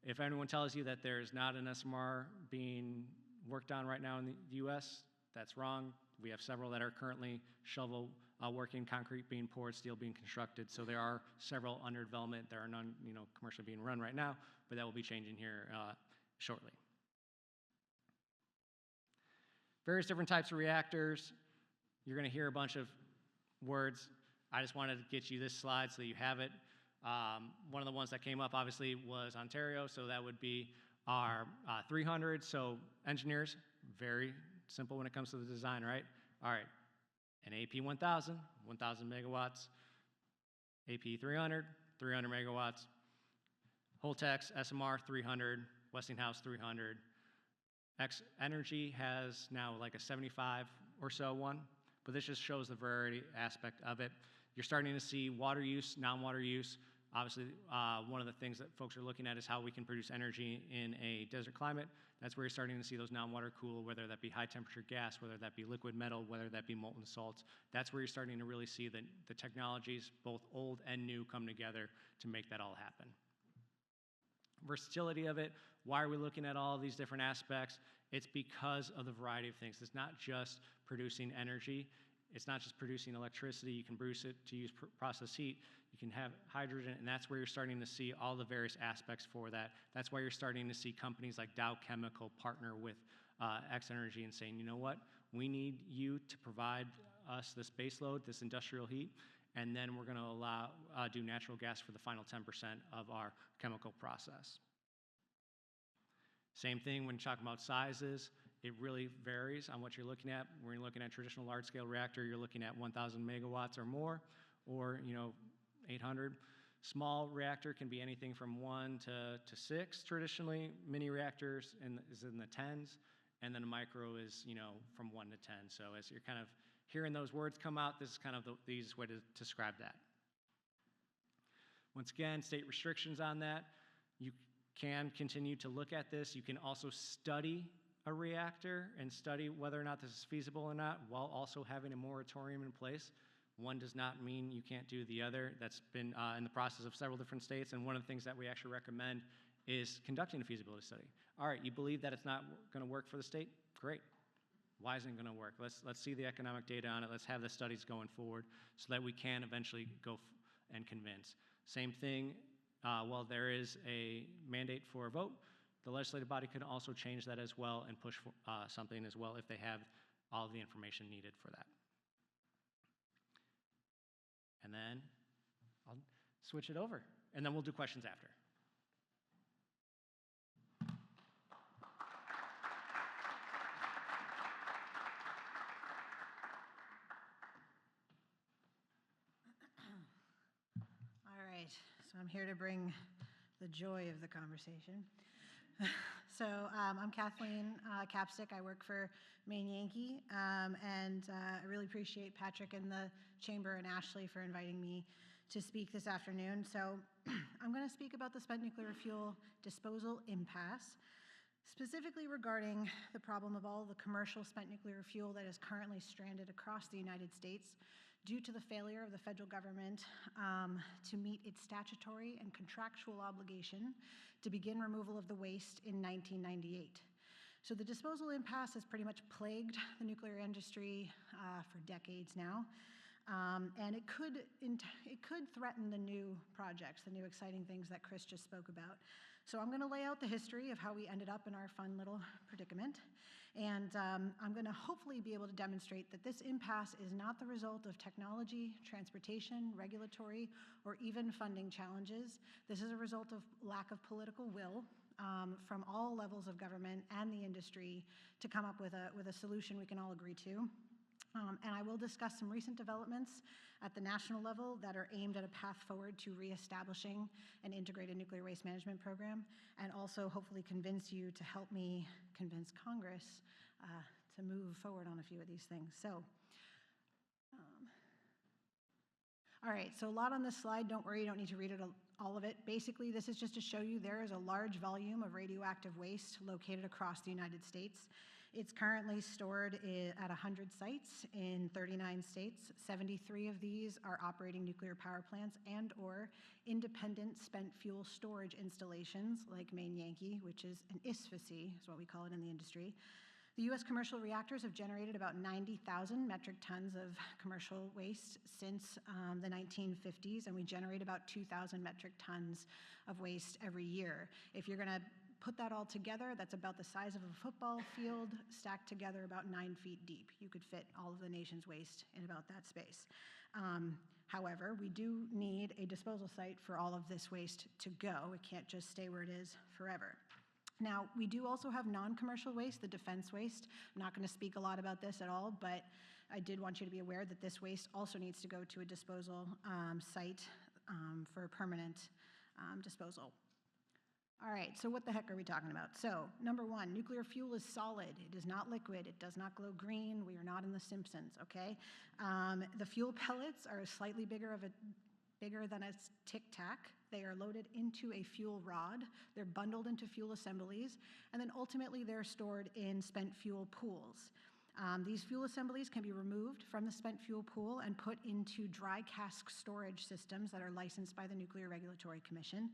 if anyone tells you that there's not an SMR being worked on right now in the U.S., that's wrong. We have several that are currently shovel working, concrete being poured, steel being constructed. So there are several under development. There are none, you know, commercially being run right now, but that will be changing here shortly. Various different types of reactors. You're going to hear a bunch of words. I just wanted to get you this slide so that you have it. One of the ones that came up obviously was Ontario, so that would be our 300. So engineers, very simple when it comes to the design, right? All right, an AP1000, 1,000 megawatts, AP300, 300 megawatts, Holtex SMR 300, Westinghouse 300. X Energy has now like a 75 or so one, but this just shows the variety aspect of it. You're starting to see water use, non-water use. Obviously, one of the things that folks are looking at is how we can produce energy in a desert climate. That's where you're starting to see those non-water cool, whether that be high temperature gas, whether that be liquid metal, whether that be molten salts. That's where you're starting to really see the technologies, both old and new, come together to make that all happen. versatility of it. Why are we looking at all these different aspects? It's because of the variety of things. It's not just producing energy. It's not just producing electricity. You can produce it to use process heat. You can have hydrogen, and that's where you're starting to see all the various aspects for that. That's why you're starting to see companies like Dow Chemical partner with X Energy and saying, you know what, we need you to provide us this base load, this industrial heat, and then we're going to allow do natural gas for the final 10% of our chemical process. Same thing when you're talking about sizes. It really varies on what you're looking at. When you're looking at traditional large-scale reactor, you're looking at 1,000 megawatts or more, or 800. Small reactor can be anything from 1 to 6 traditionally. Mini reactors is in the tens, and then a micro is from 1 to 10. So as you're kind of hearing those words come out, this is kind of the easiest way to describe that. Once again, state restrictions on that. You can continue to look at this. You can also study a reactor and study whether or not this is feasible or not while also having a moratorium in place. One does not mean you can't do the other. That's been in the process of several different states, and one of the things that we actually recommend is conducting a feasibility study. All right, you believe that it's not going to work for the state? Great. Why isn't it going to work? Let's see the economic data on it. Let's have the studies going forward so that we can eventually go and convince. Same thing, while there is a mandate for a vote, the legislative body could also change that as well and push for, something as well if they have all of the information needed for that. And then I'll switch it over, and then we'll do questions after. All right, so I'm here to bring the joy of the conversation. So I'm Kathleen Capstick. I work for Maine Yankee, and I really appreciate Patrick and the Chamber and Ashley for inviting me to speak this afternoon. So I'm going to speak about the spent nuclear fuel disposal impasse, specifically regarding the problem of all the commercial spent nuclear fuel that is currently stranded across the United States due to the failure of the federal government to meet its statutory and contractual obligation to begin removal of the waste in 1998. So the disposal impasse has pretty much plagued the nuclear industry for decades now, and it could threaten the new projects, the new exciting things that Chris just spoke about. So I'm going to lay out the history of how we ended up in our fun little predicament. And I'm going to hopefully be able to demonstrate that this impasse is not the result of technology, transportation, regulatory, or even funding challenges. This is a result of lack of political will from all levels of government and the industry to come up with a solution we can all agree to. And I will discuss some recent developments at the national level that are aimed at a path forward to reestablishing an integrated nuclear waste management program, and also hopefully convince you to help me convince Congress to move forward on a few of these things. So, all right, so a lot on this slide. Don't worry, you don't need to read it all of it. Basically, this is just to show you there is a large volume of radioactive waste located across the United States. It's currently stored at 100 sites in 39 states. 73 of these are operating nuclear power plants and or independent spent fuel storage installations like Maine Yankee, which is an ISFSI, is what we call it in the industry. The U.S. commercial reactors have generated about 90,000 metric tons of commercial waste since the 1950s, and we generate about 2,000 metric tons of waste every year. If you're going to put that all together, that's about the size of a football field stacked together about 9 feet deep. You could fit all of the nation's waste in about that space. However, we do need a disposal site for all of this waste to go. It can't just stay where it is forever. Now, we do also have non-commercial waste, the defense waste. I'm not going to speak a lot about this at all, but I did want you to be aware that this waste also needs to go to a disposal site for permanent disposal. All right, so what the heck are we talking about? So, number one, nuclear fuel is solid. It is not liquid. It does not glow green. We are not in The Simpsons, okay? The fuel pellets are slightly bigger than a Tic Tac. They are loaded into a fuel rod. They're bundled into fuel assemblies, and then ultimately they're stored in spent fuel pools. These fuel assemblies can be removed from the spent fuel pool and put into dry cask storage systems that are licensed by the Nuclear Regulatory Commission.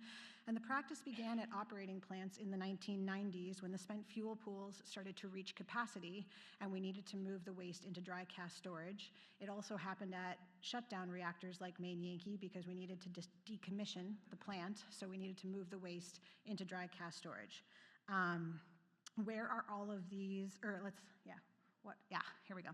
And the practice began at operating plants in the 1990s when the spent fuel pools started to reach capacity and we needed to move the waste into dry cask storage. It also happened at shutdown reactors like Maine Yankee because we needed to decommission the plant, so we needed to move the waste into dry cask storage. Where are all of these, here we go.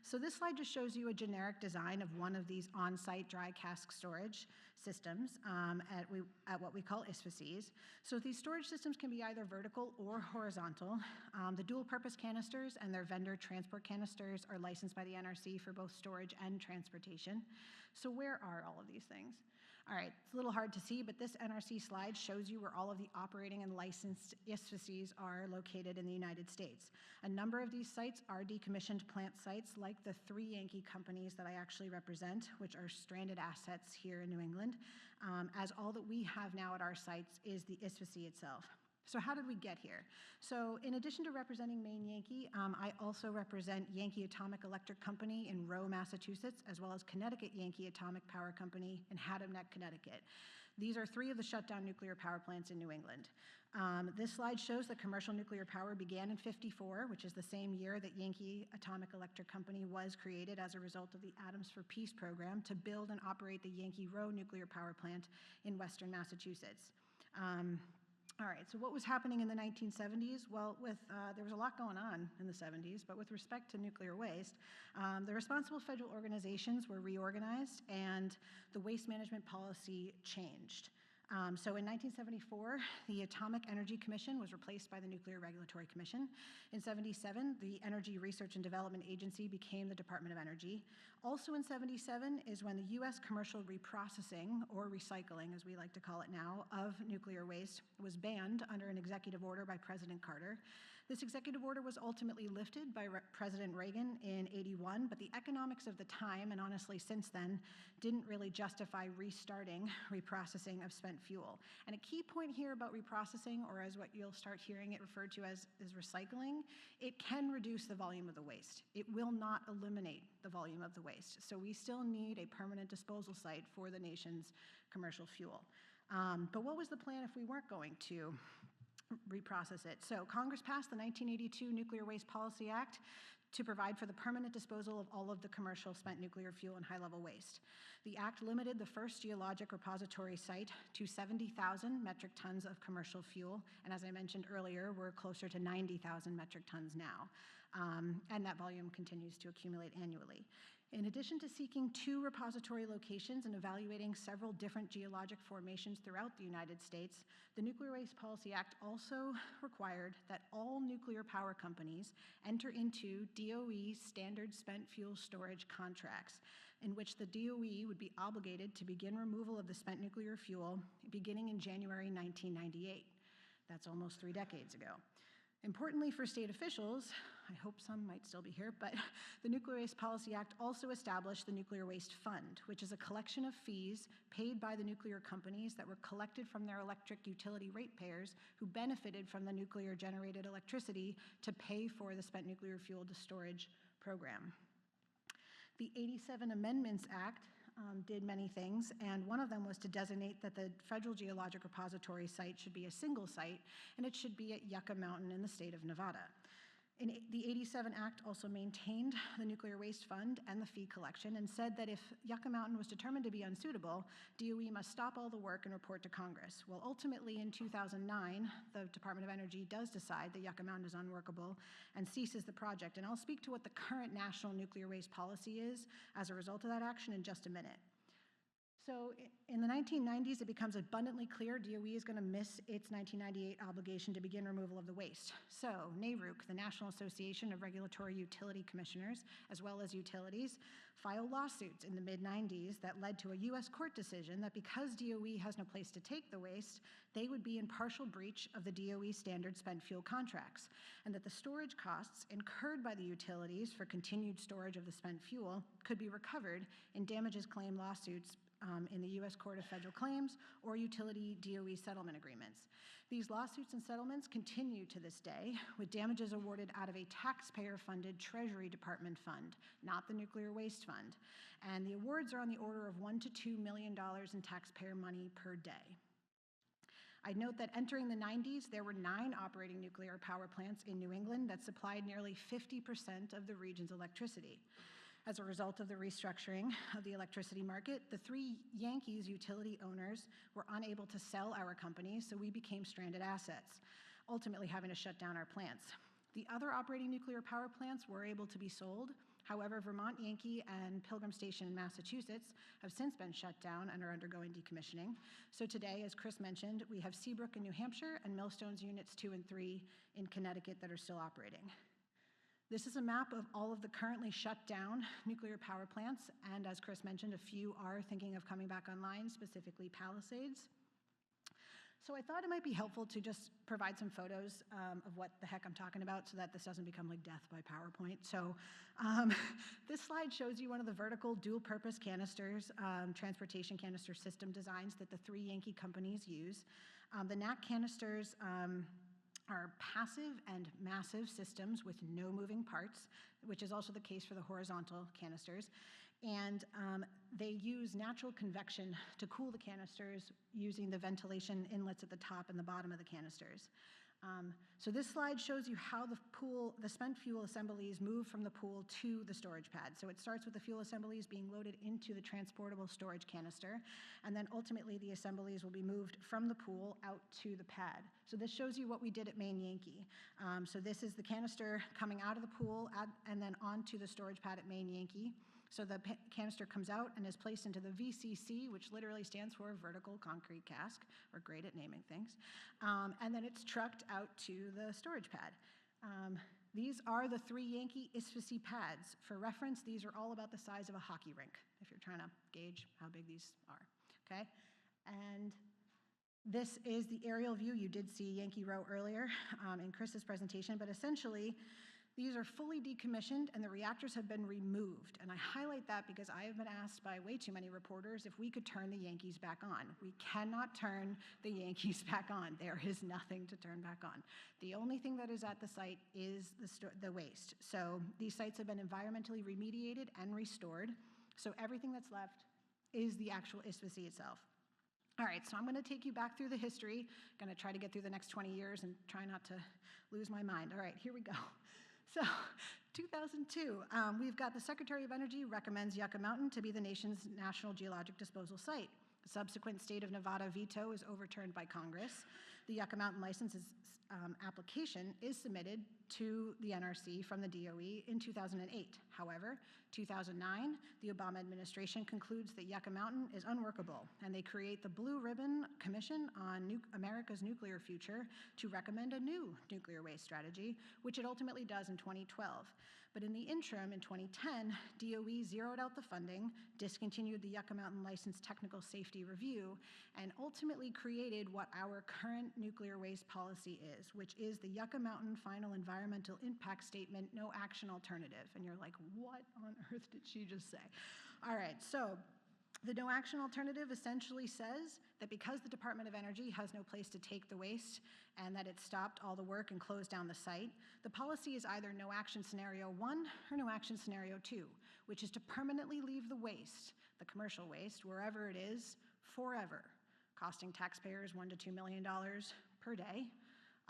So this slide just shows you a generic design of one of these on-site dry cask storage systems at what we call ISFACs. So these storage systems can be either vertical or horizontal. The dual-purpose canisters and their vendor transport canisters are licensed by the NRC for both storage and transportation. So where are all of these things? All right, it's a little hard to see, but this NRC slide shows you where all of the operating and licensed ISFACs are located in the United States. A number of these sites are decommissioned plant sites, like the 3 Yankee companies that I actually represent, which are stranded assets here in New England, as all that we have now at our sites is the ISFAC itself. So how did we get here? So in addition to representing Maine Yankee, I also represent Yankee Atomic Electric Company in Rowe, Massachusetts, as well as Connecticut Yankee Atomic Power Company in Haddam Neck, Connecticut. These are 3 of the shutdown nuclear power plants in New England. This slide shows that commercial nuclear power began in '54, which is the same year that Yankee Atomic Electric Company was created as a result of the Atoms for Peace program to build and operate the Yankee Rowe nuclear power plant in western Massachusetts. All right, so what was happening in the 1970s? Well, there was a lot going on in the 70s, but with respect to nuclear waste, the responsible federal organizations were reorganized and the waste management policy changed. So in 1974, the Atomic Energy Commission was replaced by the Nuclear Regulatory Commission. In '77, the Energy Research and Development Agency became the Department of Energy. Also in '77 is when the U.S. commercial reprocessing, or recycling as we like to call it now, of nuclear waste was banned under an executive order by President Carter. This executive order was ultimately lifted by President Reagan in '81, but the economics of the time, and honestly since then, didn't really justify restarting reprocessing of spent fuel. And a key point here about reprocessing, or as what you'll start hearing it referred to as recycling, it can reduce the volume of the waste. It will not eliminate the volume of the waste. So we still need a permanent disposal site for the nation's commercial fuel. But what was the plan if we weren't going to reprocess it? So Congress passed the 1982 Nuclear Waste Policy Act to provide for the permanent disposal of all of the commercial spent nuclear fuel and high-level waste. The act limited the first geologic repository site to 70,000 metric tons of commercial fuel, and as I mentioned earlier, we're closer to 90,000 metric tons now, and that volume continues to accumulate annually. In addition to seeking 2 repository locations and evaluating several different geologic formations throughout the United States, the Nuclear Waste Policy Act also required that all nuclear power companies enter into DOE standard spent fuel storage contracts, in which the DOE would be obligated to begin removal of the spent nuclear fuel beginning in January 1998. That's almost 3 decades ago. Importantly for state officials, I hope some might still be here, but the Nuclear Waste Policy Act also established the Nuclear Waste Fund, which is a collection of fees paid by the nuclear companies that were collected from their electric utility ratepayers who benefited from the nuclear generated electricity to pay for the spent nuclear fuel to storage program. The '87 Amendments Act did many things, and one of them was to designate that the Federal Geologic Repository site should be a single site, and it should be at Yucca Mountain in the state of Nevada. The '87 Act also maintained the Nuclear Waste Fund and the fee collection and said that if Yucca Mountain was determined to be unsuitable, DOE must stop all the work and report to Congress. Well, ultimately in 2009, the Department of Energy does decide that Yucca Mountain is unworkable and ceases the project. And I'll speak to what the current national nuclear waste policy is as a result of that action in just a minute. So in the 1990s, it becomes abundantly clear DOE is going to miss its 1998 obligation to begin removal of the waste. So NARUC, the National Association of Regulatory Utility Commissioners, as well as utilities, filed lawsuits in the mid-90s that led to a U.S. court decision that because DOE has no place to take the waste, they would be in partial breach of the DOE standard spent fuel contracts, and that the storage costs incurred by the utilities for continued storage of the spent fuel could be recovered in damages claim lawsuits in the U.S. Court of Federal Claims or utility DOE settlement agreements. These lawsuits and settlements continue to this day, with damages awarded out of a taxpayer-funded Treasury Department fund, not the Nuclear Waste Fund. And the awards are on the order of $1 to $2 million in taxpayer money per day. I'd note that entering the 90s, there were 9 operating nuclear power plants in New England that supplied nearly 50% of the region's electricity. As a result of the restructuring of the electricity market, the 3 Yankees utility owners were unable to sell our company, so we became stranded assets, ultimately having to shut down our plants. The other operating nuclear power plants were able to be sold. However, Vermont Yankee and Pilgrim Station in Massachusetts have since been shut down and are undergoing decommissioning. So today, as Chris mentioned, we have Seabrook in New Hampshire and Millstone's Units 2 and 3 in Connecticut that are still operating. This is a map of all of the currently shut down nuclear power plants, and as Chris mentioned, a few are thinking of coming back online, specifically Palisades. So I thought it might be helpful to just provide some photos of what the heck I'm talking about so that this doesn't become like death by PowerPoint. So this slide shows you one of the vertical dual-purpose canisters, transportation canister system designs that the 3 Yankee companies use. The NAC canisters are passive and massive systems with no moving parts, which is also the case for the horizontal canisters. And they use natural convection to cool the canisters using the ventilation inlets at the top and the bottom of the canisters. So this slide shows you how the spent fuel assemblies move from the pool to the storage pad. So it starts with the fuel assemblies being loaded into the transportable storage canister, and then ultimately the assemblies will be moved from the pool out to the pad. So this shows you what we did at Maine Yankee. So this is the canister coming out of the pool and then onto the storage pad at Maine Yankee. So the canister comes out and is placed into the VCC, which literally stands for vertical concrete cask. We're great at naming things. And then it's trucked out to the storage pad. These are the 3 Yankee ISFSI pads. For reference, these are all about the size of a hockey rink, if you're trying to gauge how big these are, okay? And this is the aerial view. You did see Yankee Row earlier in Chris's presentation, but essentially, these are fully decommissioned and the reactors have been removed. And I highlight that because I have been asked by way too many reporters if we could turn the Yankees back on. We cannot turn the Yankees back on. There is nothing to turn back on. The only thing that is at the site is the waste. So these sites have been environmentally remediated and restored. So everything that's left is the actual ISFSI itself. All right, so I'm going to take you back through the history. I'm going to try to get through the next 20 years and try not to lose my mind. All right, here we go. So 2002, we've got the Secretary of Energy recommends Yucca Mountain to be the nation's national geologic disposal site. A subsequent state of Nevada veto is overturned by Congress. The Yucca Mountain license application is submitted to the NRC from the DOE in 2008. However, 2009, the Obama administration concludes that Yucca Mountain is unworkable, and they create the Blue Ribbon Commission on America's Nuclear Future to recommend a new nuclear waste strategy, which it ultimately does in 2012. But in the interim, in 2010, DOE zeroed out the funding, discontinued the Yucca Mountain License Technical Safety Review, and ultimately created what our current nuclear waste policy is, which is the Yucca Mountain Final Environmental Impact Statement, No Action Alternative. And you're like, what on earth did she just say? All right, so the no action alternative essentially says that because the Department of Energy has no place to take the waste and that it stopped all the work and closed down the site, the policy is either no action scenario 1 or no action scenario 2, which is to permanently leave the waste, the commercial waste, wherever it is, forever, costing taxpayers $1 to $2 million per day,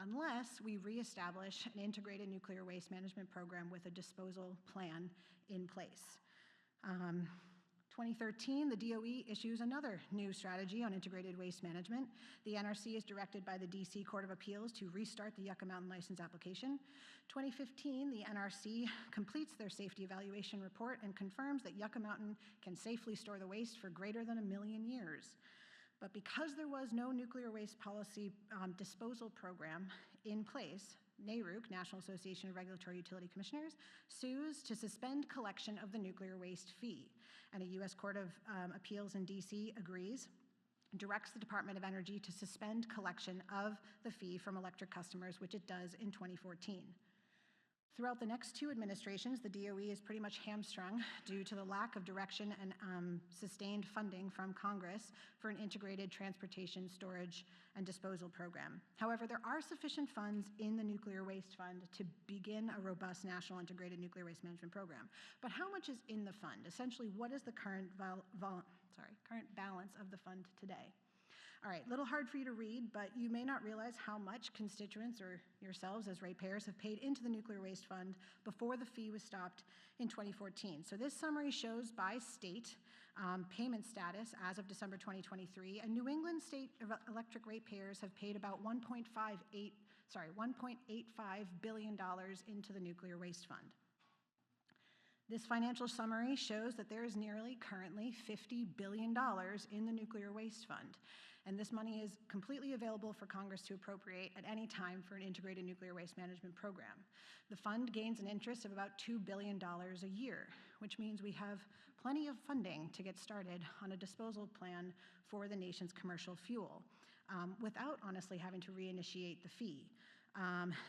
unless we reestablish an integrated nuclear waste management program with a disposal plan in place. 2013, the DOE issues another new strategy on integrated waste management. The NRC is directed by the DC Court of Appeals to restart the Yucca Mountain license application. 2015, the NRC completes their safety evaluation report and confirms that Yucca Mountain can safely store the waste for greater than 1 million years. But because there was no nuclear waste policy disposal program in place, NARUC, National Association of Regulatory Utility Commissioners, sues to suspend collection of the nuclear waste fee. And a U.S. Court of Appeals in D.C. agrees, directs the Department of Energy to suspend collection of the fee from electric customers, which it does in 2014. Throughout the next two administrations, the DOE is pretty much hamstrung due to the lack of direction and sustained funding from Congress for an integrated transportation, storage, and disposal program. However, there are sufficient funds in the Nuclear Waste Fund to begin a robust national integrated nuclear waste management program. But how much is in the fund? Essentially, what is the current balance of the fund today? All right, a little hard for you to read, but you may not realize how much constituents or yourselves as ratepayers have paid into the Nuclear Waste Fund before the fee was stopped in 2014. So this summary shows by state payment status as of December 2023, and New England state electric ratepayers have paid about $1.85 billion into the Nuclear Waste Fund. This financial summary shows that there is nearly currently $50 billion in the Nuclear Waste Fund. And this money is completely available for Congress to appropriate at any time for an integrated nuclear waste management program. The fund gains an interest of about $2 billion a year, which means we have plenty of funding to get started on a disposal plan for the nation's commercial fuel, without honestly having to reinitiate the fee.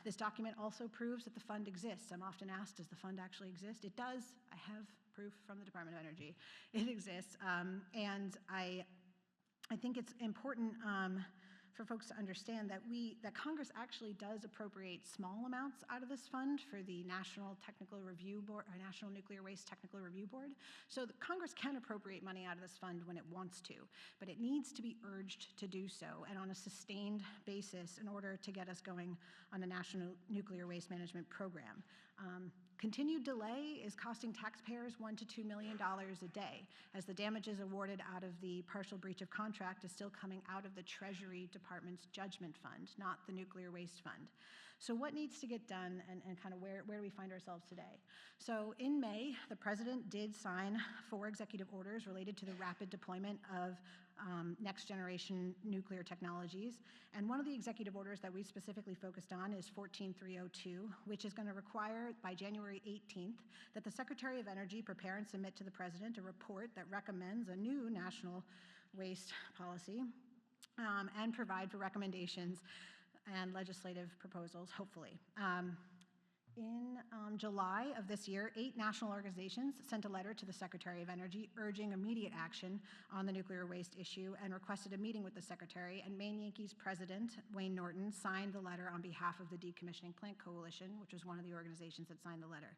This document also proves that the fund exists. I'm often asked, does the fund actually exist? It does. I have proof from the Department of Energy. It exists, and I think it's important for folks to understand that Congress actually does appropriate small amounts out of this fund for the National Technical Review Board, or National Nuclear Waste Technical Review Board. So Congress can appropriate money out of this fund when it wants to, but it needs to be urged to do so and on a sustained basis in order to get us going on a national nuclear waste management program. Continued delay is costing taxpayers $1 to $2 million a day, as the damages awarded out of the partial breach of contract is still coming out of the Treasury Department's judgment fund, not the Nuclear Waste Fund. So what needs to get done, and kind of where do we find ourselves today? So in May, the President did sign 4 executive orders related to the rapid deployment of next generation nuclear technologies. And one of the executive orders that we specifically focused on is 14302, which is going to require by January 18th that the Secretary of Energy prepare and submit to the President a report that recommends a new national waste policy and provide for recommendations and legislative proposals, hopefully. In July of this year, 8 national organizations sent a letter to the Secretary of Energy urging immediate action on the nuclear waste issue and requested a meeting with the Secretary, and Maine Yankees President Wayne Norton signed the letter on behalf of the Decommissioning Plant Coalition, which was one of the organizations that signed the letter.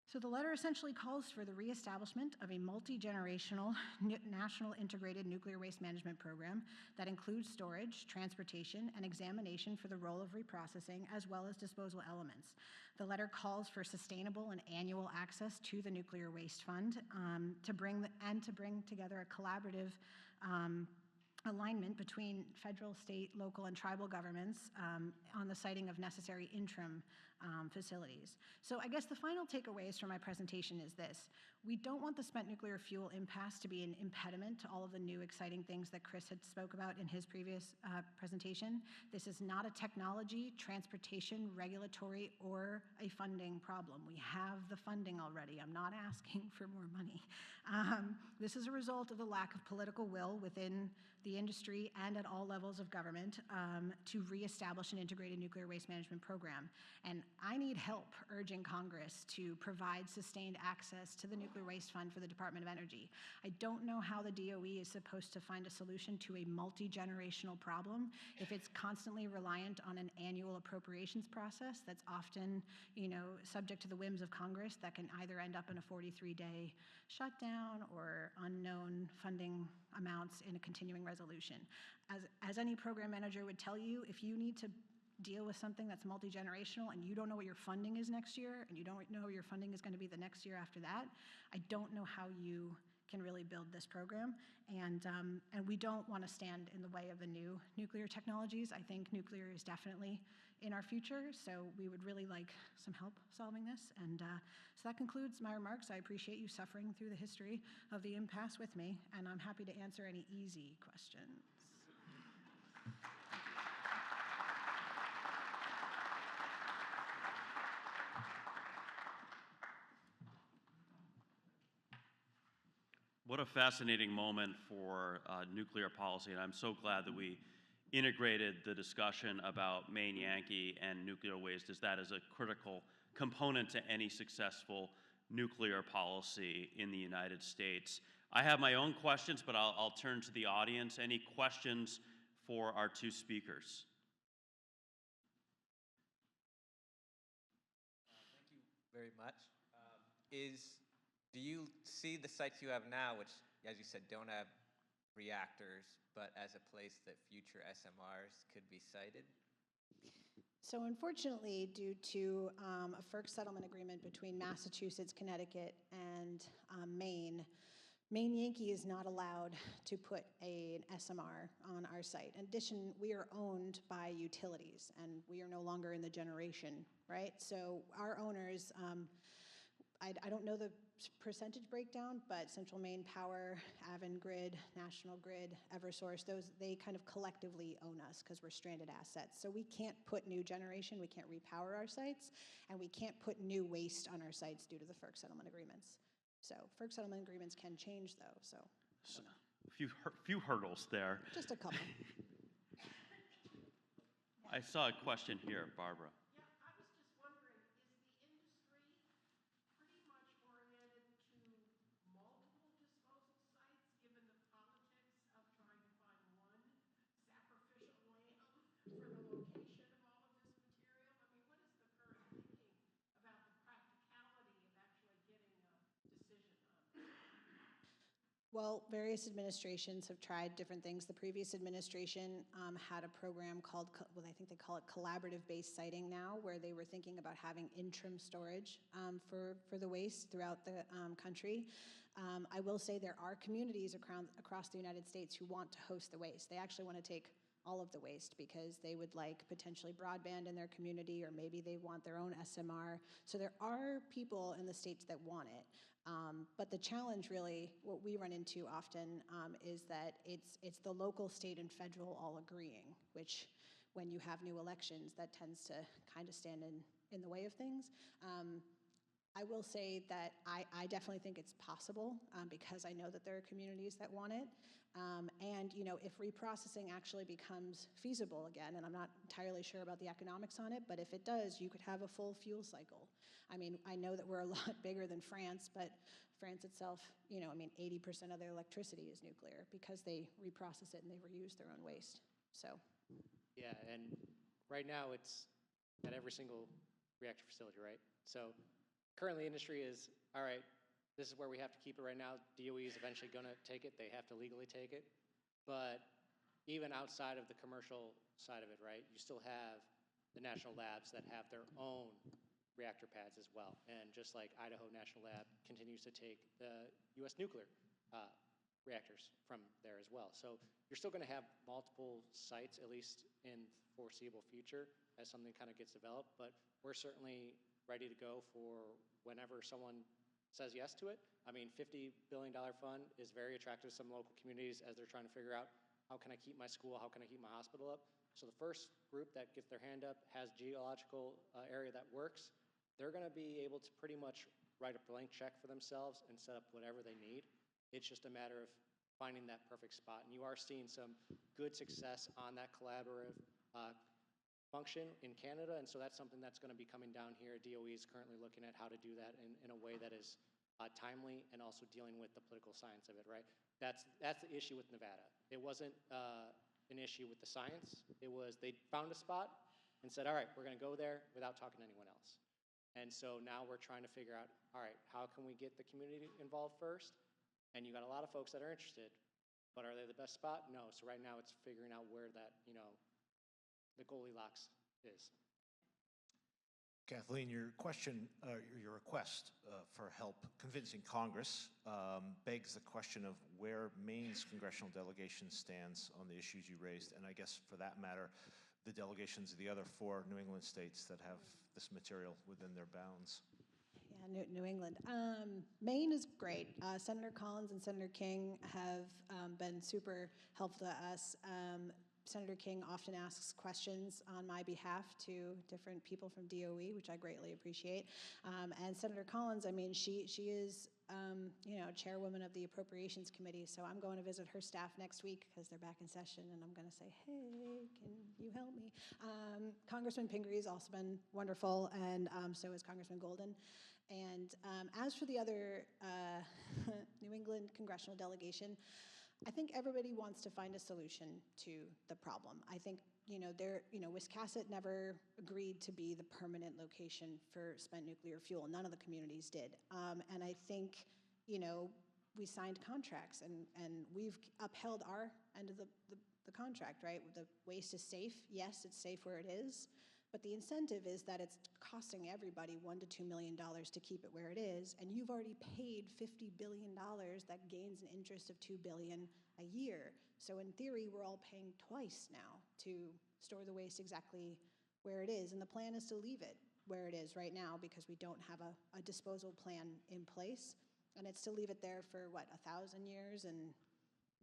So the letter essentially calls for the reestablishment of a multi-generational national integrated nuclear waste management program that includes storage, transportation, and examination for the role of reprocessing, as well as disposal elements. The letter calls for sustainable and annual access to the Nuclear Waste Fund to bring together a collaborative alignment between federal, state, local, and tribal governments on the siting of necessary interim facilities. So I guess the final takeaways from my presentation is this. We don't want the spent nuclear fuel impasse to be an impediment to all of the new exciting things that Chris had spoke about in his previous presentation. This is not a technology, transportation, regulatory, or a funding problem. We have the funding already. I'm not asking for more money. This is a result of the lack of political will within the industry and at all levels of government to reestablish an integrated nuclear waste management program. And I need help urging Congress to provide sustained access to the Nuclear Waste Fund for the Department of Energy. I don't know how the DOE is supposed to find a solution to a multi-generational problem if it's constantly reliant on an annual appropriations process that's often, subject to the whims of Congress that can either end up in a 43-day shutdown or unknown funding amounts in a continuing resolution. As any program manager would tell you, if you need to deal with something that's multi-generational and you don't know what your funding is next year and you don't know what your funding is going to be the next year after that, I don't know how you can really build this program. And we don't want to stand in the way of the new nuclear technologies. I think nuclear is definitely in our future, so we would really like some help solving this. And so that concludes my remarks. I appreciate you suffering through the history of the impasse with me, and I'm happy to answer any easy questions. What a fascinating moment for nuclear policy, and I'm so glad that we integrated the discussion about Maine Yankee and nuclear waste, as that is a critical component to any successful nuclear policy in the United States. I have my own questions, but I'll turn to the audience. Any questions for our two speakers? Thank you very much. Do you see the sites you have now, which, as you said, don't have reactors, but as a place that future SMRs could be sited? So unfortunately, due to a FERC settlement agreement between Massachusetts, Connecticut, and Maine, Maine Yankee is not allowed to put an SMR on our site. In addition, we are owned by utilities, and we are no longer in the generation, right? So our owners, I don't know the percentage breakdown, but Central Maine Power, Avangrid, National Grid, Eversource, they kind of collectively own us because we're stranded assets. So we can't put new generation, we can't repower our sites, and we can't put new waste on our sites due to the FERC settlement agreements. So FERC settlement agreements can change, though. So a few hurdles there. Just a couple. I saw a question here, Barbara. Well, various administrations have tried different things. The previous administration had a program called, well, I think they call it collaborative-based siting now, where they were thinking about having interim storage for the waste throughout the country. I will say there are communities across the United States who want to host the waste. They actually want to take all of the waste because they would like potentially broadband in their community, or maybe they want their own SMR. So there are people in the states that want it. But the challenge really, what we run into often is that it's the local, state, and federal all agreeing, which when you have new elections, that tends to kind of stand in the way of things. I will say that I definitely think it's possible because I know that there are communities that want it. And if reprocessing actually becomes feasible again, and I'm not entirely sure about the economics on it, but if it does, you could have a full fuel cycle. I mean, I know that we're a lot bigger than France, but France itself, 80% of their electricity is nuclear because they reprocess it and they reuse their own waste. So. Yeah, and right now it's at every single reactor facility, right? So currently industry is, all right, this is where we have to keep it right now. DOE is eventually going to take it. They have to legally take it. But even outside of the commercial side of it, right, you still have the national labs that have their own reactor pads as well. And just like Idaho National Lab continues to take the U.S. nuclear reactors from there as well. So you're still going to have multiple sites, at least in the foreseeable future, as something kind of gets developed. But we're certainly ready to go for whenever someone says yes to it. I mean, $50 billion fund is very attractive to some local communities as they're trying to figure out, how can I keep my school, how can I keep my hospital up? So the first group that gets their hand up has geological area that works. They're going to be able to pretty much write a blank check for themselves and set up whatever they need. It's just a matter of finding that perfect spot. And you are seeing some good success on that collaborative function in Canada, and so that's something that's going to be coming down here. DOE is currently looking at how to do that in a way that is timely and also dealing with the political science of it, right? That's the issue with Nevada. It wasn't an issue with the science. It was they found a spot and said, all right, we're going to go there without talking to anyone else. And so now we're trying to figure out, all right, how can we get the community involved first? And you got a lot of folks that are interested, but are they the best spot? No. So right now it's figuring out where that, the Goldilocks is. Kathleen, your question, your request for help convincing Congress begs the question of where Maine's congressional delegation stands on the issues you raised, and I guess for that matter, the delegations of the other 4 New England states that have this material within their bounds. Yeah, New England. Maine is great. Senator Collins and Senator King have been super helpful to us. Senator King often asks questions on my behalf to different people from DOE, which I greatly appreciate. And Senator Collins, I mean, she is, chairwoman of the Appropriations Committee, so I'm going to visit her staff next week because they're back in session, and I'm going to say, hey, can you help me? Congressman Pingree's also been wonderful, and so is Congressman Golden. And as for the other New England congressional delegation, I think everybody wants to find a solution to the problem. I think, Wiscasset never agreed to be the permanent location for spent nuclear fuel. None of the communities did. And I think, we signed contracts and we've upheld our end of the contract, right? The waste is safe. Yes, it's safe where it is. But the incentive is that it's costing everybody $1 to $2 million to keep it where it is, and you've already paid $50 billion that gains an interest of $2 billion a year. So in theory, we're all paying twice now to store the waste exactly where it is, and the plan is to leave it where it is right now because we don't have a disposal plan in place, and it's to leave it there for, 1,000 years, and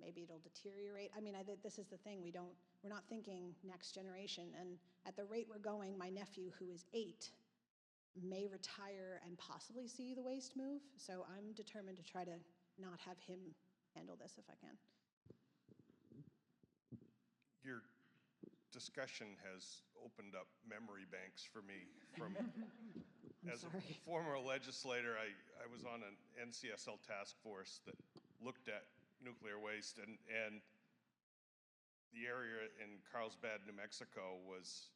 maybe it'll deteriorate. I mean, this is the thing, we're not thinking next generation, and at the rate we're going, my nephew, who is 8, may retire and possibly see the waste move, so I'm determined to try to not have him handle this if I can. Your discussion has opened up memory banks for me from as a former legislator. I was on an NCSL task force that looked at nuclear waste, and the area in Carlsbad, New Mexico was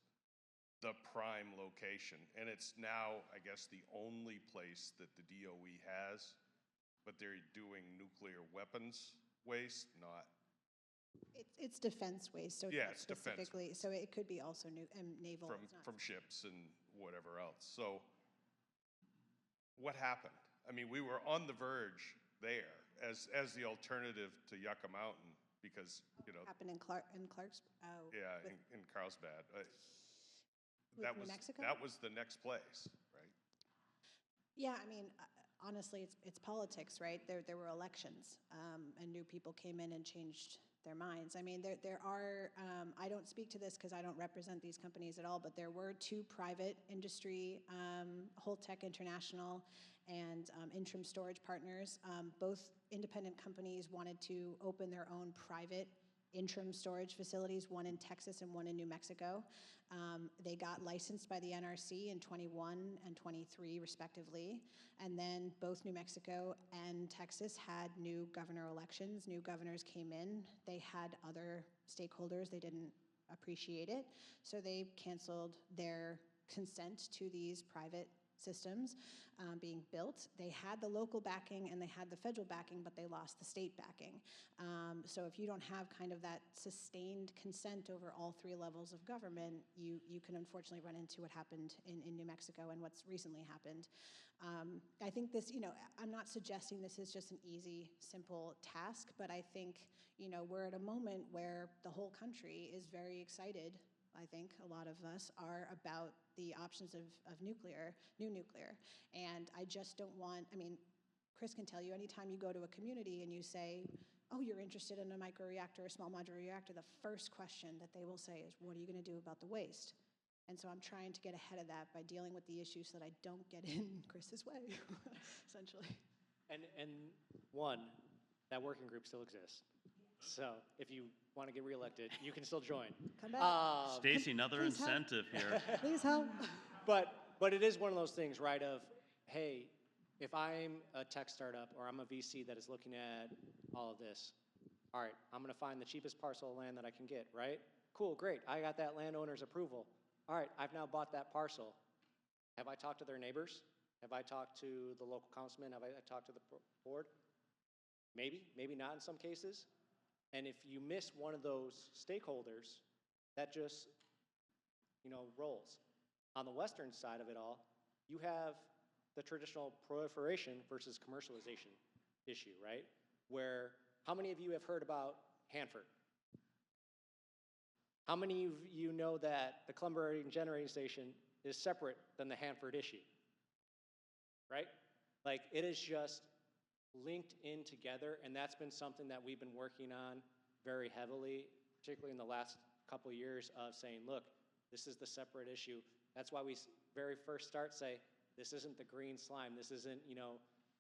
the prime location, and it's now, I guess, the only place that the DOE has, but they're doing nuclear weapons waste, not. It's defense waste, so Yeah, it's it's defense specifically, so it could be also naval. From ships and whatever else. So what happened? I mean, we were on the verge there as the alternative to Yucca Mountain because, Happened in Clark's. Oh, yeah, in Carlsbad. New Mexico? That was the next place, right? Yeah, I mean, honestly, it's politics, right? There were elections, and new people came in and changed their minds. I mean, there are, I don't speak to this because I don't represent these companies at all, but there were 2 private industry, Holtec International and Interim Storage Partners. Both independent companies wanted to open their own private interim storage facilities, one in Texas and one in New Mexico. They got licensed by the NRC in 21 and 23 respectively. And then both New Mexico and Texas had new governor elections. New governors came in. They had other stakeholders. They didn't appreciate it. So they canceled their consent to these private systems being built. They had the local backing and they had the federal backing, but they lost the state backing. So if you don't have kind of that sustained consent over all 3 levels of government, you can unfortunately run into what happened in New Mexico and what's recently happened. I think this, I'm not suggesting this is just an easy, simple task, but I think, we're at a moment where the whole country is very excited. I think a lot of us are about the options of nuclear, new nuclear. And I just don't want, Chris can tell you, anytime you go to a community and you say, oh, you're interested in a microreactor, a small modular reactor, the first question that they will say is, what are you going to do about the waste? And so I'm trying to get ahead of that by dealing with the issues so that I don't get in Chris's way, essentially. And one, that working group still exists. So if you want to get reelected, you can still join. Come back. Stacy, another incentive here. Please help. But it is one of those things, right, of, hey, if I'm a tech startup or I'm a VC that is looking at all of this, all right, I'm going to find the cheapest parcel of land that I can get, right? Cool, great. I got that landowner's approval. All right, I've now bought that parcel. Have I talked to their neighbors? Have I talked to the local councilman? Have I talked to the board? Maybe, maybe not in some cases. And if you miss one of those stakeholders, that just, rolls. On the western side of it all, you have the traditional proliferation versus commercialization issue, right? Where, how many of you have heard about Hannaford? How many of you know that the Columbia Generating Station is separate than the Hannaford issue? Right? Like, it is just linked in together, and that's been something that we've been working on very heavily, particularly in the last couple of years of saying, look, this is the separate issue. That's why we very first say, this isn't the green slime, this isn't,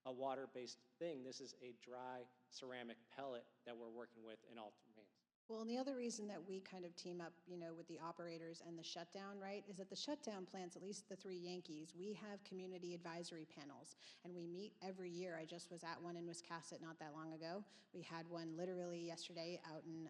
a water-based thing, this is a dry ceramic pellet that we're working with in all domains. Well, and the other reason that we kind of team up, with the operators and the shutdown, right, is that the shutdown plants, at least the three Yankees, we have community advisory panels, and we meet every year. I just was at one in Wiscasset not that long ago. We had one literally yesterday out in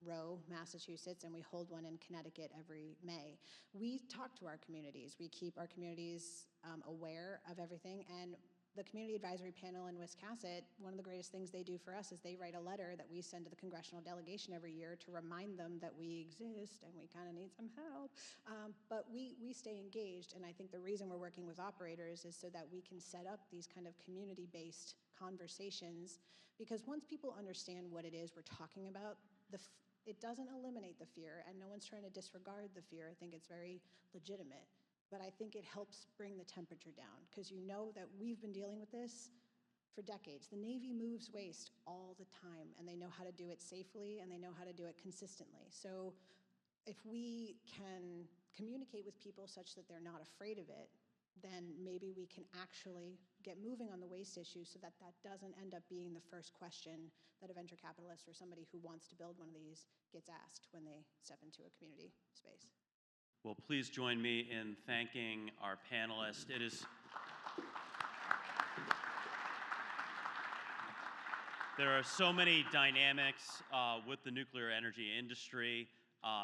Row, Massachusetts, and we hold one in Connecticut every May. We talk to our communities. We keep our communities aware of everything, and the Community Advisory Panel in Wiscasset, one of the greatest things they do for us is they write a letter that we send to the congressional delegation every year to remind them that we exist and we kind of need some help. But we stay engaged, and I think the reason we're working with operators is so that we can set up these kind of community-based conversations, because once people understand what it is we're talking about, it doesn't eliminate the fear, and no one's trying to disregard the fear. I think it's very legitimate. But I think it helps bring the temperature down, because you know that we've been dealing with this for decades. The Navy moves waste all the time, and they know how to do it safely, and they know how to do it consistently. So if we can communicate with people such that they're not afraid of it, then maybe we can actually get moving on the waste issue so that that doesn't end up being the first question that a venture capitalist or somebody who wants to build one of these gets asked when they step into a community space. Well, please join me in thanking our panelists. There are so many dynamics with the nuclear energy industry,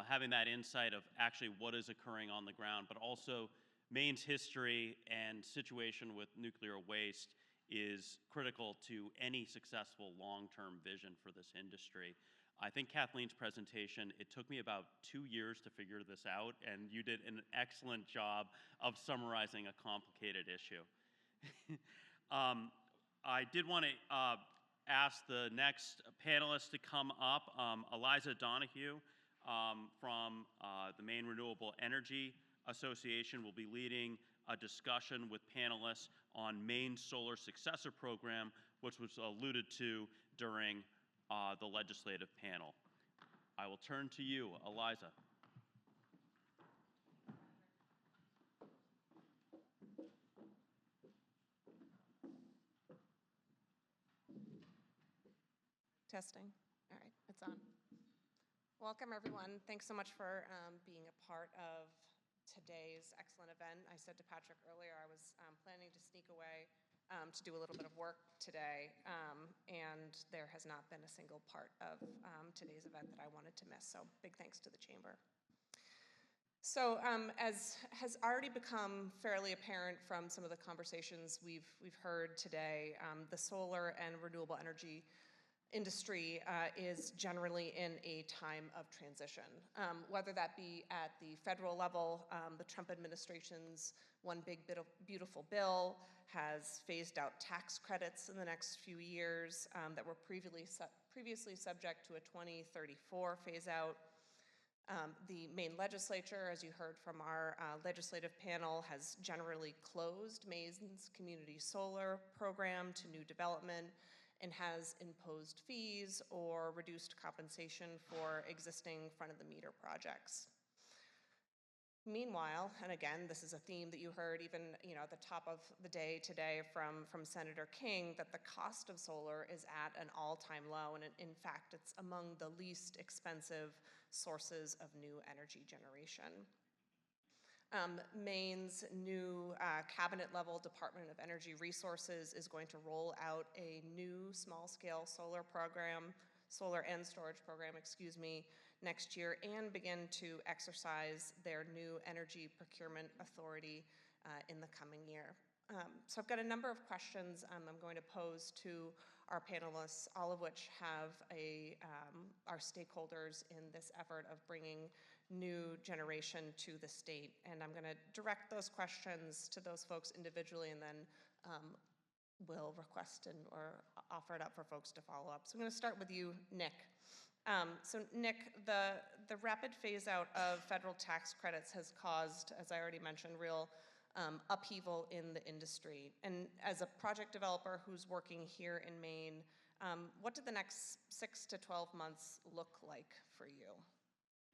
having that insight of actually what is occurring on the ground, but also Maine's history and situation with nuclear waste is critical to any successful long-term vision for this industry. I think Kathleen's presentation, it took me about 2 years to figure this out, and you did an excellent job of summarizing a complicated issue. I did want to ask the next panelist to come up. Eliza Donahue from the Maine Renewable Energy Association will be leading a discussion with panelists on Maine's Solar Successor Program, which was alluded to during the legislative panel. I will turn to you, Eliza. Testing. All right, it's on. Welcome, everyone. Thanks so much for being a part of today's excellent event. I said to Patrick earlier I was planning to sneak away to do a little bit of work today, and there has not been a single part of today's event that I wanted to miss, so big thanks to the Chamber. So as has already become fairly apparent from some of the conversations we've heard today, the solar and renewable energy industry is generally in a time of transition, whether that be at the federal level. The Trump administration's One Big Beautiful Bill has phased out tax credits in the next few years that were previously subject to a 2034 phase out. The Maine legislature, as you heard from our legislative panel, has generally closed Maine's community solar program to new development and has imposed fees or reduced compensation for existing front-of-the-meter projects. Meanwhile, and again, this is a theme that you heard even at the top of the day today from Senator King, that the cost of solar is at an all-time low, and in fact, it's among the least expensive sources of new energy generation. Maine's new cabinet-level Department of Energy Resources is going to roll out a new small-scale solar and storage program, next year, and begin to exercise their new energy procurement authority in the coming year. So I've got a number of questions I'm going to pose to our panelists, all of which have our stakeholders in this effort of bringing new generation to the state. And I'm going to direct those questions to those folks individually, and then we'll request or offer it up for folks to follow up. So I'm going to start with you, Nick. So Nick, the rapid phase out of federal tax credits has caused, as I already mentioned, real upheaval in the industry. And as a project developer who's working here in Maine, what do the next 6 to 12 months look like for you?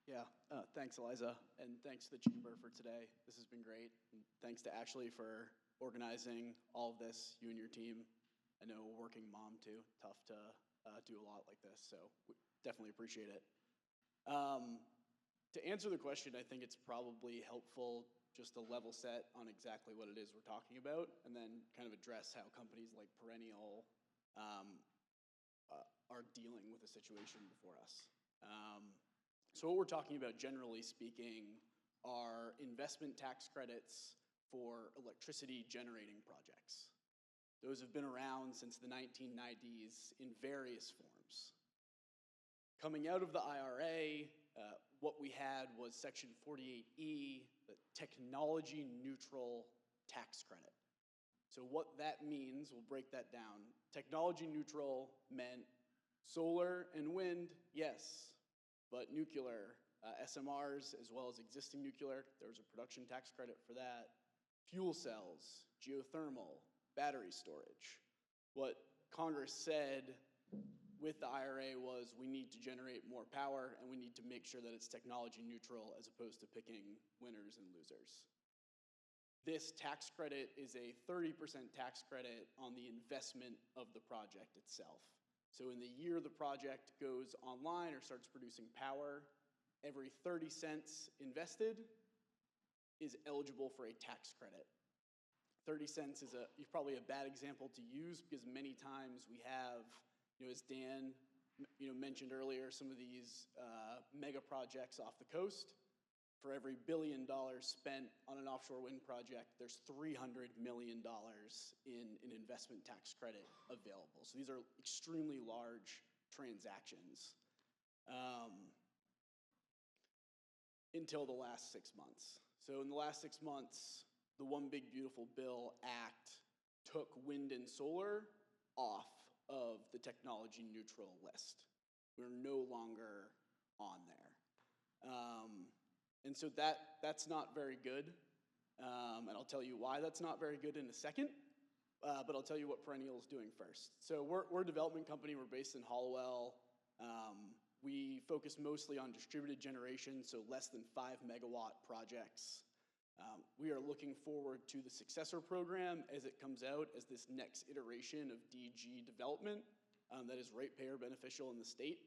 Yeah, thanks, Eliza, and thanks to the Chamber for today. This has been great. And thanks to Ashley for organizing all of this, you and your team. I know, working mom too, tough to do a lot like this, so we definitely appreciate it. To answer the question, I think it's probably helpful just to level set on exactly what it is we're talking about, and then kind of address how companies like Perennial are dealing with the situation before us. So what we're talking about, generally speaking, are investment tax credits for electricity generating projects. Those have been around since the 1990s in various forms. Coming out of the IRA, what we had was Section 48E, the technology neutral tax credit. So what that means, we'll break that down. Technology neutral meant solar and wind, yes, but nuclear, SMRs, as well as existing nuclear, there was a production tax credit for that. Fuel cells, geothermal, battery storage. What Congress said with the IRA was we need to generate more power and we need to make sure that it's technology neutral as opposed to picking winners and losers. This tax credit is a 30% tax credit on the investment of the project itself. So in the year the project goes online or starts producing power, every 30 cents invested is eligible for a tax credit. 30 cents is probably a bad example to use because many times we have, as Dan mentioned earlier, some of these mega projects off the coast. For every $1 billion spent on an offshore wind project, there's $300 million in an investment tax credit available. So these are extremely large transactions until the last 6 months. So in the last 6 months, the One Big Beautiful Bill Act took wind and solar off of the technology neutral list. We're no longer on there. And so that's not very good. And I'll tell you why that's not very good in a second. But I'll tell you what Perennial is doing first. So we're a development company. We're based in Hollowell. We focus mostly on distributed generation, so less than 5 megawatt projects. We are looking forward to the successor program as it comes out as this next iteration of DG development that is ratepayer beneficial in the state.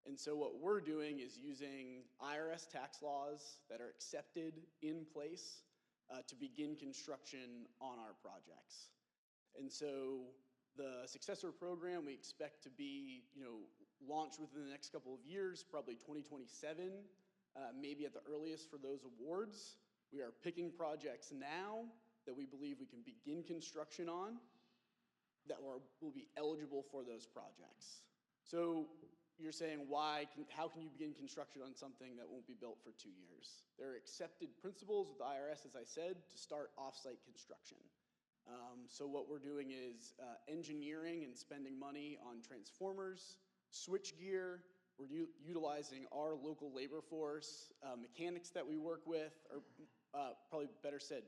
And so what we're doing is using IRS tax laws that are accepted in place to begin construction on our projects. And so the successor program we expect to be launched within the next couple of years, probably 2027, maybe at the earliest for those awards. We are picking projects now that we believe we can begin construction on that will be eligible for those projects. So you're saying how can you begin construction on something that won't be built for 2 years? There are accepted principles with the IRS, as I said, to start off-site construction. So what we're doing is engineering and spending money on transformers, switchgear. We're utilizing our local labor force, mechanics that we work with, or probably better said,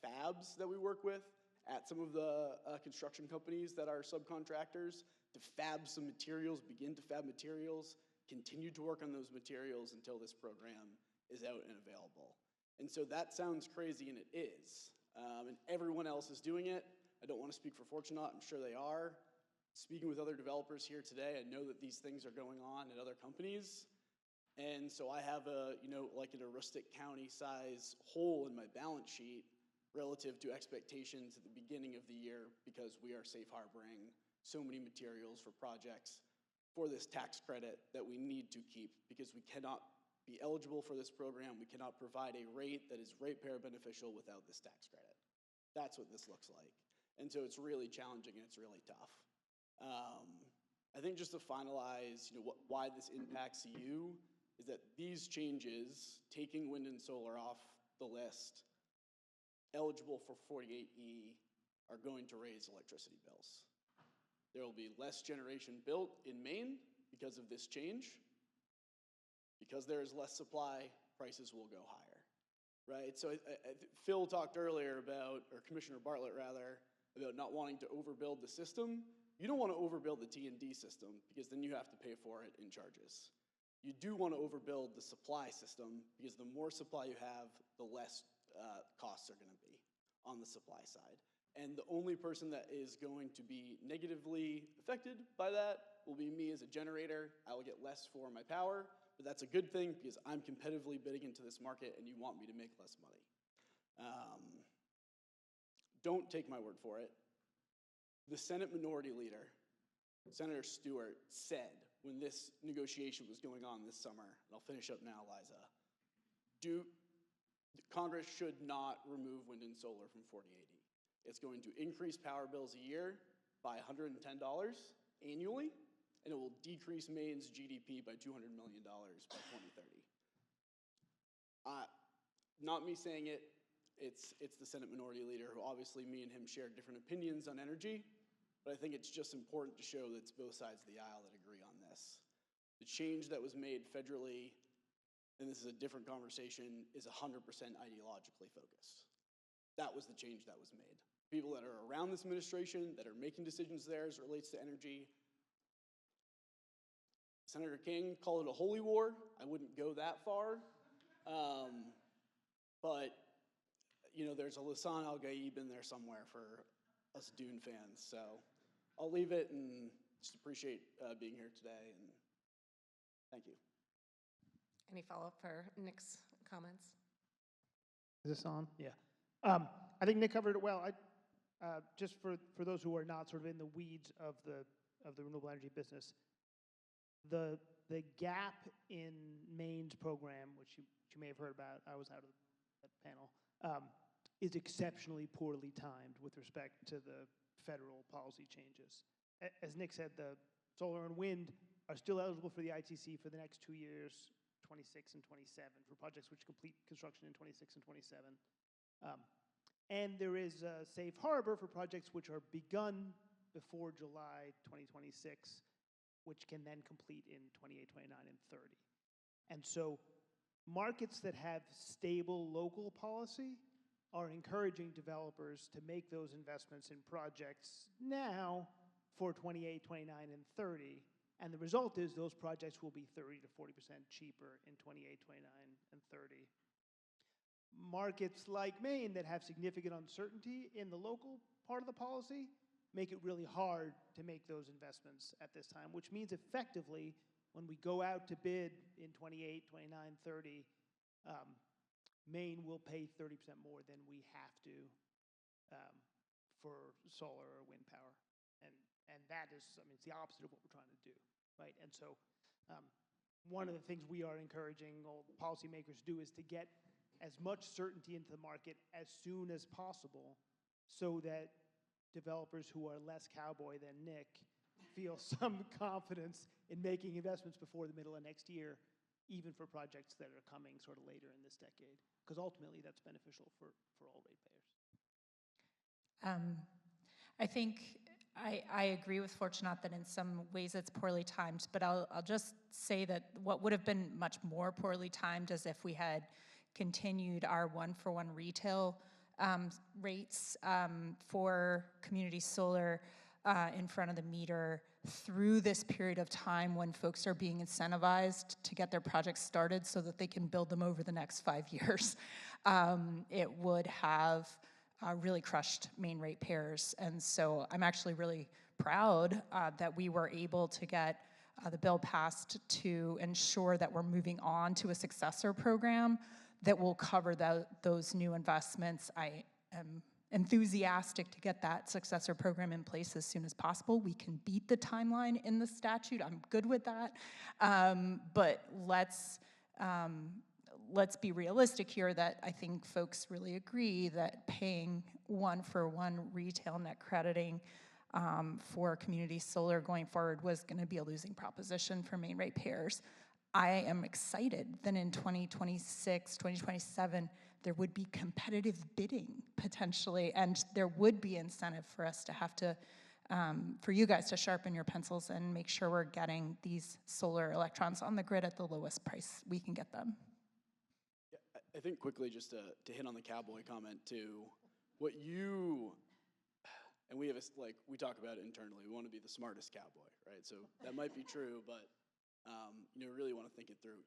fabs that we work with at some of the construction companies that are subcontractors to fab some materials, begin to fab materials, continue to work on those materials until this program is out and available. And so that sounds crazy, and it is. And everyone else is doing it. I don't want to speak for Fortunaut. I'm sure they are. Speaking with other developers here today, I know that these things are going on at other companies. And so I have like an Aroostook County size hole in my balance sheet relative to expectations at the beginning of the year because we are safe harboring so many materials for projects for this tax credit that we need to keep because we cannot be eligible for this program. We cannot provide a rate that is ratepayer beneficial without this tax credit. That's what this looks like. And so it's really challenging and it's really tough. I think just to finalize, why this impacts you is that these changes, taking wind and solar off the list, eligible for 48E, are going to raise electricity bills. There will be less generation built in Maine because of this change. Because there is less supply, prices will go higher, right? So Phil talked earlier about, or Commissioner Bartlett rather, about not wanting to overbuild the system. You don't want to overbuild the T&D system because then you have to pay for it in charges. You do want to overbuild the supply system because the more supply you have, the less costs are going to be on the supply side. And the only person that is going to be negatively affected by that will be me as a generator. I will get less for my power but that's a good thing because I'm competitively bidding into this market and you want me to make less money. Don't take my word for it. The Senate Minority Leader, Senator Stewart, said when this negotiation was going on this summer, and I'll finish up now, Liza, Congress should not remove wind and solar from 4080. It's going to increase power bills a year by $110 annually, and it will decrease Maine's GDP by $200 million by 2030. Not me saying it, it's the Senate Minority Leader, who obviously me and him share different opinions on energy, but I think it's just important to show that it's both sides of the aisle that agree on this. The change that was made federally, and this is a different conversation, is 100% ideologically focused. That was the change that was made. People that are around this administration, that are making decisions there as it relates to energy. Senator King called it a holy war. I wouldn't go that far. But, you know, there's a Lisan al-Gaib in there somewhere for us Dune fans. So I'll leave it and just appreciate being here today. And thank you. Any follow-up for Nick's comments? Is this on? Yeah. I think Nick covered it well. Just for those who are not sort of in the weeds of the renewable energy business, the gap in Maine's program, which you may have heard about, I was out of that panel, is exceptionally poorly timed with respect to the federal policy changes. As Nick said, the solar and wind are still eligible for the ITC for the next 2 years, 26 and 27, for projects which complete construction in 26 and 27. And there is a safe harbor for projects which are begun before July 2026, which can then complete in 28, 29, and 30. And so markets that have stable local policy are encouraging developers to make those investments in projects now for 28, 29, and 30. And the result is those projects will be 30 to 40% cheaper in 28, 29, and 30. Markets like Maine that have significant uncertainty in the local part of the policy make it really hard to make those investments at this time, which means effectively when we go out to bid in 28, 29, 30, Maine will pay 30% more than we have to for solar or wind power. And that is, I mean, it's the opposite of what we're trying to do, right? And so one of the things we are encouraging all policymakers to do is to get as much certainty into the market as soon as possible so that developers who are less cowboy than Nick feel some confidence in making investments before the middle of next year, even for projects that are coming sort of later in this decade, because ultimately that's beneficial for all ratepayers. I think I agree with Fortunato that in some ways it's poorly timed, but I'll just say that what would have been much more poorly timed is if we had continued our one-for-one retail rates for community solar in front of the meter through this period of time when folks are being incentivized to get their projects started so that they can build them over the next 5 years. It would have really crushed Maine ratepayers. And so I'm actually really proud that we were able to get the bill passed to ensure that we're moving on to a successor program that will cover those new investments. I am enthusiastic to get that successor program in place as soon as possible. We can beat the timeline in the statute. I'm good with that. But let's be realistic here that I think folks really agree that paying one-for-one retail net crediting for community solar going forward was going to be a losing proposition for Maine ratepayers. I am excited that in 2026, 2027, there would be competitive bidding potentially, and there would be incentive for us to have to, for you guys to sharpen your pencils and make sure we're getting these solar electrons on the grid at the lowest price we can get them. Yeah, I think quickly just to hit on the cowboy comment too, what you, and we have we talk about it internally, we want to be the smartest cowboy, right? So that might be true, but really want to think it through.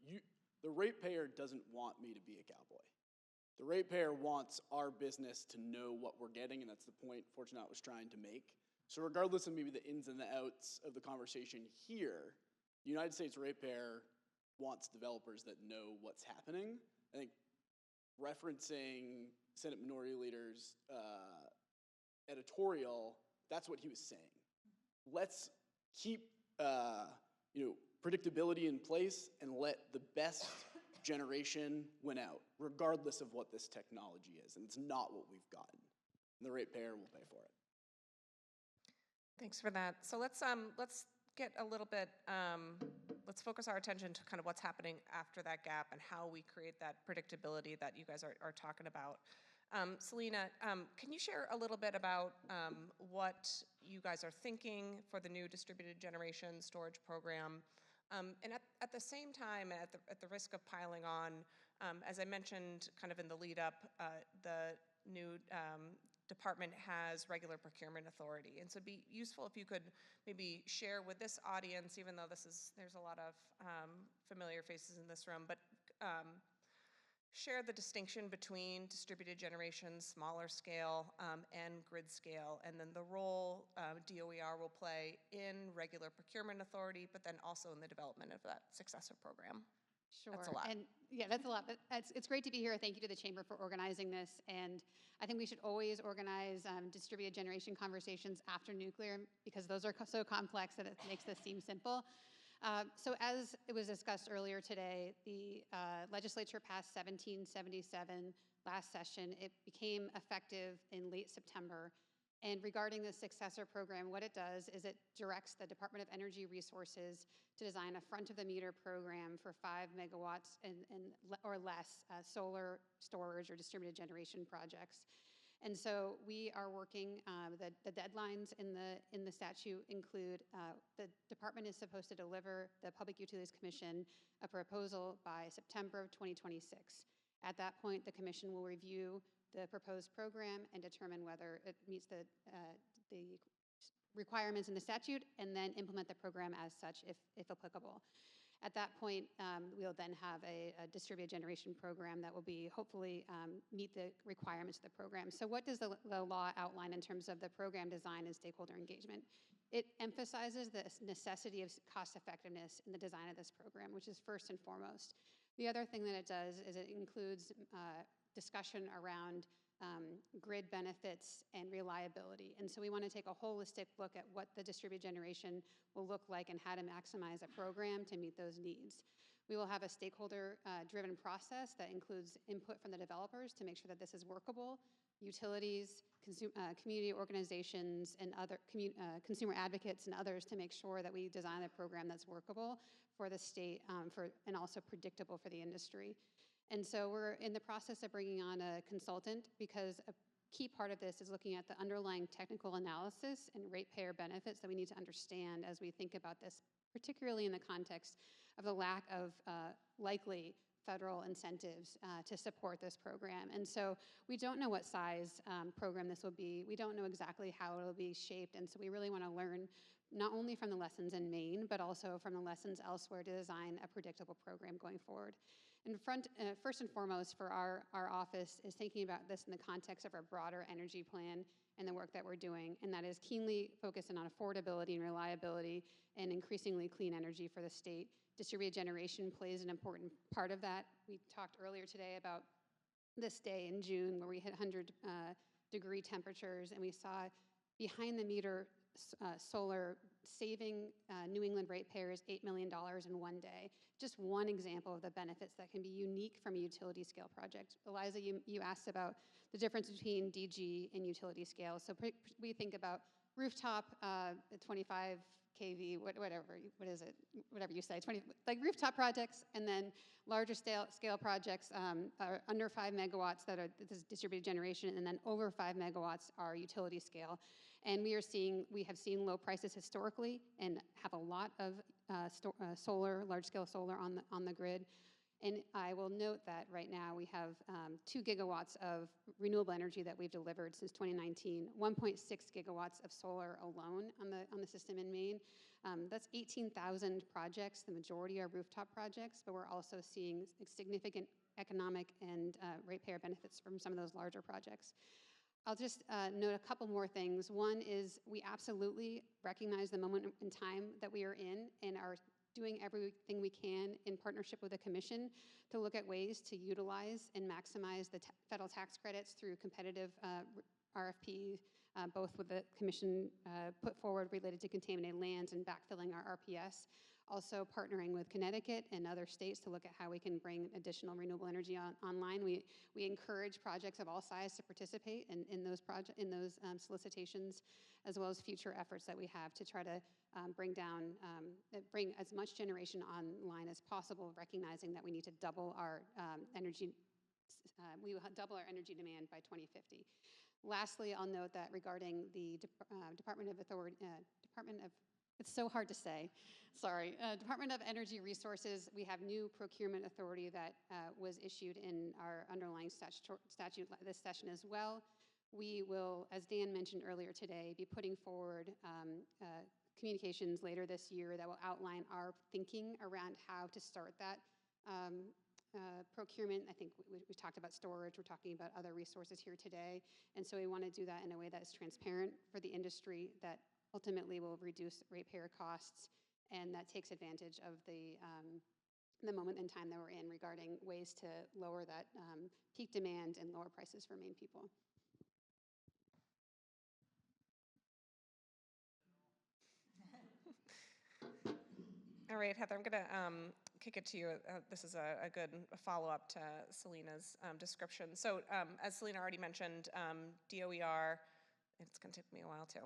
The ratepayer doesn't want me to be a cowboy. The ratepayer wants our business to know what we're getting, and that's the point Fortunato was trying to make. So regardless of maybe the ins and the outs of the conversation here, the United States ratepayer wants developers that know what's happening. I think referencing Senate Minority Leader's editorial, that's what he was saying. Let's keep predictability in place and let the best generation win out, regardless of what this technology is. And it's not what we've gotten. And the ratepayer will pay for it. Thanks for that. So let's get a little bit, let's focus our attention to kind of what's happening after that gap and how we create that predictability that you guys are talking about. Selena, can you share a little bit about what you guys are thinking for the new distributed generation storage program? And at the same time, at the risk of piling on, as I mentioned kind of in the lead up, the new department has regular procurement authority. And so it'd be useful if you could maybe share with this audience, even though there's a lot of familiar faces in this room, but share the distinction between distributed generation, smaller scale, and grid scale, and then the role DOER will play in regular procurement authority, but then also in the development of that successor program. Sure. That's a lot. And yeah, that's a lot. But it's great to be here. Thank you to the Chamber for organizing this. And I think we should always organize distributed generation conversations after nuclear, because those are so complex that it makes this seem simple. So as it was discussed earlier today, the legislature passed 1777 last session. It became effective in late September. And regarding the successor program, what it does is it directs the Department of Energy Resources to design a front-of-the-meter program for 5 megawatts or less solar storage or distributed generation projects. And so we are working, the deadlines in the statute include the department is supposed to deliver the Public Utilities Commission a proposal by September of 2026. At that point, the commission will review the proposed program and determine whether it meets the requirements in the statute, and then implement the program as such if applicable. At that point, we'll then have a distributed generation program that will be hopefully meet the requirements of the program. So what does the law outline in terms of the program design and stakeholder engagement? It emphasizes the necessity of cost effectiveness in the design of this program, which is first and foremost. The other thing that it does is it includes discussion around grid benefits and reliability. And so we want to take a holistic look at what the distributed generation will look like and how to maximize a program to meet those needs. We will have a stakeholder-driven process that includes input from the developers to make sure that this is workable, utilities, community organizations, and other consumer advocates and others to make sure that we design a program that's workable for the state and also predictable for the industry. And so we're in the process of bringing on a consultant, because a key part of this is looking at the underlying technical analysis and ratepayer benefits that we need to understand as we think about this, particularly in the context of the lack of likely federal incentives to support this program. And so we don't know what size program this will be. We don't know exactly how it will be shaped. And so we really want to learn not only from the lessons in Maine, but also from the lessons elsewhere to design a predictable program going forward. And first and foremost for our office is thinking about this in the context of our broader energy plan and the work that we're doing, and that is keenly focused on affordability and reliability and increasingly clean energy for the state. Distributed generation plays an important part of that. We talked earlier today about this day in June where we hit 100-degree temperatures, and we saw behind-the-meter solar saving New England ratepayers $8 million in one day. Just one example of the benefits that can be unique from a utility scale project. Eliza, you asked about the difference between DG and utility scale. So we think about rooftop, 25 kV, whatever you say, like rooftop projects, and then larger scale projects are under 5 megawatts that are distributed generation, and then over 5 megawatts are utility scale. And we have seen low prices historically and have a lot of solar, large-scale solar on the grid. And I will note that right now we have 2 gigawatts of renewable energy that we've delivered since 2019, 1.6 gigawatts of solar alone on the system in Maine. That's 18,000 projects. The majority are rooftop projects, but we're also seeing significant economic and ratepayer benefits from some of those larger projects. I'll just note a couple more things. One is we absolutely recognize the moment in time that we are in, and are doing everything we can in partnership with the Commission to look at ways to utilize and maximize the federal tax credits through competitive RFP, both with the Commission put forward related to contaminated lands and backfilling our RPS. Also partnering with Connecticut and other states to look at how we can bring additional renewable energy online. We encourage projects of all sizes to participate in those solicitations, as well as future efforts that we have to try to bring as much generation online as possible, recognizing that we need to double our energy. We will double our energy demand by 2050. Lastly, I'll note that regarding the Department of Energy Resources, we have new procurement authority that was issued in our underlying statute this session as well. We will, as Dan mentioned earlier today, be putting forward communications later this year that will outline our thinking around how to start that procurement. I think we talked about storage, we're talking about other resources here today, and so we want to do that in a way that is transparent for the industry, that ultimately will reduce ratepayer costs, and that takes advantage of the moment in time that we're in regarding ways to lower that peak demand and lower prices for Maine people. All right, Heather, I'm going to kick it to you. This is a good follow-up to Selena's description. So as Selena already mentioned, DOER, it's going to take me a while too.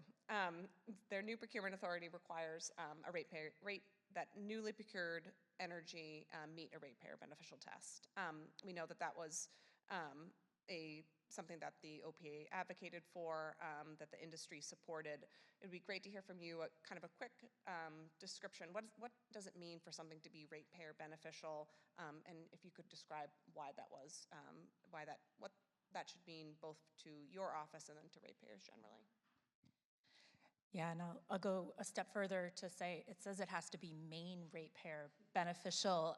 Their new procurement authority requires a rate that newly procured energy meet a ratepayer beneficial test. We know that was something that the OPA advocated for, that the industry supported. It would be great to hear from you kind of a quick description. What does it mean for something to be ratepayer beneficial? And if you could describe why that was, what that should mean both to your office and then to ratepayers generally. Yeah, and I'll go a step further to say it says it has to be Maine ratepayer beneficial.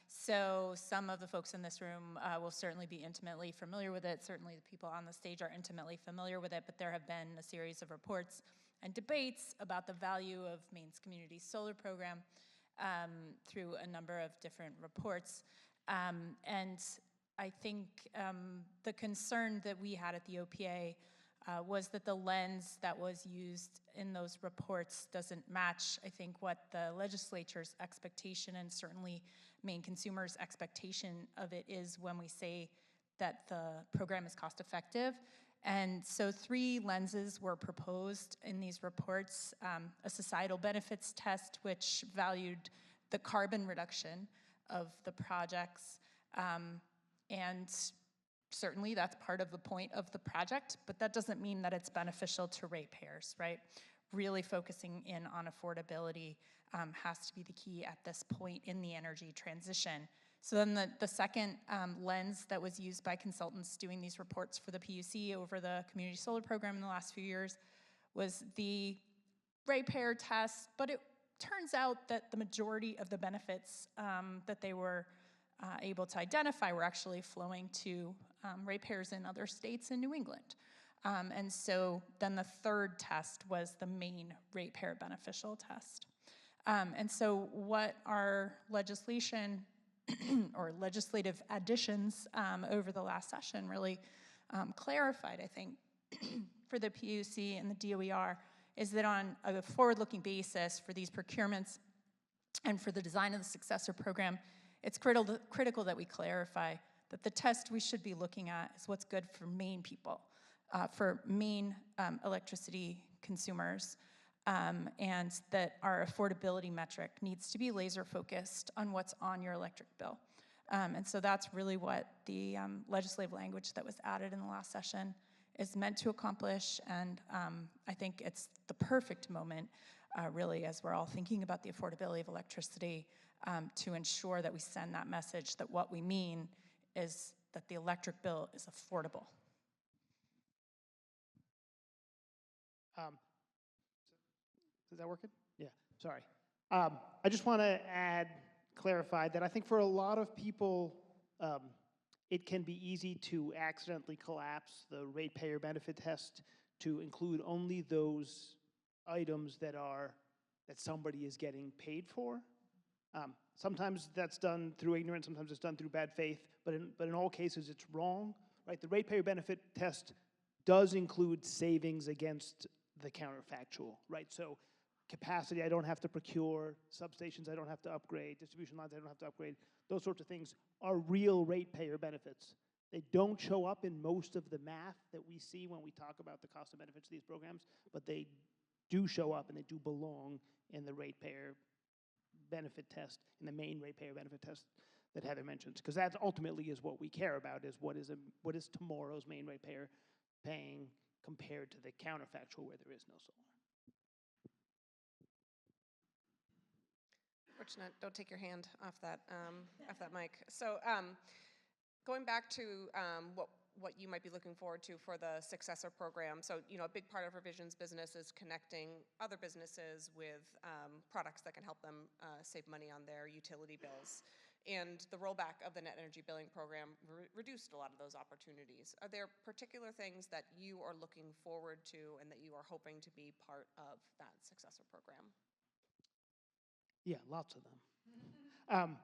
So some of the folks in this room will certainly be intimately familiar with it. Certainly the people on the stage are intimately familiar with it, but there have been a series of reports and debates about the value of Maine's community solar program through a number of different reports. And I think the concern that we had at the OPA was that the lens that was used in those reports doesn't match, I think, what the legislature's expectation and certainly Maine consumers' expectation of it is when we say that the program is cost effective. And so 3 lenses were proposed in these reports. A societal benefits test, which valued the carbon reduction of the projects, and certainly that's part of the point of the project, but that doesn't mean that it's beneficial to ratepayers, right? Really focusing in on affordability has to be the key at this point in the energy transition. So then the second lens that was used by consultants doing these reports for the PUC over the community solar program in the last few years was the ratepayer test, but it turns out that the majority of the benefits that they were able to identify were actually flowing to ratepayers in other states in New England. And so then the third test was the Maine ratepayer beneficial test. And so what our legislation or legislative additions over the last session really clarified, I think, for the PUC and the DOER is that on a forward-looking basis for these procurements and for the design of the successor program, it's critical that we clarify that the test we should be looking at is what's good for Maine people, for Maine electricity consumers, and that our affordability metric needs to be laser focused on what's on your electric bill. And so that's really what the legislative language that was added in the last session is meant to accomplish, and I think it's the perfect moment, really, as we're all thinking about the affordability of electricity, to ensure that we send that message that what we mean is that the electric bill is affordable. Is that working? Yeah, sorry. I just want to clarify that I think for a lot of people, it can be easy to accidentally collapse the ratepayer benefit test to include only those items that somebody is getting paid for Sometimes that's done through ignorance, sometimes it's done through bad faith, but in all cases it's wrong, right? The ratepayer benefit test does include savings against the counterfactual, right? So capacity I don't have to procure, substations I don't have to upgrade, distribution lines I don't have to upgrade, those sorts of things are real ratepayer benefits. They don't show up in most of the math that we see when we talk about the cost and benefits of these programs, but they do show up and they do belong in the ratepayer benefit test, in the Maine ratepayer benefit test that Heather mentions, because that ultimately is what we care about, is what is tomorrow's Maine ratepayer paying compared to the counterfactual where there is no solar. Fortunate, don't take your hand off that mic. So going back to what you might be looking forward to for the successor program. So, you know, a big part of Revision's business is connecting other businesses with products that can help them save money on their utility bills. And the rollback of the net energy billing program reduced a lot of those opportunities. Are there particular things that you are looking forward to and that you are hoping to be part of that successor program? Yeah, lots of them.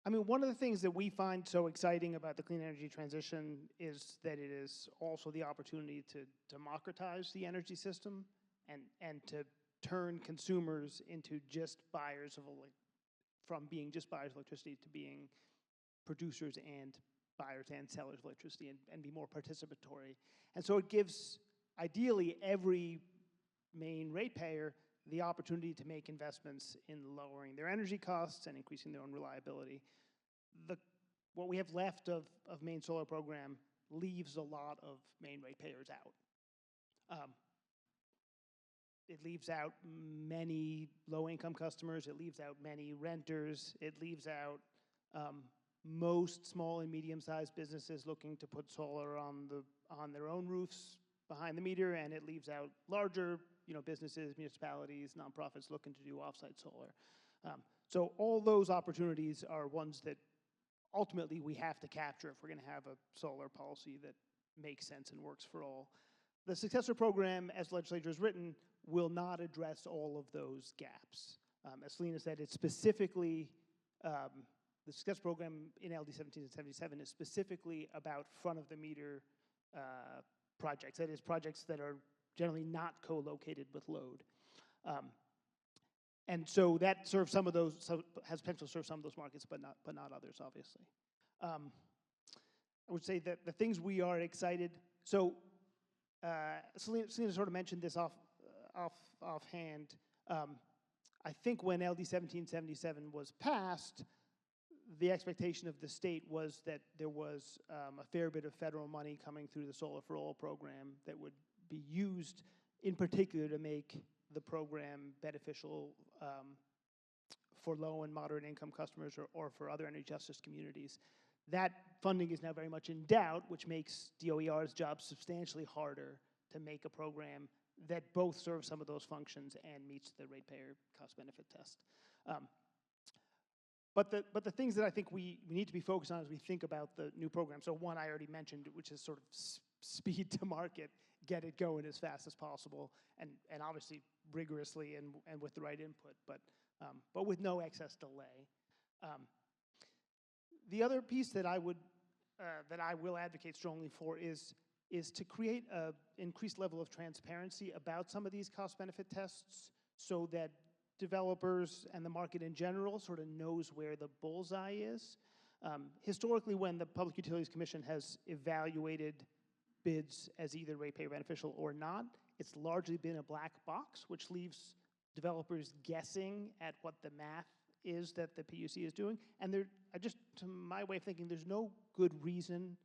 I mean, one of the things that we find so exciting about the clean energy transition is that it is also the opportunity to democratize the energy system and to turn consumers into just buyers of from being just buyers of electricity to being producers and buyers and sellers of electricity and be more participatory. And so it gives, ideally, every Maine ratepayer the opportunity to make investments in lowering their energy costs and increasing their own reliability. What we have left of Maine Solar Program leaves a lot of Maine ratepayers out. It leaves out many low-income customers, it leaves out many renters, it leaves out most small and medium-sized businesses looking to put solar on their own roofs behind the meter, and it leaves out larger businesses, municipalities, nonprofits looking to do offsite solar. So all those opportunities are ones that ultimately we have to capture if we're going to have a solar policy that makes sense and works for all. The successor program, as the legislature has written, will not address all of those gaps. As Selena said, it's specifically, the success program in LD 1777 is specifically about front-of-the-meter projects. That is, projects that are generally not co-located with load. And so that serves some of those, has potential to serve some of those markets, but not others, obviously. I would say that the things we are excited, so Selena sort of mentioned this offhand. I think when LD 1777 was passed, the expectation of the state was that there was a fair bit of federal money coming through the Solar for All program that would be used in particular to make the program beneficial for low and moderate income customers or for other energy justice communities. That funding is now very much in doubt, which makes DOER's job substantially harder to make a program that both serves some of those functions and meets the ratepayer cost-benefit test. But the things that I think we need to be focused on as we think about the new program, so one I already mentioned, which is sort of speed to market, get it going as fast as possible, and obviously rigorously and with the right input, but with no excess delay. The other piece that I will advocate strongly for is to create an increased level of transparency about some of these cost-benefit tests so that developers and the market in general sort of knows where the bullseye is. Historically, when the Public Utilities Commission has evaluated bids as either ratepayer beneficial or not, it's largely been a black box, which leaves developers guessing at what the math is that the PUC is doing. And just to my way of thinking, there's no good reason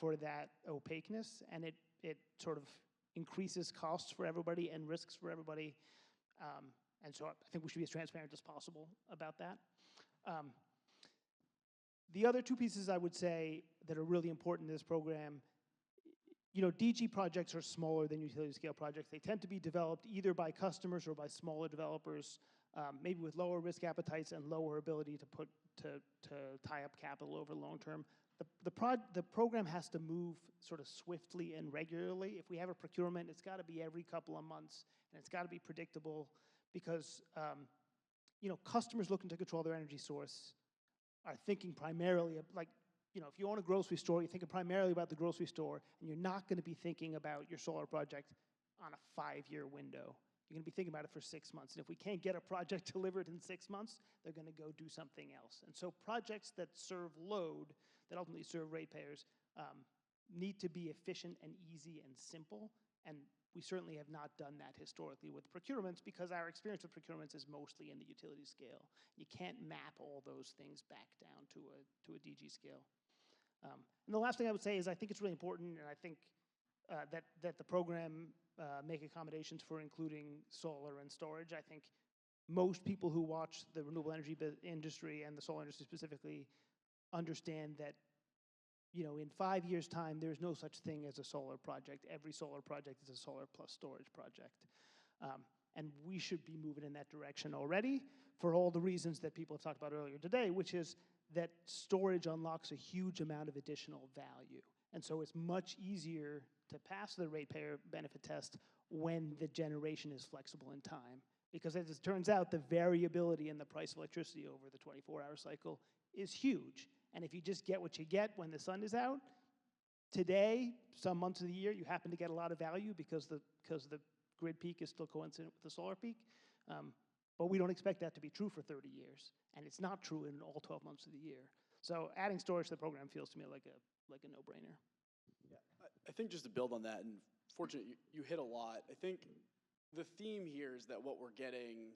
for that opaqueness, and it sort of increases costs for everybody and risks for everybody. And so I think we should be as transparent as possible about that. The other two pieces I would say that are really important in this program, DG projects are smaller than utility scale projects. They tend to be developed either by customers or by smaller developers, maybe with lower risk appetites and lower ability to tie up capital over long term. The program has to move sort of swiftly and regularly. If we have a procurement, it's got to be every couple of months, and it's got to be predictable, because customers looking to control their energy source are thinking primarily of, like, if you own a grocery store, you're thinking primarily about the grocery store, and you're not going to be thinking about your solar project on a 5-year window. You're going to be thinking about it for 6 months. And if we can't get a project delivered in 6 months, they're going to go do something else. And so projects that serve load, that ultimately serve ratepayers, need to be efficient and easy and simple. And we certainly have not done that historically with procurements, because our experience with procurements is mostly in the utility scale. You can't map all those things back down to a DG scale. And the last thing I would say is I think it's really important, and I think that the program make accommodations for including solar and storage. I think most people who watch the renewable energy industry and the solar industry specifically understand that, in 5 years' time, there's no such thing as a solar project. Every solar project is a solar plus storage project. And we should be moving in that direction already for all the reasons that people have talked about earlier today, which is that storage unlocks a huge amount of additional value. And so it's much easier to pass the ratepayer benefit test when the generation is flexible in time. Because as it turns out, the variability in the price of electricity over the 24-hour cycle is huge. And if you just get what you get when the sun is out, today, some months of the year, you happen to get a lot of value because the grid peak is still coincident with the solar peak. But we don't expect that to be true for 30 years. And it's not true in all 12 months of the year. So adding storage to the program feels to me like a no-brainer. Yeah, I think just to build on that, and fortunately you hit a lot, I think the theme here is that what we're getting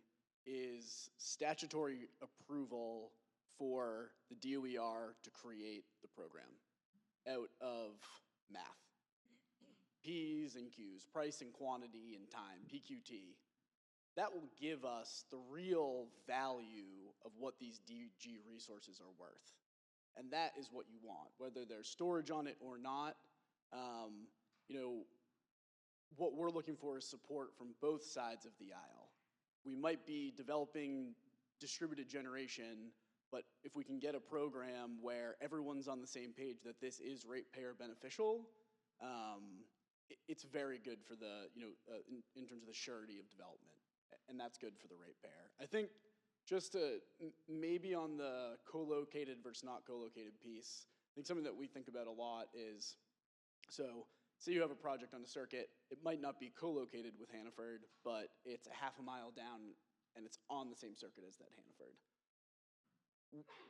is statutory approval for the DOER to create the program out of math. P's and Q's, price and quantity and time, PQT. That will give us the real value of what these DG resources are worth. And that is what you want, whether there's storage on it or not. What we're looking for is support from both sides of the aisle. We might be developing distributed generation, but if we can get a program where everyone's on the same page that this is ratepayer beneficial, it's very good for the, in terms of the surety of development. And that's good for the ratepayer. I think just to maybe on the co-located versus not co-located piece, I think something that we think about a lot is, so say you have a project on a circuit, it might not be co-located with Hannaford, but it's a half a mile down and it's on the same circuit as that Hannaford.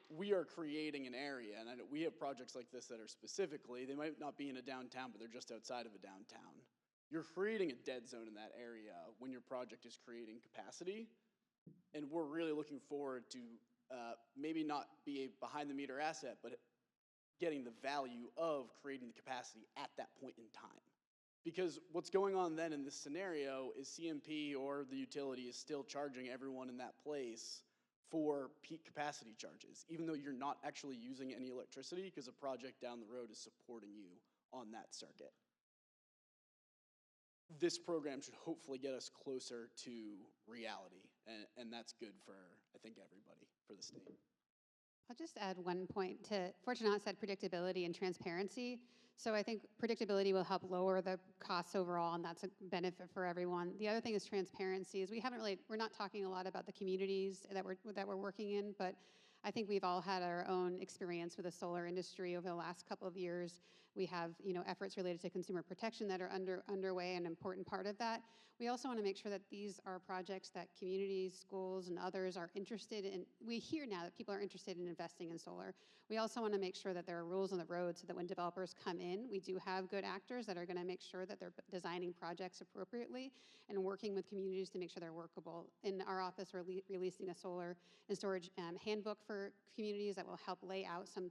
We are creating an area, and I know we have projects like this that are specifically, they might not be in a downtown, but they're just outside of a downtown. You're creating a dead zone in that area when your project is creating capacity, and we're really looking forward to maybe not be a behind-the-meter asset, but getting the value of creating the capacity at that point in time. Because what's going on then in this scenario is CMP or the utility is still charging everyone in that place for peak capacity charges, even though you're not actually using any electricity because a project down the road is supporting you on that circuit. This program should hopefully get us closer to reality, and that's good for, I think, everybody, for the state. I'll just add one point to, Fortunato said predictability and transparency. So I think predictability will help lower the costs overall, and that's a benefit for everyone. The other thing is transparency. Is we're not talking a lot about the communities that we're working in, but I think we've all had our own experience with the solar industry over the last couple of years. We have, efforts related to consumer protection that are underway, an important part of that. We also want to make sure that these are projects that communities, schools, and others are interested in. We hear now that people are interested in investing in solar. We also want to make sure that there are rules on the road so that when developers come in, we do have good actors that are going to make sure that they're designing projects appropriately and working with communities to make sure they're workable. In our office, we're releasing a solar and storage handbook for communities that will help lay out some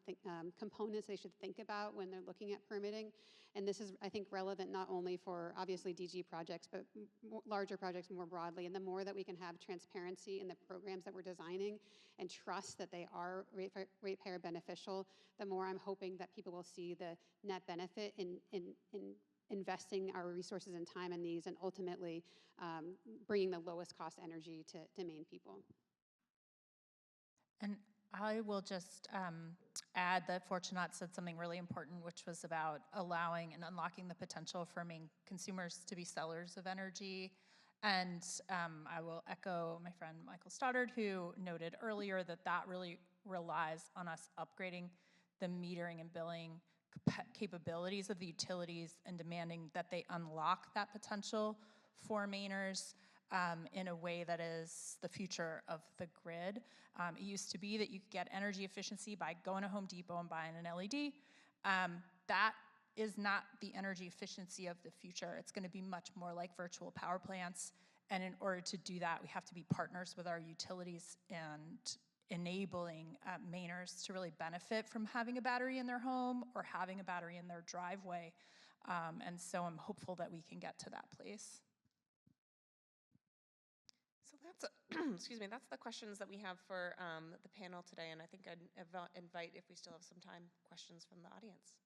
components they should think about when they're looking at permitting. And this is, I think, relevant not only for, obviously, DG projects, but larger projects more broadly. And the more that we can have transparency in the programs that we're designing and trust that they are ratepayer beneficial, the more I'm hoping that people will see the net benefit in investing our resources and time in these, and ultimately bringing the lowest cost energy to Maine people. And I will just add that Fortunat said something really important, which was about allowing and unlocking the potential for Maine consumers to be sellers of energy. And I will echo my friend Michael Stoddard, who noted earlier that that really relies on us upgrading the metering and billing capabilities of the utilities and demanding that they unlock that potential for Mainers in a way that is the future of the grid. It used to be that you could get energy efficiency by going to Home Depot and buying an LED. That is not the energy efficiency of the future. It's going to be much more like virtual power plants. And in order to do that, we have to be partners with our utilities and enabling Mainers to really benefit from having a battery in their home or having a battery in their driveway. And so I'm hopeful that we can get to that place. So that's, excuse me, that's the questions that we have for the panel today. And I think I'd invite, if we still have some time, questions from the audience.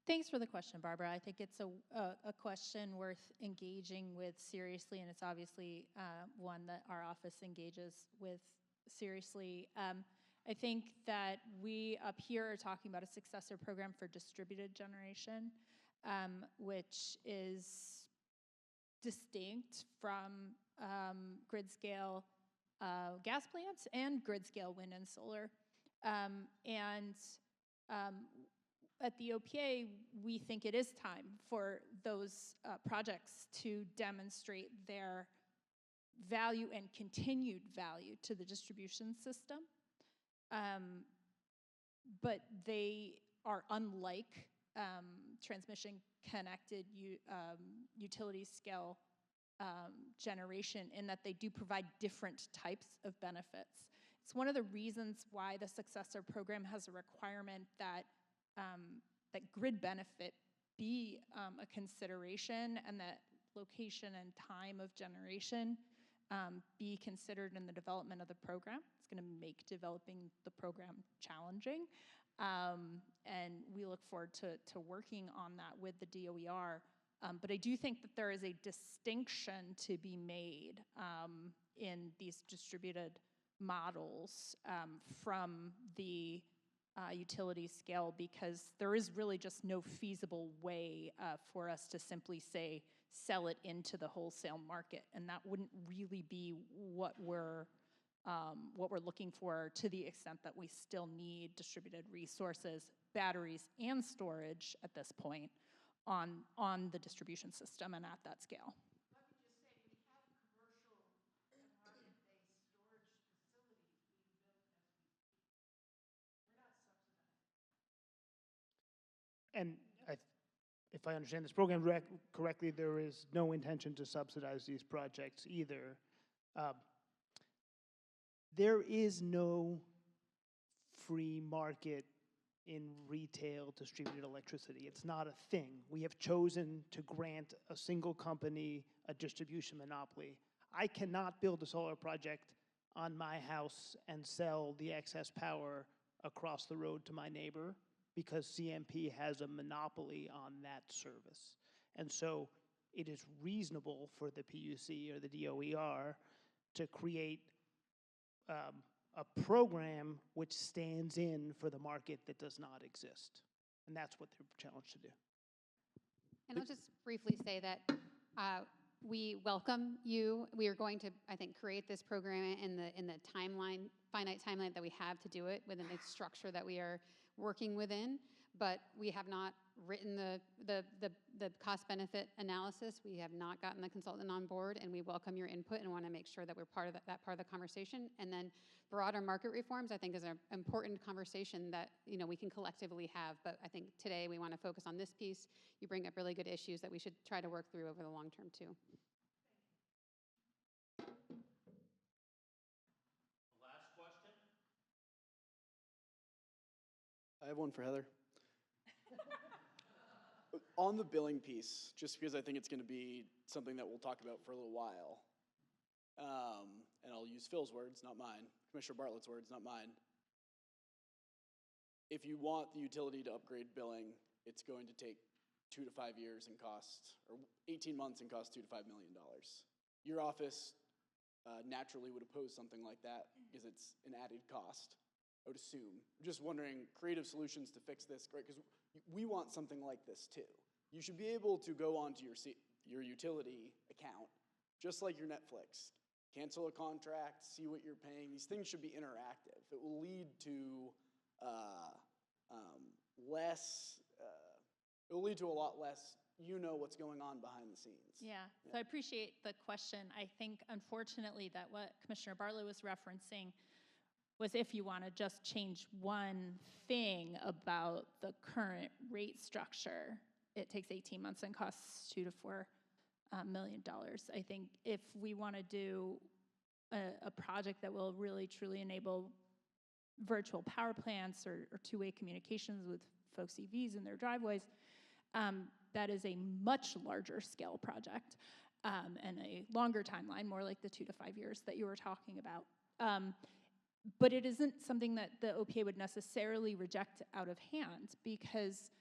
Thanks for the question, Barbara. I think it's a question worth engaging with seriously, and it's obviously one that our office engages with seriously. I think that we up here are talking about a successor program for distributed generation, which is distinct from grid scale gas plants and grid scale wind and solar. At the OPA, we think it is time for those projects to demonstrate their value and continued value to the distribution system. But they are unlike transmission-connected utility scale generation in that they do provide different types of benefits. It's one of the reasons why the successor program has a requirement that that grid benefit be a consideration and that location and time of generation be considered in the development of the program. It's going to make developing the program challenging. And we look forward to working on that with the DOER. But I do think that there is a distinction to be made in these distributed models from the utility scale, because there is really just no feasible way for us to simply say, sell it into the wholesale market. And that wouldn't really be what we're looking for, to the extent that we still need distributed resources, batteries, and storage at this point on the distribution system and at that scale. And if I understand this program correctly, there is no intention to subsidize these projects either. There is no free market in retail distributed electricity. It's not a thing. We have chosen to grant a single company a distribution monopoly. I cannot build a solar project on my house and sell the excess power across the road to my neighbor, because CMP has a monopoly on that service. And so it is reasonable for the PUC or the DOER to create a program which stands in for the market that does not exist. And that's what they're challenged to do. And I'll just briefly say that we welcome you. We are going to, I think, create this program in the timeline, finite timeline that we have to do it within the structure that we are working within. But we have not written the cost-benefit analysis. We have not gotten the consultant on board, and we welcome your input and want to make sure that we're part of that part of the conversation. And then broader market reforms, I think, is an important conversation that we can collectively have. But I think today we want to focus on this piece. You bring up really good issues that we should try to work through over the long term too. Last question. I have one for Heather. On the billing piece, just because I think it's going to be something that we'll talk about for a little while, and I'll use Phil's words, not mine, Commissioner Bartlett's words, not mine. If you want the utility to upgrade billing, it's going to take 2 to 5 years and cost, or 18 months and cost $2 to $5 million. Your office naturally would oppose something like that because it's an added cost, I would assume. I'm just wondering, creative solutions to fix this, right? Because we want something like this too. You should be able to go onto your utility account, just like your Netflix, cancel a contract, see what you're paying. These things should be interactive. It will lead to it will lead to a lot less, what's going on behind the scenes. Yeah, so I appreciate the question. I think, unfortunately, that what Commissioner Bartlett was referencing was if you want to just change one thing about the current rate structure, it takes 18 months and costs $2 to $4 million. I think if we want to do a project that will really truly enable virtual power plants or two-way communications with folks' EVs in their driveways, that is a much larger scale project and a longer timeline, more like the 2 to 5 years that you were talking about. But it isn't something that the OPA would necessarily reject out of hand, because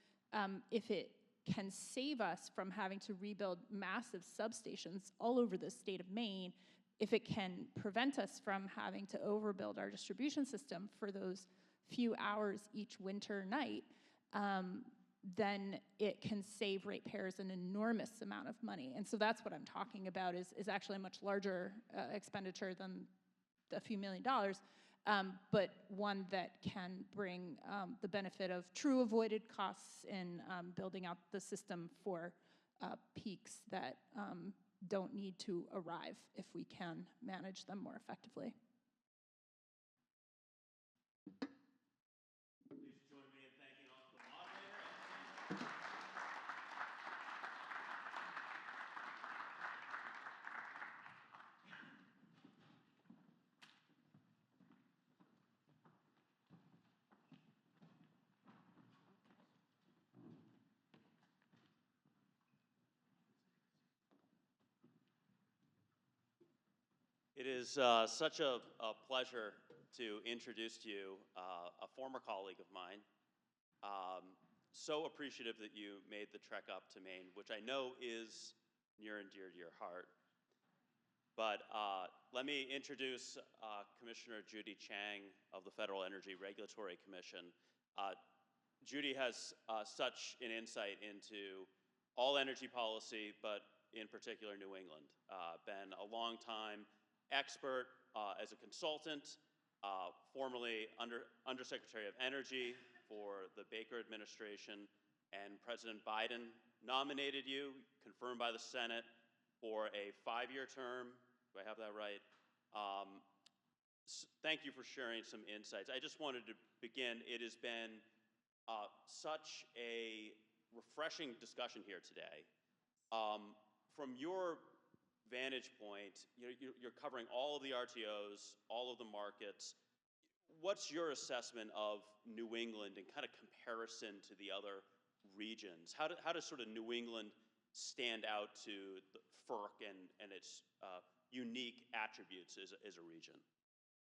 if it can save us from having to rebuild massive substations all over the state of Maine, if it can prevent us from having to overbuild our distribution system for those few hours each winter night, then it can save ratepayers an enormous amount of money. And so that's what I'm talking about, is actually a much larger expenditure than a few $1 million, but one that can bring the benefit of true avoided costs in building out the system for peaks that don't need to arrive if we can manage them more effectively. Please join me in thanking the moderator. It is such a pleasure to introduce to you a former colleague of mine. So appreciative that you made the trek up to Maine, which I know is near and dear to your heart. But let me introduce Commissioner Judy Chang of the Federal Energy Regulatory Commission. Judy has such an insight into all energy policy, but in particular New England. Been a long time expert as a consultant, formerly Undersecretary of Energy for the Baker administration, and President Biden nominated you, confirmed by the Senate, for a 5-year term. Do I have that right? Thank you for sharing some insights. I just wanted to begin. It has been such a refreshing discussion here today. From your vantage point, you're covering all of the RTOs, all of the markets. What's your assessment of New England in kind of comparison to the other regions? How does sort of New England stand out to the FERC and its unique attributes as a region?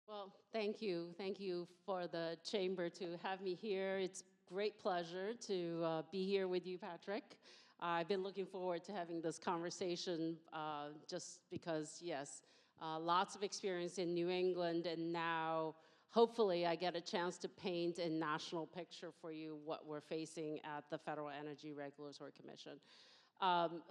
Well, thank you. Thank you for the chamber to have me here. It's great pleasure to be here with you, Patrick. I've been looking forward to having this conversation just because, yes, lots of experience in New England, and now hopefully I get a chance to paint a national picture for you what we're facing at the Federal Energy Regulatory Commission.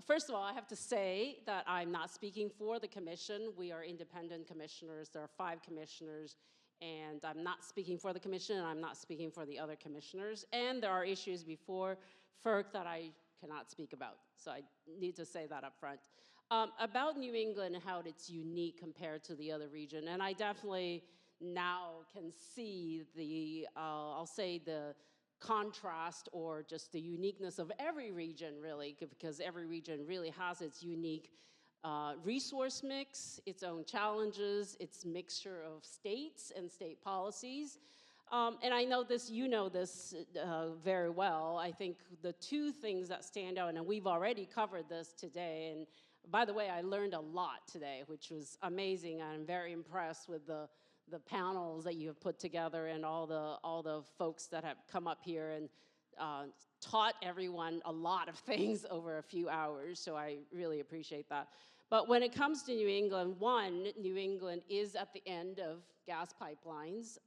First of all, I have to say that I'm not speaking for the commission. We are independent commissioners. There are 5 commissioners, and I'm not speaking for the commission, and I'm not speaking for the other commissioners. And there are issues before FERC that I cannot speak about. So I need to say that up front. About New England and how it's unique compared to the other region, and I definitely now can see the, I'll say the contrast or just the uniqueness of every region, really, because every region really has its unique resource mix, its own challenges, its mixture of states and state policies. And I know this, you know this very well. I think the 2 things that stand out, and we've already covered this today, and by the way, I learned a lot today, which was amazing. I'm very impressed with the panels that you have put together and all the folks that have come up here and taught everyone a lot of things over a few hours, so I really appreciate that. But when it comes to New England, one, New England is at the end of gas pipelines,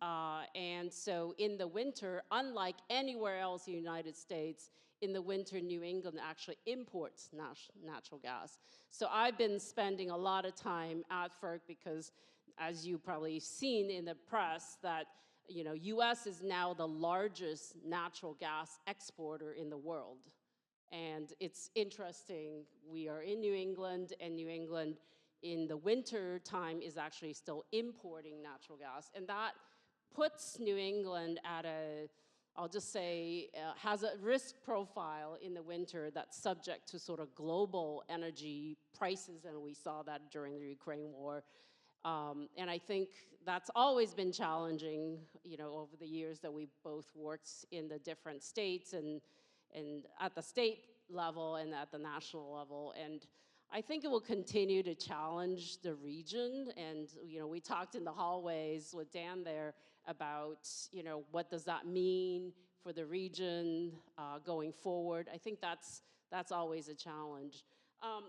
and so in the winter, unlike anywhere else in the United States, in the winter, New England actually imports natural gas. So I've been spending a lot of time at FERC because, as you probably seen in the press, that U.S. is now the largest natural gas exporter in the world. And it's interesting, we are in New England, and New England in the winter time is actually still importing natural gas. And that puts New England at a, I'll just say, has a risk profile in the winter that's subject to sort of global energy prices, and we saw that during the Ukraine war. And I think that's always been challenging, over the years that we both worked in the different states and at the state level and at the national level. And I think it will continue to challenge the region. And, we talked in the hallways with Dan there about, what does that mean for the region going forward. I think that's always a challenge.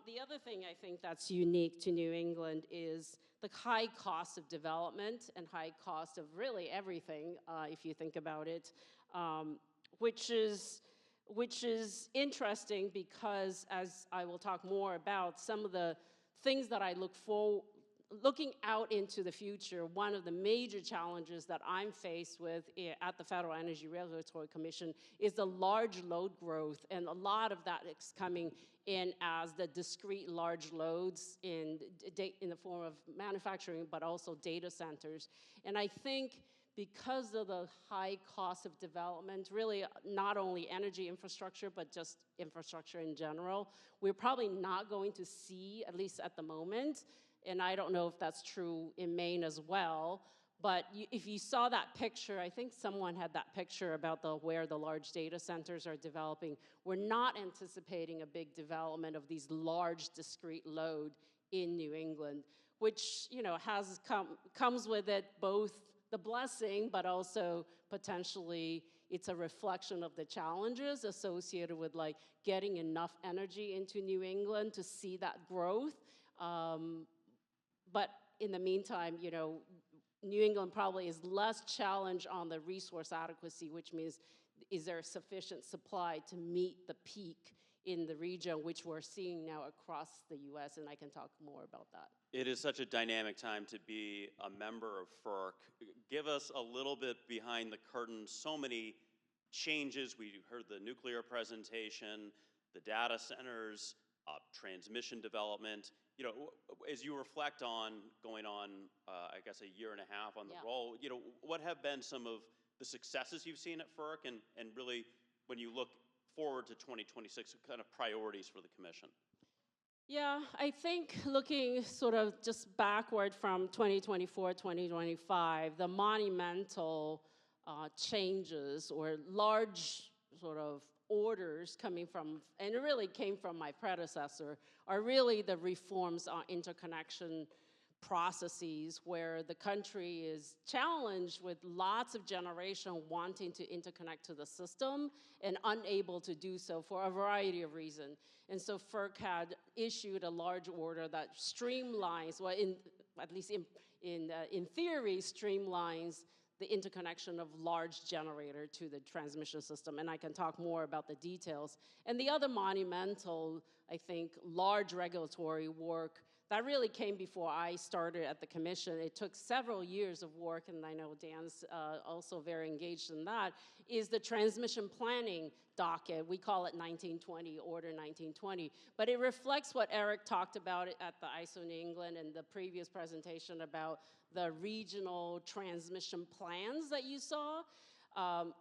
The other thing I think that's unique to New England is the high cost of development and high cost of really everything, if you think about it, which is interesting because, as I will talk more about, some of the things that I looking out into the future, one of the major challenges that I'm faced with at the Federal Energy Regulatory Commission is the large load growth, and a lot of that is coming in as the discrete large loads in the form of manufacturing, but also data centers. And I think because of the high cost of development, really not only energy infrastructure, but just infrastructure in general, we're probably not going to see, at least at the moment, and I don't know if that's true in Maine as well, but if you saw that picture, I think someone had that picture about where the large data centers are developing. We're not anticipating a big development of these large discrete load in New England, which comes with it both the blessing, but also potentially it's a reflection of the challenges associated with getting enough energy into New England to see that growth. But in the meantime, New England probably is less challenged on the resource adequacy, which means is there sufficient supply to meet the peak in the region, which we're seeing now across the US, and I can talk more about that. It is such a dynamic time to be a member of FERC. Give us a little bit behind the curtain. So many changes. We heard the nuclear presentation, the data centers, transmission development. You know, as you reflect on going on, I guess, a year and a half on the role, you know, what have been some of the successes you've seen at FERC, and really, when you look forward to 2026, what kind of priorities for the commission? Yeah, I think looking sort of just backward from 2024, 2025, the monumental changes or large sort of orders coming from, and it really came from my predecessor, are really the reforms on interconnection processes where the country is challenged with lots of generation wanting to interconnect to the system and unable to do so for a variety of reasons. And so FERC had issued a large order that streamlines, well, at least in theory, streamlines the interconnection of large generator to the transmission system, and I can talk more about the details. And the other monumental, I think, large regulatory work that really came before I started at the commission. It took several years of work, and I know Dan's also very engaged in that, is the transmission planning docket. We call it 1920, Order 1920. But it reflects what Eric talked about at the ISO New England and the previous presentation about the regional transmission plans that you saw.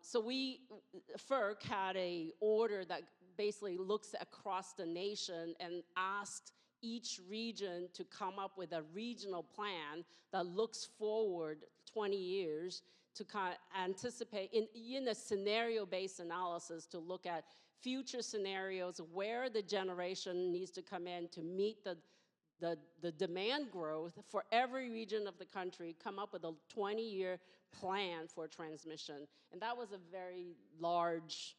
So FERC had a order that basically looks across the nation and asked each region to come up with a regional plan that looks forward 20 years to kind of anticipate, in a scenario-based analysis, to look at future scenarios where the generation needs to come in to meet the demand growth for every region of the country, come up with a 20-year plan for transmission. And that was a very large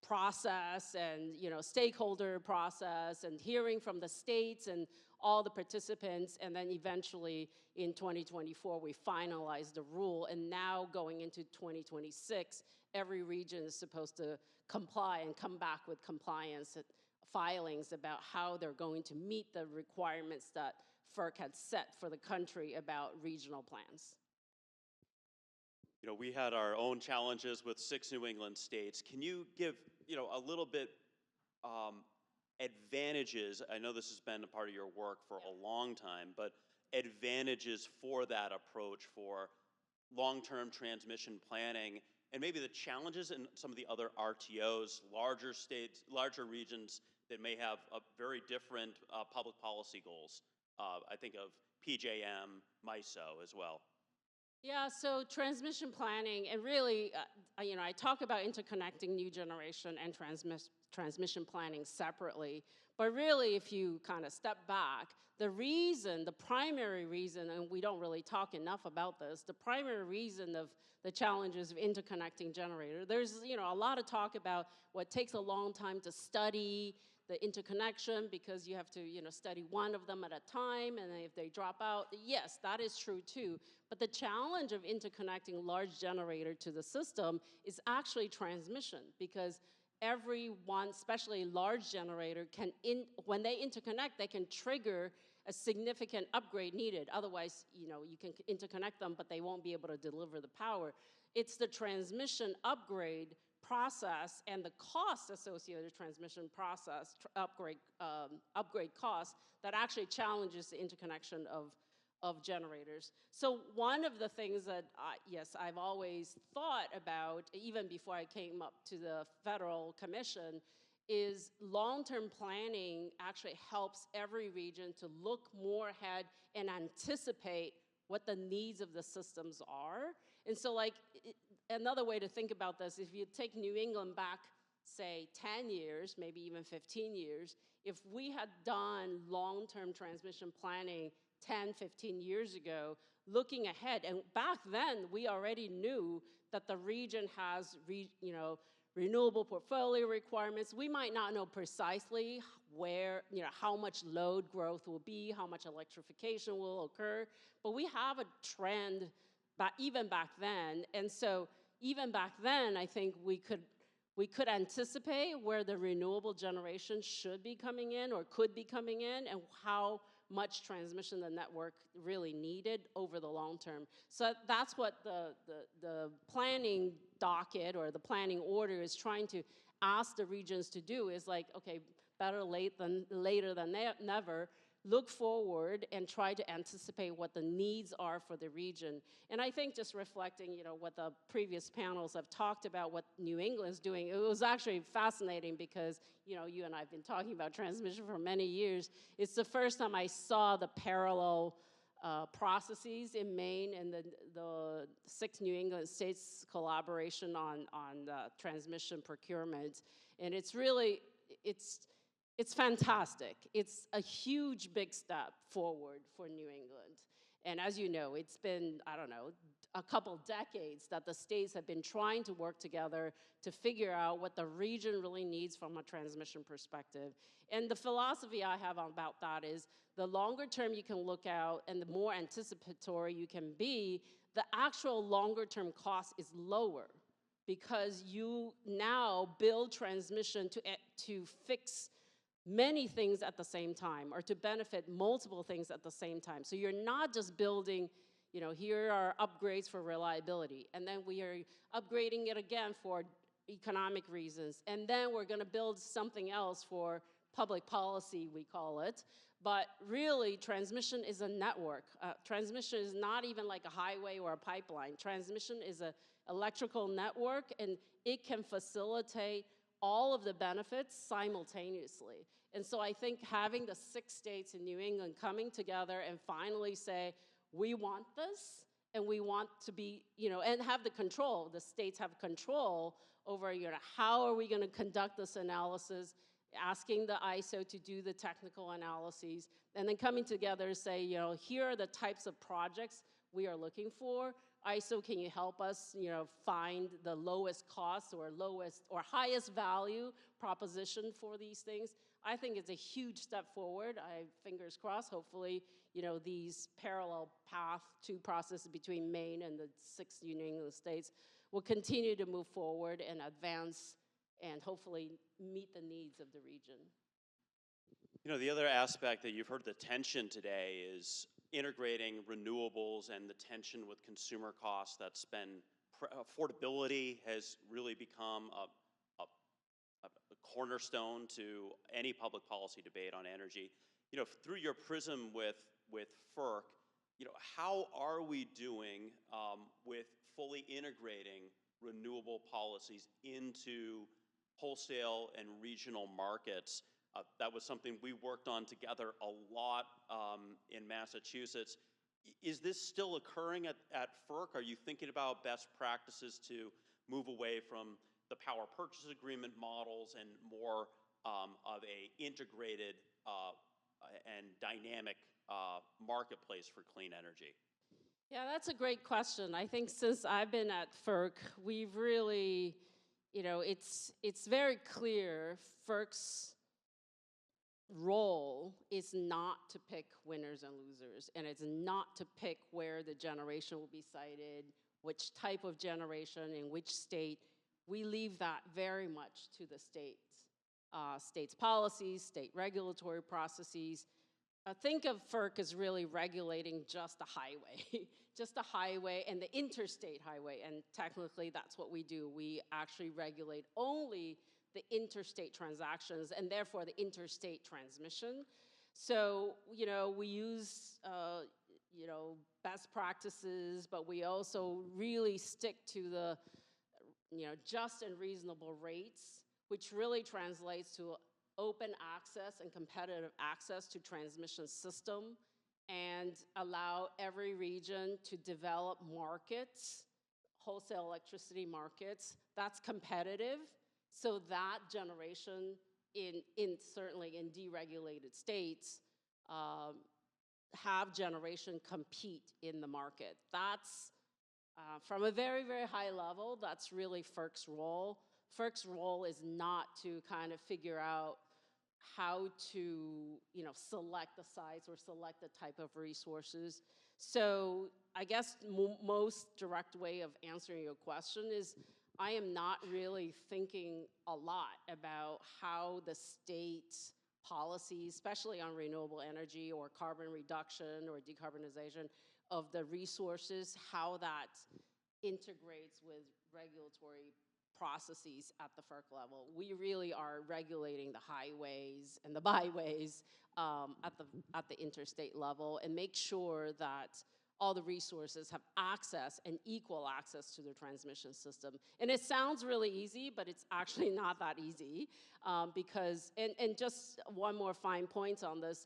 process and, you know, stakeholder process and hearing from the states and all the participants, and then eventually in 2024 we finalized the rule, and now going into 2026 every region is supposed to comply and come back with compliance filings about how they're going to meet the requirements that FERC had set for the country about regional plans. You know, we had our own challenges with 6 New England states. Can you give, you know, a little bit advantages? I know this has been a part of your work for a long time, but advantages for that approach for long-term transmission planning, and maybe the challenges in some of the other RTOs, larger states, larger regions that may have a very different public policy goals. I think of PJM, MISO as well. Yeah, so transmission planning, and really, you know, I talk about interconnecting new generation and transmission planning separately, but really if you kind of step back, the primary reason, and we don't really talk enough about this, the primary reason of the challenges of interconnecting generator, there's, you know, a lot of talk about what takes a long time to study the interconnection because you have to, you know, study one of them at a time, and then if they drop out, yes, that is true too. But the challenge of interconnecting large generator to the system is actually transmission, because every one, especially large generator, when they interconnect, they can trigger a significant upgrade needed. Otherwise, you know, you can interconnect them, but they won't be able to deliver the power. It's the transmission upgrade process and the cost associated with transmission process, upgrade costs, that actually challenges the interconnection of generators. So one of the things that, yes, I've always thought about, even before I came up to the Federal Commission, is long-term planning actually helps every region to look more ahead and anticipate what the needs of the systems are. And so, like, another way to think about this, if you take New England back, say, 10 years, maybe even 15 years, if we had done long-term transmission planning 10, 15 years ago, looking ahead, and back then we already knew that the region has, renewable portfolio requirements. We might not know precisely where, how much load growth will be, how much electrification will occur, but we have a trend even back then. And so even back then, I think we could anticipate where the renewable generation should be coming in or could be coming in, and how much transmission the network really needed over the long term. So that's what the planning docket or the planning order is trying to ask the regions to do, is like, okay, better late than later than never. Look forward and try to anticipate what the needs are for the region. And I think just reflecting, what the previous panels have talked about, what New England's doing, it was actually fascinating because, you and I have been talking about transmission for many years. It's the first time I saw the parallel processes in Maine and the 6 New England states' collaboration on transmission procurement. And it's really, it's fantastic. It's a huge, big step forward for New England. And as you know, it's been, I don't know, a couple decades that the states have been trying to work together to figure out what the region really needs from a transmission perspective. And the philosophy I have about that is the longer term you can look out and the more anticipatory you can be, the actual longer term cost is lower because you now build transmission to fix many things at the same time, or to benefit multiple things at the same time. So you're not just building, here are upgrades for reliability, and then we are upgrading it again for economic reasons, and then we're gonna build something else for public policy, we call it. But really, transmission is a network. Transmission is not even like a highway or a pipeline. Transmission is an electrical network, and it can facilitate all of the benefits simultaneously. And so I think having the 6 states in New England coming together and finally say, we want this, and we want to be, and have the control, the states have control over, how are we gonna conduct this analysis, asking the ISO to do the technical analyses, and then coming together and say, here are the types of projects we are looking for. ISO, can you help us, find the lowest cost or lowest or highest value proposition for these things? I think it's a huge step forward. Fingers crossed, hopefully, these parallel path to processes between Maine and the 6 New England states will continue to move forward and advance and hopefully meet the needs of the region. The other aspect that you've heard the tension today is integrating renewables and the tension with consumer costs. That's been, affordability has really become a cornerstone to any public policy debate on energy. Through your prism with FERC, how are we doing with fully integrating renewable policies into wholesale and regional markets? That was something we worked on together a lot in Massachusetts. Is this still occurring at FERC? Are you thinking about best practices to move away from the power purchase agreement models and more of a integrated and dynamic marketplace for clean energy? Yeah, that's a great question. I think since I've been at FERC, we've really, it's very clear FERC's role is not to pick winners and losers, and it's not to pick where the generation will be sited, which type of generation, in which state. We leave that very much to the states' policies, state regulatory processes. Think of FERC as really regulating just a highway, just a highway and the interstate highway, and technically that's what we do. We actually regulate only the interstate transactions and therefore the interstate transmission. So, we use, best practices, but we also really stick to the, just and reasonable rates, which really translates to open access and competitive access to transmission system, and allow every region to develop markets, wholesale electricity markets, that's competitive, so that generation certainly in deregulated states have generation compete in the market. That's from a very, very high level, that's really FERC's role. FERC's role is not to kind of figure out how to, select the sites or select the type of resources. So I guess most direct way of answering your question is I am not really thinking a lot about how the state's policies, especially on renewable energy or carbon reduction or decarbonization of the resources, how that integrates with regulatory processes at the FERC level. We really are regulating the highways and the byways at the interstate level and make sure that all the resources have access and equal access to the transmission system. And it sounds really easy, but it's actually not that easy because, and just one more fine point on this,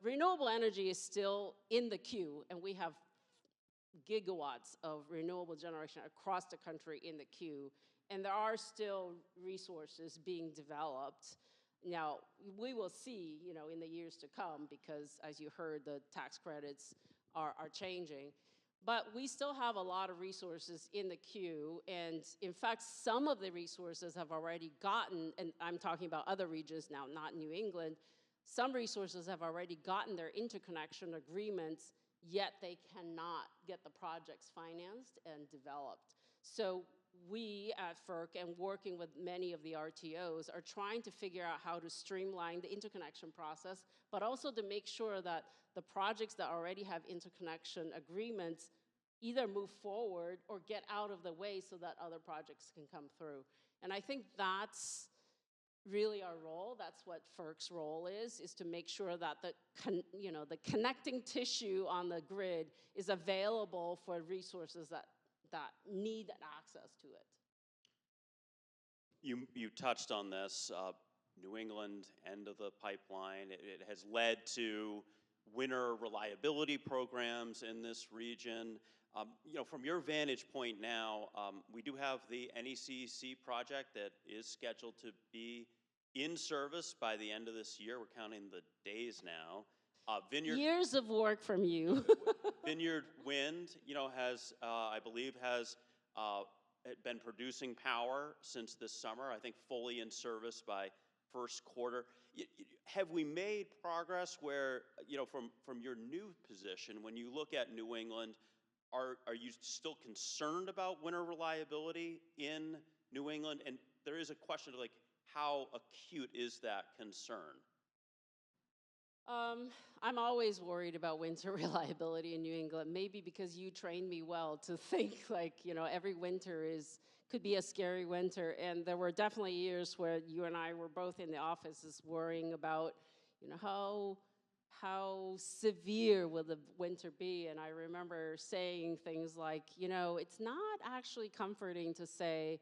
renewable energy is still in the queue, and we have gigawatts of renewable generation across the country in the queue, and there are still resources being developed. Now, we will see, in the years to come, because as you heard, the tax credits are changing. But we still have a lot of resources in the queue, and in fact, some of the resources have already gotten, and I'm talking about other regions now, not New England, some resources have already gotten their interconnection agreements, yet they cannot get the projects financed and developed. So we at FERC, and working with many of the RTOs, are trying to figure out how to streamline the interconnection process, but also to make sure that the projects that already have interconnection agreements either move forward or get out of the way so that other projects can come through. And I think that's really our role. That's what FERC's role is to make sure that the connecting tissue on the grid is available for resources that need access to it. You touched on this, New England end of the pipeline. It has led to winter reliability programs in this region. From your vantage point now, we do have the NECEC project that is scheduled to be in service by the end of this year. We're counting the days now. Years of work from you. Vineyard Wind, I believe has been producing power since this summer. I think fully in service by first quarter. Have we made progress where, from your new position, when you look at New England, are you still concerned about winter reliability in New England? And there is a question of how acute is that concern? I'm always worried about winter reliability in New England, maybe because you trained me well to think every winter could be a scary winter. And there were definitely years where you and I were both in the offices worrying about, how severe will the winter be? And I remember saying things like, it's not actually comforting to say,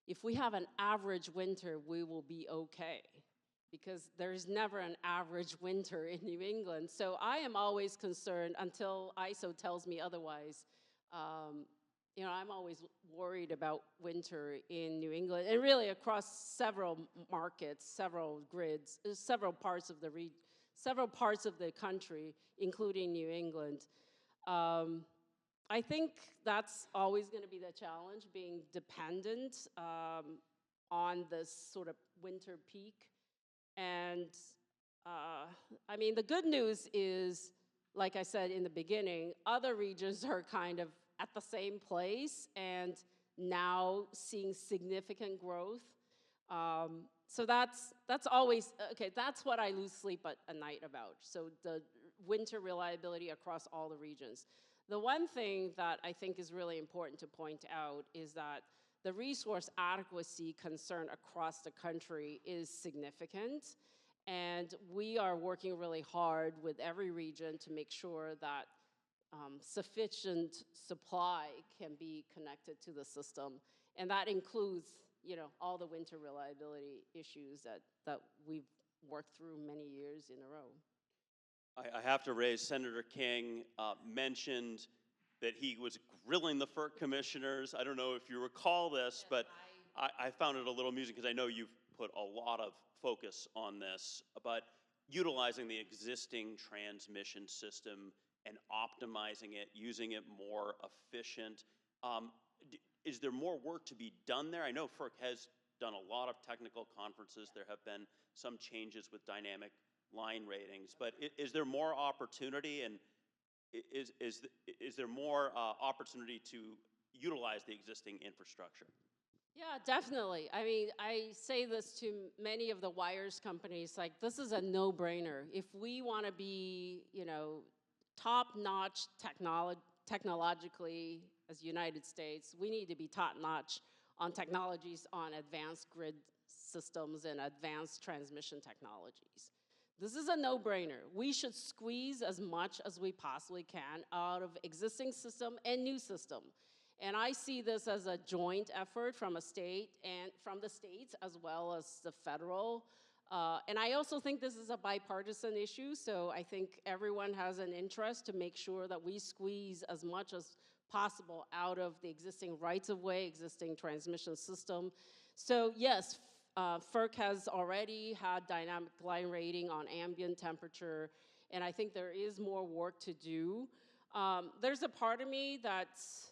if we have an average winter, we will be okay, because there's never an average winter in New England. So I am always concerned until ISO tells me otherwise. I'm always worried about winter in New England, and really across several markets, several grids, several parts of the country, including New England. I think that's always going to be the challenge, being dependent on this sort of winter peak. And the good news is, like I said in the beginning, other regions are kind of at the same place and now seeing significant growth. So that's always, okay, that's what I lose sleep at night about. So the winter reliability across all the regions. The one thing that I think is really important to point out is that the resource adequacy concern across the country is significant. And we are working really hard with every region to make sure that sufficient supply can be connected to the system. And that includes, all the winter reliability issues that we've worked through many years in a row. I have to raise, Senator King mentioned that he was grilling the FERC commissioners. I don't know if you recall this, but I found it a little amusing because I know you've put a lot of focus on this, but utilizing the existing transmission system and optimizing it, using it more efficient. is there more work to be done there? I know FERC has done a lot of technical conferences. There have been some changes with dynamic line ratings, but is there more opportunity, and is there more opportunity to utilize the existing infrastructure? Yeah, definitely. I mean, I say this to many of the wires companies, like, this is a no-brainer. If we want to be, you know, top-notch technologically as United States, we need to be top-notch on technologies on advanced grid systems and advanced transmission technologies. This is a no-brainer. We should squeeze as much as we possibly can out of existing system and new system. And I see this as a joint effort from a state and from the states as well as the federal. And I also think this is a bipartisan issue, so I think everyone has an interest to make sure that we squeeze as much as possible out of the existing rights-of-way, existing transmission system. So yes, FERC has already had dynamic line rating on ambient temperature, and I think there is more work to do. There's a part of me that's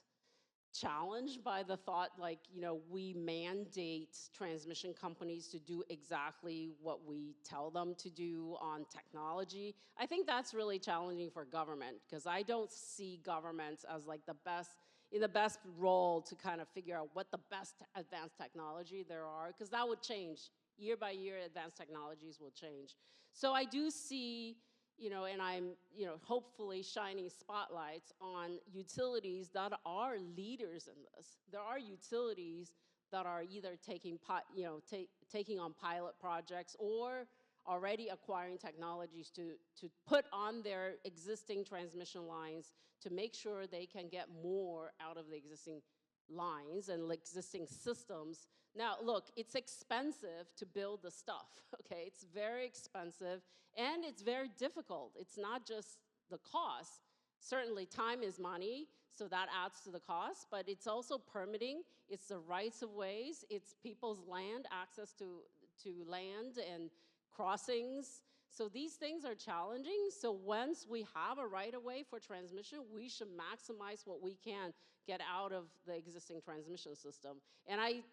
challenged by the thought, like, you know, we mandate transmission companies to do exactly what we tell them to do on technology. I think that's really challenging for government, because I don't see governments as like the best role to kind of figure out what the best advanced technology there are, because that would change. Year by year, advanced technologies will change. So I do see, you know, and I'm, you know, hopefully shining spotlights on utilities that are leaders in this. There are utilities that are either taking on pilot projects or already acquiring technologies to put on their existing transmission lines to make sure they can get more out of the existing lines and existing systems. Now, look, it's expensive to build the stuff, okay? It's very expensive, and it's very difficult. It's not just the cost. Certainly, time is money, so that adds to the cost, but it's also permitting, it's the rights of ways, it's people's land, access to land and crossings. So these things are challenging. So once we have a right-of-way for transmission, we should maximize what we can get out of the existing transmission system. And I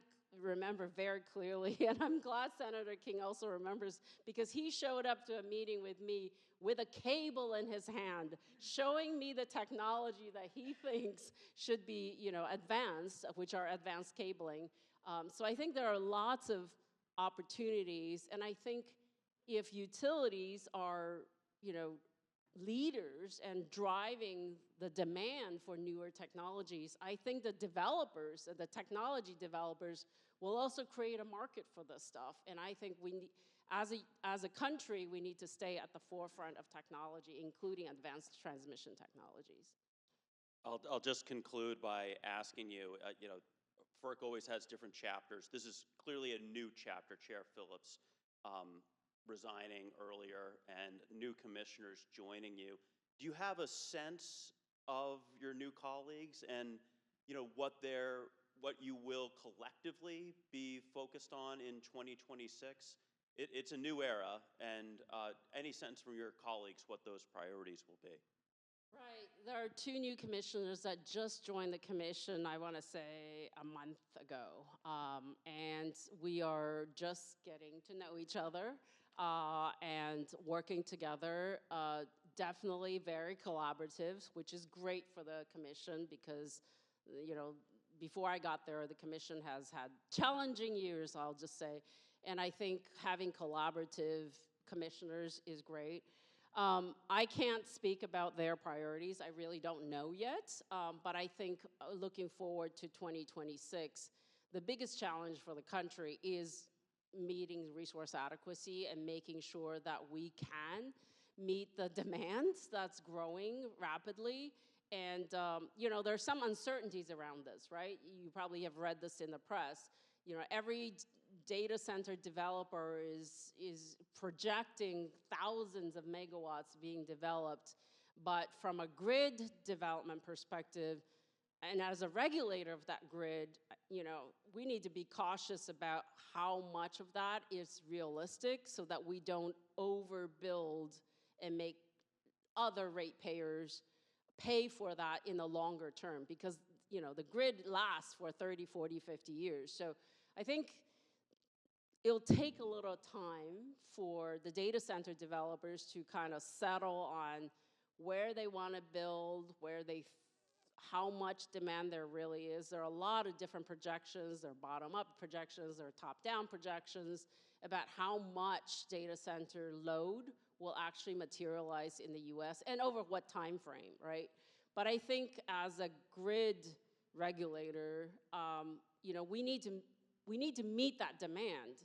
remember very clearly, and I'm glad Senator King also remembers, because he showed up to a meeting with me with a cable in his hand, showing me the technology that he thinks should be, you know, advanced, which are advanced cabling. So I think there are lots of opportunities, and I think if utilities are, you know, leaders and driving the demand for newer technologies, I think the developers, the technology developers, will also create a market for this stuff. And I think we need, as a country, we need to stay at the forefront of technology, including advanced transmission technologies. I'll just conclude by asking you, you know, FERC always has different chapters. This is clearly a new chapter, Chair Phillips resigning earlier and new commissioners joining you. Do you have a sense of your new colleagues and, you know, what you will collectively be focused on in 2026? It's a new era, and any sense from your colleagues what those priorities will be? Right. There are two new commissioners that just joined the commission, I want to say, a month ago. And we are just getting to know each other and working together. Definitely very collaborative, which is great for the commission because, you know, before I got there, the commission has had challenging years, I'll just say. And I think having collaborative commissioners is great. I can't speak about their priorities. I really don't know yet. But I think looking forward to 2026, the biggest challenge for the country is meeting resource adequacy and making sure that we can meet the demand that's growing rapidly. And, you know, there's some uncertainties around this, right? You probably have read this in the press. You know, every data center developer is projecting thousands of megawatts being developed. But from a grid development perspective, and as a regulator of that grid, you know, we need to be cautious about how much of that is realistic so that we don't overbuild and make other ratepayers pay for that in the longer term. Because, the grid lasts for 30, 40, 50 years. So I think it'll take a little time for the data center developers to kind of settle on where they want to build, how much demand there really is. There are a lot of different projections. There are bottom-up projections, there are top-down projections about how much data center load will actually materialize in the US and over what time frame, right? But I think as a grid regulator, we need to meet that demand.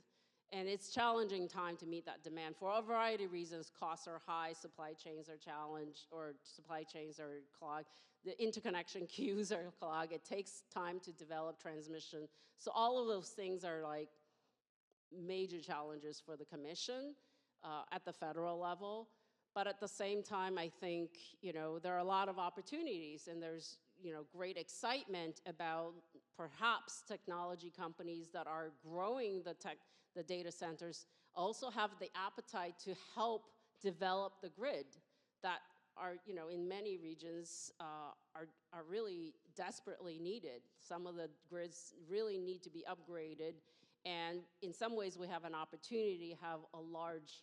And it's challenging time to meet that demand for a variety of reasons. Costs are high, supply chains are challenged, or supply chains are clogged. The interconnection queues are clogged. It takes time to develop transmission. So all of those things are like major challenges for the commission at the federal level. But at the same time, I think, there are a lot of opportunities, and there's, great excitement about perhaps technology companies that are growing the data centers also have the appetite to help develop the grid that are, in many regions are really desperately needed. Some of the grids really need to be upgraded, and in some ways we have an opportunity to have a large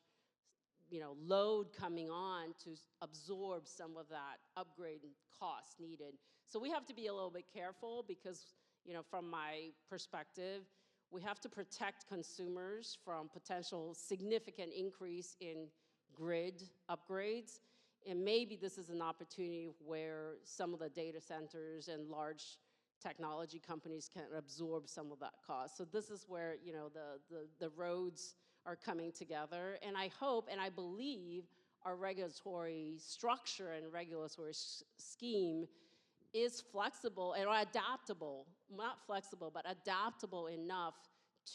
load coming on to absorb some of that upgrade cost needed. So we have to be a little bit careful because, from my perspective, we have to protect consumers from potential significant increase in grid upgrades. And maybe this is an opportunity where some of the data centers and large technology companies can absorb some of that cost. So this is where, the roads are coming together. And I hope and I believe our regulatory structure and regulatory scheme is flexible and adaptable, not flexible, but adaptable enough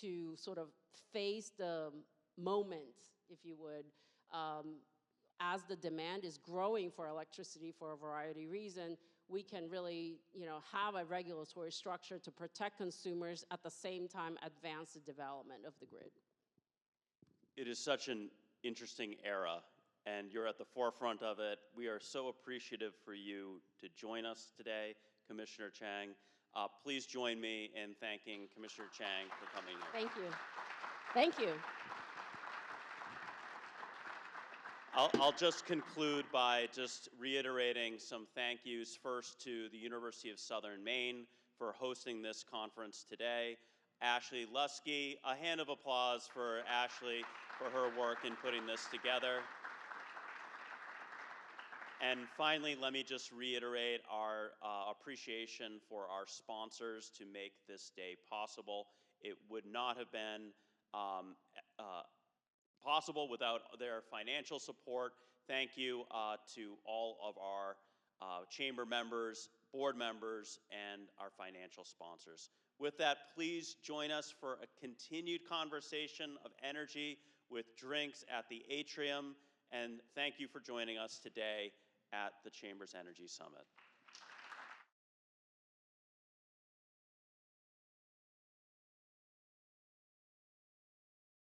to sort of face the moment, if you would, as the demand is growing for electricity for a variety of reasons. We can really, have a regulatory structure to protect consumers at the same time advance the development of the grid. It is such an interesting era, and you're at the forefront of it. We are so appreciative for you to join us today, Commissioner Chang. Please join me in thanking Commissioner Chang for coming here. Thank you. Thank you. I'll just conclude by just reiterating some thank yous first to the University of Southern Maine for hosting this conference today. Ashley Lusky, a hand of applause for Ashley for her work in putting this together. And finally, let me just reiterate our appreciation for our sponsors to make this day possible. It would not have been possible without their financial support. Thank you to all of our chamber members, board members, and our financial sponsors. With that, please join us for a continued conversation of energy with drinks at the atrium. And thank you for joining us today at the Chamber's Energy Summit.